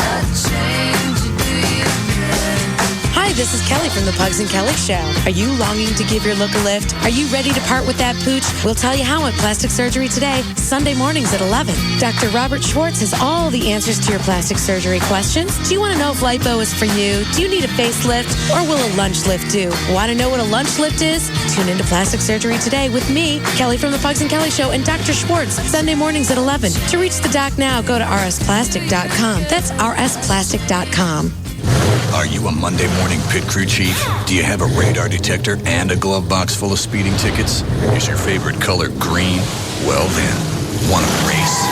Hi, this is Kelly from the Pugs and Kelly Show. Are you longing to give your look a lift? Are you ready to part with that pooch? We'll tell you how at Plastic Surgery Today, Sunday mornings at 11. Dr. Robert Schwartz has all the answers to your plastic surgery questions. Do you want to know if lipo is for you? Do you need a facelift? Or will a lunch lift do? Want to know what a lunch lift is? Tune into Plastic Surgery Today with me, Kelly from the Pugs and Kelly Show, and Dr. Schwartz, Sunday mornings at 11. To reach the doc now, go to rsplastic.com. That's rsplastic.com. Are you a Monday morning pit crew chief? Do you have a radar detector and a glove box full of speeding tickets? Is your favorite color green? Well then, want to race?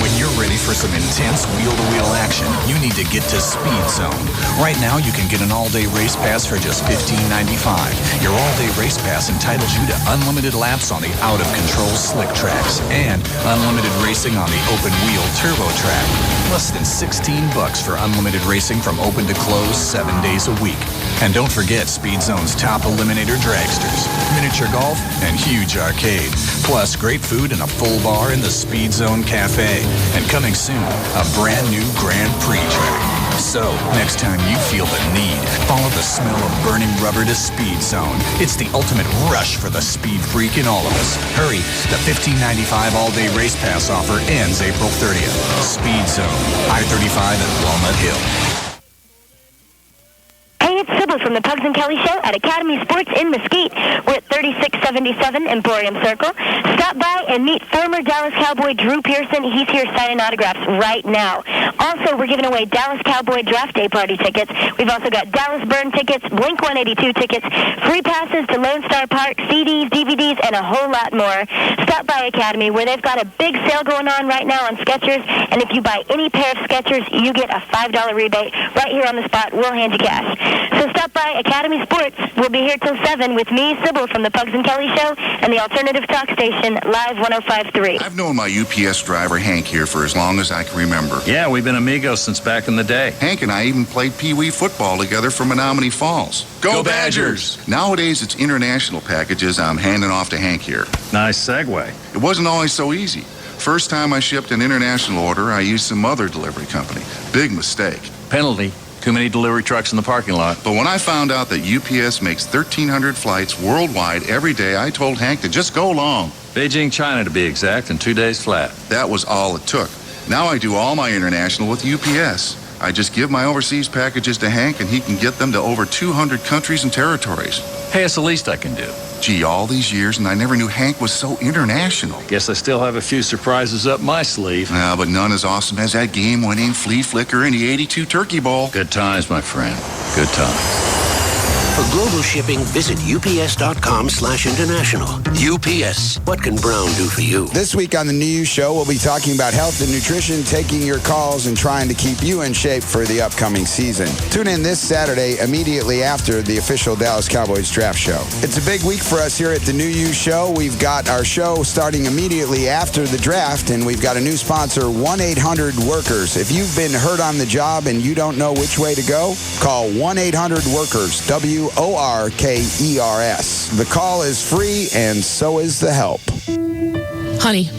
When you're ready for some intense wheel-to-wheel action, you need to get to Speed Zone. Right now, you can get an all-day race pass for just $15.95. Your all-day race pass entitles you to unlimited laps on the out-of-control slick tracks and unlimited racing on the open-wheel turbo track. Less than $16 for unlimited racing from open to close 7 days a week. And don't forget Speed Zone's top eliminator dragsters, miniature golf, and huge arcade. Plus, great food and a full bar in the Speed Zone Cafe. And coming soon, a brand new Grand Prix track. So, next time you feel the need, follow the smell of burning rubber to Speed Zone. It's the ultimate rush for the speed freak in all of us. Hurry, the $15.95 all-day race pass offer ends April 30th. Speed Zone, I-35 and Walnut Hill. Hey, it's Sybil from the Pugs and Kelly Show at Academy Sports in Mesquite. We're at 3677 Emporium Circle. Stop by and meet former Dallas Cowboy Drew Pearson. He's here signing autographs right now. Also, we're giving away Dallas Cowboy Draft Day Party tickets. We've also got Dallas Burn tickets, Blink 182 tickets, free passes to Lone Star Park, CDs, DVDs, and a whole lot more. Stop by Academy, where they've got a big sale going on right now on Skechers. And if you buy any pair of Skechers, you get a $5 rebate right here on the spot. We'll hand you cash. So stop by Academy Sports. We'll be here till 7 with me, Sybil, from the Pugs and Kelly Show and the Alternative Talk Station, Live 105.3. I've known my UPS driver, Hank, here for as long as I can remember. Yeah, we've been amigos since back in the day. Hank and I even played Pee-wee football together for Menominee Falls. Go Badgers! Nowadays, it's international packages I'm handing off to Hank here. Nice segue. It wasn't always so easy. First time I shipped an international order, I used some other delivery company. Big mistake. Penalty. Too many delivery trucks in the parking lot. But when I found out that UPS makes 1,300 flights worldwide every day, I told Hank to just go along. Beijing, China to be exact, in 2 days flat. That was all it took. Now I do all my international with UPS. I just give my overseas packages to Hank and he can get them to over 200 countries and territories. Hey, it's the least I can do. Gee, all these years and I never knew Hank was so international. Guess I still have a few surprises up my sleeve. No, but none as awesome as that game-winning flea flicker in the 82 Turkey Bowl. Good times, my friend. Good times. For global shipping, visit ups.com/international. UPS, what can Brown do for you? This week on the New Show, we'll be talking about health and nutrition, taking your calls, and trying to keep you in shape for the upcoming season. Tune in this Saturday, immediately after the official Dallas Cowboys draft show. It's a big week for us here at the New You Show. We've got our show starting immediately after the draft, and we've got a new sponsor, 1-800-WORKERS. If you've been hurt on the job and you don't know which way to go, call 1-800-WORKERS, WORKERS. The call is free, and so is the help. Honey,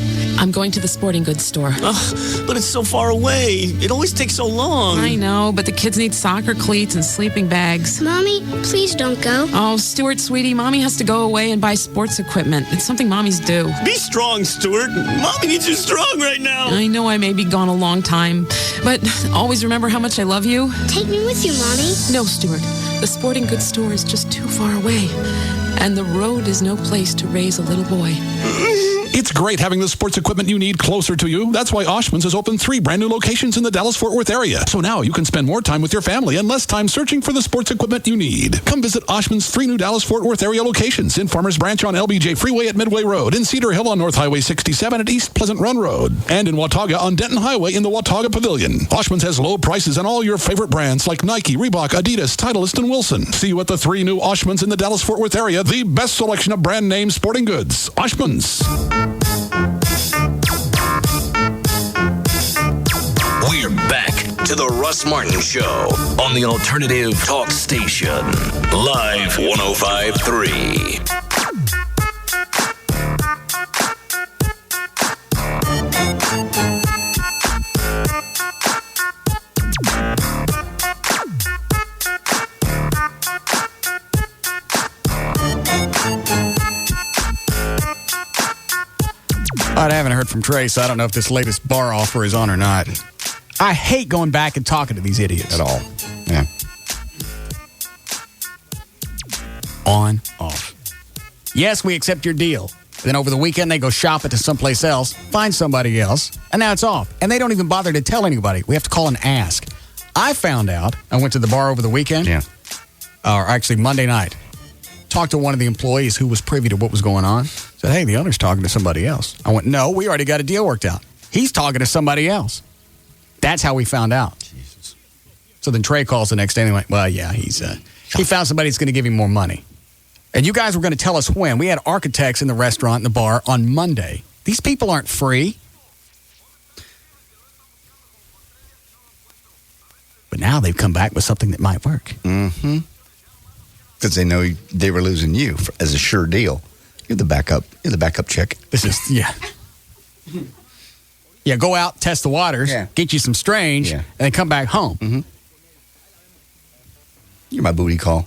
I'm going to the sporting goods store. But it's so far away. It always takes so long. I know, but the kids need soccer cleats and sleeping bags. Mommy, please don't go. Oh, Stuart, sweetie, Mommy has to go away and buy sports equipment. It's something mommies do. Be strong, Stuart. Mommy needs you strong right now. I know I may be gone a long time, but always remember how much I love you. Take me with you, Mommy. No, Stuart. The sporting goods store is just too far away, and the road is no place to raise a little boy. It's great having the sports equipment you need closer to you. That's why Oshman's has opened 3 brand new locations in the Dallas-Fort Worth area. So now you can spend more time with your family and less time searching for the sports equipment you need. Come visit Oshman's 3 new Dallas-Fort Worth area locations in Farmers Branch on LBJ Freeway at Midway Road, in Cedar Hill on North Highway 67 at East Pleasant Run Road, and in Watauga on Denton Highway in the Watauga Pavilion. Oshman's has low prices on all your favorite brands like Nike, Reebok, Adidas, Titleist, and Wilson. See you at the 3 new Oshman's in the Dallas-Fort Worth area, the best selection of brand name sporting goods. Oshman's. We're back to the Russ Martin Show on the Alternative Talk Station. Live 105.3. I haven't heard from Trey, so I don't know if this latest bar offer is on or not. I hate going back and talking to these idiots. At all. Yeah. On, off. Yes, we accept your deal. Then over the weekend, they go shop it to someplace else, find somebody else, and now it's off. And they don't even bother to tell anybody. We have to call and ask. I found out, I went to the bar over the weekend. Yeah. Or actually Monday night. Talked to one of the employees who was privy to what was going on. Said, hey, the owner's talking to somebody else. I went, no, we already got a deal worked out. He's talking to somebody else. That's how we found out. Jesus. So then Trey calls the next day and he went, well, yeah, he found somebody that's going to give him more money. And you guys were going to tell us when. We had architects in the restaurant and the bar on Monday. These people aren't free. But now they've come back with something that might work. Mm-hmm. Because they know they were losing you as a sure deal. You're the backup. You're the backup chick. This is, yeah. Yeah, go out, test the waters, get you some strange, and then come back home. Mm-hmm. You're my booty call.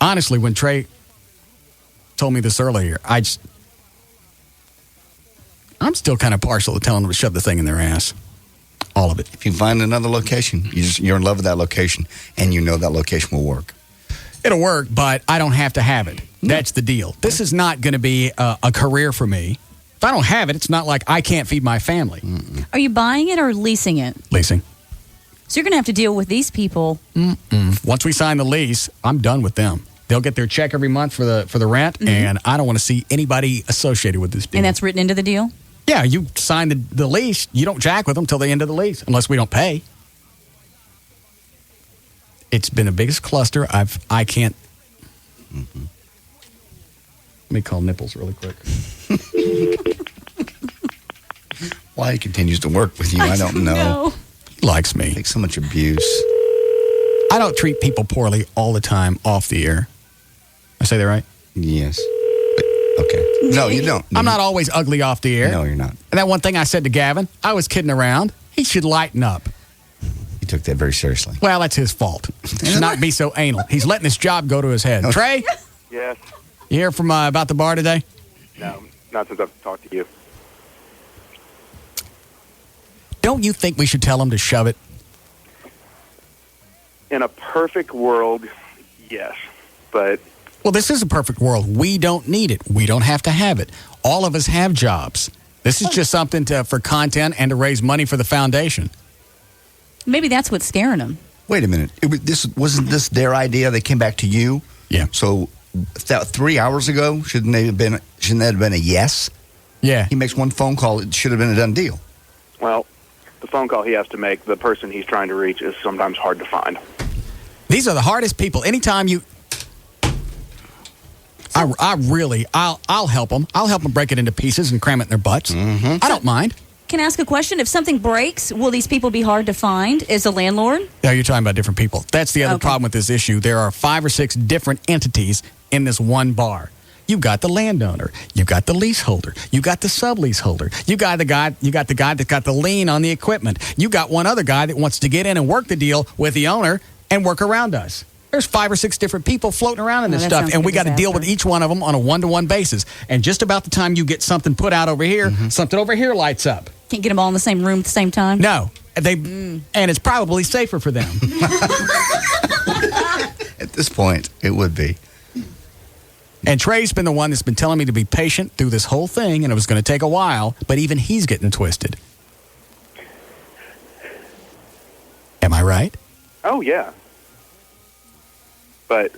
Honestly, when Trey told me this earlier, I'm still kind of partial to telling them to shove the thing in their ass. All of it. If you find another location, you're in love with that location, and you know that location will work. It'll work, but I don't have to have it. That's the deal. This is not going to be a career for me. If I don't have it, it's not like I can't feed my family. Mm-mm. Are you buying it or leasing it? Leasing. So you're going to have to deal with these people. Once we sign the lease, I'm done with them. They'll get their check every month for the rent, and I don't want to see anybody associated with this deal. And that's written into the deal? Yeah, you sign the lease. You don't jack with them till the end of the lease, unless we don't pay. It's been the biggest cluster. I can't. Mm-hmm. Let me call Nipples really quick. Why he continues to work with you, I don't know. He likes me. Takes so much abuse. I don't treat people poorly all the time off the air. I say that right? Yes. Okay. No, you don't. I'm not always ugly off the air. No, you're not. And that one thing I said to Gavin, I was kidding around. He should lighten up. He took that very seriously. Well, that's his fault. He should not be so anal. He's letting this job go to his head. Trey? Yes. You hear from about the bar today? No, not since I've talked to you. Don't you think we should tell him to shove it? In a perfect world, yes. But well, this is a perfect world. We don't need it. We don't have to have it. All of us have jobs. This is just something for content and to raise money for the foundation. Maybe that's what's scaring them. Wait a minute. Wasn't this their idea? They came back to you? Yeah. So that 3 hours ago, shouldn't that have been a yes? Yeah. He makes one phone call. It should have been a done deal. Well, the phone call he has to make, the person he's trying to reach, is sometimes hard to find. These are the hardest people. Anytime you... I'll help them. I'll help them break it into pieces and cram it in their butts. Mm-hmm. I don't mind. Can I ask a question? If something breaks, will these people be hard to find as a landlord? No, you're talking about different people. That's the other problem with this issue. There are 5 or 6 different entities in this one bar. You've got the landowner. You've got the leaseholder. You got the subleaseholder. You got the guy that got the lien on the equipment. You got one other guy that wants to get in and work the deal with the owner and work around us. There's 5 or 6 different people floating around in this stuff, and we got to deal with each one of them on a one-to-one basis. And just about the time you get something put out over here, something over here lights up. Can't get them all in the same room at the same time? No. And it's probably safer for them. At this point, it would be. And Trey's been the one that's been telling me to be patient through this whole thing, and it was going to take a while, but even he's getting twisted. Am I right? Oh, yeah. But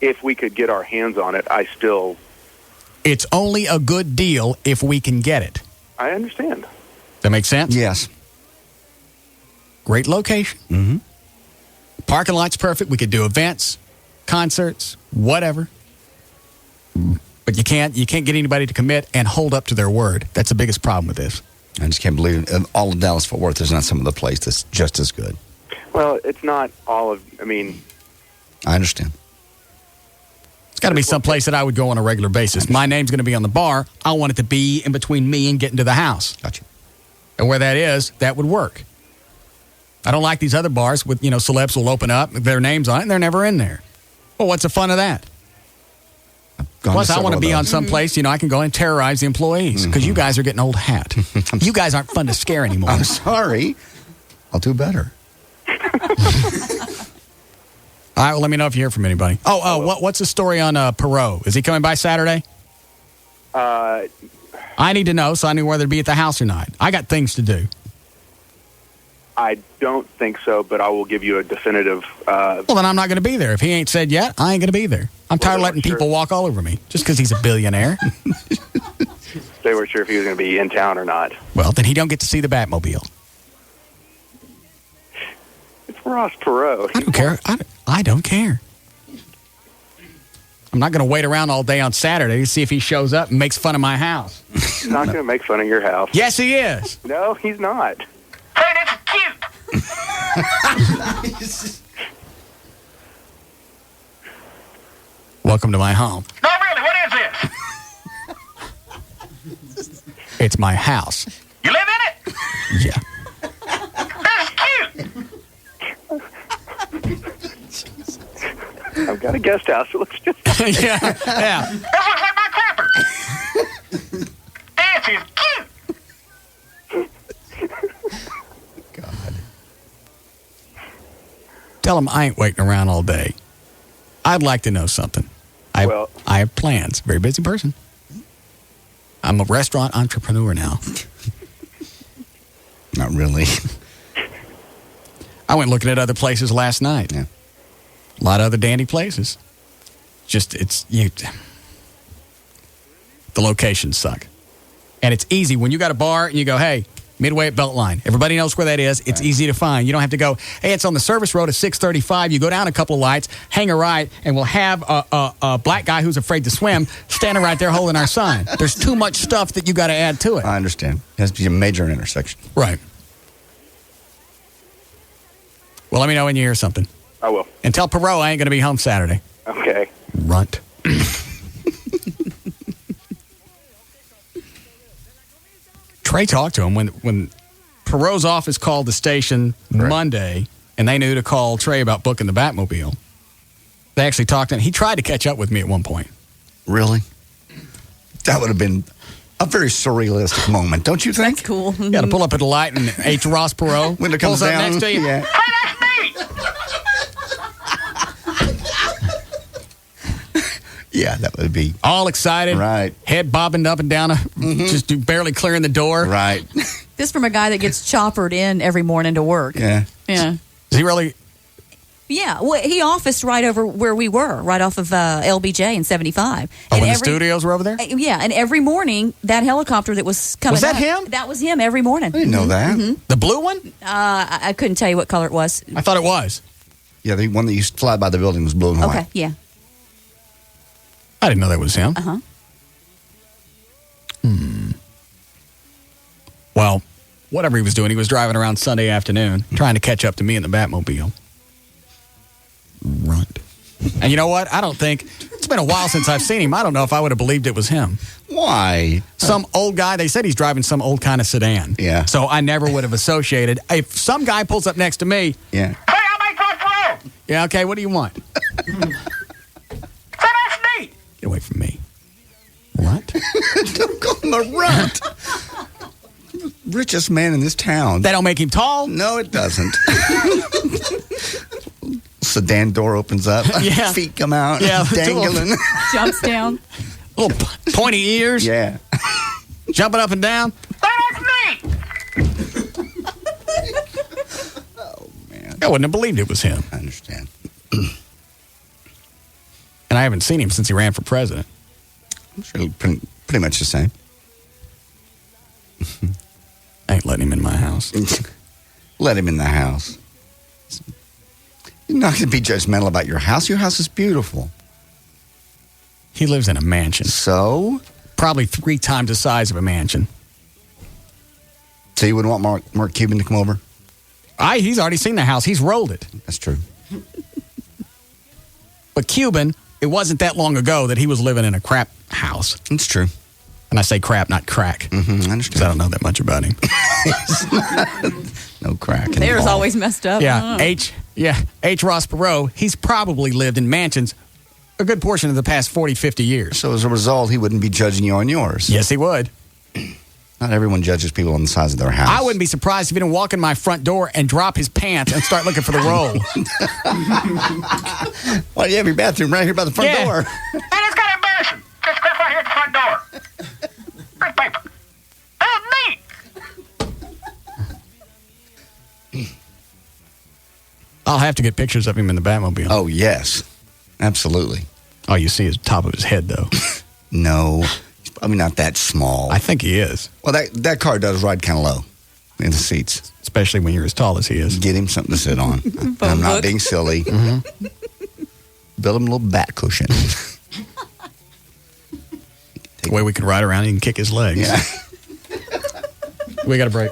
if we could get our hands on it, It's only a good deal if we can get it. I understand. That makes sense? Yes. Great location. Mm-hmm. Parking lot's perfect. We could do events, concerts, whatever. But you can't get anybody to commit and hold up to their word. That's the biggest problem with this. I just can't believe all of Dallas-Fort Worth is not some of the place that's just as good. Well, it's not all of, I understand. It's got to be some place that I would go on a regular basis. My name's going to be on the bar. I want it to be in between me and getting to the house. Gotcha. And where that is, that would work. I don't like these other bars with, celebs will open up, their names on it, and they're never in there. Well, what's the fun of that? Plus, I want to be on some place, I can go and terrorize the employees because you guys are getting old hat. You guys aren't fun to scare anymore. I'm sorry. I'll do better. All right, well, let me know if you hear from anybody. What's the story on Perot? Is he coming by Saturday? I need to know so I know whether to be at the house or not. I got things to do. I don't think so, but I will give you a definitive... Well, then I'm not going to be there. If he ain't said yet, I ain't going to be there. I'm tired of letting people walk all over me just because he's a billionaire. They weren't sure if he was going to be in town or not. Well, then he don't get to see the Batmobile. It's Ross Perot. I don't care. I don't care. I'm not going to wait around all day on Saturday to see if he shows up and makes fun of my house. He's not going to make fun of your house. Yes, he is. No, he's not. Hey, this is cute. Welcome to my home. No, really, what is this? It's my house. You live in it? Yeah. I've got a guest house. It looks just like yeah. That looks like my crapper. This is cute. God. Tell him I ain't waiting around all day. I'd like to know something. I have plans. Very busy person. I'm a restaurant entrepreneur now. Not really. I went looking at other places last night. Yeah. A lot of other dandy places. The locations suck. And it's easy. When you got a bar and you go, hey, Midway at Beltline. Everybody knows where that is. It's easy to find. You don't have to go, hey, it's on the service road at 635. You go down a couple of lights, hang a right, and we'll have a black guy who's afraid to swim standing right there holding our sign. There's too much stuff that you got to add to it. I understand. It has to be a major intersection. Right. Well, let me know when you hear something. I will. And tell Perot I ain't going to be home Saturday. Okay. Runt. Trey talked to him when Perot's office called the station Monday, and they knew to call Trey about booking the Batmobile. They actually talked to him. He tried to catch up with me at one point. Really? That would have been a very surrealistic moment, don't you think? That's cool. You got to pull up at the light and H. Ross Perot when it comes pulls down up next to you. Yeah. Yeah, that would be all excited, right? Head bobbing up and down, just barely clearing the door, right? This from a guy that gets choppered in every morning to work. Yeah. Is he really? Yeah, well, he officed right over where we were, right off of LBJ in 75. Oh, when the studios were over there? Yeah, and every morning, that helicopter that was coming Was that up, him? That was him every morning. I didn't know that. The blue one? I couldn't tell you what color it was. I thought it was. Yeah, the one that used to fly by the building was blue and white. Okay, yeah. I didn't know that was him. Uh-huh. Well, whatever he was doing, he was driving around Sunday afternoon, trying to catch up to me in the Batmobile. Runt. And you know what? I don't think It's been a while since I've seen him. I don't know if I would have believed it was him. Why? Some old guy. They said he's driving some old kind of sedan. Yeah. So I never would have associated. If some guy pulls up next to me. Yeah. Hey, I'm a front row. Yeah, okay, what do you want? That's neat. Get away from me. What? Don't go on the runt. Richest man in this town. That don't make him tall? No, it doesn't. Sedan door opens up. Yeah. Feet come out. Yeah. Dangling. Jumps down. Little pointy ears. Yeah. Jumping up and down. That's neat. Oh, man. I wouldn't have believed it was him. I understand. And I haven't seen him since he ran for president. I'm sure pretty much the same. I ain't letting him in my house. Let him in the house. You're not going to be judgmental about your house. Your house is beautiful. He lives in a mansion. So? Probably 3 times the size of a mansion. So you wouldn't want Mark Cuban to come over? He's already seen the house. He's rolled it. That's true. But Cuban, it wasn't that long ago that he was living in a crap house. It's true. And I say crap, not crack. I understand. Because I don't know that much about him. No crack. Hair's always messed up. Yeah. H. Ross Perot, he's probably lived in mansions a good portion of the past 40, 50 years. So as a result, he wouldn't be judging you on yours. Yes, he would. Not everyone judges people on the size of their house. I wouldn't be surprised if he didn't walk in my front door and drop his pants and start looking for the roll. Why do you have your bathroom right here by the front door? And it's got embarrassing. Just click right here at the front door. Big paper. That's neat. I'll have to get pictures of him in the Batmobile. Oh, yes. Absolutely. All you see is the top of his head, though. No. He's probably not that small. I think he is. Well, that car does ride kind of low in the seats. Especially when you're as tall as he is. Get him something to sit on. I'm not being silly. Mm-hmm. Build him a little bat cushion. The way we could ride around, he can kick his legs. Yeah. We got a break.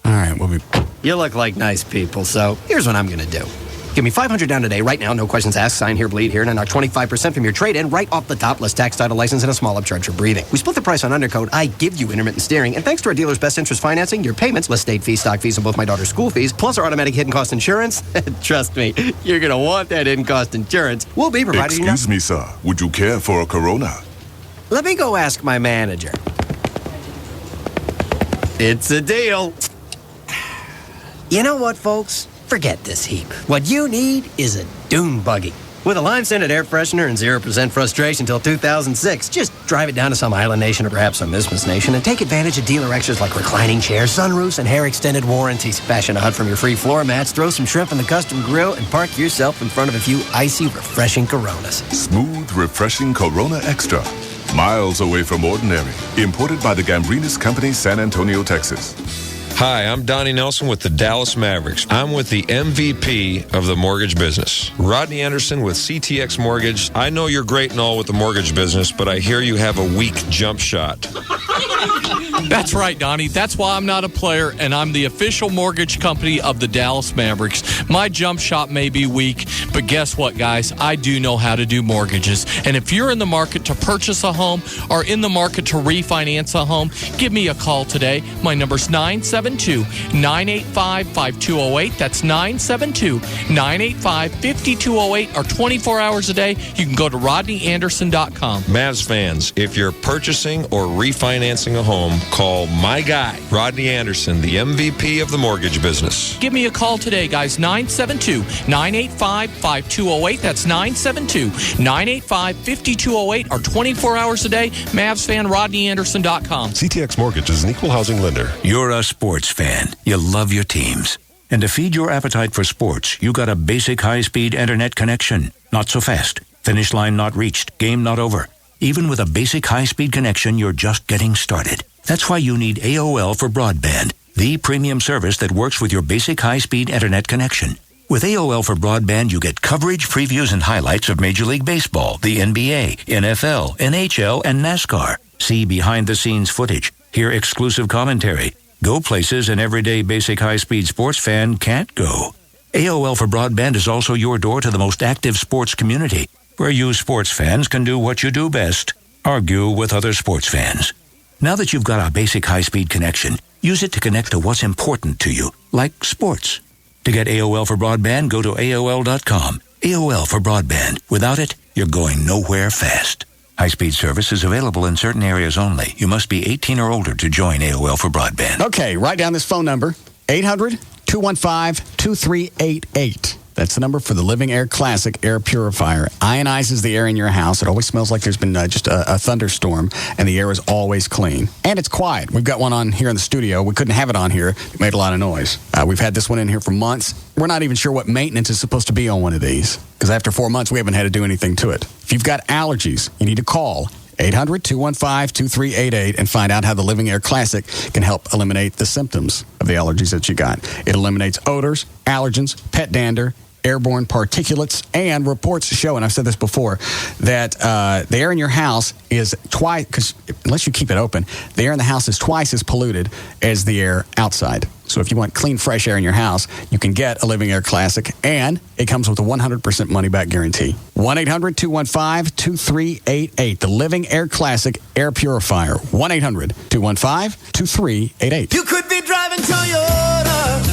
All right, we'll be... You look like nice people, so here's what I'm going to do. Give me $500 down today, right now, no questions asked, sign here, bleed here, and I knock 25% from your trade-in right off the top, less tax, title, license, and a small upcharge for breathing. We split the price on undercoat, I give you intermittent steering, and thanks to our dealer's best interest financing, your payments, less state fees, stock fees, and both my daughter's school fees, plus our automatic hidden cost insurance, trust me, you're going to want that hidden cost insurance. We'll be providing... Excuse me, sir. Would you care for a Corona? Let me go ask my manager. It's a deal. You know what, folks? Forget this heap. What you need is a dune buggy. With a lime-scented air freshener and 0% frustration till 2006, just drive it down to some island nation or perhaps some Isthmus nation and take advantage of dealer extras like reclining chairs, sunroofs, and hair extended warranties. Fashion a hut from your free floor mats, throw some shrimp in the custom grill, and park yourself in front of a few icy, refreshing Coronas. Smooth, refreshing Corona Extra. Miles away from ordinary. Imported by the Gambrinus Company, San Antonio, Texas. Hi, I'm Donnie Nelson with the Dallas Mavericks. I'm with the MVP of the mortgage business, Rodney Anderson with CTX Mortgage. I know you're great and all with the mortgage business, but I hear you have a weak jump shot. That's right, Donnie. That's why I'm not a player, and I'm the official mortgage company of the Dallas Mavericks. My jump shot may be weak, but guess what, guys? I do know how to do mortgages. And if you're in the market to purchase a home or in the market to refinance a home, give me a call today. My number's 972-985-5208. That's 972-985-5208, or 24 hours a day. You can go to rodneyanderson.com. Mavs fans, if you're purchasing or refinancing a home, call my guy, Rodney Anderson, the MVP of the mortgage business. Give me a call today, guys. 972-985-5208. That's 972-985-5208, or 24 hours a day. Mavs fan, rodneyanderson.com. CTX Mortgage is an equal housing lender. You're a sports fan. You love your teams. And to feed your appetite for sports, you got a basic high-speed internet connection. Not so fast. Finish line not reached. Game not over. Even with a basic high-speed connection, you're just getting started. That's why you need AOL for broadband, the premium service that works with your basic high-speed internet connection. With AOL for broadband, you get coverage, previews, and highlights of Major League Baseball, the NBA, NFL, NHL, and NASCAR. See behind-the-scenes footage. Hear exclusive commentary. Go places an everyday basic high-speed sports fan can't go. AOL for Broadband is also your door to the most active sports community, where you sports fans can do what you do best, argue with other sports fans. Now that you've got a basic high-speed connection, use it to connect to what's important to you, like sports. To get AOL for Broadband, go to AOL.com. AOL for Broadband. Without it, you're going nowhere fast. High-speed service is available in certain areas only. You must be 18 or older to join AOL for Broadband. Okay, write down this phone number, 800-215-2388. That's the number for the Living Air Classic Air Purifier. Ionizes the air in your house. It always smells like there's been just a thunderstorm, and the air is always clean. And it's quiet. We've got one on here in the studio. We couldn't have it on here. It made a lot of noise. We've had this one in here for months. We're not even sure what maintenance is supposed to be on one of these, because after 4 months, we haven't had to do anything to it. If you've got allergies, you need to call 800-215-2388 and find out how the Living Air Classic can help eliminate the symptoms of the allergies that you got. It eliminates odors, allergens, pet dander, airborne particulates, and reports show, and I've said this before, that the air in your house is twice, because unless you keep it open, the air in the house is twice as polluted as the air outside. So if you want clean, fresh air in your house, you can get a Living Air Classic, and it comes with a 100% money-back guarantee. 1-800-215-2388. The Living Air Classic Air Purifier. 1-800-215-2388. You could be driving Toyota.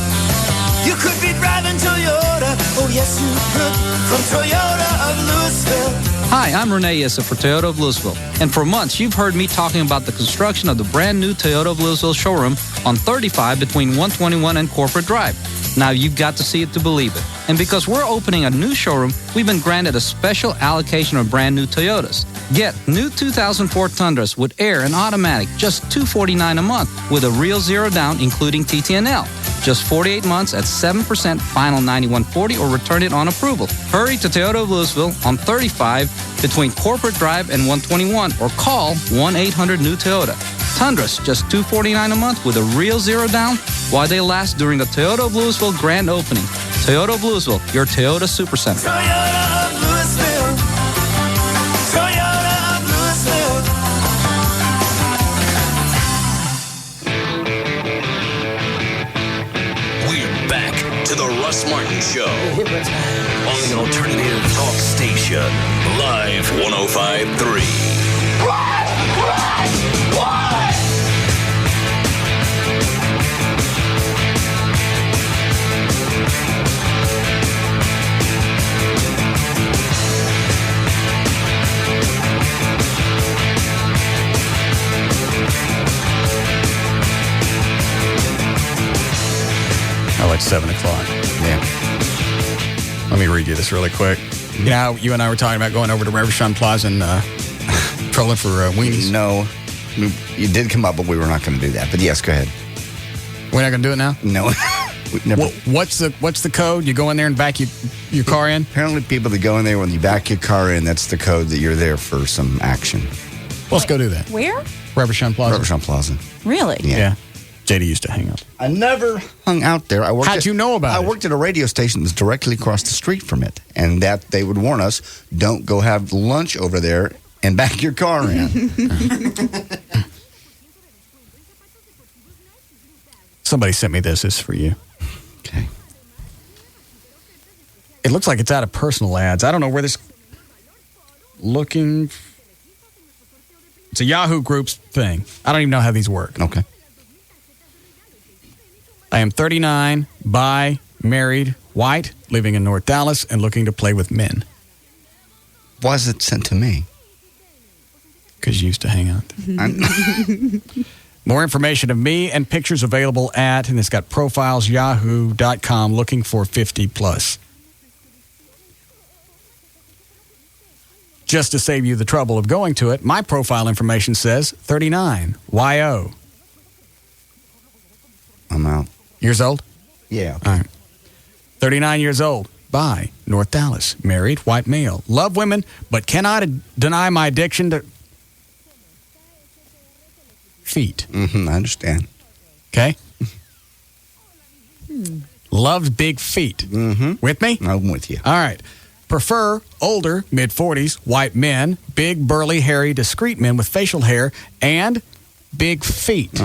You could be driving Toyota. Oh, yes, you could. From Toyota of Louisville. Hi, I'm Renee Issa for Toyota of Louisville. And for months, you've heard me talking about the construction of the brand new Toyota of Louisville showroom on 35 between 121 and Corporate Drive. Now you've got to see it to believe it. And because we're opening a new showroom, we've been granted a special allocation of brand new Toyotas. Get new 2004 Tundras with air and automatic, just $249 a month, with a real zero down, including TTNL. Just 48 months at 7% final 9140, or return it on approval. Hurry to Toyota of Louisville on 35 between Corporate Drive and 121, or call 1-800-NEW-TOYOTA. Tundras, just $249 a month with a real zero down, while they last during the Toyota of Louisville grand opening. Toyota of Louisville, your Toyota Supercenter. Toyota of Louisville. Toyota of Louisville. We're back to the Russ Martin Show on the Alternative Talk Station, Live 105.3. Oh, it's 7 o'clock. Yeah. Let me read you this really quick. You know how you and I were talking about going over to Reverchon Plaza and trolling for weenies? No. You did come up, but we were not going to do that. But yes, go ahead. We're not going to do it now? No. Never. What's the code? You go in there and back your car in? Apparently people that go in there when you back your car in, that's the code that you're there for some action. Let's go do that. Where? Reverchon Plaza. Reverchon Plaza. Really? Yeah. JD used to hang out. I never hung out there. How'd you know about it? I worked at a radio station that's directly across the street from it, and that they would warn us, don't go have lunch over there and back your car in. Somebody sent me this. This is for you. Okay. It looks like it's out of personal ads. I don't know where this... Looking... It's a Yahoo Groups thing. I don't even know how these work. Okay. I am 39, bi, married, white, living in North Dallas, and looking to play with men. Why is it sent to me? Because you used to hang out. More information of me and pictures available at, and it's got profiles, yahoo.com, looking for 50 plus. Just to save you the trouble of going to it, my profile information says 39, YO. I'm out. Years old? Yeah. All right. 39 years old. Bi. North Dallas. Married. White male. Love women, but cannot deny my addiction to feet. I understand. Okay? Loves big feet. With me? I'm with you. All right. Prefer older, mid-40s, white men, big, burly, hairy, discreet men with facial hair, and big feet.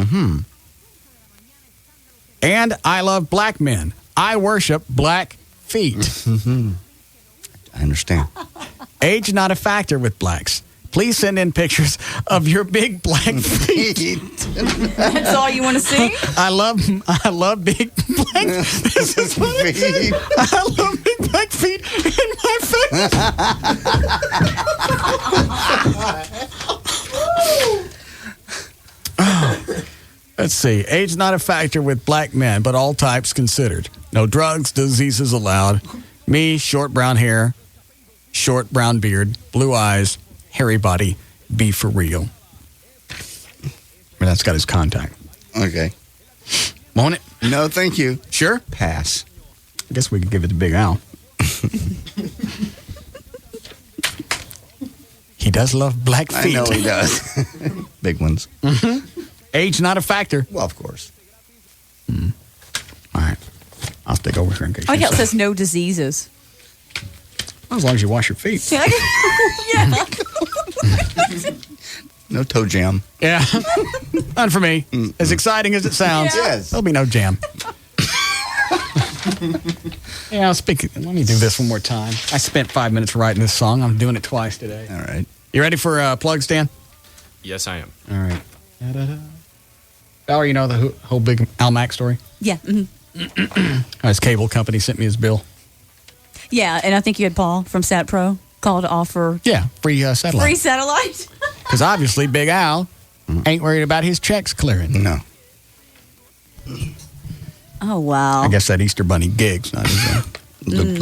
And I love black men. I worship black feet. I understand. Age not a factor with blacks. Please send in pictures of your big black feet. That's all you want to see? I love big black. This is what it says. I love big black feet in my face. Let's see. Age not a factor with black men, but all types considered. No drugs, diseases allowed. Me, short brown hair, short brown beard, blue eyes, hairy body, be for real. That's got his contact. Okay. Want it? No, thank you. Sure? Pass. I guess we could give it to Big Al. He does love black feet. I know he does. Big ones. Mm-hmm. Age not a factor. Well, of course. All right. I'll stick over here in case. I like how it says no diseases. Well, as long as you wash your feet. Yeah. No toe jam. Yeah. Not for me. As exciting as it sounds. Yeah. Yes. There'll be no jam. Yeah, let me do this one more time. I spent 5 minutes writing this song. I'm doing it twice today. All right. You ready for plugs, Dan? Yes, I am. All right. Valerie, you know the whole big Al Mack story? Yeah. Mm-hmm. His cable company sent me his bill. Yeah, and I think you had Paul from Sat Pro call to offer free satellite. Free satellite. Because obviously Big Al ain't worried about his checks clearing. No. Oh, wow. I guess that Easter Bunny gig's not his own.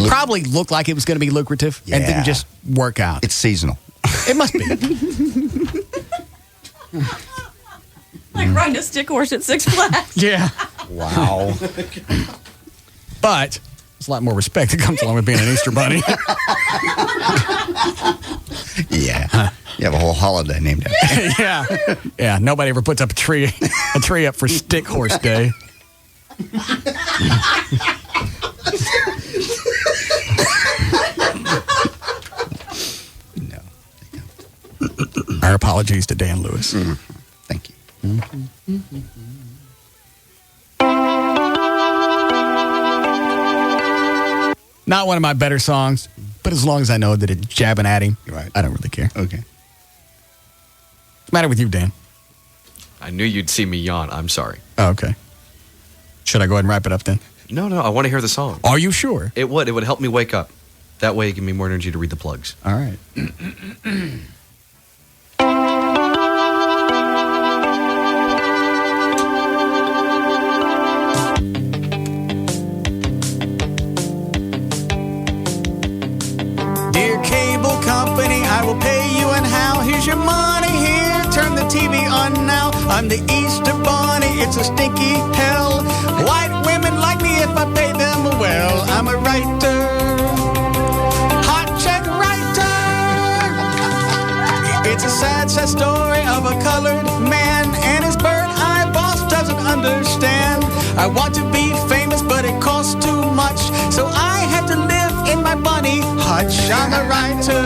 Probably looked like it was going to be lucrative and didn't just work out. It's seasonal. It must be. Like riding a stick horse at Six Flags. Yeah. Wow. But there's a lot more respect that comes along with being an Easter Bunny. Yeah. You have a whole holiday named after you. Yeah. Yeah. Nobody ever puts up a tree up for Stick Horse Day. No. Our apologies to Dan Lewis. Thank you. Not one of my better songs, but as long as I know that it's jabbing at him, Right. I don't really care. Okay. What's the matter with you, Dan? I knew you'd see me yawn. I'm sorry. Oh, okay. Should I go ahead and wrap it up then? No, I want to hear the song. Are you sure? It would help me wake up. That way, it give me more energy to read the plugs. All right. Dear cable company, I will pay you and how. Here's your money here. Turn the TV on now. I'm the Easter Bunny. It's a stinky hell. White women like me if I pay them well. I'm a writer. Hot check writer. It's a sad story of a colored man and his bird-eye boss doesn't understand. I want to be famous, but it costs too much. So I had to live in my bunny hutch. I'm a writer.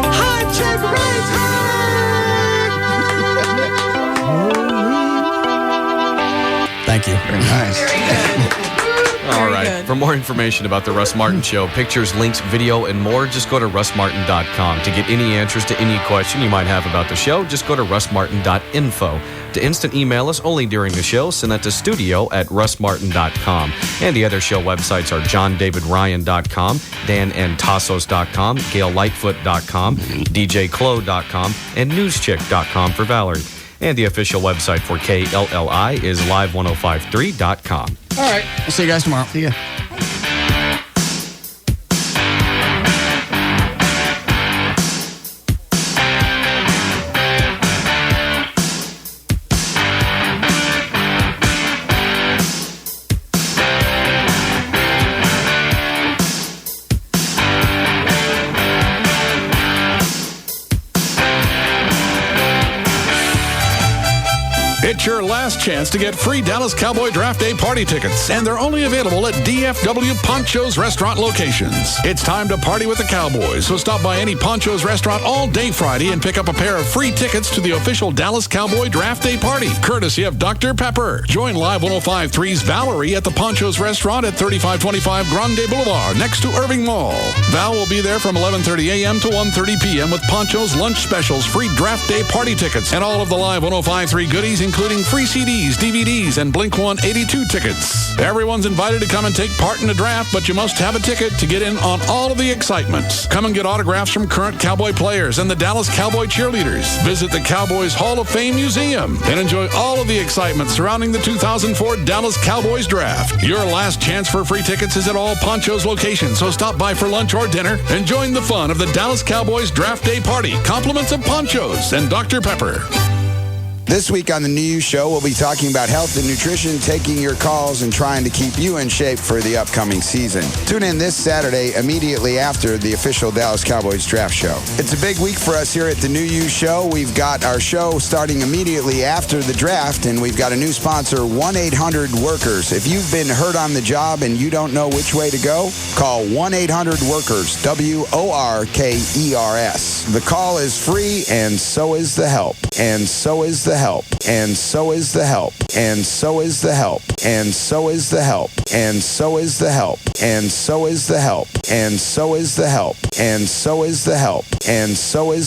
Hot check writer. Thank you. Very nice. All right. good. For more information about the Russ Martin Show, pictures, links, video, and more, just go to russmartin.com. To get any answers to any question you might have about the show, just go to russmartin.info. To instant email us only during the show, send that to studio@russmartin.com. And the other show websites are johndavidryan.com, danandtassos.com, gaillightfoot.com, djclo.com, and newschick.com for Valerie. And the official website for KLLI is live1053.com. All right. I'll see you guys tomorrow. See ya. It's It's your last chance to get free Dallas Cowboy Draft Day party tickets, and they're only available at DFW Poncho's restaurant locations. It's time to party with the Cowboys, so stop by any Poncho's restaurant all day Friday and pick up a pair of free tickets to the official Dallas Cowboy Draft Day party, courtesy of Dr. Pepper. Join Live 105.3's Valerie at the Poncho's restaurant at 3525 Grande Boulevard, next to Irving Mall. Val will be there from 11:30 a.m. to 1:30 p.m. with Poncho's lunch specials, free Draft Day party tickets, and all of the Live 105.3 goodies, including free CDs, DVDs, and Blink 182 tickets. Everyone's invited to come and take part in the draft, but you must have a ticket to get in on all of the excitement. Come and get autographs from current Cowboy players and the Dallas Cowboy cheerleaders. Visit the Cowboys Hall of Fame Museum and enjoy all of the excitement surrounding the 2004 Dallas Cowboys draft. Your last chance for free tickets is at all Poncho's locations, so stop by for lunch or dinner and join the fun of the Dallas Cowboys Draft Day party. Compliments of Poncho's and Dr. Pepper. This week on the New Show, we'll be talking about health and nutrition, taking your calls, and trying to keep you in shape for the upcoming season. Tune in this Saturday immediately after the official Dallas Cowboys draft show. It's a big week for us here at the New You Show. We've got our show starting immediately after the draft, and we've got a new sponsor, 1-800-WORKERS. If you've been hurt on the job and you don't know which way to go, call 1-800-WORKERS, WORKERS. The call is free, and so is the help. And so is the help. And so is the help. And so is the help. And so is the help. And so is the help. And so is the help. And so is the help. And so is the help. And so is